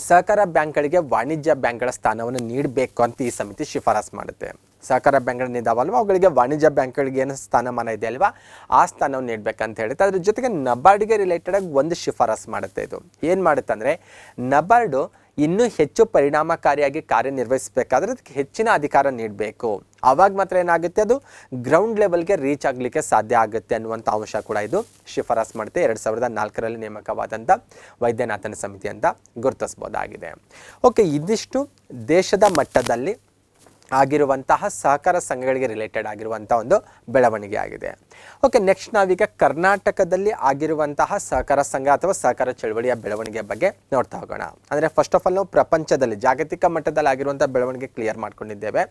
ಸಹಕಾರ ಬ್ಯಾಂಕ್ಗಳಿಗೆ ವಾಣಿಜ್ಯ ಬ್ಯಾಂಕ್ಗಳ ಸ್ಥಾನವನ್ನು ನೀಡಬೇಕು ಅಂತ ಈ ಸಮಿತಿ ಶಿಫಾರಸು ಮಾಡುತ್ತೆ. ಸಹಕಾರ ಬ್ಯಾಂಕ್ಗಳನ್ನಿದ್ದಾವಲ್ವ ಅವುಗಳಿಗೆ ವಾಣಿಜ್ಯ ಬ್ಯಾಂಕ್ಗಳಿಗೆ ಏನು ಸ್ಥಾನಮಾನ ಇದೆ ಅಲ್ವಾ, ಆ ಸ್ಥಾನವನ್ನು ನೀಡಬೇಕಂತ ಹೇಳುತ್ತೆ. ಅದ್ರ ಜೊತೆಗೆ ನಬಾರ್ಡ್ಗೆ ರಿಲೇಟೆಡ್ ಆಗಿ ಒಂದು ಶಿಫಾರಸು ಮಾಡುತ್ತೆ. ಇದು ಏನು ಮಾಡುತ್ತೆ ಅಂದರೆ, ನಬಾರ್ಡು ಇನ್ನೂ ಹೆಚ್ಚು ಪರಿಣಾಮಕಾರಿಯಾಗಿ ಕಾರ್ಯನಿರ್ವಹಿಸಬೇಕಾದ್ರೆ ಅದಕ್ಕೆ ಹೆಚ್ಚಿನ ಅಧಿಕಾರ ನೀಡಬೇಕು. ಆವಾಗ ಮಾತ್ರ ಏನಾಗುತ್ತೆ, ಅದು ಗ್ರೌಂಡ್ ಲೆವೆಲ್ಗೆ ರೀಚ್ ಆಗಲಿಕ್ಕೆ ಸಾಧ್ಯ ಆಗುತ್ತೆ ಅನ್ನುವಂಥ ಅಂಶ ಕೂಡ ಇದು ಶಿಫಾರಸು ಮಾಡುತ್ತೆ. 2004ರಲ್ಲಿ ನೇಮಕವಾದಂಥ ವೈದ್ಯನಾಥನ್ ಸಮಿತಿ ಅಂತ ಗುರುತಿಸ್ಬೋದಾಗಿದೆ. ಓಕೆ, ಇದಿಷ್ಟು ದೇಶದ ಮಟ್ಟದಲ್ಲಿ ಆಗಿರುವಂತಹ ಸಹಕಾರ ಸಂಘಗಳಿಗೆ ರಿಲೇಟೆಡ್ ಆಗಿರುವಂಥ ಒಂದು ಬೆಳವಣಿಗೆ ಆಗಿದೆ. ಓಕೆ, ನೆಕ್ಸ್ಟ್ ನಾವೀಗ ಕರ್ನಾಟಕದಲ್ಲಿ ಆಗಿರುವಂತಹ ಸಹಕಾರ ಸಂಘ ಅಥವಾ ಸಹಕಾರ ಚಳವಳಿಯ ಬೆಳವಣಿಗೆ ಬಗ್ಗೆ ನೋಡ್ತಾ ಹೋಗೋಣ. ಅಂದರೆ ಫಸ್ಟ್ ಆಫ್ ಆಲ್ ನಾವು ಪ್ರಪಂಚದಲ್ಲಿ ಜಾಗತಿಕ ಮಟ್ಟದಲ್ಲಿ ಆಗಿರುವಂಥ ಬೆಳವಣಿಗೆ ಕ್ಲಿಯರ್ ಮಾಡ್ಕೊಂಡಿದ್ದೇವೆ.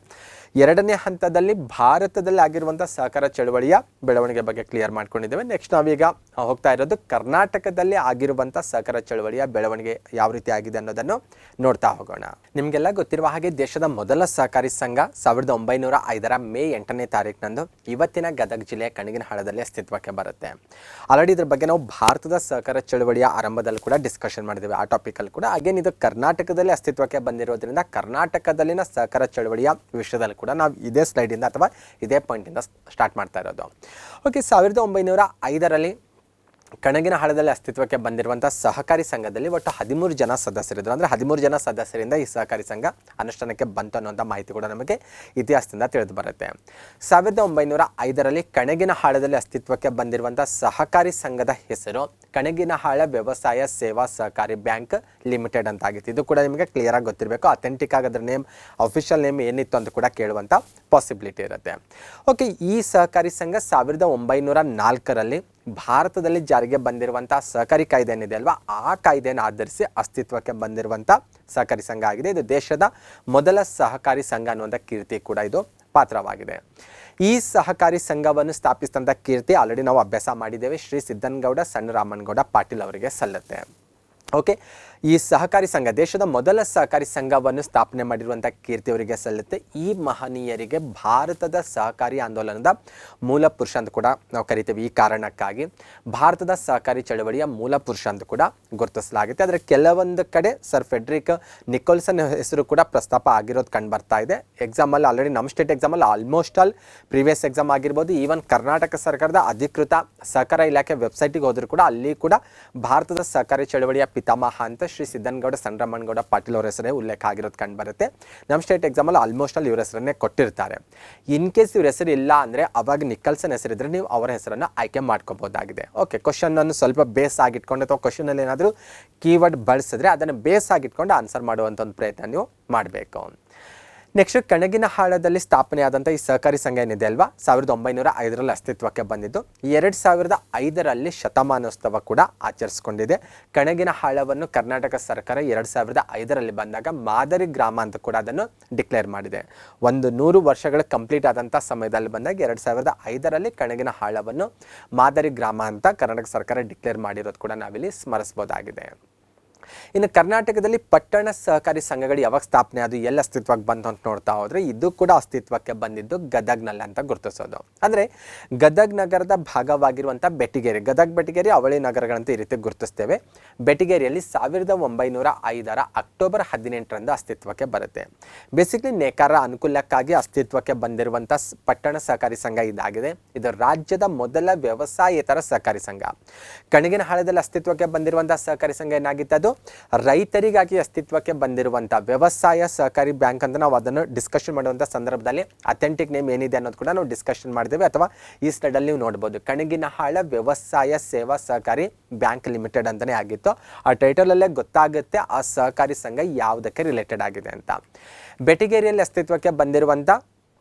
ಎರಡನೇ ಹಂತದಲ್ಲಿ ಭಾರತದಲ್ಲಿ ಆಗಿರುವಂಥ ಸಹಕಾರ ಚಳವಳಿಯ ಬೆಳವಣಿಗೆ ಬಗ್ಗೆ ಕ್ಲಿಯರ್ ಮಾಡ್ಕೊಂಡಿದ್ದೇವೆ. ನೆಕ್ಸ್ಟ್ ನಾವೀಗ ಹೋಗ್ತಾ ಇರೋದು ಕರ್ನಾಟಕದಲ್ಲಿ ಆಗಿರುವಂಥ ಸಹಕಾರ ಚಳವಳಿಯ ಬೆಳವಣಿಗೆ ಯಾವ ರೀತಿ ಆಗಿದೆ ಅನ್ನೋದನ್ನು ನೋಡ್ತಾ ಹೋಗೋಣ. ನಿಮಗೆಲ್ಲ ಗೊತ್ತಿರುವ ಹಾಗೆ ದೇಶದ ಮೊದಲ ಸಹಕಾರಿ ಸಂಘ 1905 ಮೇ 8ನೇ ತಾರೀಕಿನಂದು ಇವತ್ತಿನ ಗದಗ ಜಿಲ್ಲೆಯ ಕಣಗಿನಹಾಳದಲ್ಲಿ ಅಸ್ತಿತ್ವಕ್ಕೆ ಬರುತ್ತೆ. ಆಲ್ರೆಡಿ ಇದ್ರ ಬಗ್ಗೆ ನಾವು ಭಾರತದ ಸಹಕಾರ ಚಳವಳಿಯ ಆರಂಭದಲ್ಲಿ ಕೂಡ ಡಿಸ್ಕಷನ್ ಮಾಡಿದ್ದೇವೆ, ಆ ಟಾಪಿಕಲ್ಲಿ ಕೂಡ. ಅಗೇನ್ ಇದು ಕರ್ನಾಟಕದಲ್ಲಿ ಅಸ್ತಿತ್ವಕ್ಕೆ ಬಂದಿರೋದ್ರಿಂದ ಕರ್ನಾಟಕದಲ್ಲಿನ ಸಹಕಾರ ಚಳವಳಿಯ ವಿಷಯದಲ್ಲಿ ಕೂಡ ನಾವು ಇದೇ ಸ್ಲೈಡಿಂದ ಅಥವಾ ಇದೇ ಪಾಯಿಂಟಿಂದ ಸ್ಟಾರ್ಟ್ ಮಾಡ್ತಾ ಇರೋದು. ಓಕೆ, 1905ರಲ್ಲಿ ಕಣಗಿನಹಾಳದಲ್ಲಿ ಅಸ್ತಿತ್ವಕ್ಕೆ ಬಂದಿರುವಂಥ ಸಹಕಾರಿ ಸಂಘದಲ್ಲಿ ಒಟ್ಟು 13 ಜನ ಸದಸ್ಯರಿದ್ದರು. ಅಂದರೆ 13 ಜನ ಸದಸ್ಯರಿಂದ ಈ ಸಹಕಾರಿ ಸಂಘ ಅನುಷ್ಠಾನಕ್ಕೆ ಬಂತು ಅನ್ನುವಂಥ ಮಾಹಿತಿ ಕೂಡ ನಮಗೆ ಇತಿಹಾಸದಿಂದ ತಿಳಿದು ಬರುತ್ತೆ. 1905ರಲ್ಲಿ ಕಣಗಿನಹಾಳದಲ್ಲಿ ಅಸ್ತಿತ್ವಕ್ಕೆ ಬಂದಿರುವಂಥ ಸಹಕಾರಿ ಸಂಘದ ಹೆಸರು ಕಣಗಿನಹಾಳ ವ್ಯವಸಾಯ ಸೇವಾ ಸಹಕಾರಿ ಬ್ಯಾಂಕ್ ಲಿಮಿಟೆಡ್ ಅಂತ ಆಗಿತ್ತು. ಇದು ಕೂಡ ನಿಮಗೆ ಕ್ಲಿಯರ್ ಆಗಿ ಗೊತ್ತಿರಬೇಕು. ಅಥೆಂಟಿಕ್ ಆಗಿ ಅದರ ನೇಮ್, ಅಫಿಷಿಯಲ್ ನೇಮ್ ಏನಿತ್ತು ಅಂತ ಕೂಡ ಕೇಳುವಂಥ ಪಾಸಿಬಿಲಿಟಿ ಇರುತ್ತೆ. ಓಕೆ, ಈ ಸಹಕಾರಿ ಸಂಘ 1904ರಲ್ಲಿ ಭಾರತದಲ್ಲಿ ಜಾರಿಗೆ ಬಂದಿರುವಂಥ ಸಹಕಾರಿ ಕಾಯ್ದೆ ಏನಿದೆ ಅಲ್ವಾ, ಆ ಕಾಯ್ದೆಯನ್ನು ಆಧರಿಸಿ ಅಸ್ತಿತ್ವಕ್ಕೆ ಬಂದಿರುವಂಥ ಸಹಕಾರಿ ಸಂಘ ಆಗಿದೆ. ಇದು ದೇಶದ ಮೊದಲ ಸಹಕಾರಿ ಸಂಘ ಅನ್ನುವಂಥ ಕೀರ್ತಿ ಕೂಡ ಇದು ಪಾತ್ರವಾಗಿದೆ. ಈ ಸಹಕಾರಿ ಸಂಘವನ್ನು ಸ್ಥಾಪಿಸಿದಂಥ ಕೀರ್ತಿ ಆಲ್ರೆಡಿ ನಾವು ಅಭ್ಯಾಸ ಮಾಡಿದ್ದೇವೆ, ಶ್ರೀ ಸಿದ್ದನಗೌಡ ಸಣ್ಣ ರಾಮನಗೌಡ ಪಾಟೀಲ್ ಅವರಿಗೆ ಸಲ್ಲುತ್ತೆ. ಓಕೆ, ಈ ಸಹಕಾರಿ ಸಂಘ ದೇಶದ ಮೊದಲ ಸಹಕಾರಿ ಸಂಘವನ್ನು ಸ್ಥಾಪನೆ ಮಾಡಿರುವಂಥ ಕೀರ್ತಿ ಅವರಿಗೆ ಸಲ್ಲುತ್ತೆ. ಈ ಮಹನೀಯರಿಗೆ ಭಾರತದ ಸಹಕಾರಿ ಆಂದೋಲನದ ಮೂಲ ಪುರುಷ ಅಂತ ಕೂಡ ನಾವು ಕರಿತೀವಿ. ಈ ಕಾರಣಕ್ಕಾಗಿ ಭಾರತದ ಸಹಕಾರಿ ಚಳವಳಿಯ ಮೂಲ ಪುರುಷ ಅಂತ ಕೂಡ ಗುರುತಿಸಲಾಗುತ್ತೆ. ಆದರೆ ಕೆಲವೊಂದು ಕಡೆ ಸರ್ ಫೆಡ್ರಿಕ್ ನಿಕೋಲ್ಸನ್ ಹೆಸರು ಕೂಡ ಪ್ರಸ್ತಾಪ ಆಗಿರೋದು ಕಂಡು ಬರ್ತಾ ಇದೆ. ಎಕ್ಸಾಮಲ್ಲಿ ಆಲ್ರೆಡಿ ನಮ್ಮ ಸ್ಟೇಟ್ ಎಕ್ಸಾಮಲ್ಲಿ ಆಲ್ಮೋಸ್ಟ್ ಆಲ್ ಪ್ರೀವಿಯಸ್ ಎಕ್ಸಾಮ್ ಆಗಿರ್ಬೋದು, ಈವನ್ ಕರ್ನಾಟಕ ಸರ್ಕಾರದ ಅಧಿಕೃತ ಸಹಕಾರ ಇಲಾಖೆ ವೆಬ್ಸೈಟಿಗೆ ಹೋದರೂ ಕೂಡ ಅಲ್ಲಿ ಕೂಡ ಭಾರತದ ಸಹಕಾರಿ ಚಳವಳಿಯ ಪಿತಾಮಹ ಅಂತ ಶ್ರೀ ಸಿದ್ದನಗೌಡ ಸಣ್ಣರಾಮನಗೌಡ ಪಾಟೀಲ್ ಅವರ ಹೆಸರೇ ಉಲ್ಲೇಖ ಆಗಿರೋದು ಕಂಡು ಬರುತ್ತೆ. ನಮ್ಮ ಸ್ಟೇಟ್ ಎಕ್ಸಾಮಲ್ಲಿ ಆಲ್ಮೋಸ್ಟ್ ಅಲ್ಲಿ ಇವ್ರ ಹೆಸರನ್ನೇ ಕೊಟ್ಟಿರ್ತಾರೆ. ಇನ್ ಕೇಸ್ ಇವ್ರ ಹೆಸರು ಇಲ್ಲ ಅಂದರೆ ಅವಾಗ ನಿಕಲ್ಸನ್ ಹೆಸರಿದ್ರೆ ನೀವು ಅವರ ಹೆಸರನ್ನು ಆಯ್ಕೆ ಮಾಡ್ಕೋಬಹುದಾಗಿದೆ. ಓಕೆ, ಕ್ವಶನ್ ಅನ್ನು ಸ್ವಲ್ಪ ಬೇಸ್ ಆಗಿಟ್ಕೊಂಡು ಅಥವಾ ಕ್ವಶನಲ್ಲಿ ಏನಾದರೂ ಕೀವರ್ಡ್ ಬಳಸಿದ್ರೆ ಅದನ್ನು ಬೇಸ್ ಆಗಿಟ್ಕೊಂಡು ಆನ್ಸರ್ ಮಾಡುವಂಥ ಒಂದು ಪ್ರಯತ್ನ ನೀವು ಮಾಡಬೇಕು. ನೆಕ್ಸ್ಟ್, ಕಣಗಿನಹಾಳದಲ್ಲಿ ಸ್ಥಾಪನೆಯಾದಂಥ ಈ ಸಹಕಾರಿ ಸಂಘ ಏನಿದೆ ಅಲ್ವಾ, 1905ರಲ್ಲಿ ಅಸ್ತಿತ್ವಕ್ಕೆ ಬಂದಿದ್ದು. 2005ರಲ್ಲಿ ಶತಮಾನೋತ್ಸವ ಕೂಡ ಆಚರಿಸಿಕೊಂಡಿದೆ. ಕಣಗಿನಹಾಳವನ್ನು ಕರ್ನಾಟಕ ಸರ್ಕಾರ 2005ರಲ್ಲಿ ಬಂದಾಗ ಮಾದರಿ ಗ್ರಾಮ ಅಂತ ಕೂಡ ಅದನ್ನು ಡಿಕ್ಲೇರ್ ಮಾಡಿದೆ. 100 ವರ್ಷಗಳು ಕಂಪ್ಲೀಟ್ ಆದಂಥ ಸಮಯದಲ್ಲಿ ಬಂದಾಗ 2005ರಲ್ಲಿ ಕಣಗಿನಹಾಳವನ್ನು ಮಾದರಿ ಗ್ರಾಮ ಅಂತ ಕರ್ನಾಟಕ ಸರ್ಕಾರ ಡಿಕ್ಲೇರ್ ಮಾಡಿರೋದು ಕೂಡ ನಾವಿಲ್ಲಿ ಸ್ಮರಿಸಬಹುದಾಗಿದೆ. ಇನ್ನು ಕರ್ನಾಟಕದಲ್ಲಿ ಪಟ್ಟಣ ಸಹಕಾರಿ ಸಂಘಗಳು ಯಾವಾಗ ಸ್ಥಾಪನೆ ಅದು ಎಲ್ಲಿ ಅಸ್ತಿತ್ವಕ್ಕೆ ಬಂತು ಅಂತ ನೋಡ್ತಾ ಹೋದರೆ ಇದು ಕೂಡ ಅಸ್ತಿತ್ವಕ್ಕೆ ಬಂದಿದ್ದು ಗದಗ್ನಲ್ಲಿ ಅಂತ ಗುರುತಿಸೋದು. ಅಂದರೆ ಗದಗ್ ನಗರದ ಭಾಗವಾಗಿರುವಂಥ ಬೆಟಗೇರಿ, ಗದಗ್ ಬೆಟಗೇರಿ ಅವಳಿ ನಗರಗಳಂತ ಈ ರೀತಿ ಗುರುತಿಸ್ತೇವೆ. ಬೆಟಗೇರಿಯಲ್ಲಿ 1905 ಅಕ್ಟೋಬರ್ 18ರಂದು ಅಸ್ತಿತ್ವಕ್ಕೆ ಬರುತ್ತೆ. ಬೇಸಿಕ್ಲಿ ನೇಕಾರರ ಅನುಕೂಲಕ್ಕಾಗಿ ಅಸ್ತಿತ್ವಕ್ಕೆ ಬಂದಿರುವಂಥ ಪಟ್ಟಣ ಸಹಕಾರಿ ಸಂಘ ಇದಾಗಿದೆ. ಇದು ರಾಜ್ಯದ ಮೊದಲ ವ್ಯವಸಾಯೇತರ ಸಹಕಾರಿ ಸಂಘ. ಕಣಗಿನಹಾಳದಲ್ಲಿ ಅಸ್ತಿತ್ವಕ್ಕೆ ಬಂದಿರುವಂಥ ಸಹಕಾರಿ ಸಂಘ ಏನಾಗಿತ್ತು, ರೈತರಿಗಾಗಿ ಅಸ್ತಿತ್ವಕ್ಕೆ ಬಂದಿರುವಂಥ ವ್ಯವಸಾಯ ಸಹಕಾರಿ ಬ್ಯಾಂಕ್ ಅಂತ ನಾವು ಅದನ್ನು ಡಿಸ್ಕಷನ್ ಮಾಡುವಂಥ ಸಂದರ್ಭದಲ್ಲಿ ಅಥೆಂಟಿಕ್ ನೇಮ್ ಏನಿದೆ ಅನ್ನೋದು ಕೂಡ ನಾವು ಡಿಸ್ಕಷನ್ ಮಾಡಿದ್ದೇವೆ, ಅಥವಾ ಈ ಸ್ಲೈಡಲ್ಲಿ ನೀವು ನೋಡ್ಬೋದು. ಕಣಗಿನಹಾಳ ವ್ಯವಸಾಯ ಸೇವಾ ಸಹಕಾರಿ ಬ್ಯಾಂಕ್ ಲಿಮಿಟೆಡ್ ಅಂತಲೇ ಆಗಿತ್ತು. ಆ ಟೈಟಲಲ್ಲೇ ಗೊತ್ತಾಗುತ್ತೆ ಆ ಸಹಕಾರಿ ಸಂಘ ಯಾವುದಕ್ಕೆ ರಿಲೇಟೆಡ್ ಆಗಿದೆ ಅಂತ. ಬೆಟಗೇರಿಯಲ್ಲಿ ಅಸ್ತಿತ್ವಕ್ಕೆ ಬಂದಿರುವಂಥ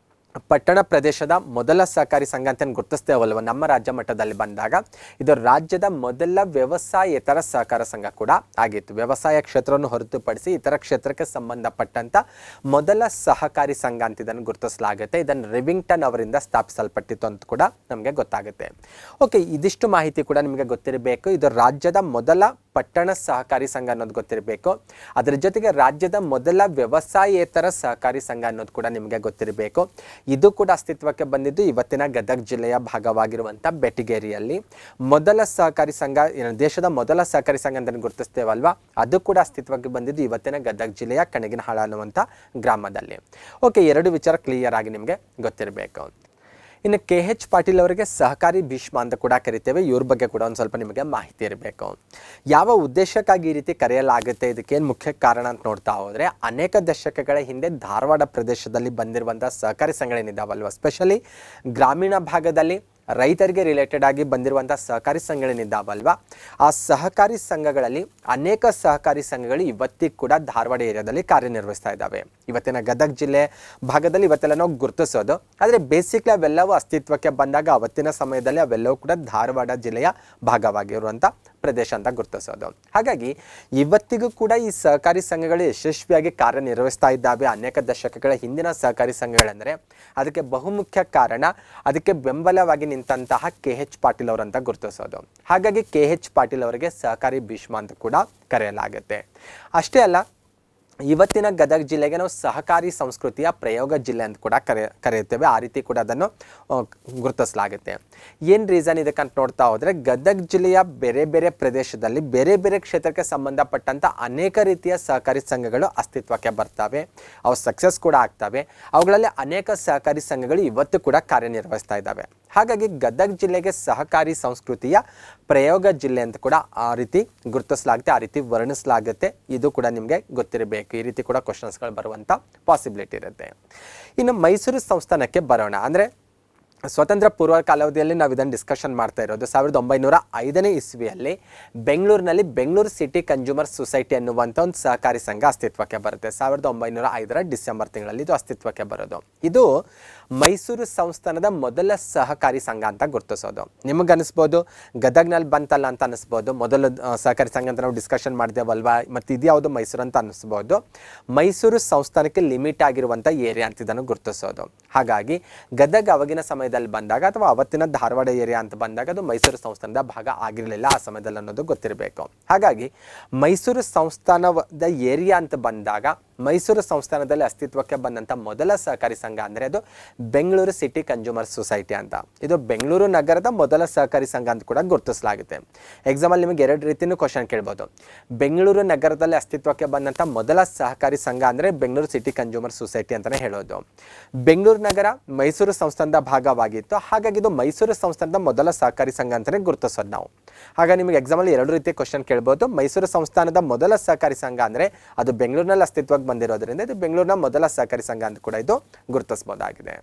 ಪಟ್ಟಣ ಪ್ರದೇಶದ ಮೊದಲ ಸಹಕಾರಿ ಸಂಘ ಅಂತ ಗುರುತಿಸ್ತೇವಲ್ವ ನಮ್ಮ ರಾಜ್ಯ ಮಟ್ಟದಲ್ಲಿ ಬಂದಾಗ, ಇದು ರಾಜ್ಯದ ಮೊದಲ ವ್ಯವಸಾಯೇತರ ಸಹಕಾರ ಸಂಘ ಕೂಡ ಆಗಿತ್ತು. ವ್ಯವಸಾಯ ಕ್ಷೇತ್ರವನ್ನು ಹೊರತುಪಡಿಸಿ ಇತರ ಕ್ಷೇತ್ರಕ್ಕೆ ಸಂಬಂಧಪಟ್ಟಂಥ ಮೊದಲ ಸಹಕಾರಿ ಸಂಘ ಅಂತ ಇದನ್ನು ಗುರುತಿಸಲಾಗುತ್ತೆ. ಇದನ್ನು ರಿವಿಂಗ್ಟನ್ ಅವರಿಂದ ಸ್ಥಾಪಿಸಲ್ಪಟ್ಟಿತ್ತು ಅಂತ ಕೂಡ ನಮಗೆ ಗೊತ್ತಾಗುತ್ತೆ. ಓಕೆ, ಇದಿಷ್ಟು ಮಾಹಿತಿ ಕೂಡ ನಿಮಗೆ ಗೊತ್ತಿರಬೇಕು. ಇದು ರಾಜ್ಯದ ಮೊದಲ ಪಟ್ಟಣ ಸಹಕಾರಿ ಸಂಘ ಅನ್ನೋದು ಗೊತ್ತಿರಬೇಕು. ಅದರ ಜೊತೆಗೆ ರಾಜ್ಯದ ಮೊದಲ ವ್ಯವಸಾಯೇತರ ಸಹಕಾರಿ ಸಂಘ ಅನ್ನೋದು ಕೂಡ ನಿಮಗೆ ಗೊತ್ತಿರಬೇಕು. ಇದು ಕೂಡ ಅಸ್ತಿತ್ವಕ್ಕೆ ಬಂದಿದ್ದು ಇವತ್ತಿನ ಗದಗ್ ಜಿಲ್ಲೆಯ ಭಾಗವಾಗಿರುವಂಥ ಬೆಟಗೇರಿಯಲ್ಲಿ. ಮೊದಲ ಸಹಕಾರಿ ಸಂಘ, ದೇಶದ ಮೊದಲ ಸಹಕಾರಿ ಸಂಘ ಅಂತ ಗುರುತಿಸ್ತೇವಲ್ವಾ, ಅದು ಕೂಡ ಅಸ್ತಿತ್ವಕ್ಕೆ ಬಂದಿದ್ದು ಇವತ್ತಿನ ಗದಗ್ ಜಿಲ್ಲೆಯ ಕಣಗಿನಹಾಳ ಅನ್ನುವಂಥ ಗ್ರಾಮದಲ್ಲಿ. ಓಕೆ, ಎರಡು ವಿಚಾರ ಕ್ಲಿಯರ್ ಆಗಿ ನಿಮಗೆ ಗೊತ್ತಿರಬೇಕು. ಇನ್ನು KH ಪಾಟೀಲ್ ಅವರಿಗೆ ಸಹಕಾರಿ ಭೀಷ್ಮ ಅಂತ ಕೂಡ ಕರಿತೇವೆ. ಇವ್ರ ಬಗ್ಗೆ ಕೂಡ ಒಂದು ಸ್ವಲ್ಪ ನಿಮಗೆ ಮಾಹಿತಿ ಇರಬೇಕು. ಯಾವ ಉದ್ದೇಶಕ್ಕಾಗಿ ಈ ರೀತಿ ಕರೆಯಲಾಗುತ್ತೆ, ಇದಕ್ಕೇನು ಮುಖ್ಯ ಕಾರಣ ಅಂತ ನೋಡ್ತಾ ಹೋದರೆ, ಅನೇಕ ದಶಕಗಳ ಹಿಂದೆ ಧಾರವಾಡ ಪ್ರದೇಶದಲ್ಲಿ ಬಂದಿರುವಂಥ ಸಹಕಾರಿ ಸಂಘಗಳೇನಿದ್ದಾವಲ್ವ, ಸ್ಪೆಷಲಿ ಗ್ರಾಮೀಣ ಭಾಗದಲ್ಲಿ ರೈತರಿಗೆ ರಿಲೇಟೆಡ್ ಆಗಿ ಬಂದಿರುವಂಥ ಸಹಕಾರಿ ಸಂಘಗಳೇನಿದ್ದಾವಲ್ವ, ಆ ಸಹಕಾರಿ ಸಂಘಗಳಲ್ಲಿ ಅನೇಕ ಸಹಕಾರಿ ಸಂಘಗಳು ಇವತ್ತಿಗೆ ಕೂಡ ಧಾರವಾಡ ಏರಿಯಾದಲ್ಲಿ ಕಾರ್ಯನಿರ್ವಹಿಸ್ತಾ ಇದ್ದಾವೆ. ಇವತ್ತಿನ ಗದಗ್ ಜಿಲ್ಲೆ ಭಾಗದಲ್ಲಿ ಇವತ್ತೆಲ್ಲ ನಾವು ಗುರುತಿಸೋದು, ಆದರೆ ಬೇಸಿಕ್ಲಿ ಅವೆಲ್ಲವೂ ಅಸ್ತಿತ್ವಕ್ಕೆ ಬಂದಾಗ ಅವತ್ತಿನ ಸಮಯದಲ್ಲಿ ಅವೆಲ್ಲವೂ ಕೂಡ ಧಾರವಾಡ ಜಿಲ್ಲೆಯ ಭಾಗವಾಗಿರುವಂಥ ಪ್ರದೇಶ ಅಂತ ಗುರುತಿಸೋದು. ಹಾಗಾಗಿ ಇವತ್ತಿಗೂ ಕೂಡ ಈ ಸಹಕಾರಿ ಸಂಘಗಳು ಯಶಸ್ವಿಯಾಗಿ ಕಾರ್ಯನಿರ್ವಹಿಸ್ತಾ ಇದ್ದಾವೆ. ಅನೇಕ ದಶಕಗಳ ಹಿಂದಿನ ಸಹಕಾರಿ ಸಂಘಗಳೆಂದರೆ ಅದಕ್ಕೆ ಬಹುಮುಖ್ಯ ಕಾರಣ ಅದಕ್ಕೆ ಬೆಂಬಲವಾಗಿ ನಿಂತಹ KH ಪಾಟೀಲ್ ಅವರಂತ ಗುರುತಿಸೋದು. ಹಾಗಾಗಿ KH ಪಾಟೀಲ್ ಅವರಿಗೆ ಸಹಕಾರಿ ಭೀಷ್ಮ ಅಂತ ಕೂಡ ಕರೆಯಲಾಗುತ್ತೆ. ಅಷ್ಟೇ ಅಲ್ಲ, ಇವತ್ತಿನ ಗದಗ ಜಿಲ್ಲೆಗೆ ನಾವು ಸಹಕಾರಿ ಸಂಸ್ಕೃತಿಯ ಪ್ರಯೋಗ ಜಿಲ್ಲೆ ಅಂತ ಕೂಡ ಕರೆಯುತ್ತೇವೆ. ಆ ರೀತಿ ಕೂಡ ಅದನ್ನು ಗುರುತಿಸಲಾಗುತ್ತೆ. ಏನು ರೀಸನ್ ಇದಕ್ಕಂತ ನೋಡ್ತಾ ಹೋದರೆ, ಗದಗ ಜಿಲ್ಲೆಯ ಬೇರೆ ಬೇರೆ ಪ್ರದೇಶದಲ್ಲಿ ಬೇರೆ ಬೇರೆ ಕ್ಷೇತ್ರಕ್ಕೆ ಸಂಬಂಧಪಟ್ಟಂಥ ಅನೇಕ ರೀತಿಯ ಸಹಕಾರಿ ಸಂಘಗಳು ಅಸ್ತಿತ್ವಕ್ಕೆ ಬರ್ತವೆ. ಅವು ಸಕ್ಸಸ್ ಕೂಡ ಆಗ್ತವೆ. ಅವುಗಳಲ್ಲಿ ಅನೇಕ ಸಹಕಾರಿ ಸಂಘಗಳು ಇವತ್ತು ಕೂಡ ಕಾರ್ಯನಿರ್ವಹಿಸ್ತಾ ಇದ್ದಾವೆ. ಹಾಗಾಗಿ ಗದಗ ಜಿಲ್ಲೆಗೆ ಸಹಕಾರಿ ಸಂಸ್ಕೃತಿಯ ಪ್ರಯೋಗ ಜಿಲ್ಲೆ ಅಂತ ಕೂಡ ಆ ರೀತಿ ಗುರುತಿಸಲಾಗುತ್ತೆ, ಆ ರೀತಿ ವರ್ಣಿಸಲಾಗುತ್ತೆ. ಇದು ಕೂಡ ನಿಮಗೆ ಗೊತ್ತಿರಬೇಕು. ಈ ರೀತಿ ಕೂಡ ಕ್ವಶನ್ಸ್ಗಳು ಬರುವಂಥ ಪಾಸಿಬಿಲಿಟಿ ಇರುತ್ತೆ. ಇನ್ನು ಮೈಸೂರು ಸಂಸ್ಥಾನಕ್ಕೆ ಬರೋಣ. ಅಂದರೆ ಸ್ವತಂತ್ರ ಪೂರ್ವ ಕಾಲಾವಧಿಯಲ್ಲಿ ನಾವು ಇದನ್ನು ಡಿಸ್ಕಷನ್ ಮಾಡ್ತಾ ಇರೋದು. 1905ನೇ ಇಸ್ವಿಯಲ್ಲಿ ಬೆಂಗಳೂರಿನಲ್ಲಿ ಬೆಂಗಳೂರು ಸಿಟಿ ಕನ್ಸ್ಯೂಮರ್ ಸೊಸೈಟಿ ಅನ್ನುವಂಥ ಒಂದು ಸಹಕಾರಿ ಸಂಘ ಅಸ್ತಿತ್ವಕ್ಕೆ ಬರುತ್ತೆ. 1905 ಡಿಸೆಂಬರ್ ತಿಂಗಳಲ್ಲಿ ಇದು ಅಸ್ತಿತ್ವಕ್ಕೆ ಬರೋದು. ಇದು ಮೈಸೂರು ಸಂಸ್ಥಾನದ ಮೊದಲ ಸಹಕಾರಿ ಸಂಘ ಅಂತ ಗುರುತಿಸೋದು. ನಿಮಗನ್ನಿಸ್ಬೋದು ಗದಗ್ನಲ್ಲಿ ಬಂತಲ್ಲ ಅಂತ ಅನ್ನಿಸ್ಬೋದು. ಮೊದಲ ಸಹಕಾರಿ ಸಂಘ ಅಂತ ನಾವು ಡಿಸ್ಕಷನ್ ಮಾಡಿದೆವಲ್ವಾ, ಮತ್ತು ಇದು ಯಾವುದು ಮೈಸೂರು ಅಂತ ಅನ್ನಿಸ್ಬೋದು. ಮೈಸೂರು ಸಂಸ್ಥಾನಕ್ಕೆ ಲಿಮಿಟ್ ಆಗಿರುವಂಥ ಏರಿಯಾ ಅಂತ ಇದನ್ನು ಗುರುತಿಸೋದು. ಹಾಗಾಗಿ ಗದಗ ಅವಾಗಿನ ಸಮಯದಲ್ಲಿ ಬಂದಾಗ ಅಥವಾ ಅವತ್ತಿನ ಧಾರವಾಡ ಏರಿಯಾ ಅಂತ ಬಂದಾಗ ಅದು ಮೈಸೂರು ಸಂಸ್ಥಾನದ ಭಾಗ ಆಗಿರಲಿಲ್ಲ ಆ ಸಮಯದಲ್ಲಿ ಅನ್ನೋದು ಗೊತ್ತಿರಬೇಕು. ಹಾಗಾಗಿ ಮೈಸೂರು ಸಂಸ್ಥಾನದ ಏರಿಯಾ ಅಂತ ಬಂದಾಗ ಮೈಸೂರು ಸಂಸ್ಥಾನದಲ್ಲಿ ಅಸ್ತಿತ್ವಕ್ಕೆ ಬಂದಂಥ ಮೊದಲ ಸಹಕಾರಿ ಸಂಘ ಅಂದರೆ ಅದು ಬೆಂಗಳೂರು ಸಿಟಿ ಕನ್ಸ್ಯೂಮರ್ ಸೊಸೈಟಿ ಅಂತ. ಇದು ಬೆಂಗಳೂರು ನಗರದ ಮೊದಲ ಸಹಕಾರಿ ಸಂಘ ಅಂತ ಕೂಡ ಗುರುತಿಸಲಾಗುತ್ತೆ. ಎಕ್ಸಾಮಲ್ಲಿ ನಿಮಗೆ ಎರಡು ರೀತಿಯೂ ಕ್ವಶನ್ ಕೇಳ್ಬೋದು. ಬೆಂಗಳೂರು ನಗರದಲ್ಲಿ ಅಸ್ತಿತ್ವಕ್ಕೆ ಬಂದಂಥ ಮೊದಲ ಸಹಕಾರಿ ಸಂಘ ಅಂದರೆ ಬೆಂಗಳೂರು ಸಿಟಿ ಕನ್ಸ್ಯೂಮರ್ ಸೊಸೈಟಿ ಅಂತಲೇ ಹೇಳೋದು. ಬೆಂಗಳೂರು ನಗರ ಮೈಸೂರು ಸಂಸ್ಥಾನದ ಭಾಗವಾಗಿತ್ತು. ಹಾಗಾಗಿ ಇದು ಮೈಸೂರು ಸಂಸ್ಥಾನದ ಮೊದಲ ಸಹಕಾರಿ ಸಂಘ ಅಂತಲೇ ಗುರುತಿಸೋದು ನಾವು. ಹಾಗಾಗಿ ನಿಮಗೆ ಎಕ್ಸಾಮಲ್ಲಿ ಎರಡು ರೀತಿಯ ಕ್ವಶನ್ ಕೇಳ್ಬೋದು. ಮೈಸೂರು ಸಂಸ್ಥಾನದ ಮೊದಲ ಸಹಕಾರಿ ಸಂಘ ಅಂದರೆ ಅದು ಬೆಂಗಳೂರಿನಲ್ಲಿ ಅಸ್ತಿತ್ವಕ್ಕೆ ಬಂದಿರೋದ್ರಿಂದ ಇದು ಬೆಂಗಳೂರಿನ ಮೊದಲ ಸಹಕಾರಿ ಸಂಘ ಅಂತ ಕೂಡ ಇದು ಗುರುತಿಸಬಹುದಾಗಿದೆ.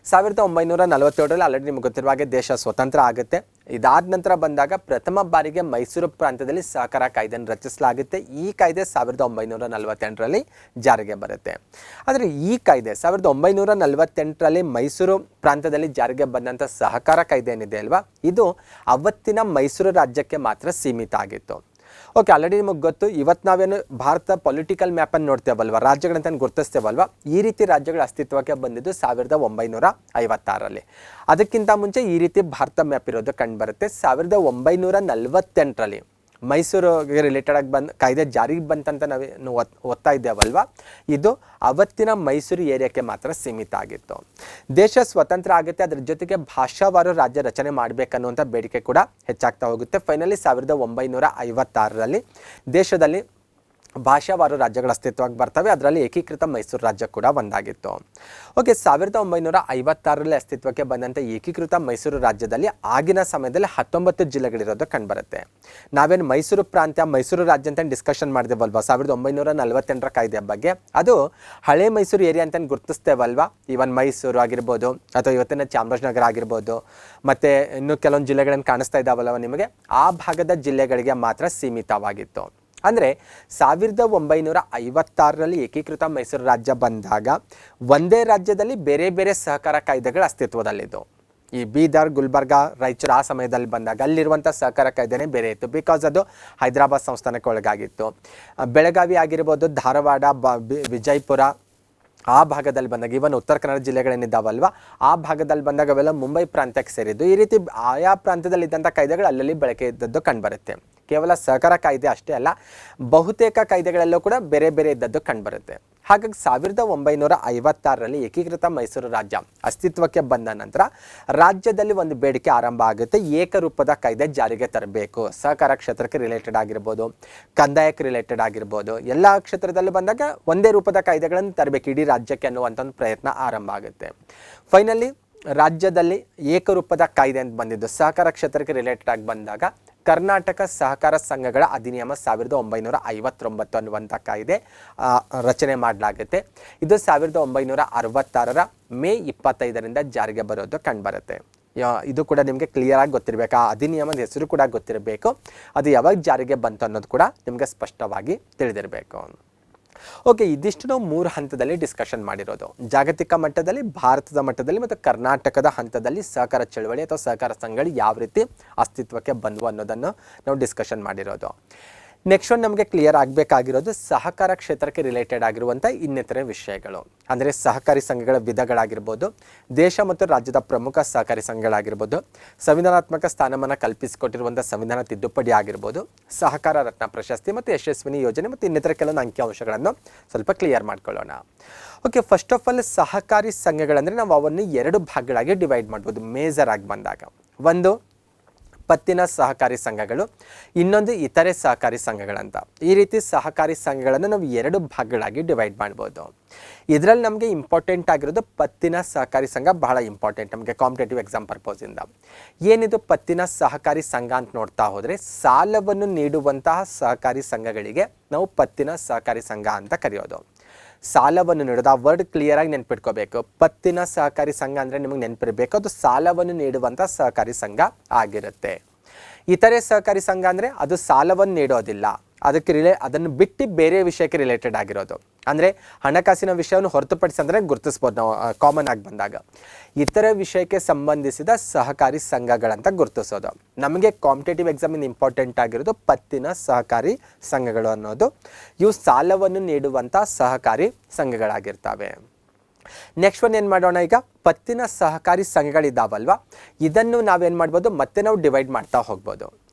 1947ರಲ್ಲಿ ಆಲ್ರೆಡಿ ನಿಮ್ಗೆ ಗೊತ್ತಿರುವ ಹಾಗೆ ದೇಶ ಸ್ವತಂತ್ರ ಆಗುತ್ತೆ. ಇದಾದ ನಂತರ ಬಂದಾಗ ಪ್ರಥಮ ಬಾರಿಗೆ ಮೈಸೂರು ಪ್ರಾಂತ್ಯದಲ್ಲಿ ಸಹಕಾರ ಕಾಯ್ದೆಯನ್ನು ರಚಿಸಲಾಗುತ್ತೆ. ಈ ಕಾಯ್ದೆ 1948ರಲ್ಲಿ ಜಾರಿಗೆ ಬರುತ್ತೆ. ಆದರೆ ಈ ಕಾಯ್ದೆ 1948ರಲ್ಲಿ ಮೈಸೂರು ಪ್ರಾಂತ್ಯದಲ್ಲಿ ಜಾರಿಗೆ ಬಂದಂಥ ಸಹಕಾರ ಕಾಯ್ದೆ ಏನಿದೆ ಅಲ್ವಾ, ಇದು ಅವತ್ತಿನ ಮೈಸೂರು ರಾಜ್ಯಕ್ಕೆ ಮಾತ್ರ ಸೀಮಿತ ಆಗಿತ್ತು. ಓಕೆ, ಆಲ್ರೆಡಿ ನಿಮಗೆ ಗೊತ್ತು. ಇವತ್ತು ನಾವೇನು ಭಾರತ ಪೊಲಿಟಿಕಲ್ ಮ್ಯಾಪನ್ನು ನೋಡ್ತೇವಲ್ವ, ರಾಜ್ಯಗಳಂತ ಗುರುತಿಸ್ತೇವಲ್ವ, ಈ ರೀತಿ ರಾಜ್ಯಗಳ ಅಸ್ತಿತ್ವಕ್ಕೆ ಬಂದಿದ್ದು 1956ರಲ್ಲಿ. ಅದಕ್ಕಿಂತ ಮುಂಚೆ ಈ ರೀತಿ ಭಾರತ ಮ್ಯಾಪ್ ಇರೋದು ಕಂಡುಬರುತ್ತೆ. 1948ರಲ್ಲಿ ಮೈಸೂರಿಗೆ ರಿಲೇಟೆಡ್ ಆಗಿ ಬಂದು ಕಾಯ್ದೆ ಜಾರಿಗೆ ಬಂತಂತ ನಾವು ಓದ್ತಾ ಇದ್ದೇವಲ್ವ, ಇದು ಅವತ್ತಿನ ಮೈಸೂರು ಏರಿಯಾಕ್ಕೆ ಮಾತ್ರ ಸೀಮಿತ ಆಗಿತ್ತು. ದೇಶ ಸ್ವತಂತ್ರ ಆಗುತ್ತೆ, ಅದ್ರ ಜೊತೆಗೆ ಭಾಷಾವಾರು ರಾಜ್ಯ ರಚನೆ ಮಾಡಬೇಕನ್ನುವಂಥ ಬೇಡಿಕೆ ಕೂಡ ಹೆಚ್ಚಾಗ್ತಾ ಹೋಗುತ್ತೆ. ಫೈನಲಿ 1956ರಲ್ಲಿ ದೇಶದಲ್ಲಿ ಭಾಷಾವಾರು ರಾಜ್ಯಗಳ ಅಸ್ತಿತ್ವಕ್ಕೆ ಬರ್ತವೆ. ಅದರಲ್ಲಿ ಏಕೀಕೃತ ಮೈಸೂರು ರಾಜ್ಯ ಕೂಡ ಒಂದಾಗಿತ್ತು. ಓಕೆ, 1956ರಲ್ಲಿ ಅಸ್ತಿತ್ವಕ್ಕೆ ಬಂದಂಥ ಏಕೀಕೃತ ಮೈಸೂರು ರಾಜ್ಯದಲ್ಲಿ ಆಗಿನ ಸಮಯದಲ್ಲಿ 19 ಜಿಲ್ಲೆಗಳಿರೋದು ಕಂಡುಬರುತ್ತೆ. ನಾವೇನು ಮೈಸೂರು ಪ್ರಾಂತ್ಯ ಮೈಸೂರು ರಾಜ್ಯ ಅಂತ ಡಿಸ್ಕಷನ್ ಮಾಡಿದೆವಲ್ವ 1948ರ ಕಾಯ್ದೆ ಬಗ್ಗೆ, ಅದು ಹಳೆ ಮೈಸೂರು ಏರಿಯಾ ಅಂತ ಗುರುತಿಸ್ತೇವಲ್ವ. ಈವನ್ ಮೈಸೂರು ಆಗಿರ್ಬೋದು ಅಥವಾ ಇವತ್ತಿನ ಚಾಮರಾಜನಗರ ಆಗಿರ್ಬೋದು, ಮತ್ತು ಇನ್ನು ಕೆಲವೊಂದು ಜಿಲ್ಲೆಗಳನ್ನು ಕಾಣಿಸ್ತಾ ಇದ್ದಾವಲ್ವ ನಿಮಗೆ, ಆ ಭಾಗದ ಜಿಲ್ಲೆಗಳಿಗೆ ಮಾತ್ರ ಸೀಮಿತವಾಗಿತ್ತು. ಅಂದರೆ 1956ರಲ್ಲಿ ಏಕೀಕೃತ ಮೈಸೂರು ರಾಜ್ಯ ಬಂದಾಗ ಒಂದೇ ರಾಜ್ಯದಲ್ಲಿ ಬೇರೆ ಬೇರೆ ಸಹಕಾರ ಕಾಯ್ದೆಗಳು ಅಸ್ತಿತ್ವದಲ್ಲಿದ್ದು, ಈ ಬೀದರ್, ಗುಲ್ಬರ್ಗ, ರಾಯಚೂರು ಆ ಸಮಯದಲ್ಲಿ ಬಂದಾಗ ಅಲ್ಲಿರುವಂಥ ಸಹಕಾರ ಕಾಯ್ದೆನೇ ಬೇರೆ ಇತ್ತು. ಬಿಕಾಸ್ ಅದು ಹೈದರಾಬಾದ್ ಸಂಸ್ಥಾನಕ್ಕೆ ಒಳಗಾಗಿತ್ತು. ಬೆಳಗಾವಿ ಆಗಿರ್ಬೋದು, ಧಾರವಾಡ, ವಿಜಯಪುರ ಆ ಭಾಗದಲ್ಲಿ ಬಂದಾಗ, ಇವನ್ ಉತ್ತರ ಕನ್ನಡ ಜಿಲ್ಲೆಗಳೇನಿದ್ದಾವಲ್ವ ಆ ಭಾಗದಲ್ಲಿ ಬಂದಾಗ ಅವೆಲ್ಲ ಮುಂಬೈ ಪ್ರಾಂತ್ಯಕ್ಕೆ ಸೇರಿದ್ದು. ಈ ರೀತಿ ಆಯಾ ಪ್ರಾಂತ್ಯದಲ್ಲಿ ಇದ್ದಂಥ ಕಾಯ್ದೆಗಳು ಅಲ್ಲಲ್ಲಿ ಬಳಕೆ ಇದ್ದದ್ದು ಕಂಡುಬರುತ್ತೆ. ಕೇವಲ ಸಹಕಾರ ಕಾಯ್ದೆ ಅಷ್ಟೇ ಅಲ್ಲ, ಬಹುತೇಕ ಕಾಯ್ದೆಗಳಲ್ಲೂ ಕೂಡ ಬೇರೆ ಬೇರೆ ಇದ್ದದ್ದು ಕಂಡುಬರುತ್ತೆ. ಹಾಗಾಗಿ 1956ರಲ್ಲಿ ಏಕೀಕೃತ ಮೈಸೂರು ರಾಜ್ಯ ಅಸ್ತಿತ್ವಕ್ಕೆ ಬಂದ ನಂತರ ರಾಜ್ಯದಲ್ಲಿ ಒಂದು ಬೇಡಿಕೆ ಆರಂಭ ಆಗುತ್ತೆ, ಏಕರೂಪದ ಕಾಯ್ದೆ ಜಾರಿಗೆ ತರಬೇಕು. ಸಹಕಾರ ಕ್ಷೇತ್ರಕ್ಕೆ ರಿಲೇಟೆಡ್ ಆಗಿರ್ಬೋದು, ಕಂದಾಯಕ್ಕೆ ರಿಲೇಟೆಡ್ ಆಗಿರ್ಬೋದು, ಎಲ್ಲ ಕ್ಷೇತ್ರದಲ್ಲೂ ಬಂದಾಗ ಒಂದೇ ರೂಪದ ಕಾಯ್ದೆಗಳನ್ನು ತರಬೇಕು ಇಡೀ ರಾಜ್ಯಕ್ಕೆ ಅನ್ನುವಂಥ ಒಂದು ಪ್ರಯತ್ನ ಆರಂಭ ಆಗುತ್ತೆ. ಫೈನಲಿ ರಾಜ್ಯದಲ್ಲಿ ಏಕರೂಪದ ಕಾಯ್ದೆ ಅಂತ ಬಂದಿದ್ದು ಸಹಕಾರ ಕ್ಷೇತ್ರಕ್ಕೆ ರಿಲೇಟೆಡ್ ಆಗಿ ಬಂದಾಗ ಕರ್ನಾಟಕ ಸಹಕಾರ ಸಂಘಗಳ ಅಧಿನಿಯಮ 1959 ಅನ್ನುವಂಥ ಕಾಯ್ದೆ ರಚನೆ ಮಾಡಲಾಗುತ್ತೆ. ಇದು 1966ರ ಮೇ 25ರಿಂದ ಜಾರಿಗೆ ಬರೋದು ಕಂಡುಬರುತ್ತೆ. ಇದು ಕೂಡ ನಿಮಗೆ ಕ್ಲಿಯರ್ ಆಗಿ ಗೊತ್ತಿರಬೇಕು, ಆ ಅಧಿನಿಯಮದ ಹೆಸರು ಕೂಡ ಗೊತ್ತಿರಬೇಕು, ಅದು ಯಾವಾಗ ಜಾರಿಗೆ ಬಂತು ಅನ್ನೋದು ಕೂಡ ನಿಮಗೆ ಸ್ಪಷ್ಟವಾಗಿ ತಿಳಿದಿರಬೇಕು. ಓಕೆ, ಇದಿಷ್ಟು ನಾವು 3 ಹಂತದಲ್ಲಿ ಡಿಸ್ಕಷನ್ ಮಾಡಿರೋದು. ಜಾಗತಿಕ ಮಟ್ಟದಲ್ಲಿ, ಭಾರತದ ಮಟ್ಟದಲ್ಲಿ ಮತ್ತು ಕರ್ನಾಟಕದ ಹಂತದಲ್ಲಿ ಸಹಕಾರ ಚಳವಳಿ ಅಥವಾ ಸಹಕಾರ ಸಂಘಗಳು ಯಾವ ರೀತಿ ಅಸ್ತಿತ್ವಕ್ಕೆ ಬಂದವು ಅನ್ನೋದನ್ನು ನಾವು ಡಿಸ್ಕಷನ್ ಮಾಡಿರೋದು. ನೆಕ್ಸ್ಟ್ ಒಂದು ನಮಗೆ ಕ್ಲಿಯರ್ ಆಗಬೇಕಾಗಿರೋದು ಸಹಕಾರ ಕ್ಷೇತ್ರಕ್ಕೆ ರಿಲೇಟೆಡ್ ಆಗಿರುವಂಥ ಇನ್ನಿತರೆ ವಿಷಯಗಳು. ಅಂದರೆ ಸಹಕಾರಿ ಸಂಘಗಳ ವಿಧಗಳಾಗಿರ್ಬೋದು, ದೇಶ ಮತ್ತು ರಾಜ್ಯದ ಪ್ರಮುಖ ಸಹಕಾರಿ ಸಂಘಗಳಾಗಿರ್ಬೋದು, ಸಂವಿಧಾನಾತ್ಮಕ ಸ್ಥಾನಮಾನ ಕಲ್ಪಿಸಿಕೊಟ್ಟಿರುವಂಥ ಸಂವಿಧಾನ ತಿದ್ದುಪಡಿ ಆಗಿರ್ಬೋದು, ಸಹಕಾರ ರತ್ನ ಪ್ರಶಸ್ತಿ ಮತ್ತು ಯಶಸ್ವಿನಿ ಯೋಜನೆ ಮತ್ತು ಇನ್ನಿತರ ಕೆಲವೊಂದು ಅಂಕಿಅಂಶಗಳನ್ನು ಸ್ವಲ್ಪ ಕ್ಲಿಯರ್ ಮಾಡ್ಕೊಳ್ಳೋಣ. ಓಕೆ, ಫಸ್ಟ್ ಆಫ್ ಆಲ್ ಸಹಕಾರಿ ಸಂಘಗಳಂದರೆ ನಾವು ಅವನ್ನು 2 ಭಾಗಗಳಾಗಿ ಡಿವೈಡ್ ಮಾಡ್ಬೋದು ಮೇಜರ್ ಆಗಿ ಬಂದಾಗ. ಒಂದು ಪತ್ತಿನ ಸಹಕಾರಿ ಸಂಘಗಳು, ಇನ್ನೊಂದು ಇತರೆ ಸಹಕಾರಿ ಸಂಘಗಳಂತ. ಈ ರೀತಿ ಸಹಕಾರಿ ಸಂಘಗಳನ್ನು ನಾವು 2 ಭಾಗಗಳಾಗಿ ಡಿವೈಡ್ ಮಾಡ್ಬೋದು. ಇದರಲ್ಲಿ ನಮಗೆ ಇಂಪಾರ್ಟೆಂಟ್ ಆಗಿರೋದು ಪತ್ತಿನ ಸಹಕಾರಿ ಸಂಘ ಬಹಳ ಇಂಪಾರ್ಟೆಂಟ್ ನಮಗೆ ಕಾಂಪಿಟೇಟಿವ್ ಎಕ್ಸಾಮ್ ಪರ್ಪೋಸಿಂದ. ಏನಿದು ಪತ್ತಿನ ಸಹಕಾರಿ ಸಂಘ ಅಂತ ನೋಡ್ತಾ ಹೋದರೆ, ಸಾಲವನ್ನು ನೀಡುವಂತಹ ಸಹಕಾರಿ ಸಂಘಗಳಿಗೆ ನಾವು ಪತ್ತಿನ ಸಹಕಾರಿ ಸಂಘ ಅಂತ ಕರೆಯೋದು. ಸಾಲವನ್ನು ನೀಡೋದು, ಆ ವರ್ಡ್ ಕ್ಲಿಯರ್ ಆಗಿ ನೆನ್ಪಿಟ್ಕೋಬೇಕು. ಪತ್ತಿನ ಸಹಕಾರಿ ಸಂಘ ಅಂದರೆ ನಿಮಗೆ ನೆನಪಿರಬೇಕು, ಅದು ಸಾಲವನ್ನು ನೀಡುವಂಥ ಸಹಕಾರಿ ಸಂಘ ಆಗಿರುತ್ತೆ. ಇತರೆ ಸಹಕಾರಿ ಸಂಘ ಅಂದರೆ ಅದು ಸಾಲವನ್ನು ನೀಡೋದಿಲ್ಲ, ಅದನ್ನು ಬಿಟ್ಟು ಬೇರೆ ವಿಷಯಕ್ಕೆ ರಿಲೇಟೆಡ್ ಆಗಿರೋದು. ಅಂದರೆ ಹಣಕಾಸಿನ ವಿಷಯವನ್ನು ಹೊರತುಪಡಿಸಿ ಅಂದರೆ ಗುರುತಿಸ್ಬೋದು ನಾವು ಕಾಮನ್ ಆಗಿ ಬಂದಾಗ. ಇತರ ವಿಷಯಕ್ಕೆ ಸಂಬಂಧಿಸಿದ ಸಹಕಾರಿ ಸಂಘಗಳಂತ ಗುರುತಿಸೋದು. ನಮಗೆ ಕಾಂಪಿಟೇಟಿವ್ ಎಕ್ಸಾಮಿನ ಇಂಪಾರ್ಟೆಂಟ್ ಆಗಿರೋದು ಪತ್ತಿನ ಸಹಕಾರಿ ಸಂಘಗಳು ಅನ್ನೋದು. ಇವು ಸಾಲವನ್ನು ನೀಡುವಂಥ ಸಹಕಾರಿ ಸಂಘಗಳಾಗಿರ್ತವೆ. ನೆಕ್ಸ್ಟ್ ಒಂದು ಏನು ಮಾಡೋಣ, ಈಗ ಪತ್ತಿನ ಸಹಕಾರಿ ಸಂಘಗಳಿದ್ದಾವಲ್ವ, ಇದನ್ನು ನಾವೇನು ಮಾಡ್ಬೋದು, ಮತ್ತೆ ನಾವು ಡಿವೈಡ್ ಮಾಡ್ತಾ ಹೋಗ್ಬೋದು.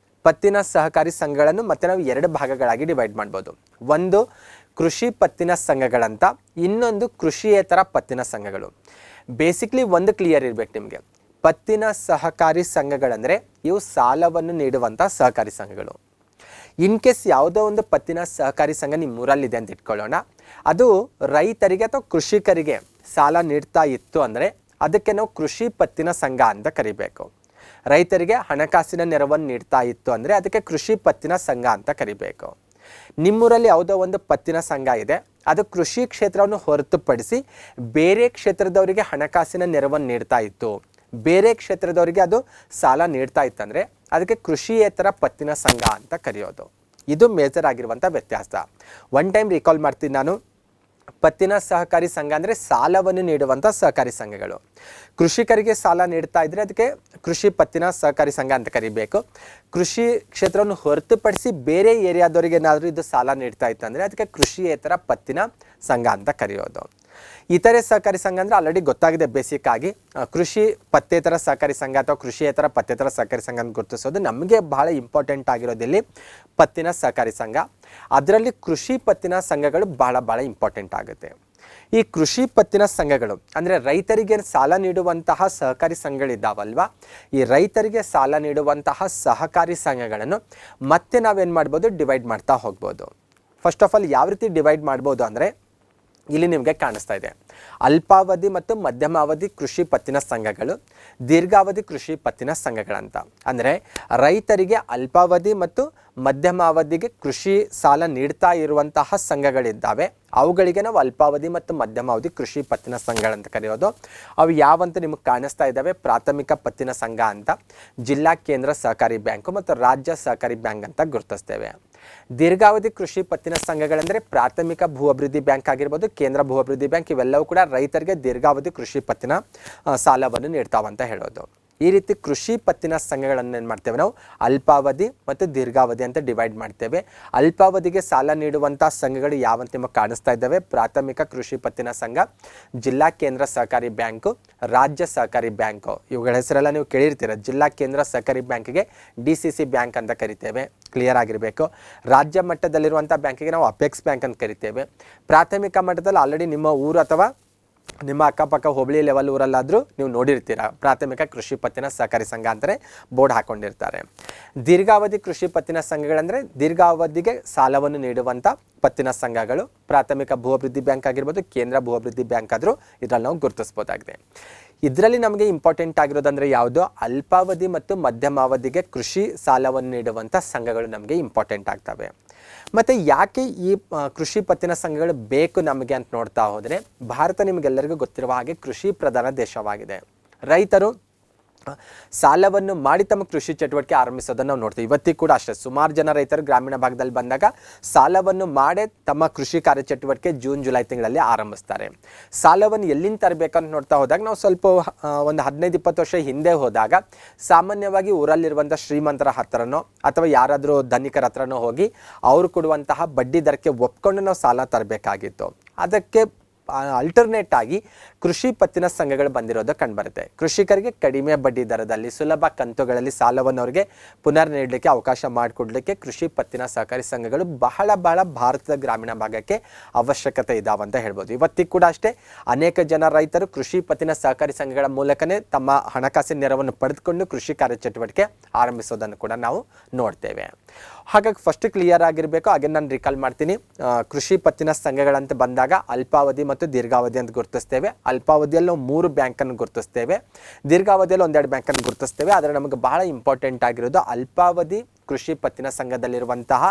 ಪತ್ತಿನ ಸಹಕಾರಿ ಸಂಘಗಳನ್ನು ಮತ್ತೆ ನಾವು 2 ಭಾಗಗಳಾಗಿ ಡಿವೈಡ್ ಮಾಡ್ಬೋದು. ಒಂದು ಕೃಷಿ ಪತ್ತಿನ ಸಂಘಗಳಂತ, ಇನ್ನೊಂದು ಕೃಷಿಯೇತರ ಪತ್ತಿನ ಸಂಘಗಳು. ಬೇಸಿಕ್ಲಿ ಒಂದು ಕ್ಲಿಯರ್ ಇರಬೇಕು ನಿಮಗೆ, ಪತ್ತಿನ ಸಹಕಾರಿ ಸಂಘಗಳಂದರೆ ಇವು ಸಾಲವನ್ನು ನೀಡುವಂಥ ಸಹಕಾರಿ ಸಂಘಗಳು. ಇನ್ ಕೇಸ್ ಯಾವುದೋ ಒಂದು ಪತ್ತಿನ ಸಹಕಾರಿ ಸಂಘ ನಿಮ್ಮೂರಲ್ಲಿದೆ ಅಂತ ಇಟ್ಕೊಳ್ಳೋಣ, ಅದು ರೈತರಿಗೆ ಅಥವಾ ಕೃಷಿಕರಿಗೆ ಸಾಲ ನೀಡ್ತಾ ಇತ್ತು ಅಂದರೆ ಅದಕ್ಕೆ ನಾವು ಕೃಷಿ ಪತ್ತಿನ ಸಂಘ ಅಂತ ಕರಿಬೇಕು. ರೈತರಿಗೆ ಹಣಕಾಸಿನ ನೆರವನ್ನು ನೀಡ್ತಾ ಇತ್ತು ಅಂದರೆ ಅದಕ್ಕೆ ಕೃಷಿ ಪತ್ತಿನ ಸಂಘ ಅಂತ ಕರಿಬೇಕು. ನಿಮ್ಮೂರಲ್ಲಿ ಯಾವುದೋ ಒಂದು ಪತ್ತಿನ ಸಂಘ ಇದೆ, ಅದು ಕೃಷಿ ಕ್ಷೇತ್ರವನ್ನು ಹೊರತುಪಡಿಸಿ ಬೇರೆ ಕ್ಷೇತ್ರದವರಿಗೆ ಹಣಕಾಸಿನ ನೆರವನ್ನು ನೀಡ್ತಾ ಇತ್ತು, ಬೇರೆ ಕ್ಷೇತ್ರದವರಿಗೆ ಅದು ಸಾಲ ನೀಡ್ತಾ ಇತ್ತಂದರೆ ಅದಕ್ಕೆ ಕೃಷಿಯೇತರ ಪತ್ತಿನ ಸಂಘ ಅಂತ ಕರೆಯೋದು. ಇದು ಮೇಜರ್ ಆಗಿರುವಂಥ ವ್ಯತ್ಯಾಸ. ಒನ್ ಟೈಮ್ ರಿಕಾಲ್ ಮಾಡ್ತೀನಿ ನಾನು. ಪತ್ತಿನ ಸಹಕಾರಿ ಸಂಘ ಅಂದರೆ ಸಾಲವನ್ನು ನೀಡುವಂಥ ಸಹಕಾರಿ ಸಂಘಗಳು. ಕೃಷಿಕರಿಗೆ ಸಾಲ ನೀಡ್ತಾ ಇದ್ರೆ ಅದಕ್ಕೆ ಕೃಷಿ ಪತ್ತಿನ ಸಹಕಾರಿ ಸಂಘ ಅಂತ ಕರಿಬೇಕು. ಕೃಷಿ ಕ್ಷೇತ್ರವನ್ನು ಹೊರತುಪಡಿಸಿ ಬೇರೆ ಏರಿಯಾದವರಿಗೆ ಏನಾದರೂ ಇದು ಸಾಲ ನೀಡ್ತಾ ಇತ್ತು ಅಂದರೆ ಅದಕ್ಕೆ ಕೃಷಿಯೇತರ ಪತ್ತಿನ ಸಂಘ ಅಂತ ಕರೆಯೋದು. ಇತರೆ ಸಹಕಾರಿ ಸಂಘ ಅಂದರೆ ಆಲ್ರೆಡಿ ಗೊತ್ತಾಗಿದೆ, ಬೇಸಿಕ್ ಆಗಿ ಕೃಷಿ ಪತ್ತೇತರ ಸಹಕಾರಿ ಸಂಘ ಅಥವಾ ಕೃಷಿಯೇತರ ಪತ್ತೇತರ ಸಹಕಾರಿ ಸಂಘ ಅಂತ ಗುರುತಿಸೋದು. ನಮಗೆ ಬಹಳ ಇಂಪಾರ್ಟೆಂಟ್ ಆಗಿರೋದಿಲ್ಲಿ ಪತ್ತಿನ ಸಹಕಾರಿ ಸಂಘ. ಅದರಲ್ಲಿ ಕೃಷಿ ಪತ್ತಿನ ಸಂಘಗಳು ಬಹಳ ಇಂಪಾರ್ಟೆಂಟ್ ಆಗುತ್ತೆ. ಈ ಕೃಷಿ ಪತ್ತಿನ ಸಂಘಗಳು ಅಂದರೆ ರೈತರಿಗೆ ಸಾಲ ನೀಡುವಂತಹ ಸಹಕಾರಿ ಸಂಘಗಳಿದ್ದಾವಲ್ವಾ, ಈ ರೈತರಿಗೆ ಸಾಲ ನೀಡುವಂತಹ ಸಹಕಾರಿ ಸಂಘಗಳನ್ನು ಮತ್ತೆ ನಾವೇನು ಮಾಡ್ಬೋದು, ಡಿವೈಡ್ ಮಾಡ್ತಾ ಹೋಗ್ಬೋದು. ಫಸ್ಟ್ ಆಫ್ ಆಲ್ ಯಾವ ರೀತಿ ಡಿವೈಡ್ ಮಾಡ್ಬೋದು ಅಂದರೆ ಇಲ್ಲಿ ನಿಮಗೆ ಕಾಣಿಸ್ತಾ ಇದೆ, ಅಲ್ಪಾವಧಿ ಮತ್ತು ಮಧ್ಯಮಾವಧಿ ಕೃಷಿ ಪತ್ತಿನ ಸಂಘಗಳು, ದೀರ್ಘಾವಧಿ ಕೃಷಿ ಪತ್ತಿನ ಸಂಘಗಳಂತ. ಅಂದರೆ ರೈತರಿಗೆ ಅಲ್ಪಾವಧಿ ಮತ್ತು ಮಧ್ಯಮಾವಧಿಗೆ ಕೃಷಿ ಸಾಲ ನೀಡ್ತಾ ಇರುವಂತಹ ಸಂಘಗಳಿದ್ದಾವೆ, ಅವುಗಳಿಗೆ ನಾವು ಅಲ್ಪಾವಧಿ ಮತ್ತು ಮಧ್ಯಮಾವಧಿ ಕೃಷಿ ಪತ್ತಿನ ಸಂಘಗಳಂತ ಕರೆಯೋದು. ಅವು ಯಾವಂತ ನಿಮಗೆ ಕಾಣಿಸ್ತಾ ಇದ್ದಾವೆ, ಪ್ರಾಥಮಿಕ ಪತ್ತಿನ ಸಂಘ ಅಂತ, ಜಿಲ್ಲಾ ಕೇಂದ್ರ ಸಹಕಾರಿ ಬ್ಯಾಂಕು ಮತ್ತು ರಾಜ್ಯ ಸಹಕಾರಿ ಬ್ಯಾಂಕ್ ಅಂತ ಗುರುತಿಸ್ತೇವೆ. ದೀರ್ಘಾವಧಿ ಕೃಷಿ ಪತ್ತಿನ ಸಂಘಗಳೆಂದರೆ ಪ್ರಾಥಮಿಕ ಭೂ ಅಭಿವೃದ್ಧಿ ಬ್ಯಾಂಕ್ ಆಗಿರ್ಬೋದು, ಕೇಂದ್ರ ಭೂ ಅಭಿವೃದ್ಧಿ ಬ್ಯಾಂಕ್, ಇವೆಲ್ಲವೂ ಕೂಡ ರೈತರಿಗೆ ದೀರ್ಘಾವಧಿ ಕೃಷಿ ಪತ್ತಿನ ಸಾಲವನ್ನು ನೀಡ್ತಾವಂತ ಹೇಳೋದು. ಈ ರೀತಿ ಕೃಷಿ ಪತ್ತಿನ ಸಂಘಗಳನ್ನು ಏನು ಮಾಡ್ತೇವೆ ನಾವು ಅಲ್ಪಾವಧಿ ಮತ್ತು ದೀರ್ಘಾವಧಿ ಅಂತ ಡಿವೈಡ್ ಮಾಡ್ತೇವೆ. ಅಲ್ಪಾವಧಿಗೆ ಸಾಲ ನೀಡುವಂಥ ಸಂಘಗಳು ಯಾವಂತ ನಿಮಗೆ ಕಾಣಿಸ್ತಾ ಇದ್ದಾವೆ, ಪ್ರಾಥಮಿಕ ಕೃಷಿ ಪತ್ತಿನ ಸಂಘ, ಜಿಲ್ಲಾ ಕೇಂದ್ರ ಸಹಕಾರಿ ಬ್ಯಾಂಕು, ರಾಜ್ಯ ಸಹಕಾರಿ ಬ್ಯಾಂಕು. ಇವುಗಳ ಹೆಸರೆಲ್ಲ ನೀವು ಕೇಳಿರ್ತೀರ. ಜಿಲ್ಲಾ ಕೇಂದ್ರ ಸಹಕಾರಿ ಬ್ಯಾಂಕಿಗೆ DCC ಬ್ಯಾಂಕ್ ಅಂತ ಕರಿತೇವೆ, ಕ್ಲಿಯರ್ ಆಗಿರಬೇಕು. ರಾಜ್ಯ ಮಟ್ಟದಲ್ಲಿರುವಂಥ ಬ್ಯಾಂಕಿಗೆ ನಾವು ಅಪೆಕ್ಸ್ ಬ್ಯಾಂಕ್ ಅಂತ ಕರಿತೇವೆ. ಪ್ರಾಥಮಿಕ ಮಟ್ಟದಲ್ಲಿ ಆಲ್ರೆಡಿ ನಿಮ್ಮ ಊರು ಅಥವಾ ನಿಮ್ಮ ಅಕ್ಕಪಕ್ಕ ಹೋಬಳಿ ಲೆವೆಲ್ ಊರಲ್ಲಾದರೂ ನೀವು ನೋಡಿರ್ತೀರ, ಪ್ರಾಥಮಿಕ ಕೃಷಿ ಪತ್ತಿನ ಸಹಕಾರಿ ಸಂಘ ಅಂತಲೇ ಬೋರ್ಡ್ ಹಾಕೊಂಡಿರ್ತಾರೆ. ದೀರ್ಘಾವಧಿ ಕೃಷಿ ಪತ್ತಿನ ಸಂಘಗಳಂದರೆ ದೀರ್ಘಾವಧಿಗೆ ಸಾಲವನ್ನು ನೀಡುವಂಥ ಪತ್ತಿನ ಸಂಘಗಳು, ಪ್ರಾಥಮಿಕ ಭೂ ಅಭಿವೃದ್ಧಿ ಬ್ಯಾಂಕ್ ಆಗಿರ್ಬೋದು, ಕೇಂದ್ರ ಭೂ ಅಭಿವೃದ್ಧಿ ಬ್ಯಾಂಕ್ ಆದರೂ ಇದರಲ್ಲಿ ನಾವು ಗುರುತಿಸ್ಬೋದಾಗಿದೆ. ಇದರಲ್ಲಿ ನಮಗೆ ಇಂಪಾರ್ಟೆಂಟ್ ಆಗಿರೋದಂದರೆ ಯಾವುದು, ಅಲ್ಪಾವಧಿ ಮತ್ತು ಮಧ್ಯಮಾವಧಿಗೆ ಕೃಷಿ ಸಾಲವನ್ನು ನೀಡುವಂಥ ಸಂಘಗಳು ನಮಗೆ ಇಂಪಾರ್ಟೆಂಟ್ ಆಗ್ತವೆ. ಮತ್ತು ಯಾಕೆ ಈ ಕೃಷಿ ಪತ್ತಿನ ಸಂಘಗಳು ಬೇಕು ನಮಗೆ ಅಂತ ನೋಡ್ತಾ ಹೋದರೆ, ಭಾರತ ನಿಮಗೆಲ್ಲರಿಗೂ ಗೊತ್ತಿರುವ ಹಾಗೆ ಕೃಷಿ ಪ್ರಧಾನ ದೇಶವಾಗಿದೆ. ರೈತರು ಸಾಲವನ್ನು ಮಾಡಿ ತಮ್ಮ ಕೃಷಿ ಚಟುವಟಿಕೆ ಆರಂಭಿಸೋದನ್ನು ನಾವು ನೋಡ್ತೀವಿ. ಇವತ್ತಿಗೂ ಕೂಡ ಅಷ್ಟೇ ಸುಮಾರು ಜನ ರೈತರು ಗ್ರಾಮೀಣ ಭಾಗದಲ್ಲಿ ಬಂದಾಗ ಸಾಲವನ್ನು ಮಾಡೇ ತಮ್ಮ ಕೃಷಿ ಕಾರ್ಯಚಟುವಟಿಕೆ ಜೂನ್ ಜುಲೈ ತಿಂಗಳಲ್ಲಿ ಆರಂಭಿಸ್ತಾರೆ. ಸಾಲವನ್ನು ಎಲ್ಲಿಂದ ತರಬೇಕಂತ ನೋಡ್ತಾ ಹೋದಾಗ ನಾವು ಸ್ವಲ್ಪ ಒಂದು 15-20 ವರ್ಷ ಹಿಂದೆ ಹೋದಾಗ ಸಾಮಾನ್ಯವಾಗಿ ಊರಲ್ಲಿರುವಂಥ ಶ್ರೀಮಂತರ ಹತ್ರನೋ ಅಥವಾ ಯಾರಾದರೂ ಧನಿಕರ ಹತ್ರನೋ ಹೋಗಿ ಅವರು ಕೊಡುವಂತಹ ಬಡ್ಡಿ ದರಕ್ಕೆ ಒಪ್ಕೊಂಡು ನಾವು ಸಾಲ ತರಬೇಕಾಗಿತ್ತು. ಅದಕ್ಕೆ ಅಲ್ಟರ್ನೇಟ್ ಆಗಿ ಕೃಷಿ ಪತ್ತಿನ ಸಂಘಗಳು ಬಂದಿರೋದು ಕಂಡುಬರುತ್ತೆ. ಕೃಷಿಕರಿಗೆ ಕಡಿಮೆ ಬಡ್ಡಿ ದರದಲ್ಲಿ ಸುಲಭ ಕಂತುಗಳಲ್ಲಿ ಸಾಲವನ್ನು ಅವರಿಗೆ ಪುನರ್ ನೀಡಲಿಕ್ಕೆ ಅವಕಾಶ ಮಾಡಿಕೊಡ್ಲಿಕ್ಕೆ ಕೃಷಿ ಪತ್ತಿನ ಸಹಕಾರಿ ಸಂಘಗಳು ಬಹಳ ಭಾರತದ ಗ್ರಾಮೀಣ ಭಾಗಕ್ಕೆ ಅವಶ್ಯಕತೆ ಇದಾವಂತ ಹೇಳ್ಬೋದು. ಇವತ್ತಿಗೂ ಕೂಡ ಅಷ್ಟೇ ಅನೇಕ ಜನ ರೈತರು ಕೃಷಿ ಪತ್ತಿನ ಸಹಕಾರಿ ಸಂಘಗಳ ಮೂಲಕನೇ ತಮ್ಮ ಹಣಕಾಸಿನ ನೆರವನ್ನು ಪಡೆದುಕೊಂಡು ಕೃಷಿ ಕಾರ್ಯಚಟುವಟಿಕೆ ಆರಂಭಿಸೋದನ್ನು ಕೂಡ ನಾವು ನೋಡ್ತೇವೆ. ಹಾಗಾಗಿ ಫಸ್ಟ್ ಕ್ಲಿಯರ್ ಆಗಿರಬೇಕು. ಹಾಗೆ ನಾನು ರಿಕಾಲ್ ಮಾಡ್ತೀನಿ, ಕೃಷಿ ಪತ್ತಿನ ಸಂಘಗಳಂತ ಬಂದಾಗ ಅಲ್ಪಾವಧಿ ಮತ್ತು ದೀರ್ಘಾವಧಿ ಅಂತ ಗುರುತಿಸ್ತೇವೆ. ಅಲ್ಪಾವಧಿಯಲ್ಲಿ ನಾವು 3 ಬ್ಯಾಂಕನ್ನು ಗುರುತಿಸ್ತೇವೆ, ದೀರ್ಘಾವಧಿಯಲ್ಲಿ 1-2 ಬ್ಯಾಂಕನ್ನು ಗುರುತಿಸ್ತೇವೆ. ಆದರೆ ನಮಗೆ ಬಹಳ ಇಂಪಾರ್ಟೆಂಟ್ ಆಗಿರೋದು ಅಲ್ಪಾವಧಿ ಕೃಷಿ ಪತ್ತಿನ ಸಂಘದಲ್ಲಿರುವಂತಹ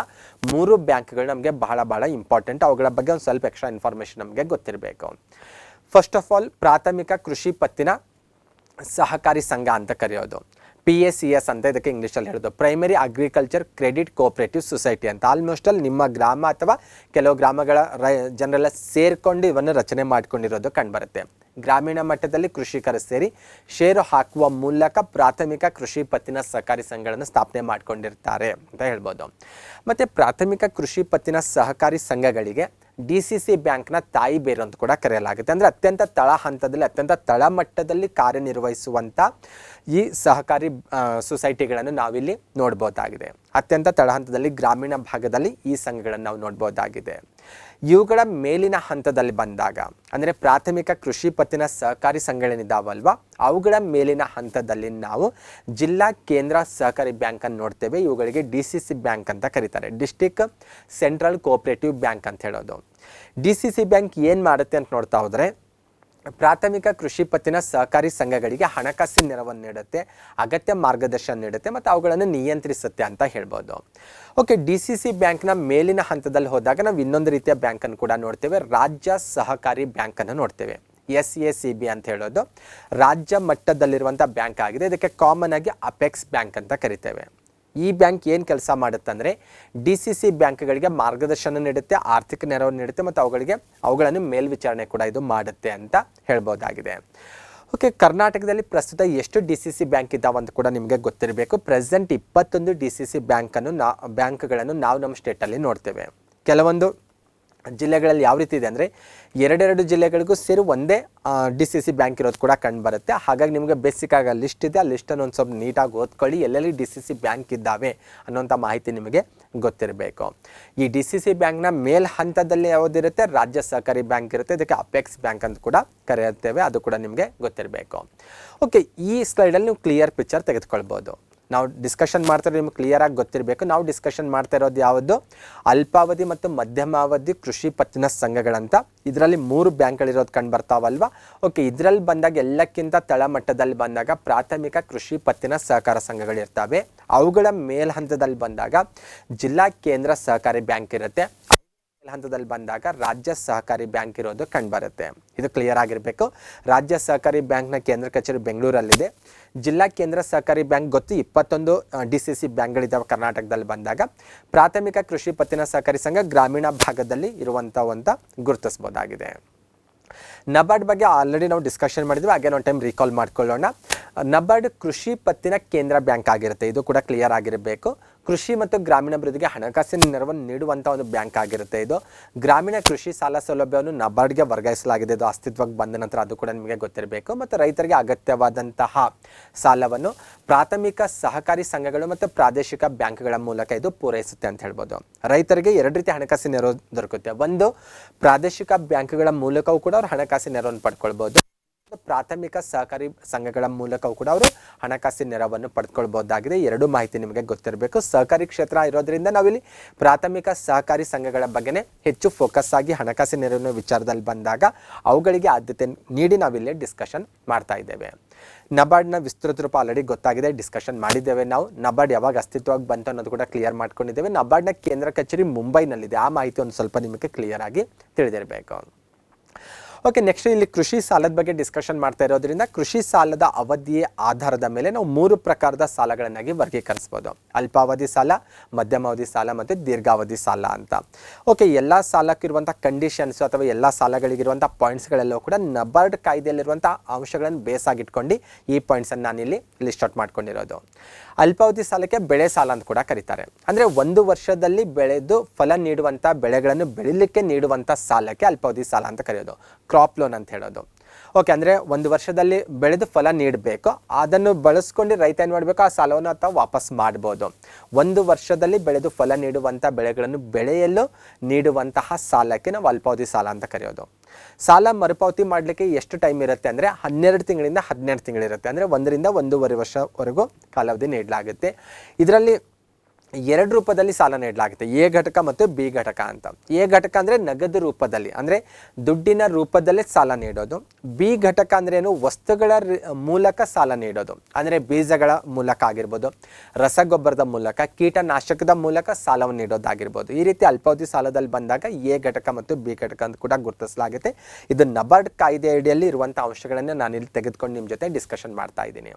3 ಬ್ಯಾಂಕ್ಗಳು ನಮಗೆ ಬಹಳ ಇಂಪಾರ್ಟೆಂಟ್. ಅವುಗಳ ಬಗ್ಗೆ ಒಂದು ಸ್ವಲ್ಪ ಎಕ್ಸ್ಟ್ರಾ ಇನ್ಫಾರ್ಮೇಷನ್ ನಮಗೆ ಗೊತ್ತಿರಬೇಕು. ಫಸ್ಟ್ ಆಫ್ ಆಲ್ ಪ್ರಾಥಮಿಕ ಕೃಷಿ ಪತ್ತಿನ ಸಹಕಾರಿ ಸಂಘ ಅಂತ ಕರೆಯೋದು, PACS ಅಂತ ಇದಕ್ಕೆ ಇಂಗ್ಲೀಷಲ್ಲಿ ಹೇಳೋದು, primary agriculture credit cooperative society ಅಂತ. ಆಲ್ಮೋಸ್ಟ್ ಅಲ್ಲಿ ನಿಮ್ಮ ಗ್ರಾಮ ಅಥವಾ ಕೆಲವು ಗ್ರಾಮಗಳ ಜನರೆಲ್ಲ ಸೇರಿಕೊಂಡು ಇವನ್ನು ರಚನೆ ಮಾಡ್ಕೊಂಡಿರೋದು ಕಂಡುಬರುತ್ತೆ. ಗ್ರಾಮೀಣ ಮಟ್ಟದಲ್ಲಿ ಕೃಷಿಕರು ಸೇರಿ ಷೇರು ಹಾಕುವ ಮೂಲಕ ಪ್ರಾಥಮಿಕ ಕೃಷಿ ಪತ್ತಿನ ಸಹಕಾರಿ ಸಂಘಗಳನ್ನು ಸ್ಥಾಪನೆ ಮಾಡ್ಕೊಂಡಿರ್ತಾರೆ ಅಂತ ಹೇಳ್ಬೋದು. ಮತ್ತು ಪ್ರಾಥಮಿಕ ಕೃಷಿ ಪತ್ತಿನ ಸಹಕಾರಿ ಸಂಘಗಳಿಗೆ DCC ಬ್ಯಾಂಕ್ನ ತಾಯಿ ಬೇರು ಅಂತ ಕೂಡ ಕರೆಯಲಾಗುತ್ತೆ. ಅಂದರೆ ಅತ್ಯಂತ ತಳ ಹಂತದಲ್ಲಿ, ಅತ್ಯಂತ ತಳಮಟ್ಟದಲ್ಲಿ ಕಾರ್ಯನಿರ್ವಹಿಸುವಂಥ ಈ ಸಹಕಾರಿ ಸೊಸೈಟಿಗಳನ್ನು ನಾವಿಲ್ಲಿ ನೋಡ್ಬೋದಾಗಿದೆ. ಅತ್ಯಂತ ತಳಹಂತದಲ್ಲಿ ಗ್ರಾಮೀಣ ಭಾಗದಲ್ಲಿ ಈ ಸಂಘಗಳನ್ನು ನಾವು ನೋಡ್ಬೋದಾಗಿದೆ. ಇವುಗಳ ಮೇಲಿನ ಹಂತದಲ್ಲಿ ಬಂದಾಗ ಅಂದರೆ ಪ್ರಾಥಮಿಕ ಕೃಷಿ ಪತ್ತಿನ ಸಹಕಾರಿ ಸಂಘಗಳೇನಿದ್ದಾವಲ್ವ ಅವುಗಳ ಮೇಲಿನ ಹಂತದಲ್ಲಿ ನಾವು ಜಿಲ್ಲಾ ಕೇಂದ್ರ ಸಹಕಾರಿ ಬ್ಯಾಂಕನ್ನು ನೋಡ್ತೇವೆ. ಇವುಗಳಿಗೆ DCC ಬ್ಯಾಂಕ್ ಅಂತ ಕರೀತಾರೆ, ಡಿಸ್ಟ್ರಿಕ್ಟ್ ಸೆಂಟ್ರಲ್ ಕೋಆಪರೇಟಿವ್ ಬ್ಯಾಂಕ್ ಅಂತ ಹೇಳೋದು. DCC ಬ್ಯಾಂಕ್ ಏನು ಮಾಡುತ್ತೆ ಅಂತ ನೋಡ್ತಾ ಹೋದರೆ ಪ್ರಾಥಮಿಕ ಕೃಷಿ ಪತ್ತಿನ ಸಹಕಾರಿ ಸಂಘಗಳಿಗೆ ಹಣಕಾಸಿನ ನೆರವನ್ನು ನೀಡುತ್ತೆ, ಅಗತ್ಯ ಮಾರ್ಗದರ್ಶನ ನೀಡುತ್ತೆ ಮತ್ತು ಅವುಗಳನ್ನು ನಿಯಂತ್ರಿಸುತ್ತೆ ಅಂತ ಹೇಳ್ಬೋದು. ಓಕೆ, DCC ಬ್ಯಾಂಕ್ನ ಮೇಲಿನ ಹಂತದಲ್ಲಿ ಹೋದಾಗ ನಾವು ಇನ್ನೊಂದು ರೀತಿಯ ಬ್ಯಾಂಕನ್ನು ಕೂಡ ನೋಡ್ತೇವೆ, ರಾಜ್ಯ ಸಹಕಾರಿ ಬ್ಯಾಂಕನ್ನು ನೋಡ್ತೇವೆ. SACB ಅಂತ ಹೇಳೋದು ರಾಜ್ಯ ಮಟ್ಟದಲ್ಲಿರುವಂಥ ಬ್ಯಾಂಕ್ ಆಗಿದೆ. ಇದಕ್ಕೆ ಕಾಮನ್ ಆಗಿ ಅಪೆಕ್ಸ್ ಬ್ಯಾಂಕ್ ಅಂತ ಕರಿತೇವೆ. ಈ ಬ್ಯಾಂಕ್ ಏನು ಕೆಲಸ ಮಾಡುತ್ತೆ ಅಂದರೆ DCC ಬ್ಯಾಂಕ್ಗಳಿಗೆ ಮಾರ್ಗದರ್ಶನ ನೀಡುತ್ತೆ, ಆರ್ಥಿಕ ನೆರವು ನೀಡುತ್ತೆ ಮತ್ತು ಅವುಗಳನ್ನು ಮೇಲ್ವಿಚಾರಣೆ ಕೂಡ ಇದು ಮಾಡುತ್ತೆ ಅಂತ ಹೇಳ್ಬೋದಾಗಿದೆ. ಓಕೆ, ಕರ್ನಾಟಕದಲ್ಲಿ ಪ್ರಸ್ತುತ ಎಷ್ಟು DCC ಬ್ಯಾಂಕ್ ಇದ್ದಾವೆ ಅಂತ ಕೂಡ ನಿಮಗೆ ಗೊತ್ತಿರಬೇಕು. ಪ್ರೆಸೆಂಟ್ 21 DCC ಬ್ಯಾಂಕ್ಗಳನ್ನು ನಾವು ನಮ್ಮ ಸ್ಟೇಟಲ್ಲಿ ನೋಡ್ತೇವೆ. ಕೆಲವೊಂದು ಜಿಲ್ಲೆಗಳಲ್ಲಿ ಯಾವ ರೀತಿ ಇದೆ ಅಂದರೆ ಎರಡೆರಡು ಜಿಲ್ಲೆಗಳಿಗೂ ಸೇರಿ ಒಂದೇ DCC ಬ್ಯಾಂಕ್ ಇರೋದು ಕೂಡ ಕಂಡು ಬರುತ್ತೆ. ಹಾಗಾಗಿ ನಿಮಗೆ ಬೇಸಿಕ್ ಆಗಿ ಲಿಸ್ಟ್ ಇದೆ, ಆ ಲಿಸ್ಟನ್ನು ಒಂದು ಸ್ವಲ್ಪ ನೀಟಾಗಿ ಓದ್ಕೊಳ್ಳಿ. ಎಲ್ಲೆಲ್ಲಿ DCC ಬ್ಯಾಂಕ್ ಇದ್ದಾವೆ ಅನ್ನೋಂಥ ಮಾಹಿತಿ ನಿಮಗೆ ಗೊತ್ತಿರಬೇಕು. ಈ DCC ಬ್ಯಾಂಕ್ನ ಮೇಲ್ ಹಂತದಲ್ಲಿ ಯಾವುದಿರುತ್ತೆ, ರಾಜ್ಯ ಸಹಕಾರಿ ಬ್ಯಾಂಕ್ ಇರುತ್ತೆ. ಇದಕ್ಕೆ ಅಪೆಕ್ಸ್ ಬ್ಯಾಂಕ್ ಅಂತ ಕೂಡ ಕರೆಯುತ್ತೇವೆ, ಅದು ಕೂಡ ನಿಮಗೆ ಗೊತ್ತಿರಬೇಕು. ಓಕೆ, ಈ ಸ್ಲೈಡಲ್ಲಿ ನೀವು ಕ್ಲಿಯರ್ ಪಿಕ್ಚರ್ ತೆಗೆದುಕೊಳ್ಬೋದು. ನಾವು ಡಿಸ್ಕಷನ್ ಮಾಡ್ತಾರೆ ನಿಮ್ಗೆ ಕ್ಲಿಯರಾಗಿ ಗೊತ್ತಿರಬೇಕು. ನಾವು ಡಿಸ್ಕಷನ್ ಮಾಡ್ತಾ ಇರೋದು ಯಾವುದು, ಅಲ್ಪಾವಧಿ ಮತ್ತು ಮಧ್ಯಮಾವಧಿ ಕೃಷಿ ಪತ್ತಿನ ಸಂಘಗಳಂತ. ಇದರಲ್ಲಿ 3 ಬ್ಯಾಂಕ್ಗಳಿರೋದು ಕಂಡು ಬರ್ತಾವಲ್ವಾ. ಓಕೆ, ಇದರಲ್ಲಿ ಬಂದಾಗ ಎಲ್ಲಕ್ಕಿಂತ ತಳಮಟ್ಟದಲ್ಲಿ ಬಂದಾಗ ಪ್ರಾಥಮಿಕ ಕೃಷಿ ಪತ್ತಿನ ಸಹಕಾರ ಸಂಘಗಳಿರ್ತವೆ. ಅವುಗಳ ಮೇಲ್ಹಂತದಲ್ಲಿ ಬಂದಾಗ ಜಿಲ್ಲಾ ಕೇಂದ್ರ ಸಹಕಾರಿ ಬ್ಯಾಂಕ್ ಇರುತ್ತೆ. ಹಂತದಲ್ಲಿ ಬಂದಾಗ ರಾಜ್ಯ ಸಹಕಾರಿ ಬ್ಯಾಂಕ್ ಇರೋದು ಕಂಡುಬರುತ್ತೆ. ಇದು ಕ್ಲಿಯರ್ ಆಗಿರಬೇಕು. ರಾಜ್ಯ ಸಹಕಾರಿ ಬ್ಯಾಂಕ್ನ ಕೇಂದ್ರ ಕಚೇರಿ ಬೆಂಗಳೂರಲ್ಲಿದೆ. ಜಿಲ್ಲಾ ಕೇಂದ್ರ ಸಹಕಾರಿ ಬ್ಯಾಂಕ್ ಗೊತ್ತು, 21 DCC ಬ್ಯಾಂಕ್ಗಳಿದ್ದಾವೆ ಕರ್ನಾಟಕದಲ್ಲಿ ಬಂದಾಗ. ಪ್ರಾಥಮಿಕ ಕೃಷಿ ಪತ್ತಿನ ಸಹಕಾರಿ ಸಂಘ ಗ್ರಾಮೀಣ ಭಾಗದಲ್ಲಿ ಇರುವಂಥವಂತ ಗುರುತಿಸ್ಬೋದಾಗಿದೆ. ನಬಾರ್ಡ್ ಬಗ್ಗೆ ಆಲ್ರೆಡಿ ನಾವು ಡಿಸ್ಕಷನ್ ಮಾಡಿದ್ವಿ, ಹಾಗೆ ಒಂದು ಟೈಮ್ ರೀಕಾಲ್ ಮಾಡ್ಕೊಳ್ಳೋಣ. ನಬಾರ್ಡ್ ಕೃಷಿ ಪತ್ತಿನ ಕೇಂದ್ರ ಬ್ಯಾಂಕ್ ಆಗಿರುತ್ತೆ, ಇದು ಕೂಡ ಕ್ಲಿಯರ್ ಆಗಿರಬೇಕು. ಕೃಷಿ ಮತ್ತು ಗ್ರಾಮೀಣಾಭಿವೃದ್ಧಿಗೆ ಹಣಕಾಸಿನ ನೆರವನ್ನು ನೀಡುವಂಥ ಒಂದು ಬ್ಯಾಂಕ್ ಆಗಿರುತ್ತೆ. ಇದು ಗ್ರಾಮೀಣ ಕೃಷಿ ಸಾಲ ಸೌಲಭ್ಯವನ್ನು ನಬಾರ್ಡ್ಗೆ ವರ್ಗಾಯಿಸಲಾಗಿದೆ. ಇದು ಅಸ್ತಿತ್ವಕ್ಕೆ ಬಂದ ನಂತರ ಅದು ಕೂಡ ನಿಮಗೆ ಗೊತ್ತಿರಬೇಕು. ಮತ್ತು ರೈತರಿಗೆ ಅಗತ್ಯವಾದಂತಹ ಸಾಲವನ್ನು ಪ್ರಾಥಮಿಕ ಸಹಕಾರಿ ಸಂಘಗಳು ಮತ್ತು ಪ್ರಾದೇಶಿಕ ಬ್ಯಾಂಕ್ಗಳ ಮೂಲಕ ಇದು ಪೂರೈಸುತ್ತೆ ಅಂತ ಹೇಳ್ಬೋದು. ರೈತರಿಗೆ 2 ರೀತಿ ಹಣಕಾಸಿನ ನೆರವು ದೊರಕುತ್ತೆ. ಒಂದು, ಪ್ರಾದೇಶಿಕ ಬ್ಯಾಂಕ್ಗಳ ಮೂಲಕವೂ ಕೂಡ ಅವರು ಹಣಕಾಸಿನ ನೆರವನ್ನು ಪಡ್ಕೊಳ್ಬೋದು. ಪ್ರಾಥಮಿಕ ಸಹಕಾರಿ ಸಂಘಗಳ ಮೂಲಕವೂ ಕೂಡ ಅವರು ಹಣಕಾಸಿನ ನೆರವನ್ನು ಪಡ್ಕೊಳ್ಬಹುದಾಗಿದೆ. 2 ಮಾಹಿತಿ ನಿಮಗೆ ಗೊತ್ತಿರಬೇಕು. ಸಹಕಾರಿ ಕ್ಷೇತ್ರ ಇರೋದ್ರಿಂದ ನಾವಿಲ್ಲಿ ಪ್ರಾಥಮಿಕ ಸಹಕಾರಿ ಸಂಘಗಳ ಬಗ್ಗೆನೇ ಹೆಚ್ಚು ಫೋಕಸ್ ಆಗಿ ಹಣಕಾಸಿನ ನೆರವಿನ ವಿಚಾರದಲ್ಲಿ ಬಂದಾಗ ಅವುಗಳಿಗೆ ಆದ್ಯತೆ ನೀಡಿ ನಾವಿಲ್ಲಿ ಡಿಸ್ಕಷನ್ ಮಾಡ್ತಾ ಇದ್ದೇವೆ. ನಬಾರ್ಡ್ನ ವಿಸ್ತೃತ ರೂಪ ಆಲ್ರೆಡಿ ಗೊತ್ತಾಗಿದೆ, ಡಿಸ್ಕಷನ್ ಮಾಡಿದ್ದೇವೆ ನಾವು. ನಬಾರ್ಡ್ ಯಾವಾಗ ಅಸ್ತಿತ್ವವಾಗಿ ಬಂತು ಅನ್ನೋದು ಕೂಡ ಕ್ಲಿಯರ್ ಮಾಡ್ಕೊಂಡಿದ್ದೇವೆ. ನಬಾರ್ಡ್ನ ಕೇಂದ್ರ ಕಚೇರಿ ಮುಂಬೈನಲ್ಲಿದೆ. ಆ ಮಾಹಿತಿ ಒಂದು ಸ್ವಲ್ಪ ನಿಮಗೆ ಕ್ಲಿಯರ್ ಆಗಿ ತಿಳಿದಿರಬೇಕು. ಓಕೆ, ನೆಕ್ಸ್ಟ್ ಇಲ್ಲಿ ಕೃಷಿ ಸಾಲದ ಬಗ್ಗೆ ಡಿಸ್ಕಷನ್ ಮಾಡ್ತಾ ಇರೋದ್ರಿಂದ ಕೃಷಿ ಸಾಲದ ಅವಧಿಯ ಆಧಾರದ ಮೇಲೆ ನಾವು 3 ಪ್ರಕಾರದ ಸಾಲಗಳನ್ನಾಗಿ ವರ್ಗೀಕರಿಸ್ಬೋದು. ಅಲ್ಪಾವಧಿ ಸಾಲ, ಮಧ್ಯಮಾವಧಿ ಸಾಲ ಮತ್ತು ದೀರ್ಘಾವಧಿ ಸಾಲ ಅಂತ. ಓಕೆ, ಎಲ್ಲ ಸಾಲಕ್ಕಿರುವಂಥ ಕಂಡೀಷನ್ಸ್ ಅಥವಾ ಎಲ್ಲ ಸಾಲಗಳಿಗಿರುವಂಥ ಪಾಯಿಂಟ್ಸ್ಗಳೆಲ್ಲವೂ ಕೂಡ ನಬಾರ್ಡ್ ಕಾಯ್ದೆಯಲ್ಲಿರುವಂಥ ಅಂಶಗಳನ್ನು ಬೇಸಾಗಿಟ್ಕೊಂಡು ಈ ಪಾಯಿಂಟ್ಸನ್ನು ನಾನಿಲ್ಲಿ ಲಿಸ್ಟ್ ಔಟ್ ಮಾಡ್ಕೊಂಡಿರೋದು. ಅಲ್ಪಾವಧಿ ಸಾಲಕ್ಕೆ ಬೆಳೆ ಸಾಲ ಅಂತ ಕೂಡ ಕರೀತಾರೆ. ಅಂದರೆ 1 ವರ್ಷದಲ್ಲಿ ಬೆಳೆದು ಫಲ ನೀಡುವಂಥ ಬೆಳೆಗಳನ್ನು ಬೆಳಿಲಿಕ್ಕೆ ನೀಡುವಂಥ ಸಾಲಕ್ಕೆ ಅಲ್ಪಾವಧಿ ಸಾಲ ಅಂತ ಕರೆಯೋದು, ಕ್ರಾಪ್ ಲೋನ್ ಅಂತ ಹೇಳೋದು. ಓಕೆ, ಅಂದರೆ 1 ವರ್ಷದಲ್ಲಿ ಬೆಳೆದು ಫಲ ನೀಡಬೇಕು, ಅದನ್ನು ಬಳಸ್ಕೊಂಡು ರೈತ ಏನು ಮಾಡಬೇಕು, ಆ ಸಾಲವನ್ನು ಅಥವಾ ವಾಪಸ್ ಮಾಡ್ಬೋದು. 1 ವರ್ಷದಲ್ಲಿ ಬೆಳೆದು ಫಲ ನೀಡುವಂಥ ಬೆಳೆಗಳನ್ನು ಬೆಳೆಯಲು ನೀಡುವಂತಹ ಸಾಲಕ್ಕೆ ನಾವು ಅಲ್ಪಾವಧಿ ಸಾಲ ಅಂತ ಕರೆಯೋದು. ಸಾಲ ಮರುಪಾವತಿ ಮಾಡಲಿಕ್ಕೆ ಎಷ್ಟು ಟೈಮ್ ಇರುತ್ತೆ ಅಂದರೆ 12 ತಿಂಗಳಿಂದ 18 ತಿಂಗಳಿರುತ್ತೆ. ಅಂದರೆ 1 ರಿಂದ 1.5 ವರ್ಷವರೆಗೂ ಕಾಲಾವಧಿ ನೀಡಲಾಗುತ್ತೆ. ಇದರಲ್ಲಿ 2 ರೂಪದಲ್ಲಿ ಸಾಲ ನೀಡಲಾಗುತ್ತೆ, ಎ ಘಟಕ ಮತ್ತು ಬಿ ಘಟಕ ಅಂತ. ಎ ಘಟಕ ಅಂದರೆ ನಗದು ರೂಪದಲ್ಲಿ, ಅಂದರೆ ದುಡ್ಡಿನ ರೂಪದಲ್ಲೇ ಸಾಲ ನೀಡೋದು. ಬಿ ಘಟಕ ಅಂದ್ರೆ ಏನು, ವಸ್ತುಗಳ ಮೂಲಕ ಸಾಲ ನೀಡೋದು. ಅಂದರೆ ಬೀಜಗಳ ಮೂಲಕ ಆಗಿರ್ಬೋದು, ರಸಗೊಬ್ಬರದ ಮೂಲಕ, ಕೀಟನಾಶಕದ ಮೂಲಕ ಸಾಲವನ್ನು ನೀಡೋದಾಗಿರ್ಬೋದು. ಈ ರೀತಿ ಅಲ್ಪಾವಧಿ ಸಾಲದಲ್ಲಿ ಬಂದಾಗ ಎ ಘಟಕ ಮತ್ತು ಬಿ ಘಟಕ ಅಂತ ಕೂಡ ಗುರುತಿಸಲಾಗುತ್ತೆ. ಇದು ನಬಾರ್ಡ್ ಕಾಯ್ದೆ ಅಡಿಯಲ್ಲಿ ಇರುವಂಥ ಅಂಶಗಳನ್ನು ನಾನು ಇಲ್ಲಿ ತೆಗೆದುಕೊಂಡು ನಿಮ್ಮ ಜೊತೆ ಡಿಸ್ಕಷನ್ ಮಾಡ್ತಾ ಇದ್ದೀನಿ.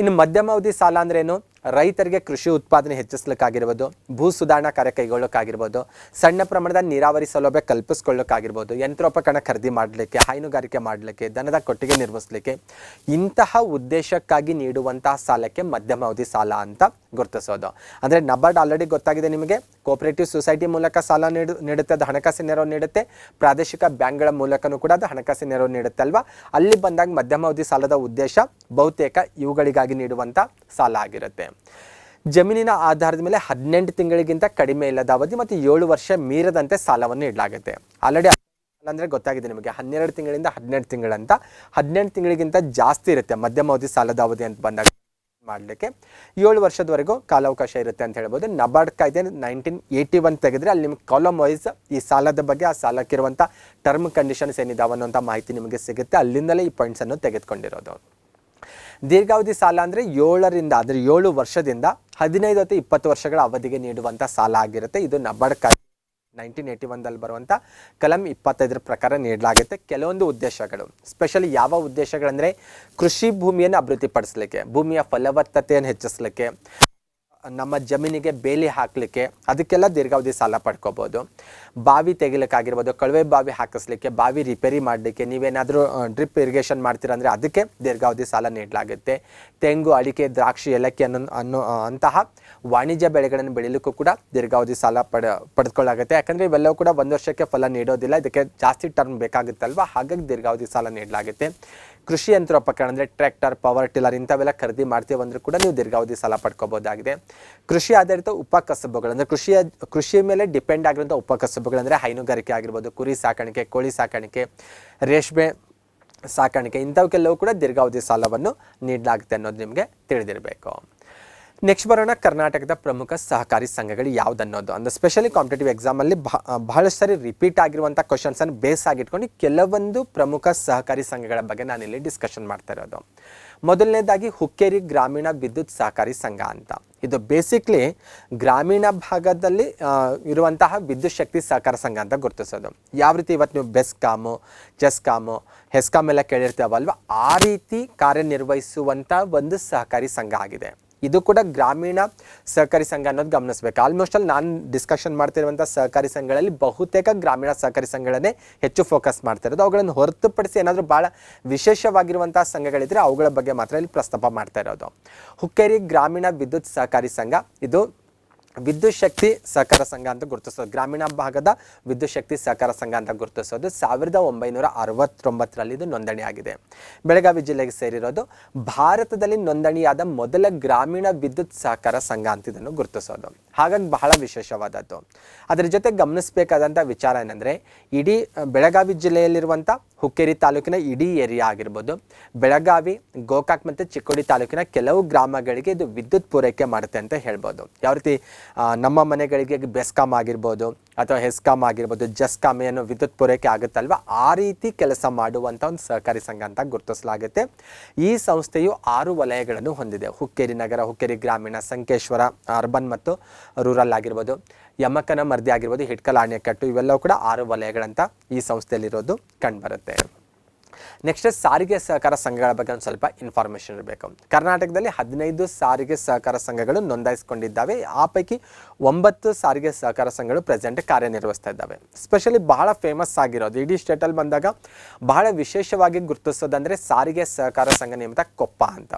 ಇನ್ನು ಮಧ್ಯಮಾವಧಿ ಸಾಲ ಅಂದ್ರೆ ಏನು, ರೈತರಿಗೆ ಕೃಷಿ ಉತ್ಪಾದನೆ ಹೆಚ್ಚಿಸಲಿಕ್ಕಾಗಿರ್ಬೋದು, ಭೂ ಸುಧಾರಣಾ ಕಾರ್ಯ ಕೈಗೊಳ್ಳೋಕ್ಕಾಗಿರ್ಬೋದು, ಸಣ್ಣ ಪ್ರಮಾಣದ ನೀರಾವರಿ ಸೌಲಭ್ಯ ಕಲ್ಪಿಸ್ಕೊಳ್ಳೋಕ್ಕಾಗಿರ್ಬೋದು, ಯಂತ್ರೋಪಕರಣ ಖರೀದಿ ಮಾಡಲಿಕ್ಕೆ, ಹೈನುಗಾರಿಕೆ ಮಾಡಲಿಕ್ಕೆ, ದನದ ಕೊಟ್ಟಿಗೆ ನಿರ್ವಹಿಸಲಿಕ್ಕೆ, ಇಂತಹ ಉದ್ದೇಶಕ್ಕಾಗಿ ನೀಡುವಂತಹ ಸಾಲಕ್ಕೆ ಮಧ್ಯಮಾವಧಿ ಸಾಲ ಅಂತ ಗುರುತಿಸೋದು. ಅಂದರೆ ನಬಾರ್ಡ್ ಆಲ್ರೆಡಿ ಗೊತ್ತಾಗಿದೆ ನಿಮಗೆ, ಕೋಆಪರೇಟಿವ್ ಸೊಸೈಟಿ ಮೂಲಕ ಸಾಲ ನೀಡುತ್ತೆ, ಅದು ಹಣಕಾಸಿನ ನೆರವು ನೀಡುತ್ತೆ. ಪ್ರಾದೇಶಿಕ ಬ್ಯಾಂಕ್ಗಳ ಮೂಲಕನೂ ಕೂಡ ಅದು ಹಣಕಾಸಿನ ನೆರವು ನೀಡುತ್ತೆ ಅಲ್ವಾ. ಅಲ್ಲಿ ಬಂದಾಗ ಮಧ್ಯಮಾವಧಿ ಸಾಲದ ಉದ್ದೇಶ ಬಹುತೇಕ ಇವುಗಳಿಗಾಗಿ ನೀಡುವಂಥ ಸಾಲ ಆಗಿರುತ್ತೆ. ಜಮೀನಿನ ಆಧಾರದ ಮೇಲೆ 18 ತಿಂಗಳಿಗಿಂತ ಕಡಿಮೆ ಇಲ್ಲದ ಅವಧಿ ಮತ್ತು 7 ವರ್ಷ ಮೀರದಂತೆ ಸಾಲವನ್ನು ನೀಡಲಾಗುತ್ತೆ. ಆಲ್ರೆಡಿ ಅಂದರೆ ಗೊತ್ತಾಗಿದೆ ನಿಮಗೆ, 12 ತಿಂಗಳಿಂದ 18 ತಿಂಗಳಂತ. 18 ತಿಂಗಳಿಗಿಂತ ಜಾಸ್ತಿ ಇರುತ್ತೆ ಮಧ್ಯಮಾವಧಿ ಸಾಲದ ಅವಧಿ ಅಂತ ಬಂದಾಗ ಮಾಡಲಿಕ್ಕೆ. 7 ವರ್ಷದವರೆಗೂ ಕಾಲಾವಕಾಶ ಇರುತ್ತೆ ಅಂತ ಹೇಳ್ಬೋದು. ನಬಾರ್ಡ್ ಕಾಯ್ದೆ 1981 ತೆಗೆದ್ರೆ ಅಲ್ಲಿ ನಿಮ್ಗೆ ಕಾಲಮ್ ವೈಸ್ ಈ ಸಾಲದ ಬಗ್ಗೆ, ಆ ಸಾಲಕ್ಕಿರುವಂಥ ಟರ್ಮ್ ಕಂಡೀಷನ್ಸ್ ಏನಿದಾವೆ ಅನ್ನೋಂಥ ಮಾಹಿತಿ ನಿಮಗೆ ಸಿಗುತ್ತೆ. ಅಲ್ಲಿಂದಲೇ ಈ ಪಾಯಿಂಟ್ಸನ್ನು ತೆಗೆದುಕೊಂಡಿರೋದು. ದೀರ್ಘಾವಧಿ ಸಾಲ ಅಂದರೆ 7 ವರ್ಷದಿಂದ 15 ಅಥವಾ 20 ವರ್ಷಗಳ ಅವಧಿಗೆ ನೀಡುವಂಥ ಸಾಲ ಆಗಿರುತ್ತೆ. ಇದು ನಬಾರ್ಡ್ ಕಾಯ್ದೆ 1981ದಲ್ಲಿ ಬರುವಂಥ ಕಲಂ 25 ಪ್ರಕಾರ ನೀಡಲಾಗುತ್ತೆ. ಕೆಲವೊಂದು ಉದ್ದೇಶಗಳು, ಸ್ಪೆಷಲಿ ಯಾವ ಉದ್ದೇಶಗಳಂದರೆ ಕೃಷಿ ಭೂಮಿಯನ್ನು ಅಭಿವೃದ್ಧಿಪಡಿಸಲಿಕ್ಕೆ, ಭೂಮಿಯ ಫಲವತ್ತತೆಯನ್ನು ಹೆಚ್ಚಿಸಲಿಕ್ಕೆ, ನಮ್ಮ ಜಮೀನಿಗೆ ಬೇಲಿ ಹಾಕಲಿಕ್ಕೆ ಅದಕ್ಕೆಲ್ಲ ದೀರ್ಘಾವಧಿ ಸಾಲ ಪಡ್ಕೋಬೋದು. ಬಾವಿ ತೆಗಿಲಿಕ್ಕಾಗಿರ್ಬೋದು, ಕೊಳವೆ ಬಾವಿ ಹಾಕಿಸ್ಲಿಕ್ಕೆ, ಬಾವಿ ರಿಪೇರಿ ಮಾಡಲಿಕ್ಕೆ, ನೀವೇನಾದರೂ ಡ್ರಿಪ್ ಇರಿಗೇಷನ್ ಮಾಡ್ತೀರಾ ಅಂದರೆ ಅದಕ್ಕೆ ದೀರ್ಘಾವಧಿ ಸಾಲ ನೀಡಲಾಗುತ್ತೆ. ತೆಂಗು, ಅಡಿಕೆ, ದ್ರಾಕ್ಷಿ, ಏಲಕ್ಕಿ ಅಂತಹ ವಾಣಿಜ್ಯ ಬೆಳೆಗಳನ್ನು ಬೆಳೀಲಿಕ್ಕೂ ಕೂಡ ದೀರ್ಘಾವಧಿ ಸಾಲ ಪಡೆದುಕೊಳ್ಳಾಗುತ್ತೆ. ಯಾಕಂದರೆ ಇವೆಲ್ಲವೂ ಕೂಡ 1 ವರ್ಷಕ್ಕೆ ಫಲ ನೀಡೋದಿಲ್ಲ, ಇದಕ್ಕೆ ಜಾಸ್ತಿ ಟರ್ಮ್ ಬೇಕಾಗುತ್ತಲ್ವ, ಹಾಗಾಗಿ ದೀರ್ಘಾವಧಿ ಸಾಲ ನೀಡಲಾಗುತ್ತೆ. ಕೃಷಿ ಯಂತ್ರೋಪಕರಣ ಅಂದರೆ ಟ್ರ್ಯಾಕ್ಟರ್, ಪವರ್ ಟಿಲ್ಲರ್ ಇಂಥವೆಲ್ಲ ಖರೀದಿ ಮಾಡ್ತೀವಂದ್ರೂ ಕೂಡ ನೀವು ದೀರ್ಘಾವಧಿ ಸಾಲ ಪಡ್ಕೋಬೋದಾಗಿದೆ. ಕೃಷಿ ಆಧಾರಿತ ಉಪಕಸಬುಗಳು ಅಂದರೆ ಕೃಷಿ ಮೇಲೆ ಡಿಪೆಂಡ್ ಆಗಿರುವಂಥ ಉಪಕಸಬುಗಳು ಅಂದರೆ ಹೈನುಗಾರಿಕೆ ಆಗಿರ್ಬೋದು, ಕುರಿ ಸಾಕಾಣಿಕೆ, ಕೋಳಿ ಸಾಕಾಣಿಕೆ, ರೇಷ್ಮೆ ಸಾಕಾಣಿಕೆ, ಇಂಥವಕ್ಕೆಲ್ಲವೂ ಕೂಡ ದೀರ್ಘಾವಧಿ ಸಾಲವನ್ನು ನೀಡಲಾಗುತ್ತೆ ಅನ್ನೋದು ನಿಮಗೆ ತಿಳಿದಿರಬೇಕು. ನೆಕ್ಸ್ಟ್ ಬರೋಣ, ಕರ್ನಾಟಕದ ಪ್ರಮುಖ ಸಹಕಾರಿ ಸಂಘಗಳು ಯಾವುದನ್ನೋದು. ಅಂದರೆ ಸ್ಪೆಷಲಿ ಕಾಂಪಿಟೇಟಿವ್ ಎಕ್ಸಾಮಲ್ಲಿ ಬಹಳಷ್ಟು ಸಾರಿ ರಿಪೀಟ್ ಆಗಿರುವಂಥ ಕ್ವಶನ್ಸನ್ನು ಬೇಸ್ ಆಗಿಟ್ಕೊಂಡು ಕೆಲವೊಂದು ಪ್ರಮುಖ ಸಹಕಾರಿ ಸಂಘಗಳ ಬಗ್ಗೆ ನಾನಿಲ್ಲಿ ಡಿಸ್ಕಷನ್ ಮಾಡ್ತಾ ಇರೋದು. ಮೊದಲನೇದಾಗಿ ಹುಕ್ಕೇರಿ ಗ್ರಾಮೀಣ ವಿದ್ಯುತ್ ಸಹಕಾರಿ ಸಂಘ ಅಂತ. ಇದು ಬೇಸಿಕ್ಲಿ ಗ್ರಾಮೀಣ ಭಾಗದಲ್ಲಿ ಇರುವಂತಹ ವಿದ್ಯುತ್ ಶಕ್ತಿ ಸಹಕಾರ ಸಂಘ ಅಂತ ಗುರುತಿಸೋದು. ಯಾವ ರೀತಿ ಇವತ್ತು ನೀವು ಬೆಸ್ಕಾಮು, ಚೆಸ್ಕಾಮು, ಹೆಸ್ಕಾಮ್ ಎಲ್ಲ ಕೇಳಿರ್ತೀವಲ್ವ, ಆ ರೀತಿ ಕಾರ್ಯನಿರ್ವಹಿಸುವಂಥ ಒಂದು ಸಹಕಾರಿ ಸಂಘ ಆಗಿದೆ. ಇದು ಕೂಡ ಗ್ರಾಮೀಣ ಸಹಕಾರಿ ಸಂಘ ಅನ್ನೋದು ಗಮನಿಸಬೇಕು. ಆಲ್ಮೋಸ್ಟ್ ಅಲ್ಲಿ ನಾನು ಡಿಸ್ಕಷನ್ ಮಾಡ್ತಿರುವಂಥ ಸಹಕಾರಿ ಸಂಘಗಳಲ್ಲಿ ಬಹುತೇಕ ಗ್ರಾಮೀಣ ಸಹಕಾರಿ ಸಂಘಗಳನ್ನೇ ಹೆಚ್ಚು ಫೋಕಸ್ ಮಾಡ್ತಾ ಇರೋದು. ಅವುಗಳನ್ನು ಹೊರತುಪಡಿಸಿ ಏನಾದರೂ ಭಾಳ ವಿಶೇಷವಾಗಿರುವಂಥ ಸಂಘಗಳಿದ್ರೆ ಅವುಗಳ ಬಗ್ಗೆ ಮಾತ್ರ ಇಲ್ಲಿ ಪ್ರಸ್ತಾಪ ಮಾಡ್ತಾ ಇರೋದು. ಹುಕ್ಕೇರಿ ಗ್ರಾಮೀಣ ವಿದ್ಯುತ್ ಸಹಕಾರಿ ಸಂಘ ಇದು ವಿದ್ಯುತ್ ಶಕ್ತಿ ಸಹಕಾರ ಸಂಘ ಅಂತ ಗುರುತಿಸೋದು. ಗ್ರಾಮೀಣ ಭಾಗದ ವಿದ್ಯುತ್ ಶಕ್ತಿ ಸಹಕಾರ ಸಂಘ ಅಂತ ಗುರುತಿಸೋದು. 1969ರಲ್ಲಿ ಇದು ನೋಂದಣಿ ಆಗಿದೆ. ಬೆಳಗಾವಿ ಜಿಲ್ಲೆಗೆ ಸೇರಿರೋದು. ಭಾರತದಲ್ಲಿ ನೋಂದಣಿಯಾದ ಮೊದಲ ಗ್ರಾಮೀಣ ವಿದ್ಯುತ್ ಸಹಕಾರ ಸಂಘ ಅಂತ ಇದನ್ನು ಗುರುತಿಸೋದು. ಹಾಗಾಗಿ ಬಹಳ ವಿಶೇಷವಾದದ್ದು. ಅದರ ಜೊತೆ ಗಮನಿಸಬೇಕಾದಂಥ ವಿಚಾರ ಏನಂದರೆ, ಇಡೀ ಬೆಳಗಾವಿ ಜಿಲ್ಲೆಯಲ್ಲಿರುವಂಥ ಹುಕ್ಕೇರಿ ತಾಲೂಕಿನ ಇಡೀ ಏರಿಯಾ ಆಗಿರ್ಬೋದು, ಬೆಳಗಾವಿ, ಗೋಕಾಕ್ ಮತ್ತು ಚಿಕ್ಕೋಡಿ ತಾಲೂಕಿನ ಕೆಲವು ಗ್ರಾಮಗಳಿಗೆ ಇದು ವಿದ್ಯುತ್ ಪೂರೈಕೆ ಮಾಡುತ್ತೆ ಅಂತ ಹೇಳ್ಬೋದು. ಯಾವ ರೀತಿ ನಮ್ಮ ಮನೆಗಳಿಗೆ ಬೆಸ್ಕಾಮ್ ಆಗಿರ್ಬೋದು ಅಥವಾ ಹೆಸ್ಕಾಮ್ ಆಗಿರ್ಬೋದು, ಜಸ್ಕಾಮ್ ಏನೋ ವಿದ್ಯುತ್ ಪೂರೈಕೆ ಆಗುತ್ತಲ್ವ, ಆ ರೀತಿ ಕೆಲಸ ಮಾಡುವಂಥ ಒಂದು ಸಹಕಾರಿ ಸಂಘ ಅಂತ ಗುರುತಿಸಲಾಗುತ್ತೆ. ಈ ಸಂಸ್ಥೆಯು 6 ವಲಯಗಳನ್ನು ಹೊಂದಿದೆ. ಹುಕ್ಕೇರಿ ನಗರ, ಹುಕ್ಕೇರಿ ಗ್ರಾಮೀಣ, ಸಂಕೇಶ್ವರ ಅರ್ಬನ್ ಮತ್ತು ರೂರಲ್ ಆಗಿರ್ಬೋದು, ಯಮಕನ ಮರ್ದಿ ಆಗಿರ್ಬೋದು, ಹಿಟ್ಕಲ್ ಆಣೆಕಟ್ಟು, ಇವೆಲ್ಲವೂ ಕೂಡ 6 ವಲಯಗಳಂತ ಈ ಸಂಸ್ಥೆಯಲ್ಲಿರೋದು ಕಂಡುಬರುತ್ತೆ. ನೆಕ್ಸ್ಟ್ ಸಾರಿಗೆ ಸಹಕಾರ ಸಂಘಗಳ ಬಗ್ಗೆ ಒಂದು ಸ್ವಲ್ಪ ಇನ್ಫಾರ್ಮೇಷನ್ ಇರಬೇಕು. ಕರ್ನಾಟಕದಲ್ಲಿ 15 ಸಾರಿಗೆ ಸಹಕಾರ ಸಂಘಗಳು ನೋಂದಾಯಿಸಿಕೊಂಡಿದ್ದಾವೆ. ಆ ಪೈಕಿ 9 ಸಾರಿಗೆ ಸಹಕಾರ ಸಂಘಗಳು ಪ್ರೆಸೆಂಟ್ ಕಾರ್ಯನಿರ್ವಹಿಸ್ತಾ ಇದ್ದಾವೆ. ಸ್ಪೆಷಲಿ ಬಹಳ ಫೇಮಸ್ ಆಗಿರೋದು, ಇಡೀ ಸ್ಟೇಟಲ್ಲಿ ಬಂದಾಗ ಬಹಳ ವಿಶೇಷವಾಗಿ ಗುರುತಿಸೋದಂದರೆ ಸಾರಿಗೆ ಸಹಕಾರ ಸಂಘ ನಿಯಮಿತ ಕೊಪ್ಪ ಅಂತ.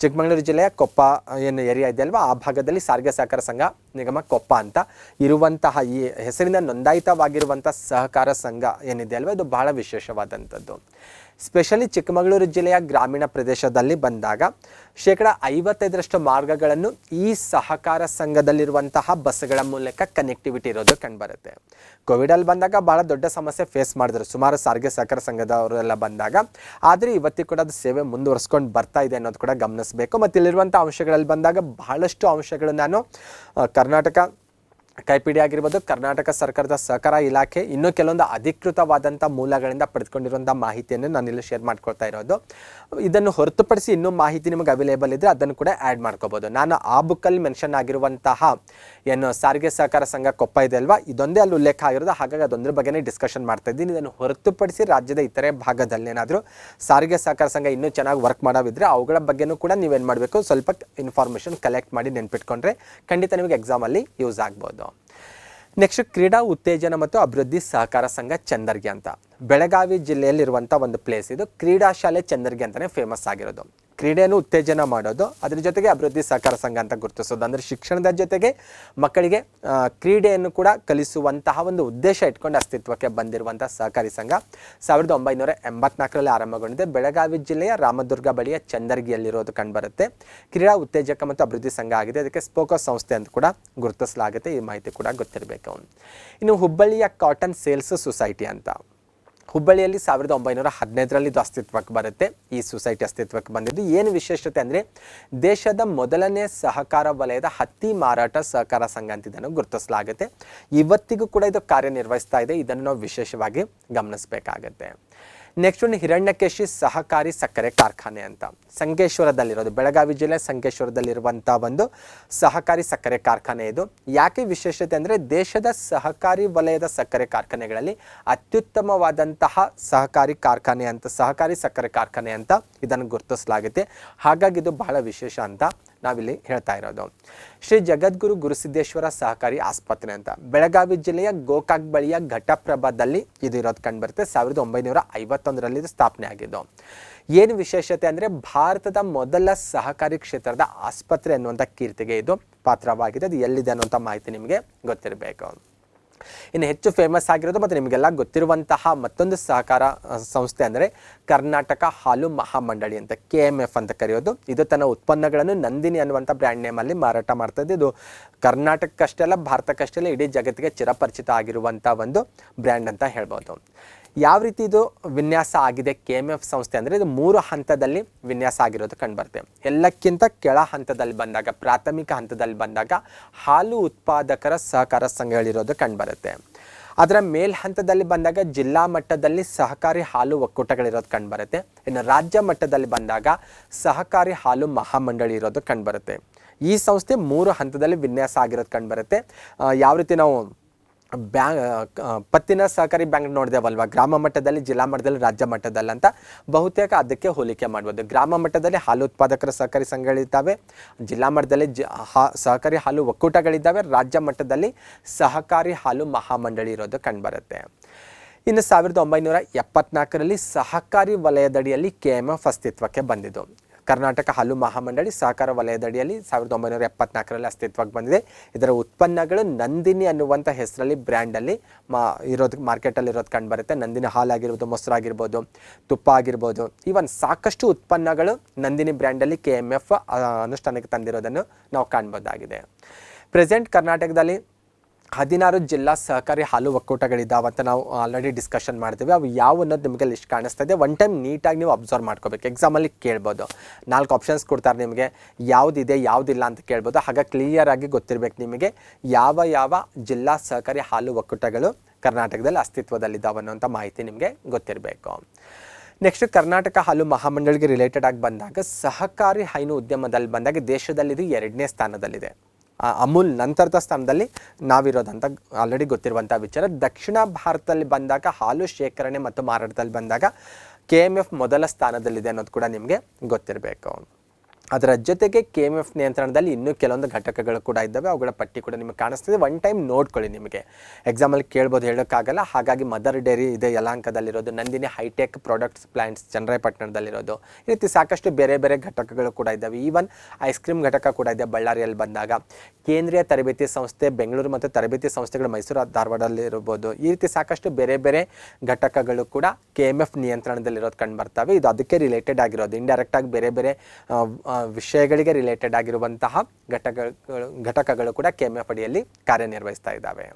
ಚಿಕ್ಕಮಗಳೂರು ಜಿಲ್ಲೆಯ ಕೊಪ್ಪ ಏನು ಏರಿಯಾ ಇದೆಯಲ್ವ, ಆ ಭಾಗದಲ್ಲಿ ಸಾರಿಗೆ ಸಹಕಾರ ಸಂಘ ನಿಗಮ ಕೊಪ್ಪ ಅಂತ ಇರುವಂತಹ ಈ ಹೆಸರಿನ ನೋಂದಾಯಿತವಾಗಿರುವಂಥ ಸಹಕಾರ ಸಂಘ ಏನಿದೆ ಅಲ್ವ, ಇದು ಬಹಳ ವಿಶೇಷವಾದಂಥದ್ದು. ಸ್ಪೆಷಲಿ ಚಿಕ್ಕಮಗಳೂರು ಜಿಲ್ಲೆಯ ಗ್ರಾಮೀಣ ಪ್ರದೇಶದಲ್ಲಿ ಬಂದಾಗ 55% ಮಾರ್ಗಗಳನ್ನು ಈ ಸಹಕಾರ ಸಂಘದಲ್ಲಿರುವಂತಹ ಬಸ್ಗಳ ಮೂಲಕ ಕನೆಕ್ಟಿವಿಟಿ ಇರೋದು ಕಂಡುಬರುತ್ತೆ. ಕೋವಿಡಲ್ಲಿ ಬಂದಾಗ ಭಾಳ ದೊಡ್ಡ ಸಮಸ್ಯೆ ಫೇಸ್ ಮಾಡಿದ್ರು ಸುಮಾರು ಸಾರಿಗೆ ಸಹಕಾರ ಸಂಘದವರೆಲ್ಲ ಬಂದಾಗ. ಆದರೆ ಇವತ್ತಿಗೂ ಕೂಡ ಅದು ಸೇವೆ ಮುಂದುವರಿಸ್ಕೊಂಡು ಬರ್ತಾ ಇದೆ ಅನ್ನೋದು ಕೂಡ ಗಮನಿಸಬೇಕು. ಮತ್ತು ಇಲ್ಲಿರುವಂಥ ಅಂಶಗಳಲ್ಲಿ ಬಂದಾಗ ಬಹಳಷ್ಟು ಅಂಶಗಳು ನಾನು ಕರ್ನಾಟಕ ಕೈಪಿಡಿ ಆಗಿರ್ಬೋದು, ಕರ್ನಾಟಕ ಸರ್ಕಾರದ ಸಹಕಾರ ಇಲಾಖೆ, ಇನ್ನೂ ಕೆಲವೊಂದು ಅಧಿಕೃತವಾದಂಥ ಮೂಲಗಳಿಂದ ಪಡೆದುಕೊಂಡಿರುವಂಥ ಮಾಹಿತಿಯನ್ನು ನಾನು ಇಲ್ಲಿ ಶೇರ್ ಮಾಡ್ಕೊಳ್ತಾ ಇರೋದು. ಇದನ್ನು ಹೊರತುಪಡಿಸಿ ಇನ್ನೂ ಮಾಹಿತಿ ನಿಮಗೆ ಅವೈಲೇಬಲ್ ಇದ್ದರೆ ಅದನ್ನು ಕೂಡ ಆ್ಯಡ್ ಮಾಡ್ಕೋಬೋದು. ನಾನು ಆ ಬುಕ್ಕಲ್ಲಿ ಮೆನ್ಷನ್ ಆಗಿರುವಂತಹ ಏನು ಸಾರಿಗೆ ಸಹಕಾರ ಸಂಘ ಕೊಪ್ಪ ಇದೆ ಅಲ್ವಾ, ಇದೊಂದೇ ಅಲ್ಲಿ ಉಲ್ಲೇಖ ಆಗಿರೋದು. ಹಾಗಾಗಿ ಅದೊಂದರ ಬಗ್ಗೆನೇ ಡಿಸ್ಕಷನ್ ಮಾಡ್ತಾ ಇದ್ದೀನಿ. ಇದನ್ನು ಹೊರತುಪಡಿಸಿ ರಾಜ್ಯದ ಇತರೆ ಭಾಗದಲ್ಲೇನಾದರೂ ಸಾರಿಗೆ ಸಹಕಾರ ಸಂಘ ಇನ್ನೂ ಚೆನ್ನಾಗಿ ವರ್ಕ್ ಮಾಡೋವಿದ್ರೆ ಅವುಗಳ ಬಗ್ಗೆನೂ ಕೂಡ ನೀವೇನು ಮಾಡಬೇಕು, ಸ್ವಲ್ಪ ಇನ್ಫಾರ್ಮೇಷನ್ ಕಲೆಕ್ಟ್ ಮಾಡಿ ನೆನ್ಪಿಟ್ಕೊಂಡ್ರೆ ಖಂಡಿತ ನಿಮಗೆ ಎಕ್ಸಾಮಲ್ಲಿ ಯೂಸ್ ಆಗ್ಬೋದು. ನೆಕ್ಸ್ಟ್ ಕ್ರೀಡಾ ಉತ್ತೇಜನ ಮತ್ತು ಅಭಿವೃದ್ಧಿ ಸಹಕಾರ ಸಂಘ ಚಂದರ್ಗಿ ಅಂತ. ಬೆಳಗಾವಿ ಜಿಲ್ಲೆಯಲ್ಲಿರುವಂಥ ಒಂದು ಪ್ಲೇಸ್ ಇದು. ಕ್ರೀಡಾ ಶಾಲೆ ಚಂದರ್ಗಿ ಅಂತಲೇ ಫೇಮಸ್ ಆಗಿರೋದು. ಕ್ರೀಡೆಯನ್ನು ಉತ್ತೇಜನ ಮಾಡೋದು, ಅದರ ಜೊತೆಗೆ ಅಭಿವೃದ್ಧಿ ಸಹಕಾರ ಸಂಘ ಅಂತ ಗುರುತಿಸೋದು. ಅಂದರೆ ಶಿಕ್ಷಣದ ಜೊತೆಗೆ ಮಕ್ಕಳಿಗೆ ಕ್ರೀಡೆಯನ್ನು ಕೂಡ ಕಲಿಸುವಂತಹ ಒಂದು ಉದ್ದೇಶ ಇಟ್ಕೊಂಡು ಅಸ್ತಿತ್ವಕ್ಕೆ ಬಂದಿರುವಂಥ ಸಹಕಾರಿ ಸಂಘ 1984ರಲ್ಲಿ ಆರಂಭಗೊಂಡಿದೆ. ಬೆಳಗಾವಿ ಜಿಲ್ಲೆಯ ರಾಮದುರ್ಗ ಬಳಿಯ ಚಂದರ್ಗಿಯಲ್ಲಿರೋದು ಕಂಡುಬರುತ್ತೆ. ಕ್ರೀಡಾ ಉತ್ತೇಜಕ ಮತ್ತು ಅಭಿವೃದ್ಧಿ ಸಂಘ ಆಗಿದೆ. ಅದಕ್ಕೆ ಸ್ಪೋಕೋ ಸಂಸ್ಥೆ ಅಂತ ಕೂಡ ಗುರುತಿಸಲಾಗುತ್ತೆ. ಈ ಮಾಹಿತಿ ಕೂಡ ಗೊತ್ತಿರಬೇಕು. ಇನ್ನು ಹುಬ್ಬಳ್ಳಿಯ ಕಾಟನ್ ಸೇಲ್ಸ್ ಸೊಸೈಟಿ ಅಂತ. ಹುಬ್ಬಳ್ಳಿಯಲ್ಲಿ 1915ರಲ್ಲಿ ಇದು ಅಸ್ತಿತ್ವಕ್ಕೆ ಬರುತ್ತೆ. ಈ ಸೊಸೈಟಿ ಅಸ್ತಿತ್ವಕ್ಕೆ ಬಂದಿದ್ದು ಏನು ವಿಶೇಷತೆ ಅಂದರೆ, ದೇಶದ ಮೊದಲನೇ ಸಹಕಾರ ವಲಯದ ಹತ್ತಿ ಮಾರಾಟ ಸಹಕಾರ ಸಂಘ ಅಂತ ಇದನ್ನು ಗುರುತಿಸಲಾಗುತ್ತೆ. ಇವತ್ತಿಗೂ ಕೂಡ ಇದು ಕಾರ್ಯನಿರ್ವಹಿಸ್ತಾ ಇದೆ. ಇದನ್ನು ನಾವು ವಿಶೇಷವಾಗಿ ಗಮನಿಸಬೇಕಾಗತ್ತೆ. ನೆಕ್ಸ್ಟ್ ಒಂದು ಹಿರಣ್ಯಕೇಶಿ ಸಹಕಾರಿ ಸಕ್ಕರೆ ಕಾರ್ಖಾನೆ ಅಂತ ಸಂಕೇಶ್ವರದಲ್ಲಿರೋದು. ಬೆಳಗಾವಿ ಜಿಲ್ಲೆ ಸಂಕೇಶ್ವರದಲ್ಲಿರುವಂಥ ಒಂದು ಸಹಕಾರಿ ಸಕ್ಕರೆ ಕಾರ್ಖಾನೆ ಇದು. ಯಾಕೆ ವಿಶೇಷತೆ ಅಂದರೆ, ದೇಶದ ಸಹಕಾರಿ ವಲಯದ ಸಕ್ಕರೆ ಕಾರ್ಖಾನೆಗಳಲ್ಲಿ ಅತ್ಯುತ್ತಮವಾದಂತಹ ಸಹಕಾರಿ ಸಕ್ಕರೆ ಕಾರ್ಖಾನೆ ಅಂತ ಇದನ್ನು ಗುರುತಿಸಲಾಗುತ್ತೆ. ಹಾಗಾಗಿ ಇದು ಬಹಳ ವಿಶೇಷ ಅಂತ ನಾವಿಲ್ಲಿ ಹೇಳ್ತಾ ಇರೋದು. ಶ್ರೀ ಜಗದ್ಗುರು ಗುರುಸಿದ್ದೇಶ್ವರ ಸಹಕಾರಿ ಆಸ್ಪತ್ರೆ ಅಂತ ಬೆಳಗಾವಿ ಜಿಲ್ಲೆಯ ಗೋಕಾಕ್ ಬಳಿಯ ಘಟಪ್ರಭಾದಲ್ಲಿ ಇದು ಇರೋದು ಕಂಡುಬರುತ್ತೆ. 1951ರಲ್ಲಿ ಇದು ಸ್ಥಾಪನೆ ಆಗಿದ್ದು. ಏನು ವಿಶೇಷತೆ ಅಂದರೆ ಭಾರತದ ಮೊದಲ ಸಹಕಾರಿ ಕ್ಷೇತ್ರದ ಆಸ್ಪತ್ರೆ ಅನ್ನುವಂಥ ಕೀರ್ತಿಗೆ ಇದು ಪಾತ್ರವಾಗಿದೆ. ಅದು ಎಲ್ಲಿದೆ ಅನ್ನುವಂಥ ಮಾಹಿತಿ ನಿಮಗೆ ಗೊತ್ತಿರಬೇಕು. ಇನ್ನು ಹೆಚ್ಚು ಫೇಮಸ್ ಆಗಿರೋದು ಮತ್ತು ನಿಮಗೆಲ್ಲ ಗೊತ್ತಿರುವಂತಹ ಮತ್ತೊಂದು ಸಹಕಾರ ಸಂಸ್ಥೆ ಅಂದರೆ ಕರ್ನಾಟಕ ಹಾಲು ಮಹಾಮಂಡಳಿ ಅಂತ KMF ಅಂತ ಕರೆಯೋದು. ಇದು ತನ್ನ ಉತ್ಪನ್ನಗಳನ್ನು ನಂದಿನಿ ಅನ್ನುವಂಥ ಬ್ರ್ಯಾಂಡ್ ನೇಮಲ್ಲಿ ಮಾರಾಟ ಮಾಡ್ತದೆ. ಇದು ಕರ್ನಾಟಕಕ್ಕಷ್ಟೇ ಅಲ್ಲ, ಭಾರತಕ್ಕಷ್ಟೇ ಅಲ್ಲ, ಇಡೀ ಜಗತ್ತಿಗೆ ಚಿರಪರಿಚಿತ ಆಗಿರುವಂಥ ಒಂದು ಬ್ರ್ಯಾಂಡ್ ಅಂತ ಹೇಳ್ಬೋದು. ಯಾವ ರೀತಿ ಇದು ವಿನ್ಯಾಸ ಆಗಿದೆ KMF ಸಂಸ್ಥೆ ಅಂದರೆ ಇದು 3 ಹಂತದಲ್ಲಿ ವಿನ್ಯಾಸ ಆಗಿರೋದು ಕಂಡುಬರುತ್ತೆ. ಎಲ್ಲಕ್ಕಿಂತ ಕೆಳ ಹಂತದಲ್ಲಿ ಬಂದಾಗ, ಪ್ರಾಥಮಿಕ ಹಂತದಲ್ಲಿ ಬಂದಾಗ ಹಾಲು ಉತ್ಪಾದಕರ ಸಹಕಾರ ಸಂಘಗಳಿರೋದು ಕಂಡುಬರುತ್ತೆ. ಅದರ ಮೇಲ್ ಹಂತದಲ್ಲಿ ಬಂದಾಗ ಜಿಲ್ಲಾ ಮಟ್ಟದಲ್ಲಿ ಸಹಕಾರಿ ಹಾಲು ಒಕ್ಕೂಟಗಳಿರೋದು ಕಂಡುಬರುತ್ತೆ. ಇನ್ನು ರಾಜ್ಯ ಮಟ್ಟದಲ್ಲಿ ಬಂದಾಗ ಸಹಕಾರಿ ಹಾಲು ಮಹಾಮಂಡಳಿ ಇರೋದು ಕಂಡುಬರುತ್ತೆ. ಈ ಸಂಸ್ಥೆ 3 ಹಂತದಲ್ಲಿ ವಿನ್ಯಾಸ ಆಗಿರೋದು ಕಂಡುಬರುತ್ತೆ. ಯಾವ ರೀತಿ ನಾವು ಪತ್ತಿನ ಸಹಕಾರಿ ಬ್ಯಾಂಕ್ ನೋಡಿದೆವಲ್ವ, ಗ್ರಾಮ ಮಟ್ಟದಲ್ಲಿ, ಜಿಲ್ಲಾ ಮಟ್ಟದಲ್ಲಿ, ರಾಜ್ಯ ಮಟ್ಟದಲ್ಲಿ ಅಂತ ಬಹುತೇಕ ಅದಕ್ಕೆ ಹೋಲಿಕೆ ಮಾಡ್ಬೋದು. ಗ್ರಾಮ ಮಟ್ಟದಲ್ಲಿ ಹಾಲು ಉತ್ಪಾದಕರ ಸಹಕಾರಿ ಸಂಘಗಳಿದ್ದಾವೆ, ಜಿಲ್ಲಾ ಮಟ್ಟದಲ್ಲಿ ಸಹಕಾರಿ ಹಾಲು ಒಕ್ಕೂಟಗಳಿದ್ದಾವೆ, ರಾಜ್ಯ ಮಟ್ಟದಲ್ಲಿ ಸಹಕಾರಿ ಹಾಲು ಮಹಾಮಂಡಳಿ ಇರೋದು ಕಂಡುಬರುತ್ತೆ. ಇನ್ನು 1974ರಲ್ಲಿ ಸಹಕಾರಿ ವಲಯದಡಿಯಲ್ಲಿ KMF ಅಸ್ತಿತ್ವಕ್ಕೆ ಬಂದಿದ್ದು. ಕರ್ನಾಟಕ ಹಾಲು ಮಹಾಮಂಡಳಿ ಸಹಕಾರ ವಲಯದಡಿಯಲ್ಲಿ 1974ರಲ್ಲಿ ಅಸ್ತಿತ್ವಕ್ಕೆ ಬಂದಿದೆ. ಇದರ ಉತ್ಪನ್ನಗಳು ನಂದಿನಿ ಅನ್ನುವಂಥ ಹೆಸರಲ್ಲಿ ಬ್ರ್ಯಾಂಡಲ್ಲಿ ಇರೋದು ಮಾರ್ಕೆಟಲ್ಲಿ ಇರೋದು ಕಂಡುಬರುತ್ತೆ. ನಂದಿನಿ ಹಾಲಾಗಿರ್ಬೋದು, ಮೊಸರಾಗಿರ್ಬೋದು, ತುಪ್ಪ ಆಗಿರ್ಬೋದು, ಈವನ್ ಸಾಕಷ್ಟು ಉತ್ಪನ್ನಗಳು ನಂದಿನಿ ಬ್ರ್ಯಾಂಡಲ್ಲಿ KMF ಅನುಷ್ಠಾನಕ್ಕೆ ತಂದಿರೋದನ್ನು ನಾವು ಕಾಣ್ಬೋದಾಗಿದೆ. ಪ್ರೆಸೆಂಟ್ ಕರ್ನಾಟಕದಲ್ಲಿ 16 ಜಿಲ್ಲಾ ಸಹಕಾರಿ ಹಾಲು ಒಕ್ಕೂಟಗಳಿದ್ದಾವೆ ಅಂತ ನಾವು ಆಲ್ರೆಡಿ ಡಿಸ್ಕಷನ್ ಮಾಡ್ತೀವಿ. ಅವು ಯಾವ ಅನ್ನೋದು ನಿಮಗೆ ಲಿಸ್ಟ್ ಕಾಣಿಸ್ತಾ ಇದೆ. ಒನ್ ಟೈಮ್ ನೀಟಾಗಿ ನೀವು ಅಬ್ಸರ್ವ್ ಮಾಡ್ಕೋಬೇಕು. ಎಕ್ಸಾಮಲ್ಲಿ ಕೇಳ್ಬೋದು, 4 ಆಪ್ಷನ್ಸ್ ಕೊಡ್ತಾರೆ ನಿಮಗೆ, ಯಾವುದಿದೆ ಯಾವುದಿಲ್ಲ ಅಂತ ಕೇಳ್ಬೋದು. ಹಾಗೆ ಕ್ಲಿಯರಾಗಿ ಗೊತ್ತಿರಬೇಕು ನಿಮಗೆ ಯಾವ ಯಾವ ಜಿಲ್ಲಾ ಸಹಕಾರಿ ಹಾಲು ಒಕ್ಕೂಟಗಳು ಕರ್ನಾಟಕದಲ್ಲಿ ಅಸ್ತಿತ್ವದಲ್ಲಿದ್ದಾವೆ ಅನ್ನೋಂಥ ಮಾಹಿತಿ ನಿಮಗೆ ಗೊತ್ತಿರಬೇಕು. ನೆಕ್ಸ್ಟ್ ಕರ್ನಾಟಕ ಹಾಲು ಮಹಾಮಂಡಳಿಗೆ ರಿಲೇಟೆಡ್ ಆಗಿ ಬಂದಾಗ ಸಹಕಾರಿ ಹೈನು ಉದ್ಯಮದಲ್ಲಿ ಬಂದಾಗ ದೇಶದಲ್ಲಿ ಇದು 2ನೇ ಸ್ಥಾನದಲ್ಲಿದೆ. ಅಮೂಲ್ ನಂತರದ ಸ್ಥಾನದಲ್ಲಿ ನಾವಿರೋದಂತ ಆಲ್ರೆಡಿ ಗೊತ್ತಿರುವಂಥ ವಿಚಾರ. ದಕ್ಷಿಣ ಭಾರತದಲ್ಲಿ ಬಂದಾಗ ಹಾಲು ಶೇಖರಣೆ ಮತ್ತು ಮಾರಾಟದಲ್ಲಿ ಬಂದಾಗ KMF ಮೊದಲ ಸ್ಥಾನದಲ್ಲಿದೆ ಅನ್ನೋದು ಕೂಡ ನಿಮಗೆ ಗೊತ್ತಿರಬೇಕು. ಅದರ ಜೊತೆಗೆ KMF ನಿಯಂತ್ರಣದಲ್ಲಿ ಇನ್ನೂ ಕೆಲವೊಂದು ಘಟಕಗಳು ಕೂಡ ಇದ್ದಾವೆ. ಅವುಗಳ ಪಟ್ಟಿ ಕೂಡ ನಿಮಗೆ ಕಾಣಿಸ್ತಿದೆ. ಒನ್ ಟೈಮ್ ನೋಡ್ಕೊಳ್ಳಿ. ನಿಮಗೆ ಎಕ್ಸಾಮಲ್ಲಿ ಕೇಳ್ಬೋದು, ಹೇಳೋಕ್ಕಾಗಲ್ಲ. ಹಾಗಾಗಿ ಮದರ್ ಡೈರಿ ಇದೆ ಯಲಹಂಕದಲ್ಲಿರೋದು, ನಂದಿನಿ ಹೈಟೆಕ್ ಪ್ರಾಡಕ್ಟ್ಸ್ ಪ್ಲಾಂಟ್ಸ್ ಚನ್ನರಾಯಪಟ್ಟಣದಲ್ಲಿರೋದು, ಈ ರೀತಿ ಸಾಕಷ್ಟು ಬೇರೆ ಬೇರೆ ಘಟಕಗಳು ಕೂಡ ಇದ್ದಾವೆ. ಈವನ್ ಐಸ್ ಕ್ರೀಮ್ ಘಟಕ ಕೂಡ ಇದೆ ಬಳ್ಳಾರಿಯಲ್ಲಿ ಬಂದಾಗ. ಕೇಂದ್ರೀಯ ತರಬೇತಿ ಸಂಸ್ಥೆ ಬೆಂಗಳೂರು ಮತ್ತು ತರಬೇತಿ ಸಂಸ್ಥೆಗಳು ಮೈಸೂರು ಧಾರವಾಡದಲ್ಲಿ ಇರ್ಬೋದು. ಈ ರೀತಿ ಸಾಕಷ್ಟು ಬೇರೆ ಬೇರೆ ಘಟಕಗಳು ಕೂಡ KMF ನಿಯಂತ್ರಣದಲ್ಲಿರೋದು ಕಂಡು ಬರ್ತವೆ. ಇದು ರಿಲೇಟೆಡ್ ಆಗಿರೋದು, ಇಂಡೈರೆಕ್ಟಾಗಿ ಬೇರೆ ಬೇರೆ ವಿಷಯಗಳಿಗೆ ರಿಲೇಟೆಡ್ ಆಗಿರುವಂತಹ ಘಟಕಗಳು ಕೂಡ KMF ಅಡಿಯಲ್ಲಿ ಕಾರ್ಯನಿರ್ವಹಿಸ್ತಾ ಇದ್ದಾವೆ.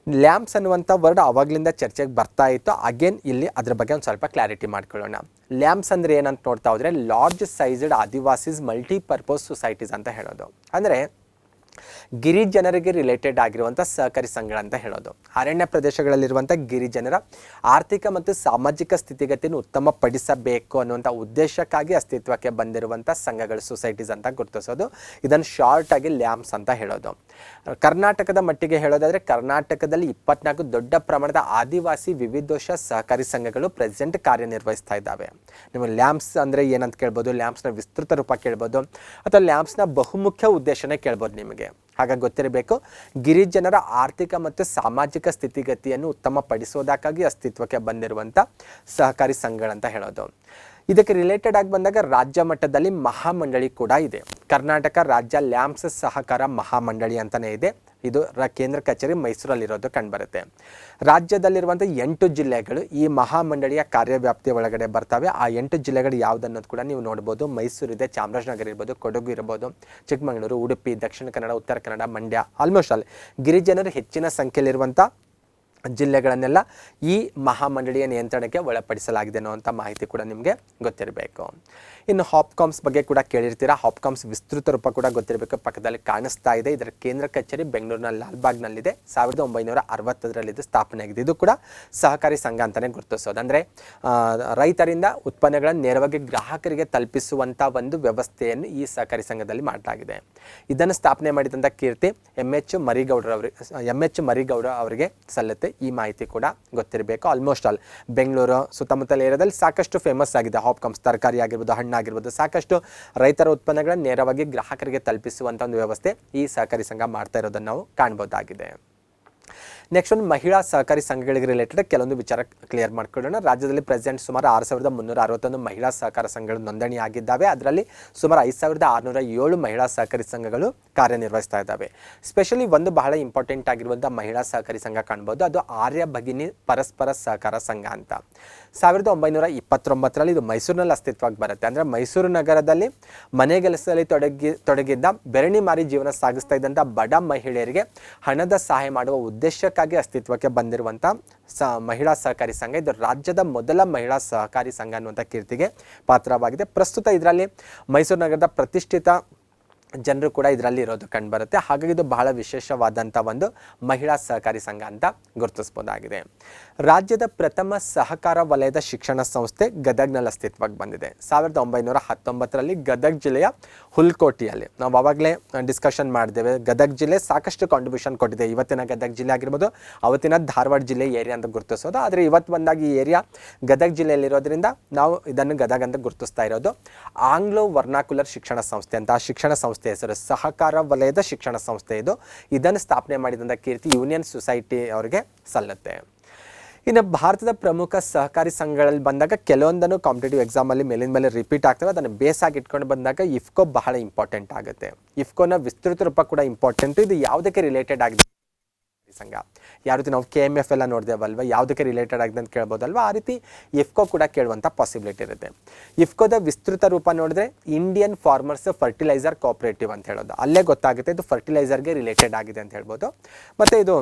ಲ್ಯಾಂಪ್ಸ್ ಅನ್ನುವಂಥ ವರ್ಡ್ ಆವಾಗಲಿಂದ ಚರ್ಚೆಗೆ ಬರ್ತಾ ಇತ್ತು. ಅಗೇನ್ ಇಲ್ಲಿ ಅದ್ರ ಬಗ್ಗೆ ಒಂದು ಸ್ವಲ್ಪ ಕ್ಲಾರಿಟಿ ಮಾಡ್ಕೊಳ್ಳೋಣ. ಲ್ಯಾಂಪ್ಸ್ ಅಂದರೆ ಏನಂತ ನೋಡ್ತಾ ಹೋದರೆ ಲಾರ್ಜ್ ಸೈಜ್ಡ್ ಆದಿವಾಸೀಸ್ ಮಲ್ಟಿಪರ್ಪಸ್ ಸೊಸೈಟೀಸ್ ಅಂತ ಹೇಳೋದು. ಅಂದರೆ ಗಿರಿಜನರಿಗೆ ರಿಲೇಟೆಡ್ ಆಗಿರುವಂಥ ಸಹಕಾರಿ ಸಂಘಗಳಂತ ಹೇಳೋದು. ಅರಣ್ಯ ಪ್ರದೇಶಗಳಲ್ಲಿರುವಂಥ ಗಿರಿಜನರ ಆರ್ಥಿಕ ಮತ್ತು ಸಾಮಾಜಿಕ ಸ್ಥಿತಿಗತಿಯನ್ನು ಉತ್ತಮಪಡಿಸಬೇಕು ಅನ್ನುವಂಥ ಉದ್ದೇಶಕ್ಕಾಗಿ ಅಸ್ತಿತ್ವಕ್ಕೆ ಬಂದಿರುವಂಥ ಸಂಘಗಳು, ಸೊಸೈಟೀಸ್ ಅಂತ ಗುರುತಿಸೋದು. ಇದನ್ನು ಶಾರ್ಟ್ ಆಗಿ ಲ್ಯಾಂಪ್ಸ್ ಅಂತ ಹೇಳೋದು. ಕರ್ನಾಟಕದ ಮಟ್ಟಿಗೆ ಹೇಳೋದಾದರೆ ಕರ್ನಾಟಕದಲ್ಲಿ 24 ದೊಡ್ಡ ಪ್ರಮಾಣದ ಆದಿವಾಸಿ ವಿವಿಧೋಶ ಸಹಕಾರಿ ಸಂಘಗಳು ಪ್ರೆಸೆಂಟ್ ಕಾರ್ಯನಿರ್ವಹಿಸ್ತಾ ಇದ್ದಾವೆ. ನಿಮ್ಮ ಲ್ಯಾಂಪ್ಸ್ ಅಂದರೆ ಏನಂತ ಕೇಳ್ಬೋದು, ಲ್ಯಾಂಪ್ಸ್ನ ವಿಸ್ತೃತ ರೂಪ ಕೇಳ್ಬೋದು, ಅಥವಾ ಲ್ಯಾಂಪ್ಸ್ನ ಬಹುಮುಖ್ಯ ಉದ್ದೇಶನೇ ಕೇಳ್ಬೋದು ನಿಮಗೆ. ಹಾಗಾಗಿ ಗೊತ್ತಿರಬೇಕು, ಗಿರಿಜನರ ಆರ್ಥಿಕ ಮತ್ತು ಸಾಮಾಜಿಕ ಸ್ಥಿತಿಗತಿಯನ್ನು ಉತ್ತಮಪಡಿಸೋದಕ್ಕಾಗಿ ಅಸ್ತಿತ್ವಕ್ಕೆ ಬಂದಿರುವಂಥ ಸಹಕಾರಿ ಸಂಘಗಳಂತ ಹೇಳೋದು. ಇದಕ್ಕೆ ರಿಲೇಟೆಡ್ ಆಗಿ ಬಂದಾಗ ರಾಜ್ಯ ಮಟ್ಟದಲ್ಲಿ ಮಹಾಮಂಡಳಿ ಕೂಡ ಇದೆ. ಕರ್ನಾಟಕ ರಾಜ್ಯ ಲ್ಯಾಂಪ್ಸ್ ಸಹಕಾರ ಮಹಾಮಂಡಳಿ ಅಂತಲೇ ಇದೆ. ಇದು ಕೇಂದ್ರ ಕಚೇರಿ ಮೈಸೂರಲ್ಲಿರೋದು ಕಂಡುಬರುತ್ತೆ. ರಾಜ್ಯದಲ್ಲಿರುವಂಥ 8 ಜಿಲ್ಲೆಗಳು ಈ ಮಹಾಮಂಡಳಿಯ ಕಾರ್ಯವ್ಯಾಪ್ತಿಯ ಒಳಗಡೆ ಬರ್ತವೆ. ಆ 8 ಜಿಲ್ಲೆಗಳು ಯಾವುದನ್ನೋದು ಕೂಡ ನೀವು ನೋಡ್ಬೋದು. ಮೈಸೂರು ಇದೆ, ಚಾಮರಾಜನಗರ ಇರ್ಬೋದು, ಕೊಡಗು ಇರ್ಬೋದು, ಚಿಕ್ಕಮಗಳೂರು, ಉಡುಪಿ, ದಕ್ಷಿಣ ಕನ್ನಡ, ಉತ್ತರ ಕನ್ನಡ, ಮಂಡ್ಯ, ಆಲ್ಮೋಸ್ಟ್ ಅಲ್ಲಿ ಗಿರಿಜನರು ಹೆಚ್ಚಿನ ಸಂಖ್ಯೆಯಲ್ಲಿರುವಂಥ ಜಿಲ್ಲೆಗಳನ್ನೆಲ್ಲ ಈ ಮಹಾಮಂಡಳಿಯ ನಿಯಂತ್ರಣಕ್ಕೆ ಒಳಪಡಿಸಲಾಗಿದೆ ಅನ್ನುವಂಥ ಮಾಹಿತಿ ಕೂಡ ನಿಮಗೆ ಗೊತ್ತಿರಬೇಕು. ಇನ್ನು ಹಾಪ್ಕಾಮ್ಸ್ ಬಗ್ಗೆ ಕೂಡ ಕೇಳಿರ್ತೀರಾ. ಹಾಪ್ಕಾಮ್ಸ್ ವಿಸ್ತೃತ ರೂಪ ಕೂಡ ಗೊತ್ತಿರಬೇಕು. ಪಕ್ಕದಲ್ಲಿ ಕಾಣಿಸ್ತಾ ಇದೆ. ಇದರ ಕೇಂದ್ರ ಕಚೇರಿ ಬೆಂಗಳೂರಿನ ಲಾಲ್ಬಾಗ್ನಲ್ಲಿದೆ. 1960ರಲ್ಲಿ ಇದು ಸ್ಥಾಪನೆ ಆಗಿದೆ. ಇದು ಕೂಡ ಸಹಕಾರಿ ಸಂಘ ಅಂತಲೇ ಗುರುತಿಸೋದು. ಅಂದರೆ ರೈತರಿಂದ ಉತ್ಪನ್ನಗಳನ್ನು ನೇರವಾಗಿ ಗ್ರಾಹಕರಿಗೆ ತಲುಪಿಸುವಂಥ ಒಂದು ವ್ಯವಸ್ಥೆಯನ್ನು ಈ ಸಹಕಾರಿ ಸಂಘದಲ್ಲಿ ಮಾಡಲಾಗಿದೆ. ಇದನ್ನು ಸ್ಥಾಪನೆ ಮಾಡಿದಂಥ ಕೀರ್ತಿ ಎಂ ಎಚ್ ಮರಿಗೌಡ ಅವರಿಗೆ ಸಲ್ಲುತ್ತೆ. ಈ ಮಾಹಿತಿ ಕೂಡ ಗೊತ್ತಿರಬೇಕು. ಆಲ್ಮೋಸ್ಟ್ ಆಲ್ ಬೆಂಗಳೂರು ಸುತ್ತಮುತ್ತಲ ಏರಿಯಾದಲ್ಲಿ ಸಾಕಷ್ಟು ಫೇಮಸ್ ಆಗಿದೆ. ಹಾಪ್ಕಾಮ್ಸ್ ತರಕಾರಿ ಆಗಿರ್ಬೋದು, ಹಣ್ಣಾಗಿರ್ಬೋದು, ಸಾಕಷ್ಟು ರೈತರ ಉತ್ಪನ್ನಗಳನ್ನು ನೇರವಾಗಿ ಗ್ರಾಹಕರಿಗೆ ತಲುಪಿಸುವಂಥ ಒಂದು ವ್ಯವಸ್ಥೆ ಈ ಸಹಕಾರಿ ಸಂಘ ಮಾಡ್ತಾ ಇರೋದನ್ನು ನಾವು ಕಾಣ್ಬೋದಾಗಿದೆ. ನೆಕ್ಸ್ಟ್ ಒಂದು ಮಹಿಳಾ ಸಹಕಾರಿ ಸಂಘಗಳಿಗೆ ರಿಲೇಟೆಡ್ ಕೆಲವೊಂದು ವಿಚಾರ ಕ್ಲಿಯರ್ ಮಾಡ್ಕೊಳ್ಳೋಣ. ರಾಜ್ಯದಲ್ಲಿ ಪ್ರೆಸೆಂಟ್ ಸುಮಾರು 6361 ಮಹಿಳಾ ಸಹಕಾರ ಸಂಘಗಳು ನೋಂದಣಿ ಆಗಿದ್ದಾವೆ. ಅದರಲ್ಲಿ ಸುಮಾರು 5607 ಮಹಿಳಾ ಸಹಕಾರಿ ಸಂಘಗಳು ಕಾರ್ಯನಿರ್ವಹಿಸ್ತಾ ಇದ್ದಾವೆ. ಸ್ಪೆಷಲಿ ಒಂದು ಬಹಳ ಇಂಪಾರ್ಟೆಂಟ್ ಆಗಿರುವಂಥ ಮಹಿಳಾ ಸಹಕಾರಿ ಸಂಘ ಕಾಣ್ಬೋದು, ಅದು ಆರ್ಯ ಭಗಿನಿ ಪರಸ್ಪರ ಸಹಕಾರ ಸಂಘ ಅಂತ. 1929ರಲ್ಲಿ ಇದು ಮೈಸೂರಿನಲ್ಲಿ ಅಸ್ತಿತ್ವಕ್ಕೆ ಬರುತ್ತೆ. ಅಂದರೆ ಮೈಸೂರು ನಗರದಲ್ಲಿ ಮನೆಗೆಲಸದಲ್ಲಿ ತೊಡಗಿದ್ದ ಬೆರಣಿ ಮಾರಿ ಜೀವನ ಸಾಗಿಸ್ತಾ ಇದ್ದಂಥ ಬಡ ಮಹಿಳೆಯರಿಗೆ ಹಣದ ಸಹಾಯ ಮಾಡುವ ಉದ್ದೇಶಕ್ಕಾಗಿ ಅಸ್ತಿತ್ವಕ್ಕೆ ಬಂದಿರುವಂಥ ಮಹಿಳಾ ಸಹಕಾರಿ ಸಂಘ. ಇದು ರಾಜ್ಯದ ಮೊದಲ ಮಹಿಳಾ ಸಹಕಾರಿ ಸಂಘ ಅನ್ನುವಂಥ ಕೀರ್ತಿಗೆ ಪಾತ್ರವಾಗಿದೆ. ಪ್ರಸ್ತುತ ಇದರಲ್ಲಿ ಮೈಸೂರು ನಗರದ ಪ್ರತಿಷ್ಠಿತ ಜನರು ಕೂಡ ಇದರಲ್ಲಿ ಇರೋದು ಕಂಡುಬರುತ್ತೆ. ಹಾಗಾಗಿ ಇದು ಬಹಳ ವಿಶೇಷವಾದಂಥ ಒಂದು ಮಹಿಳಾ ಸಹಕಾರಿ ಸಂಘ ಅಂತ ಗುರುತಿಸಬಹುದಾಗಿದೆ. ರಾಜ್ಯದ ಪ್ರಥಮ ಸಹಕಾರ ವಲಯದ ಶಿಕ್ಷಣ ಸಂಸ್ಥೆ ಗದಗ್ನಲ್ಲಿ ಅಸ್ತಿತ್ವಕ್ಕೆ ಬಂದಿದೆ. 1919ರಲ್ಲಿ ಗದಗ್ ಜಿಲ್ಲೆಯ ಹುಲ್ಕೋಟಿಯಲ್ಲಿ, ನಾವು ಆವಾಗಲೇ ಡಿಸ್ಕಷನ್ ಮಾಡಿದ್ದೇವೆ, ಗದಗ್ ಜಿಲ್ಲೆ ಸಾಕಷ್ಟು ಕಾಂಟ್ರಿಬ್ಯೂಷನ್ ಕೊಟ್ಟಿದೆ. ಇವತ್ತಿನ ಗದಗ್ ಜಿಲ್ಲೆ ಆಗಿರ್ಬೋದು, ಅವತ್ತಿನ ಧಾರವಾಡ ಜಿಲ್ಲೆ ಏರಿಯಾ ಅಂತ ಗುರುತಿಸೋದು. ಆದರೆ ಇವತ್ತು ಬಂದಾಗ ಈ ಏರಿಯಾ ಗದಗ್ ಜಿಲ್ಲೆಯಲ್ಲಿರೋದ್ರಿಂದ ನಾವು ಇದನ್ನು ಗದಗ್ ಅಂತ ಗುರುತಿಸ್ತಾ ಇರೋದು. ಆಂಗ್ಲೋ ವರ್ನಾಕ್ಯುಲರ್ ಶಿಕ್ಷಣ ಸಂಸ್ಥೆ ಅಂತ ಆ ಶಿಕ್ಷಣ ಸಂಸ್ಥೆ ಹೆಸರು. ಸಹಕಾರ ವಲಯದ ಶಿಕ್ಷಣ ಸಂಸ್ಥೆ ಇದು. ಇದನ್ನು ಸ್ಥಾಪನೆ ಮಾಡಿದಂಥ ಕೀರ್ತಿ ಯೂನಿಯನ್ ಸೊಸೈಟಿ ಅವರಿಗೆ ಸಲ್ಲುತ್ತೆ. ಇನ್ನು ಭಾರತದ ಪ್ರಮುಖ ಸಹಕಾರಿ ಸಂಘಗಳಲ್ಲಿ ಬಂದಾಗ ಕೆಲವೊಂದನ್ನು ಕಾಂಪಿಟೇಟಿವ್ ಎಕ್ಸಾಮಲ್ಲಿ ಮೇಲಿನ ಮೇಲೆ ರಿಪೀಟ್ ಆಗ್ತವೆ. ಅದನ್ನು ಬೇಸಾಗಿ ಇಟ್ಕೊಂಡು ಬಂದಾಗ ಇಫ್ಕೋ ಬಹಳ ಇಂಪಾರ್ಟೆಂಟ್ ಆಗುತ್ತೆ. ಇಫ್ಕೋನ ವಿಸ್ತೃತ ರೂಪ ಕೂಡ ಇಂಪಾರ್ಟೆಂಟು. ಇದು ಯಾವುದಕ್ಕೆ ರಿಲೇಟೆಡ್ ಆಗಿದೆ ಸಂಘ? ಯಾವ ರೀತಿ ನಾವು KMF ಎಲ್ಲ ನೋಡಿದೇವಲ್ವ, ಯಾವುದಕ್ಕೆ ರಿಲೇಟೆಡ್ ಆಗಿದೆ ಅಂತ ಕೇಳ್ಬೋದಲ್ವ, ಆ ರೀತಿ ಇಫ್ಕೋ ಕೂಡ ಕೇಳುವಂಥ ಪಾಸಿಬಿಲಿಟಿ ಇರುತ್ತೆ. ಇಫ್ಕೋದ ವಿಸ್ತೃತ ರೂಪ ನೋಡಿದ್ರೆ ಇಂಡಿಯನ್ ಫಾರ್ಮರ್ಸ್ ಫರ್ಟಿಲೈಸರ್ ಕೋಆಪರೇಟಿವ್ ಅಂತ ಹೇಳೋದು. ಅಲ್ಲೇ ಗೊತ್ತಾಗುತ್ತೆ ಇದು ಫರ್ಟಿಲೈಸರ್ಗೆ ರಿಲೇಟೆಡ್ ಆಗಿದೆ ಅಂತ ಹೇಳ್ಬೋದು. ಮತ್ತು ಇದು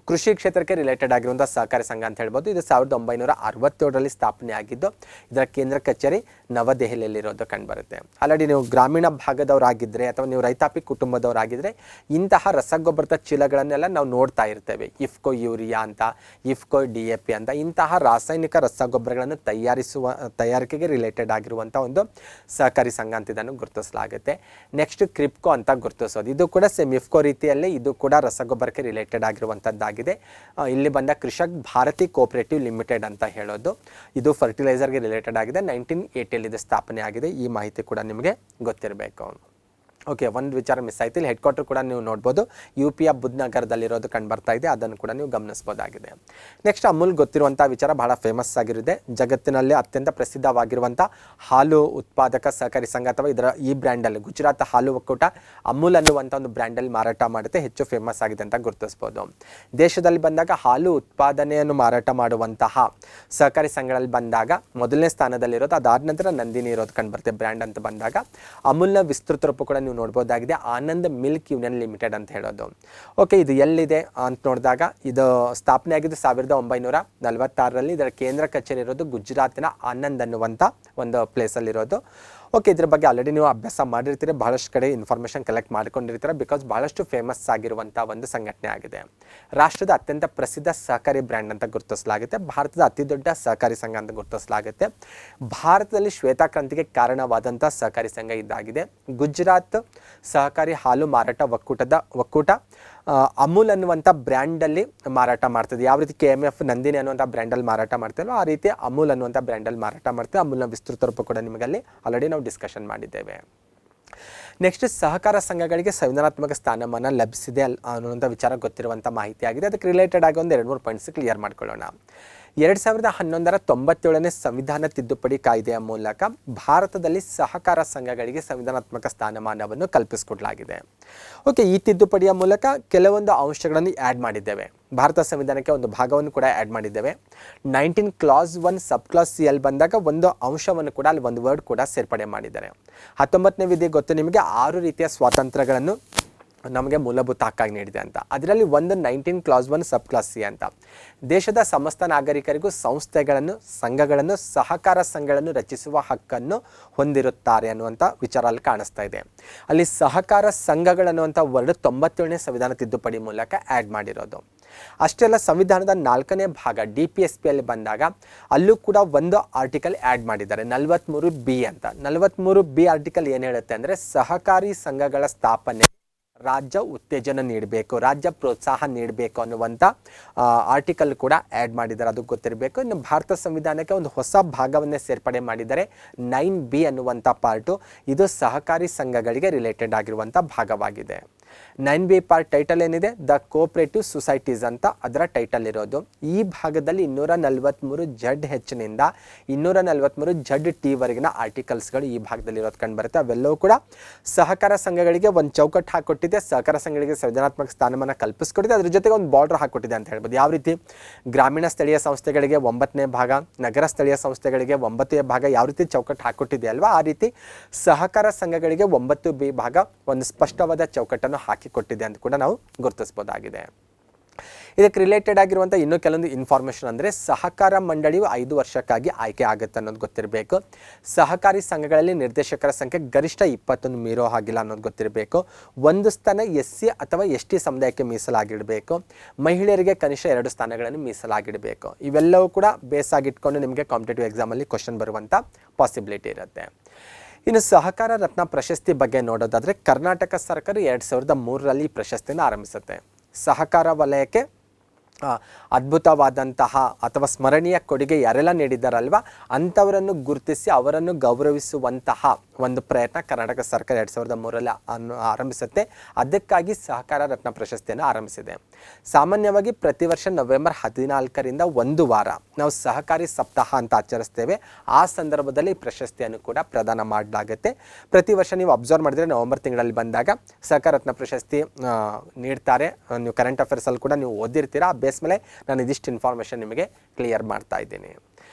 ಕೃಷಿ ಕ್ಷೇತ್ರಕ್ಕೆ ರಿಲೇಟೆಡ್ ಆಗಿರುವಂಥ ಸಹಕಾರಿ ಸಂಘ ಅಂತ ಹೇಳ್ಬೋದು. ಇದು 1967ರಲ್ಲಿ ಸ್ಥಾಪನೆ ಆಗಿದ್ದು, ಇದರ ಕೇಂದ್ರ ಕಚೇರಿ ನವದೆಹಲಿಯಲ್ಲಿರೋದು ಕಂಡುಬರುತ್ತೆ. ಆಲ್ರೆಡಿ ನೀವು ಗ್ರಾಮೀಣ ಭಾಗದವರಾಗಿದ್ದರೆ ಅಥವಾ ನೀವು ರೈತಾಪಿ ಕುಟುಂಬದವರಾಗಿದ್ದರೆ ಇಂತಹ ರಸಗೊಬ್ಬರದ ಚೀಲಗಳನ್ನೆಲ್ಲ ನಾವು ನೋಡ್ತಾ ಇರ್ತೇವೆ. ಇಫ್ಕೋ ಯೂರಿಯಾ ಅಂತ, ಇಫ್ಕೋ DAP ಅಂತ, ಇಂತಹ ರಾಸಾಯನಿಕ ರಸಗೊಬ್ಬರಗಳನ್ನು ತಯಾರಿಕೆಗೆ ರಿಲೇಟೆಡ್ ಆಗಿರುವಂಥ ಒಂದು ಸಹಕಾರಿ ಸಂಘ ಅಂತ ಇದನ್ನು ಗುರುತಿಸಲಾಗುತ್ತೆ. ನೆಕ್ಸ್ಟ್ ಕ್ರಿಪ್ಕೋ ಅಂತ ಗುರುತಿಸೋದು. ಇದು ಕೂಡ ಸೇಮ್ ಇಫ್ಕೋ ರೀತಿಯಲ್ಲೇ ಇದು ಕೂಡ ರಸಗೊಬ್ಬರಕ್ಕೆ ರಿಲೇಟೆಡ್ ಆಗಿರುವಂಥದ್ದಾಗಿದೆ. ಇಲ್ಲಿ ಬಂದ ಕೃಷಕ್ ಭಾರತಿ ಕೋಆಪರೇಟಿವ್ ಲಿಮಿಟೆಡ್ ಅಂತ ಹೇಳೋದು. ಇದು ಫರ್ಟಿಲೈಸರ್ಗೆ ರಿಲೇಟೆಡ್ ಆಗಿದೆ. 1980ರಲ್ಲಿ ಇದು ಸ್ಥಾಪನೆ ಆಗಿದೆ. ಈ ಮಾಹಿತಿ ಕೂಡ ನಿಮಗೆ ಗೊತ್ತಿರಬೇಕು. ಓಕೆ, ಒಂದು ವಿಚಾರ ಮಿಸ್ ಆಯ್ತು. ಇಲ್ಲಿ ಹೆಡ್ ಕ್ವಾರ್ಟರ್ ಕೂಡ ನೀವು ನೋಡ್ಬೋದು, UPಯ ಬುದ್ಧನಗರದಲ್ಲಿರೋದು ಕಂಡು ಬರ್ತಾ ಇದೆ. ಅದನ್ನು ಕೂಡ ನೀವು ಗಮನಿಸಬಹುದಾಗಿದೆ. ನೆಕ್ಸ್ಟ್ ಅಮೂಲ್ ಗೊತ್ತಿರುವಂಥ ವಿಚಾರ, ಬಹಳ ಫೇಮಸ್ ಆಗಿರುತ್ತೆ. ಜಗತ್ತಿನಲ್ಲಿ ಅತ್ಯಂತ ಪ್ರಸಿದ್ಧವಾಗಿರುವಂಥ ಹಾಲು ಉತ್ಪಾದಕ ಸಹಕಾರಿ ಸಂಘ ಅಥವಾ ಇದರ ಈ ಬ್ರ್ಯಾಂಡಲ್ಲಿ ಗುಜರಾತ್ ಹಾಲು ಒಕ್ಕೂಟ ಅಮೂಲ್ ಅನ್ನುವಂಥ ಒಂದು ಬ್ರ್ಯಾಂಡಲ್ಲಿ ಮಾರಾಟ ಮಾಡುತ್ತೆ. ಹೆಚ್ಚು ಫೇಮಸ್ ಆಗಿದೆ ಅಂತ ಗುರುತಿಸ್ಬೋದು. ದೇಶದಲ್ಲಿ ಬಂದಾಗ ಹಾಲು ಉತ್ಪಾದನೆಯನ್ನು ಮಾರಾಟ ಮಾಡುವಂತಹ ಸಹಕಾರಿ ಸಂಘಗಳಲ್ಲಿ ಬಂದಾಗ ಮೊದಲನೇ ಸ್ಥಾನದಲ್ಲಿರೋದು. ಅದಾದ ನಂತರ ನಂದಿನಿ ಇರೋದು ಕಂಡು ಬರುತ್ತೆ ಬ್ರ್ಯಾಂಡ್ ಅಂತ ಬಂದಾಗ. ಅಮೂಲ್ನ ವಿಸ್ತೃತ ರೂಪ ಕೂಡ ನೀವು ನೋಡ್ಬೋದಾಗಿದೆ, ಆನಂದ್ ಮಿಲ್ಕ್ ಯೂನಿಯನ್ ಲಿಮಿಟೆಡ್ ಅಂತ ಹೇಳೋದು. ಓಕೆ, ಇದು ಎಲ್ಲಿದೆ ಅಂತ ನೋಡಿದಾಗ ಇದು ಸ್ಥಾಪನೆ ಆಗಿದ್ದು 1946ರಲ್ಲಿ. ಇದರ ಕೇಂದ್ರ ಕಚೇರಿ ಇರೋದು ಗುಜರಾತಿನ ಆನಂದ್ ಅನ್ನುವಂಥ ಒಂದು ಪ್ಲೇಸಲ್ಲಿರೋದು. ಓಕೆ, ಇದ್ರ ಬಗ್ಗೆ ಆಲ್ರೆಡಿ ನೀವು ಅಭ್ಯಾಸ ಮಾಡಿರ್ತೀರಿ, ಬಹಳಷ್ಟು ಕಡೆ ಇನ್ಫಾರ್ಮೇಷನ್ ಕಲೆಕ್ಟ್ ಮಾಡ್ಕೊಂಡಿರ್ತೀರ. ಬಿಕಾಸ್ ಬಹಳಷ್ಟು ಫೇಮಸ್ ಆಗಿರುವಂಥ ಒಂದು ಸಂಘಟನೆ ಆಗಿದೆ. ರಾಷ್ಟ್ರದ ಅತ್ಯಂತ ಪ್ರಸಿದ್ಧ ಸಹಕಾರಿ ಬ್ರ್ಯಾಂಡ್ ಅಂತ ಗುರುತಿಸಲಾಗುತ್ತೆ. ಭಾರತದ ಅತಿ ದೊಡ್ಡ ಸಹಕಾರಿ ಸಂಘ ಅಂತ ಗುರುತಿಸಲಾಗುತ್ತೆ. ಭಾರತದಲ್ಲಿ ಶ್ವೇತಾಕ್ರಾಂತಿಗೆ ಕಾರಣವಾದಂಥ ಸಹಕಾರಿ ಸಂಘ ಇದಾಗಿದೆ. ಗುಜರಾತ್ ಸಹಕಾರಿ ಹಾಲು ಮಾರಾಟ ಒಕ್ಕೂಟ ಅಮೂಲ್ ಅನ್ನುವಂಥ ಬ್ರ್ಯಾಂಡಲ್ಲಿ ಮಾರಾಟ ಮಾಡ್ತದೆ. ಯಾವ ರೀತಿ KMF ನಂದಿನಿ ಅನ್ನುವಂಥ ಬ್ರ್ಯಾಂಡಲ್ಲಿ ಮಾರಾಟ ಮಾಡ್ತೇವೋ ಆ ರೀತಿ ಅಮೂಲ್ ಅನ್ನುವಂಥ ಬ್ರ್ಯಾಂಡಲ್ಲಿ ಮಾರಾಟ ಮಾಡ್ತೇವೆ. ಅಮೂಲ್ನ ವಿಸ್ತೃತ ರೂಪ ಕೂಡ ನಿಮಗಲ್ಲಿ ಆಲ್ರೆಡಿ ನಾವು ಡಿಸ್ಕಷನ್ ಮಾಡಿದ್ದೇವೆ. ನೆಕ್ಸ್ಟ್, ಸಹಕಾರ ಸಂಘಗಳಿಗೆ ಸಂವಿಧಾನಾತ್ಮಕ ಸ್ಥಾನಮಾನ ಲಭಿಸಿದೆ ಅನ್ನುವಂಥ ವಿಚಾರ ಗೊತ್ತಿರುವಂಥ ಮಾಹಿತಿ ಆಗಿದೆ. ಅದಕ್ಕೆ ರಿಲೇಟೆಡ್ ಆಗಿ ಒಂದು 2-3 ಪಾಯಿಂಟ್ಸ್ ಕ್ಲಿಯರ್ ಮಾಡ್ಕೊಳ್ಳೋಣ. 2011ರ 97ನೇ ಸಂವಿಧಾನ ತಿದ್ದುಪಡಿ ಕಾಯ್ದೆಯ ಮೂಲಕ ಭಾರತದಲ್ಲಿ ಸಹಕಾರ ಸಂಘಗಳಿಗೆ ಸಂವಿಧಾನಾತ್ಮಕ ಸ್ಥಾನಮಾನವನ್ನು ಕಲ್ಪಿಸಿಕೊಡಲಾಗಿದೆ. ಓಕೆ, ಈ ತಿದ್ದುಪಡಿಯ ಮೂಲಕ ಕೆಲವೊಂದು ಅಂಶಗಳನ್ನು ಆ್ಯಡ್ ಮಾಡಿದ್ದೇವೆ. ಭಾರತ ಸಂವಿಧಾನಕ್ಕೆ ಒಂದು ಭಾಗವನ್ನು ಕೂಡ ಆ್ಯಡ್ ಮಾಡಿದ್ದೇವೆ. 19 ಕ್ಲಾಸ್ 1 ಸಬ್ ಕ್ಲಾಸ್ C ಅಲ್ಲಿ ಬಂದಾಗ ಒಂದು ಅಂಶವನ್ನು ಕೂಡ ಅಲ್ಲಿ ಒಂದು ವರ್ಡ್ ಕೂಡ ಸೇರ್ಪಡೆ ಮಾಡಿದ್ದಾರೆ. 19ನೇ ವಿಧಿ ಗೊತ್ತು ನಿಮಗೆ, 6 ರೀತಿಯ ಸ್ವಾತಂತ್ರ್ಯಗಳನ್ನು ನಮಗೆ ಮೂಲಭೂತ ಹಕ್ಕಾಗಿ ನೀಡಿದೆ ಅಂತ. ಅದರಲ್ಲಿ ಒಂದು 19 ಕ್ಲಾಸ್ 1 ಸಬ್ ಕ್ಲಾಸ್ C ಅಂತ, ದೇಶದ ಸಮಸ್ತ ನಾಗರಿಕರಿಗೂ ಸಂಸ್ಥೆಗಳನ್ನು, ಸಂಘಗಳನ್ನು, ಸಹಕಾರ ಸಂಘಗಳನ್ನು ರಚಿಸುವ ಹಕ್ಕನ್ನು ಹೊಂದಿರುತ್ತಾರೆ ಅನ್ನುವಂಥ ವಿಚಾರ ಅಲ್ಲಿ ಕಾಣಿಸ್ತಾ ಇದೆ. ಅಲ್ಲಿ ಸಹಕಾರ ಸಂಘಗಳನ್ನುವಂಥ ವರ್ಡ್ 97ನೇ ಸಂವಿಧಾನ ತಿದ್ದುಪಡಿ ಮೂಲಕ ಆ್ಯಡ್ ಮಾಡಿರೋದು. ಅಷ್ಟೆಲ್ಲ ಸಂವಿಧಾನದ 4ನೇ ಭಾಗ DPSP ಅಲ್ಲಿ ಬಂದಾಗ ಅಲ್ಲೂ ಕೂಡ ಒಂದು ಆರ್ಟಿಕಲ್ ಆ್ಯಡ್ ಮಾಡಿದ್ದಾರೆ, 43B ಅಂತ. 43B ಆರ್ಟಿಕಲ್ ಏನು ಹೇಳುತ್ತೆ ಅಂದರೆ ಸಹಕಾರಿ ಸಂಘಗಳ ಸ್ಥಾಪನೆ ರಾಜ್ಯ ಉತ್ತೇಜನ ನೀಡಬೇಕು, ರಾಜ್ಯ ಪ್ರೋತ್ಸಾಹ ನೀಡಬೇಕು ಅನ್ನುವಂಥ ಆರ್ಟಿಕಲ್ ಕೂಡ ಆ್ಯಡ್ ಮಾಡಿದ್ದಾರೆ, ಅದು ಗೊತ್ತಿರಬೇಕು. ಇನ್ನು ಭಾರತ ಸಂವಿಧಾನಕ್ಕೆ ಒಂದು ಹೊಸ ಭಾಗವನ್ನೇ ಸೇರ್ಪಡೆ ಮಾಡಿದ್ದಾರೆ, 9B ಅನ್ನುವಂಥ ಪಾರ್ಟು. ಇದು ಸಹಕಾರಿ ಸಂಘಗಳಿಗೆ ರಿಲೇಟೆಡ್ ಆಗಿರುವಂಥ ಭಾಗವಾಗಿದೆ. 9B ಪಾರ್ಟ್ ಟೈಟಲ್ ಏನಿದೆ, ದ ಕೋಆಪರೇಟಿವ್ ಸೊಸೈಟೀಸ್ ಅಂತ ಅದರ ಟೈಟಲ್ ಇರೋದು. ಈ ಭಾಗದಲ್ಲಿ 243 ZH ನಿಂದ 243 ZT ವರೆಗಿನ ಆರ್ಟಿಕಲ್ಸ್ಗಳು ಈ ಭಾಗದಲ್ಲಿ ಇರೋದು ಕಂಡು ಬರುತ್ತೆ. ಅವೆಲ್ಲವೂ ಕೂಡ ಸಹಕಾರ ಸಂಘಗಳಿಗೆ ಒಂದು ಚೌಕಟ್ಟು ಹಾಕೊಟ್ಟಿದೆ, ಸಹಕಾರ ಸಂಘಗಳಿಗೆ ಸಂವಿಧಾನಾತ್ಮಕ ಸ್ಥಾನಮಾನ ಕಲ್ಪಿಸ್ಕೊಟ್ಟಿದೆ, ಅದ್ರ ಜೊತೆಗೆ ಒಂದು ಬಾರ್ಡರ್ ಹಾಕೊಟ್ಟಿದೆ ಅಂತ ಹೇಳ್ಬೋದು. ಯಾವ ರೀತಿ ಗ್ರಾಮೀಣ ಸ್ಥಳೀಯ ಸಂಸ್ಥೆಗಳಿಗೆ 9ನೇ ಭಾಗ, ನಗರ ಸ್ಥಳೀಯ ಸಂಸ್ಥೆಗಳಿಗೆ 9ನೇ ಭಾಗ ಯಾವ ರೀತಿ ಚೌಕಟ್ಟು ಹಾಕೊಟ್ಟಿದೆ ಅಲ್ವಾ, ಆ ರೀತಿ ಸಹಕಾರ ಸಂಘಗಳಿಗೆ 9B ಭಾಗ ಒಂದು ಸ್ಪಷ್ಟವಾದ ಚೌಕಟ್ಟನ್ನು ಹಾಕಿಕೊಟ್ಟಿದೆ ಅಂತ ಕೂಡ ನಾವು ಗುರುತಿಸಬಹುದಾಗಿದೆ. ಇದಕ್ಕೆ ರಿಲೇಟೆಡ್ ಆಗಿರುವಂಥ ಇನ್ನೂ ಕೆಲವೊಂದು ಇನ್ಫಾರ್ಮೇಷನ್ ಅಂದರೆ, ಸಹಕಾರ ಮಂಡಳಿಯು 5 ವರ್ಷಕ್ಕಾಗಿ ಆಯ್ಕೆ ಆಗುತ್ತೆ ಅನ್ನೋದು ಗೊತ್ತಿರಬೇಕು. ಸಹಕಾರಿ ಸಂಘಗಳಲ್ಲಿ ನಿರ್ದೇಶಕರ ಸಂಖ್ಯೆ ಗರಿಷ್ಠ 20 ಮೀರೋ ಹಾಗಿಲ್ಲ ಅನ್ನೋದು ಗೊತ್ತಿರಬೇಕು. ಒಂದು ಸ್ಥಾನ SC ಅಥವಾ ST ಸಮುದಾಯಕ್ಕೆ ಮೀಸಲಾಗಿಡಬೇಕು. ಮಹಿಳೆಯರಿಗೆ ಕನಿಷ್ಠ 2 ಸ್ಥಾನಗಳನ್ನು ಮೀಸಲಾಗಿಡಬೇಕು. ಇವೆಲ್ಲವೂ ಕೂಡ ಬೇಸಾಗಿಟ್ಕೊಂಡು ನಿಮಗೆ ಕಾಂಪಿಟೇಟಿವ್ ಎಕ್ಸಾಮಲ್ಲಿ ಕ್ವಶನ್ ಬರುವಂಥ ಪಾಸಿಬಿಲಿಟಿ ಇರುತ್ತೆ. ಇನ್ನು ಸಹಕಾರ ರತ್ನ ಪ್ರಶಸ್ತಿ ಬಗ್ಗೆ ನೋಡೋದಾದರೆ, ಕರ್ನಾಟಕ ಸರ್ಕಾರ 2003ರಲ್ಲಿ ಈ ಪ್ರಶಸ್ತಿಯನ್ನು ಆರಂಭಿಸುತ್ತೆ. ಸಹಕಾರ ವಲಯಕ್ಕೆ ಅದ್ಭುತವಾದಂತಹ ಅಥವಾ ಸ್ಮರಣೀಯ ಕೊಡುಗೆ ಯಾರೆಲ್ಲ ನೀಡಿದ್ದಾರಲ್ವ ಅಂಥವರನ್ನು ಗುರುತಿಸಿ ಅವರನ್ನು ಗೌರವಿಸುವಂತಹ ಒಂದು ಪ್ರಯತ್ನ ಕರ್ನಾಟಕ ಸರ್ಕಾರ 2003ರಲ್ಲಿ ಆರಂಭಿಸುತ್ತೆ. ಅದಕ್ಕಾಗಿ ಸಹಕಾರ ರತ್ನ ಪ್ರಶಸ್ತಿಯನ್ನು ಆರಂಭಿಸಿದೆ. ಸಾಮಾನ್ಯವಾಗಿ ಪ್ರತಿ ವರ್ಷ ನವೆಂಬರ್ 14ರಿಂದ ಒಂದು ವಾರ ನಾವು ಸಹಕಾರಿ ಸಪ್ತಾಹ ಅಂತ ಆಚರಿಸ್ತೇವೆ. ಆ ಸಂದರ್ಭದಲ್ಲಿ ಈ ಪ್ರಶಸ್ತಿಯನ್ನು ಕೂಡ ಪ್ರದಾನ ಮಾಡಲಾಗುತ್ತೆ. ಪ್ರತಿ ವರ್ಷ ನೀವು ಅಬ್ಸರ್ವ್ ಮಾಡಿದರೆ ನವೆಂಬರ್ ತಿಂಗಳಲ್ಲಿ ಬಂದಾಗ ಸಹಕಾರ ರತ್ನ ಪ್ರಶಸ್ತಿ ನೀಡ್ತಾರೆ. ನೀವು ಕರೆಂಟ್ ಅಫೇರ್ಸಲ್ಲಿ ಕೂಡ ನೀವು ಓದಿರ್ತೀರಾ. ಆ ಬೇಸ್ ಮೇಲೆ ನಾನು ಇದಿಷ್ಟು ಇನ್ಫಾರ್ಮೇಷನ್ ನಿಮಗೆ ಕ್ಲಿಯರ್ ಮಾಡ್ತಾ ಇದ್ದೀನಿ.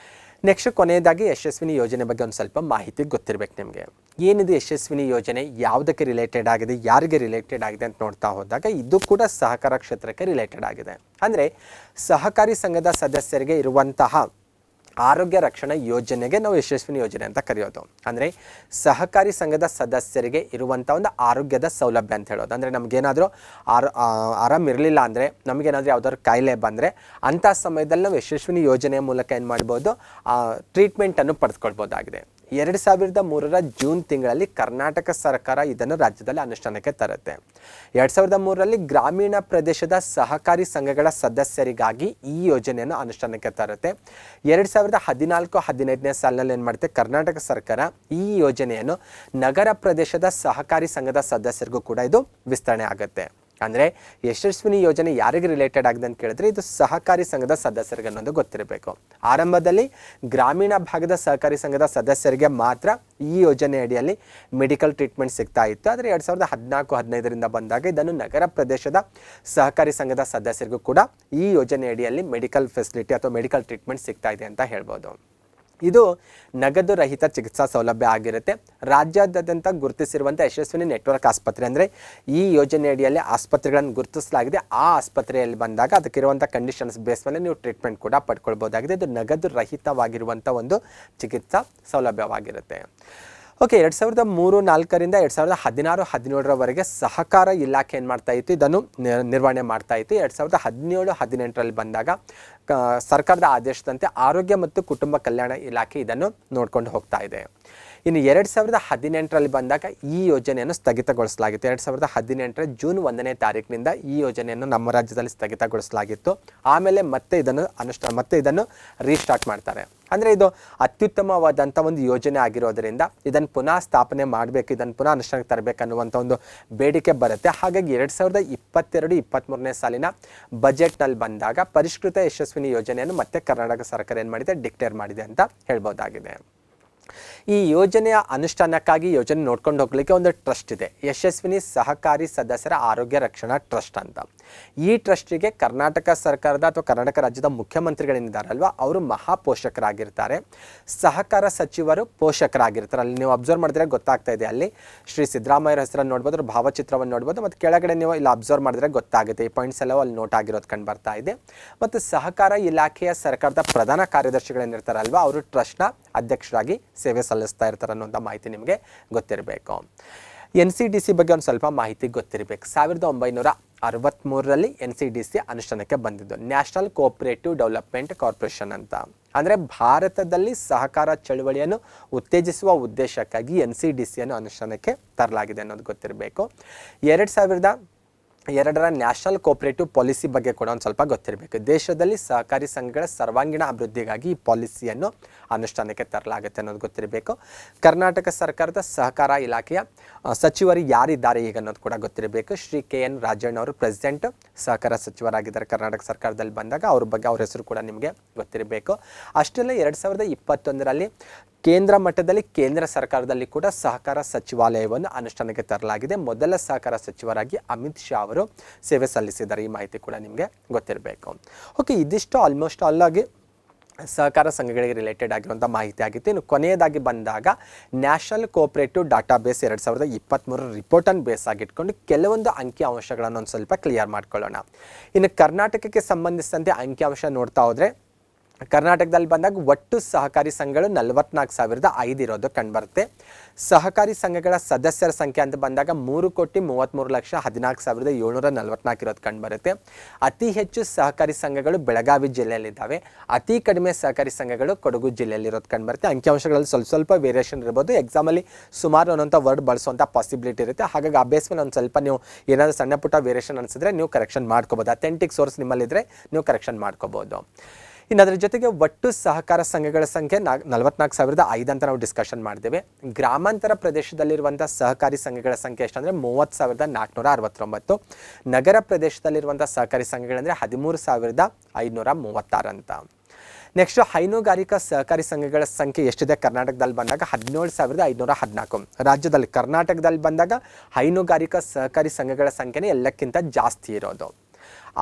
ನೆಕ್ಸ್ಟ್ ಕೊನೆಯದಾಗಿ ಯಶಸ್ವಿನಿ ಯೋಜನೆ ಬಗ್ಗೆ ಒಂದು ಸ್ವಲ್ಪ ಮಾಹಿತಿ ಗೊತ್ತಿರಬೇಕು ನಿಮಗೆ. ಏನಿದು ಯಶಸ್ವಿನಿ ಯೋಜನೆ, ಯಾವುದಕ್ಕೆ ರಿಲೇಟೆಡ್ ಆಗಿದೆ, ಯಾರಿಗೆ ರಿಲೇಟೆಡ್ ಆಗಿದೆ ಅಂತ ನೋಡ್ತಾ ಹೋದಾಗ ಇದು ಕೂಡ ಸಹಕಾರ ಕ್ಷೇತ್ರಕ್ಕೆ ರಿಲೇಟೆಡ್ ಆಗಿದೆ. ಅಂದರೆ ಸಹಕಾರಿ ಸಂಘದ ಸದಸ್ಯರಿಗೆ ಇರುವಂತಹ ಆರೋಗ್ಯ ರಕ್ಷಣಾ ಯೋಜನೆಗೆ ನಾವು ಯಶಸ್ವಿನಿ ಯೋಜನೆ ಅಂತ ಕರೆಯೋದು. ಅಂದರೆ ಸಹಕಾರಿ ಸಂಘದ ಸದಸ್ಯರಿಗೆ ಇರುವಂಥ ಒಂದು ಆರೋಗ್ಯದ ಸೌಲಭ್ಯ ಅಂತ ಹೇಳೋದು. ಅಂದರೆ ನಮಗೇನಾದರೂ ಆರಾಮಿರಲಿಲ್ಲ ಅಂದರೆ, ನಮಗೇನಾದರೂ ಯಾವುದಾದ್ರು ಕಾಯಿಲೆ ಬಂದರೆ ಅಂಥ ಸಮಯದಲ್ಲಿ ನಾವು ಯಶಸ್ವಿನಿ ಯೋಜನೆಯ ಮೂಲಕ ಏನು ಮಾಡ್ಬೋದು, ಟ್ರೀಟ್ಮೆಂಟನ್ನು ಪಡೆದುಕೊಳ್ಬೋದಾಗಿದೆ. 2003ರ ಜೂನ್ ತಿಂಗಳಲ್ಲಿ ಕರ್ನಾಟಕ ಸರ್ಕಾರ ಇದನ್ನು ರಾಜ್ಯದಲ್ಲಿ ಅನುಷ್ಠಾನಕ್ಕೆ ತರುತ್ತೆ. 2003ರಲ್ಲಿ ಗ್ರಾಮೀಣ ಪ್ರದೇಶದ ಸಹಕಾರಿ ಸಂಘಗಳ ಸದಸ್ಯರಿಗಾಗಿ ಈ ಯೋಜನೆಯನ್ನು ಅನುಷ್ಠಾನಕ್ಕೆ ತರುತ್ತೆ. 2014-15ನೇ ಸಾಲಿನಲ್ಲಿ ಏನು ಮಾಡುತ್ತೆ ಕರ್ನಾಟಕ ಸರ್ಕಾರ ಈ ಯೋಜನೆಯನ್ನು ನಗರ ಪ್ರದೇಶದ ಸಹಕಾರಿ ಸಂಘದ ಸದಸ್ಯರಿಗೂ ಕೂಡ ಇದು ವಿಸ್ತರಣೆ ಆಗುತ್ತೆ. ಅಂದರೆ ಯಶಸ್ವಿನಿ ಯೋಜನೆ ಯಾರಿಗೆ ರಿಲೇಟೆಡ್ ಆಗಿದೆ ಅಂತ ಕೇಳಿದ್ರೆ ಇದು ಸಹಕಾರಿ ಸಂಘದ ಸದಸ್ಯರಿಗೆ ಅನ್ನೋದು ಗೊತ್ತಿರಬೇಕು. ಆರಂಭದಲ್ಲಿ ಗ್ರಾಮೀಣ ಭಾಗದ ಸಹಕಾರಿ ಸಂಘದ ಸದಸ್ಯರಿಗೆ ಮಾತ್ರ ಈ ಯೋಜನೆ ಅಡಿಯಲ್ಲಿ ಮೆಡಿಕಲ್ ಟ್ರೀಟ್ಮೆಂಟ್ ಸಿಗ್ತಾ ಇತ್ತು. ಆದರೆ 2014-15ರಿಂದ ಬಂದಾಗ ಇದನ್ನು ನಗರ ಪ್ರದೇಶದ ಸಹಕಾರಿ ಸಂಘದ ಸದಸ್ಯರಿಗೂ ಕೂಡ ಈ ಯೋಜನೆ ಅಡಿಯಲ್ಲಿ ಮೆಡಿಕಲ್ ಫೆಸಿಲಿಟಿ ಅಥವಾ ಮೆಡಿಕಲ್ ಟ್ರೀಟ್ಮೆಂಟ್ ಸಿಗ್ತಾ ಇದೆ ಅಂತ ಹೇಳ್ಬೋದು. ಇದು ನಗದು ರಹಿತ ಚಿಕಿತ್ಸಾ ಸೌಲಭ್ಯ ಆಗಿರುತ್ತೆ. ರಾಜ್ಯಾದ್ಯಂತ ಗುರುತಿಸಿರುವಂಥ ಯಶಸ್ವಿನಿ ನೆಟ್ವರ್ಕ್ ಆಸ್ಪತ್ರೆ, ಅಂದರೆ ಈ ಯೋಜನೆ ಅಡಿಯಲ್ಲಿ ಆಸ್ಪತ್ರೆಗಳನ್ನು ಗುರುತಿಸಲಾಗಿದೆ. ಆ ಆಸ್ಪತ್ರೆಯಲ್ಲಿ ಬಂದಾಗ ಅದಕ್ಕಿರುವಂಥ ಕಂಡೀಷನ್ಸ್ ಬೇಸ್ ಮೇಲೆ ನೀವು ಟ್ರೀಟ್ಮೆಂಟ್ ಕೂಡ ಪಡ್ಕೊಳ್ಬೋದಾಗಿದೆ. ಇದು ನಗದು ರಹಿತವಾಗಿರುವಂಥ ಒಂದು ಚಿಕಿತ್ಸಾ ಸೌಲಭ್ಯವಾಗಿರುತ್ತೆ. ಓಕೆ, 2003-4ರಿಂದ 2016-17ರವರೆಗೆ ಸಹಕಾರ ಇಲಾಖೆ ಏನು ಮಾಡ್ತಾ ಇತ್ತು, ಇದನ್ನು ನಿರ್ವಹಣೆ ಮಾಡ್ತಾ ಇತ್ತು. 2017-18ರಲ್ಲಿ ಬಂದಾಗ ಸರ್ಕಾರದ ಆದೇಶದಂತೆ ಆರೋಗ್ಯ ಮತ್ತು ಕುಟುಂಬ ಕಲ್ಯಾಣ ಇಲಾಖೆ ಇದನ್ನು ನೋಡ್ಕೊಂಡು ಹೋಗ್ತಾ ಇದೆ. ಇನ್ನು 2018ರಲ್ಲಿ ಬಂದಾಗ ಈ ಯೋಜನೆಯನ್ನು ಸ್ಥಗಿತಗೊಳಿಸಲಾಗಿತ್ತು. 2018ರ ಜೂನ್ 1ನೇ ತಾರೀಕಿನಿಂದ ಈ ಯೋಜನೆಯನ್ನು ನಮ್ಮ ರಾಜ್ಯದಲ್ಲಿ ಸ್ಥಗಿತಗೊಳಿಸಲಾಗಿತ್ತು. ಆಮೇಲೆ ಮತ್ತೆ ಇದನ್ನು ರೀಸ್ಟಾರ್ಟ್ ಮಾಡ್ತಾರೆ. ಅಂದರೆ ಇದು ಅತ್ಯುತ್ತಮವಾದಂಥ ಒಂದು ಯೋಜನೆ ಆಗಿರೋದರಿಂದ ಇದನ್ನು ಪುನಃ ಸ್ಥಾಪನೆ ಮಾಡಬೇಕು, ಇದನ್ನು ಪುನಃ ಅನುಷ್ಠಾನಕ್ಕೆ ತರಬೇಕನ್ನುವಂಥ ಒಂದು ಬೇಡಿಕೆ ಬರುತ್ತೆ. ಹಾಗಾಗಿ 2022-23ನೇ ಸಾಲಿನ ಬಜೆಟ್ನಲ್ಲಿ ಬಂದಾಗ ಪರಿಷ್ಕೃತ ಯಶಸ್ವಿನಿ ಯೋಜನೆಯನ್ನು ಮತ್ತೆ ಕರ್ನಾಟಕ ಸರ್ಕಾರ ಏನು ಮಾಡಿದೆ, ಡಿಕ್ಲೇರ್ ಮಾಡಿದೆ ಅಂತ ಹೇಳ್ಬೋದಾಗಿದೆ. ಈ ಯೋಜನೆಯ ಅನುಷ್ಠಾನಕ್ಕಾಗಿ ಯೋಜನೆ ನೋಡ್ಕೊಂಡು ಹೋಗ್ಲಿಕ್ಕೆ ಒಂದು ಟ್ರಸ್ಟ್ ಇದೆ, ಯಶಸ್ವಿನಿ ಸಹಕಾರಿ ಸದಸ್ಯರ ಆರೋಗ್ಯ ರಕ್ಷಣಾ ಟ್ರಸ್ಟ್ ಅಂತ. ಈ ಟ್ರಸ್ಟಿಗೆ ಕರ್ನಾಟಕ ಸರ್ಕಾರದ ಅಥವಾ ಕರ್ನಾಟಕ ರಾಜ್ಯದ ಮುಖ್ಯಮಂತ್ರಿಗಳೇನಿದ್ದಾರಲ್ವ ಅವರು ಮಹಾಪೋಷಕರಾಗಿರ್ತಾರೆ. ಸಹಕಾರ ಸಚಿವರು ಪೋಷಕರಾಗಿರ್ತಾರೆ. ಅಲ್ಲಿ ನೀವು ಅಬ್ಸರ್ವ್ ಮಾಡಿದ್ರೆ ಗೊತ್ತಾಗ್ತಾ ಇದೆ, ಅಲ್ಲಿ ಶ್ರೀ ಸಿದ್ದರಾಮಯ್ಯರ ಹೆಸರನ್ನು ನೋಡ್ಬೋದು, ಅವ್ರ ಭಾವಚಿತ್ರವನ್ನು ನೋಡ್ಬೋದು, ಮತ್ತು ಕೆಳಗಡೆ ನೀವು ಇಲ್ಲಿ ಅಬ್ಸರ್ವ್ ಮಾಡಿದ್ರೆ ಗೊತ್ತಾಗುತ್ತೆ. ಈ ಪಾಯಿಂಟ್ಸ್ ಎಲ್ಲವೂ ಅಲ್ಲಿ ನೋಟ್ ಆಗಿರೋದು ಕಂಡು ಬರ್ತಾ ಇದೆ. ಮತ್ತು ಸಹಕಾರ ಇಲಾಖೆಯ ಸರ್ಕಾರದ ಪ್ರಧಾನ ಕಾರ್ಯದರ್ಶಿಗಳೇನಿರ್ತಾರಲ್ವ ಅವರು ಟ್ರಸ್ಟ್ನ ಅಧ್ಯಕ್ಷರಾಗಿ ಸೇವೆ ಸಲ್ಲಿಸ್ತಾ ಇರ್ತಾರೆ ಅನ್ನೋಂಥ ಮಾಹಿತಿ ನಿಮಗೆ ಗೊತ್ತಿರಬೇಕು. NCDC ಬಗ್ಗೆ ಒಂದು ಸ್ವಲ್ಪ ಮಾಹಿತಿ ಗೊತ್ತಿರಬೇಕು. 1963ರಲ್ಲಿ NCDC ಅನುಷ್ಠಾನಕ್ಕೆ ಬಂದಿದ್ದು, ನ್ಯಾಷನಲ್ ಕೋಆಪರೇಟಿವ್ ಡೆವಲಪ್ಮೆಂಟ್ ಕಾರ್ಪೊರೇಷನ್ ಅಂತ. ಅಂದರೆ ಭಾರತದಲ್ಲಿ ಸಹಕಾರ ಚಳವಳಿಯನ್ನು ಉತ್ತೇಜಿಸುವ ಉದ್ದೇಶಕ್ಕಾಗಿ NCDCಯನ್ನು ಅನುಷ್ಠಾನಕ್ಕೆ ತರಲಾಗಿದೆ ಅನ್ನೋದು ಗೊತ್ತಿರಬೇಕು. 2002ರ ನ್ಯಾಷನಲ್ ಕೋಆಪರೇಟಿವ್ ಪಾಲಿಸಿ ಬಗ್ಗೆ ಕೂಡ ಒಂದು ಸ್ವಲ್ಪ ಗೊತ್ತಿರಬೇಕು. ದೇಶದಲ್ಲಿ ಸಹಕಾರಿ ಸಂಘಗಳ ಸರ್ವಾಂಗೀಣ ಅಭಿವೃದ್ಧಿಗಾಗಿ ಈ ಪಾಲಿಸಿಯನ್ನು ಅನುಷ್ಠಾನಕ್ಕೆ ತರಲಾಗುತ್ತೆ ಅನ್ನೋದು ಗೊತ್ತಿರಬೇಕು. ಕರ್ನಾಟಕ ಸರ್ಕಾರದ ಸಹಕಾರ ಇಲಾಖೆಯ ಸಚಿವರು ಯಾರಿದ್ದಾರೆ ಈಗ ಅನ್ನೋದು ಕೂಡ ಗೊತ್ತಿರಬೇಕು. ಶ್ರೀ KN ರಾಜಣ್ಣ ಅವರು ಪ್ರೆಸಿಡೆಂಟ್ ಸಹಕಾರ ಸಚಿವರಾಗಿದ್ದಾರೆ ಕರ್ನಾಟಕ ಸರ್ಕಾರದಲ್ಲಿ ಬಂದಾಗ. ಅವ್ರ ಹೆಸರು ಕೂಡ ನಿಮಗೆ ಗೊತ್ತಿರಬೇಕು. ಅಷ್ಟೆಲ್ಲ 2021ರಲ್ಲಿ ಕೇಂದ್ರ ಮಟ್ಟದಲ್ಲಿ ಕೇಂದ್ರ ಸರ್ಕಾರದಲ್ಲಿ ಕೂಡ ಸಹಕಾರ ಸಚಿವಾಲಯವನ್ನು ಅನುಷ್ಠಾನಕ್ಕೆ ತರಲಾಗಿದೆ. ಮೊದಲ ಸಹಕಾರ ಸಚಿವರಾಗಿ ಅಮಿತ್ ಶಾ ಅವರು ಸೇವೆ ಸಲ್ಲಿಸಿದ್ದಾರೆ. ಈ ಮಾಹಿತಿ ಕೂಡ ನಿಮಗೆ ಗೊತ್ತಿರಬೇಕು. ಓಕೆ, ಇದಿಷ್ಟು ಆಲ್ಮೋಸ್ಟ್ ಆಗಿ ಸಹಕಾರ ಸಂಘಗಳಿಗೆ ರಿಲೇಟೆಡ್ ಆಗಿರುವಂಥ ಮಾಹಿತಿ ಆಗಿತ್ತು. ಇನ್ನು ಕೊನೆಯದಾಗಿ ಬಂದಾಗ ನ್ಯಾಷನಲ್ ಕೋಆಪರೇಟಿವ್ ಡಾಟಾಬೇಸ್ 2023 ರಿಪೋರ್ಟನ್ನು ಬೇಸ್ ಆಗಿಟ್ಕೊಂಡು ಕೆಲವೊಂದು ಅಂಕಿಅಂಶಗಳನ್ನು ಒಂದು ಸ್ವಲ್ಪ ಕ್ಲಿಯರ್ ಮಾಡ್ಕೊಳ್ಳೋಣ. ಇನ್ನು ಕರ್ನಾಟಕಕ್ಕೆ ಸಂಬಂಧಿಸಿದಂತೆ ಅಂಕಿಅಂಶ ನೋಡ್ತಾ ಹೋದರೆ, ಕರ್ನಾಟಕದಲ್ಲಿ ಬಂದಾಗ ಒಟ್ಟು ಸಹಕಾರಿ ಸಂಘಗಳು 44,005 ಇರೋದು ಕಂಡುಬರುತ್ತೆ. ಸಹಕಾರಿ ಸಂಘಗಳ ಸದಸ್ಯರ ಸಂಖ್ಯೆ ಅಂತ ಬಂದಾಗ 3,33,14,744 ಇರೋದು ಕಂಡುಬರುತ್ತೆ. ಅತಿ ಹೆಚ್ಚು ಸಹಕಾರಿ ಸಂಘಗಳು ಬೆಳಗಾವಿ ಜಿಲ್ಲೆಯಲ್ಲಿದ್ದಾವೆ. ಅತಿ ಕಡಿಮೆ ಸಹಕಾರಿ ಸಂಘಗಳು ಕೊಡಗು ಜಿಲ್ಲೆಯಲ್ಲಿರೋದು ಕಂಡುಬರುತ್ತೆ. ಅಂಕಿಅಂಶಗಳಲ್ಲಿ ಸ್ವಲ್ಪ ವೇರಿಯೇಷನ್ ಇರ್ಬೋದು. ಎಕ್ಸಾಮಲ್ಲಿ ಸುಮಾರು ಒಂದೊಂಥ ವರ್ಡ್ ಬಳಸುವಂಥ ಪಾಸಿಬಿಲಿಟಿ ಇರುತ್ತೆ. ಹಾಗಾಗಿ ಆ ಬೇಸ್ ಮೇಲೆ ಒಂದು ಸ್ವಲ್ಪ ನೀವು ಏನಾದರೂ ಸಣ್ಣ ಪುಟ್ಟ ವೇರಿಯೇಷನ್ ಅನಿಸಿದ್ರೆ ನೀವು ಕರೆಕ್ಷನ್ ಮಾಡ್ಕೋಬೋದು. ಅಥೆಂಟಿಕ್ ಸೋರ್ಸ್ ನಿಮ್ಮಲ್ಲಿದ್ದರೆ ನೀವು ಕರೆಕ್ಷನ್ ಮಾಡ್ಕೋಬೋದು. ಇನ್ನು ಅದರ ಜೊತೆಗೆ ಒಟ್ಟು ಸಹಕಾರ ಸಂಘಗಳ ಸಂಖ್ಯೆ 44,005 ಅಂತ ನಾವು ಡಿಸ್ಕಷನ್ ಮಾಡಿದ್ದೇವೆ. ಗ್ರಾಮಾಂತರ ಪ್ರದೇಶದಲ್ಲಿರುವಂಥ ಸಹಕಾರಿ ಸಂಘಗಳ ಸಂಖ್ಯೆ ಎಷ್ಟಂದರೆ 30,469. ನಗರ ಪ್ರದೇಶದಲ್ಲಿರುವಂಥ ಸಹಕಾರಿ ಸಂಘಗಳಂದರೆ 13,536 ಅಂತ. ನೆಕ್ಸ್ಟ್ ಹೈನುಗಾರಿಕಾ ಸಹಕಾರಿ ಸಂಘಗಳ ಸಂಖ್ಯೆ ಎಷ್ಟಿದೆ ಕರ್ನಾಟಕದಲ್ಲಿ ಬಂದಾಗ 17,514. ರಾಜ್ಯದಲ್ಲಿ ಕರ್ನಾಟಕದಲ್ಲಿ ಬಂದಾಗ ಹೈನುಗಾರಿಕಾ ಸಹಕಾರಿ ಸಂಘಗಳ ಸಂಖ್ಯೆನೇ ಎಲ್ಲಕ್ಕಿಂತ ಜಾಸ್ತಿ ಇರೋದು.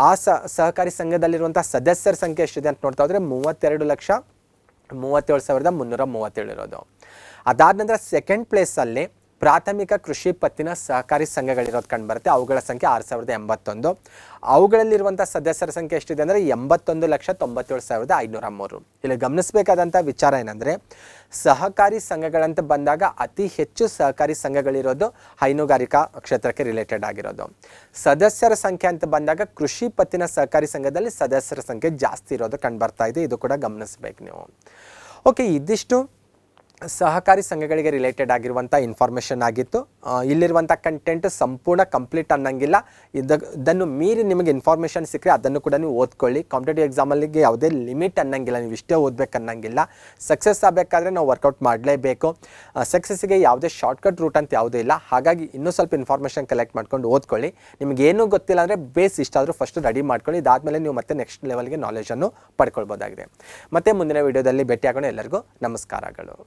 ಆ ಸಹಕಾರಿ ಸಂಘದಲ್ಲಿರುವಂಥ ಸದಸ್ಯರ ಸಂಖ್ಯೆ ಎಷ್ಟಿದೆ ಅಂತ ನೋಡ್ತಾ ಹೋದರೆ 32,37,337 ಇರೋದು. ಅದಾದ ನಂತರ ಸೆಕೆಂಡ್ ಪ್ಲೇಸಲ್ಲಿ ಪ್ರಾಥಮಿಕ ಕೃಷಿ ಪತ್ತಿನ ಸಹಕಾರಿ ಸಂಘಗಳಿರೋದು ಕಂಡುಬರುತ್ತೆ. ಅವುಗಳ ಸಂಖ್ಯೆ 6,081. ಅವುಗಳಲ್ಲಿರುವಂಥ ಸದಸ್ಯರ ಸಂಖ್ಯೆ ಎಷ್ಟಿದೆ ಅಂದರೆ 81,97,503. ಇಲ್ಲಿ ಗಮನಿಸಬೇಕಾದಂಥ ವಿಚಾರ ಏನಂದರೆ, ಸಹಕಾರಿ ಸಂಘಗಳಂತ ಬಂದಾಗ ಅತಿ ಹೆಚ್ಚು ಸಹಕಾರಿ ಸಂಘಗಳಿರೋದು ಹೈನುಗಾರಿಕಾ ಕ್ಷೇತ್ರಕ್ಕೆ ರಿಲೇಟೆಡ್ ಆಗಿರೋದು. ಸದಸ್ಯರ ಸಂಖ್ಯೆ ಅಂತ ಬಂದಾಗ ಕೃಷಿ ಪತ್ತಿನ ಸಹಕಾರಿ ಸಂಘದಲ್ಲಿ ಸದಸ್ಯರ ಸಂಖ್ಯೆ ಜಾಸ್ತಿ ಇರೋದು ಕಂಡುಬರ್ತಾ ಇದೆ. ಇದು ಕೂಡ ಗಮನಿಸಬೇಕು ನೀವು. ಓಕೆ, ಇದಿಷ್ಟು ಸಹಕಾರಿ ಸಂಘಗಳಿಗೆ ರಿಲೇಟೆಡ್ ಆಗಿರುವಂಥ ಇನ್ಫಾರ್ಮೇಷನ್ ಆಗಿತ್ತು. ಇಲ್ಲಿರುವಂಥ ಕಂಟೆಂಟ್ ಸಂಪೂರ್ಣ ಕಂಪ್ಲೀಟ್ ಅನ್ನಂಗಿಲ್ಲ. ಇದನ್ನು ಮೀರಿ ನಿಮಗೆ ಇನ್ಫಾರ್ಮೇಷನ್ ಸಿಕ್ಕರೆ ಅದನ್ನು ಕೂಡ ನೀವು ಓದ್ಕೊಳ್ಳಿ. ಕಾಂಪಿಟೇಟಿವ್ ಎಕ್ಸಾಮಲ್ಲಿಗೆ ಯಾವುದೇ ಲಿಮಿಟ್ ಅನ್ನಂಗಿಲ್ಲ, ನೀವು ಇಷ್ಟೇ ಓದಬೇಕು ಅನ್ನಂಗಿಲ್ಲ. ಸಕ್ಸಸ್ ಆಗಬೇಕಾದ್ರೆ ನಾವು ವರ್ಕೌಟ್ ಮಾಡಲೇಬೇಕು. ಸಕ್ಸಸ್ಸಿಗೆ ಯಾವುದೇ ಶಾರ್ಟ್ಕಟ್ ರೂಟ್ ಅಂತ ಯಾವುದೂ ಇಲ್ಲ. ಹಾಗಾಗಿ ಇನ್ನೂ ಸ್ವಲ್ಪ ಇನ್ಫಾರ್ಮೇಷನ್ ಕಲೆಕ್ಟ್ ಮಾಡ್ಕೊಂಡು ಓದ್ಕೊಳ್ಳಿ. ನಿಮಗೇನೂ ಗೊತ್ತಿಲ್ಲ ಅಂದರೆ ಬೇಸ್ ಇಷ್ಟಾದರೂ ಫಸ್ಟ್ ರೆಡಿ ಮಾಡ್ಕೊಳ್ಳಿ. ಇದಾದಮೇಲೆ ನೀವು ಮತ್ತೆ ನೆಕ್ಸ್ಟ್ ಲೆವೆಲ್ಗೆ ನಾಲೆಜನ್ನು ಪಡ್ಕೊಳ್ಬೋದಾಗಿದೆ. ಮತ್ತೆ ಮುಂದಿನ ವೀಡಿಯೋದಲ್ಲಿ ಭೇಟಿಯಾಗೋಣ. ಎಲ್ಲರಿಗೂ ನಮಸ್ಕಾರಗಳು.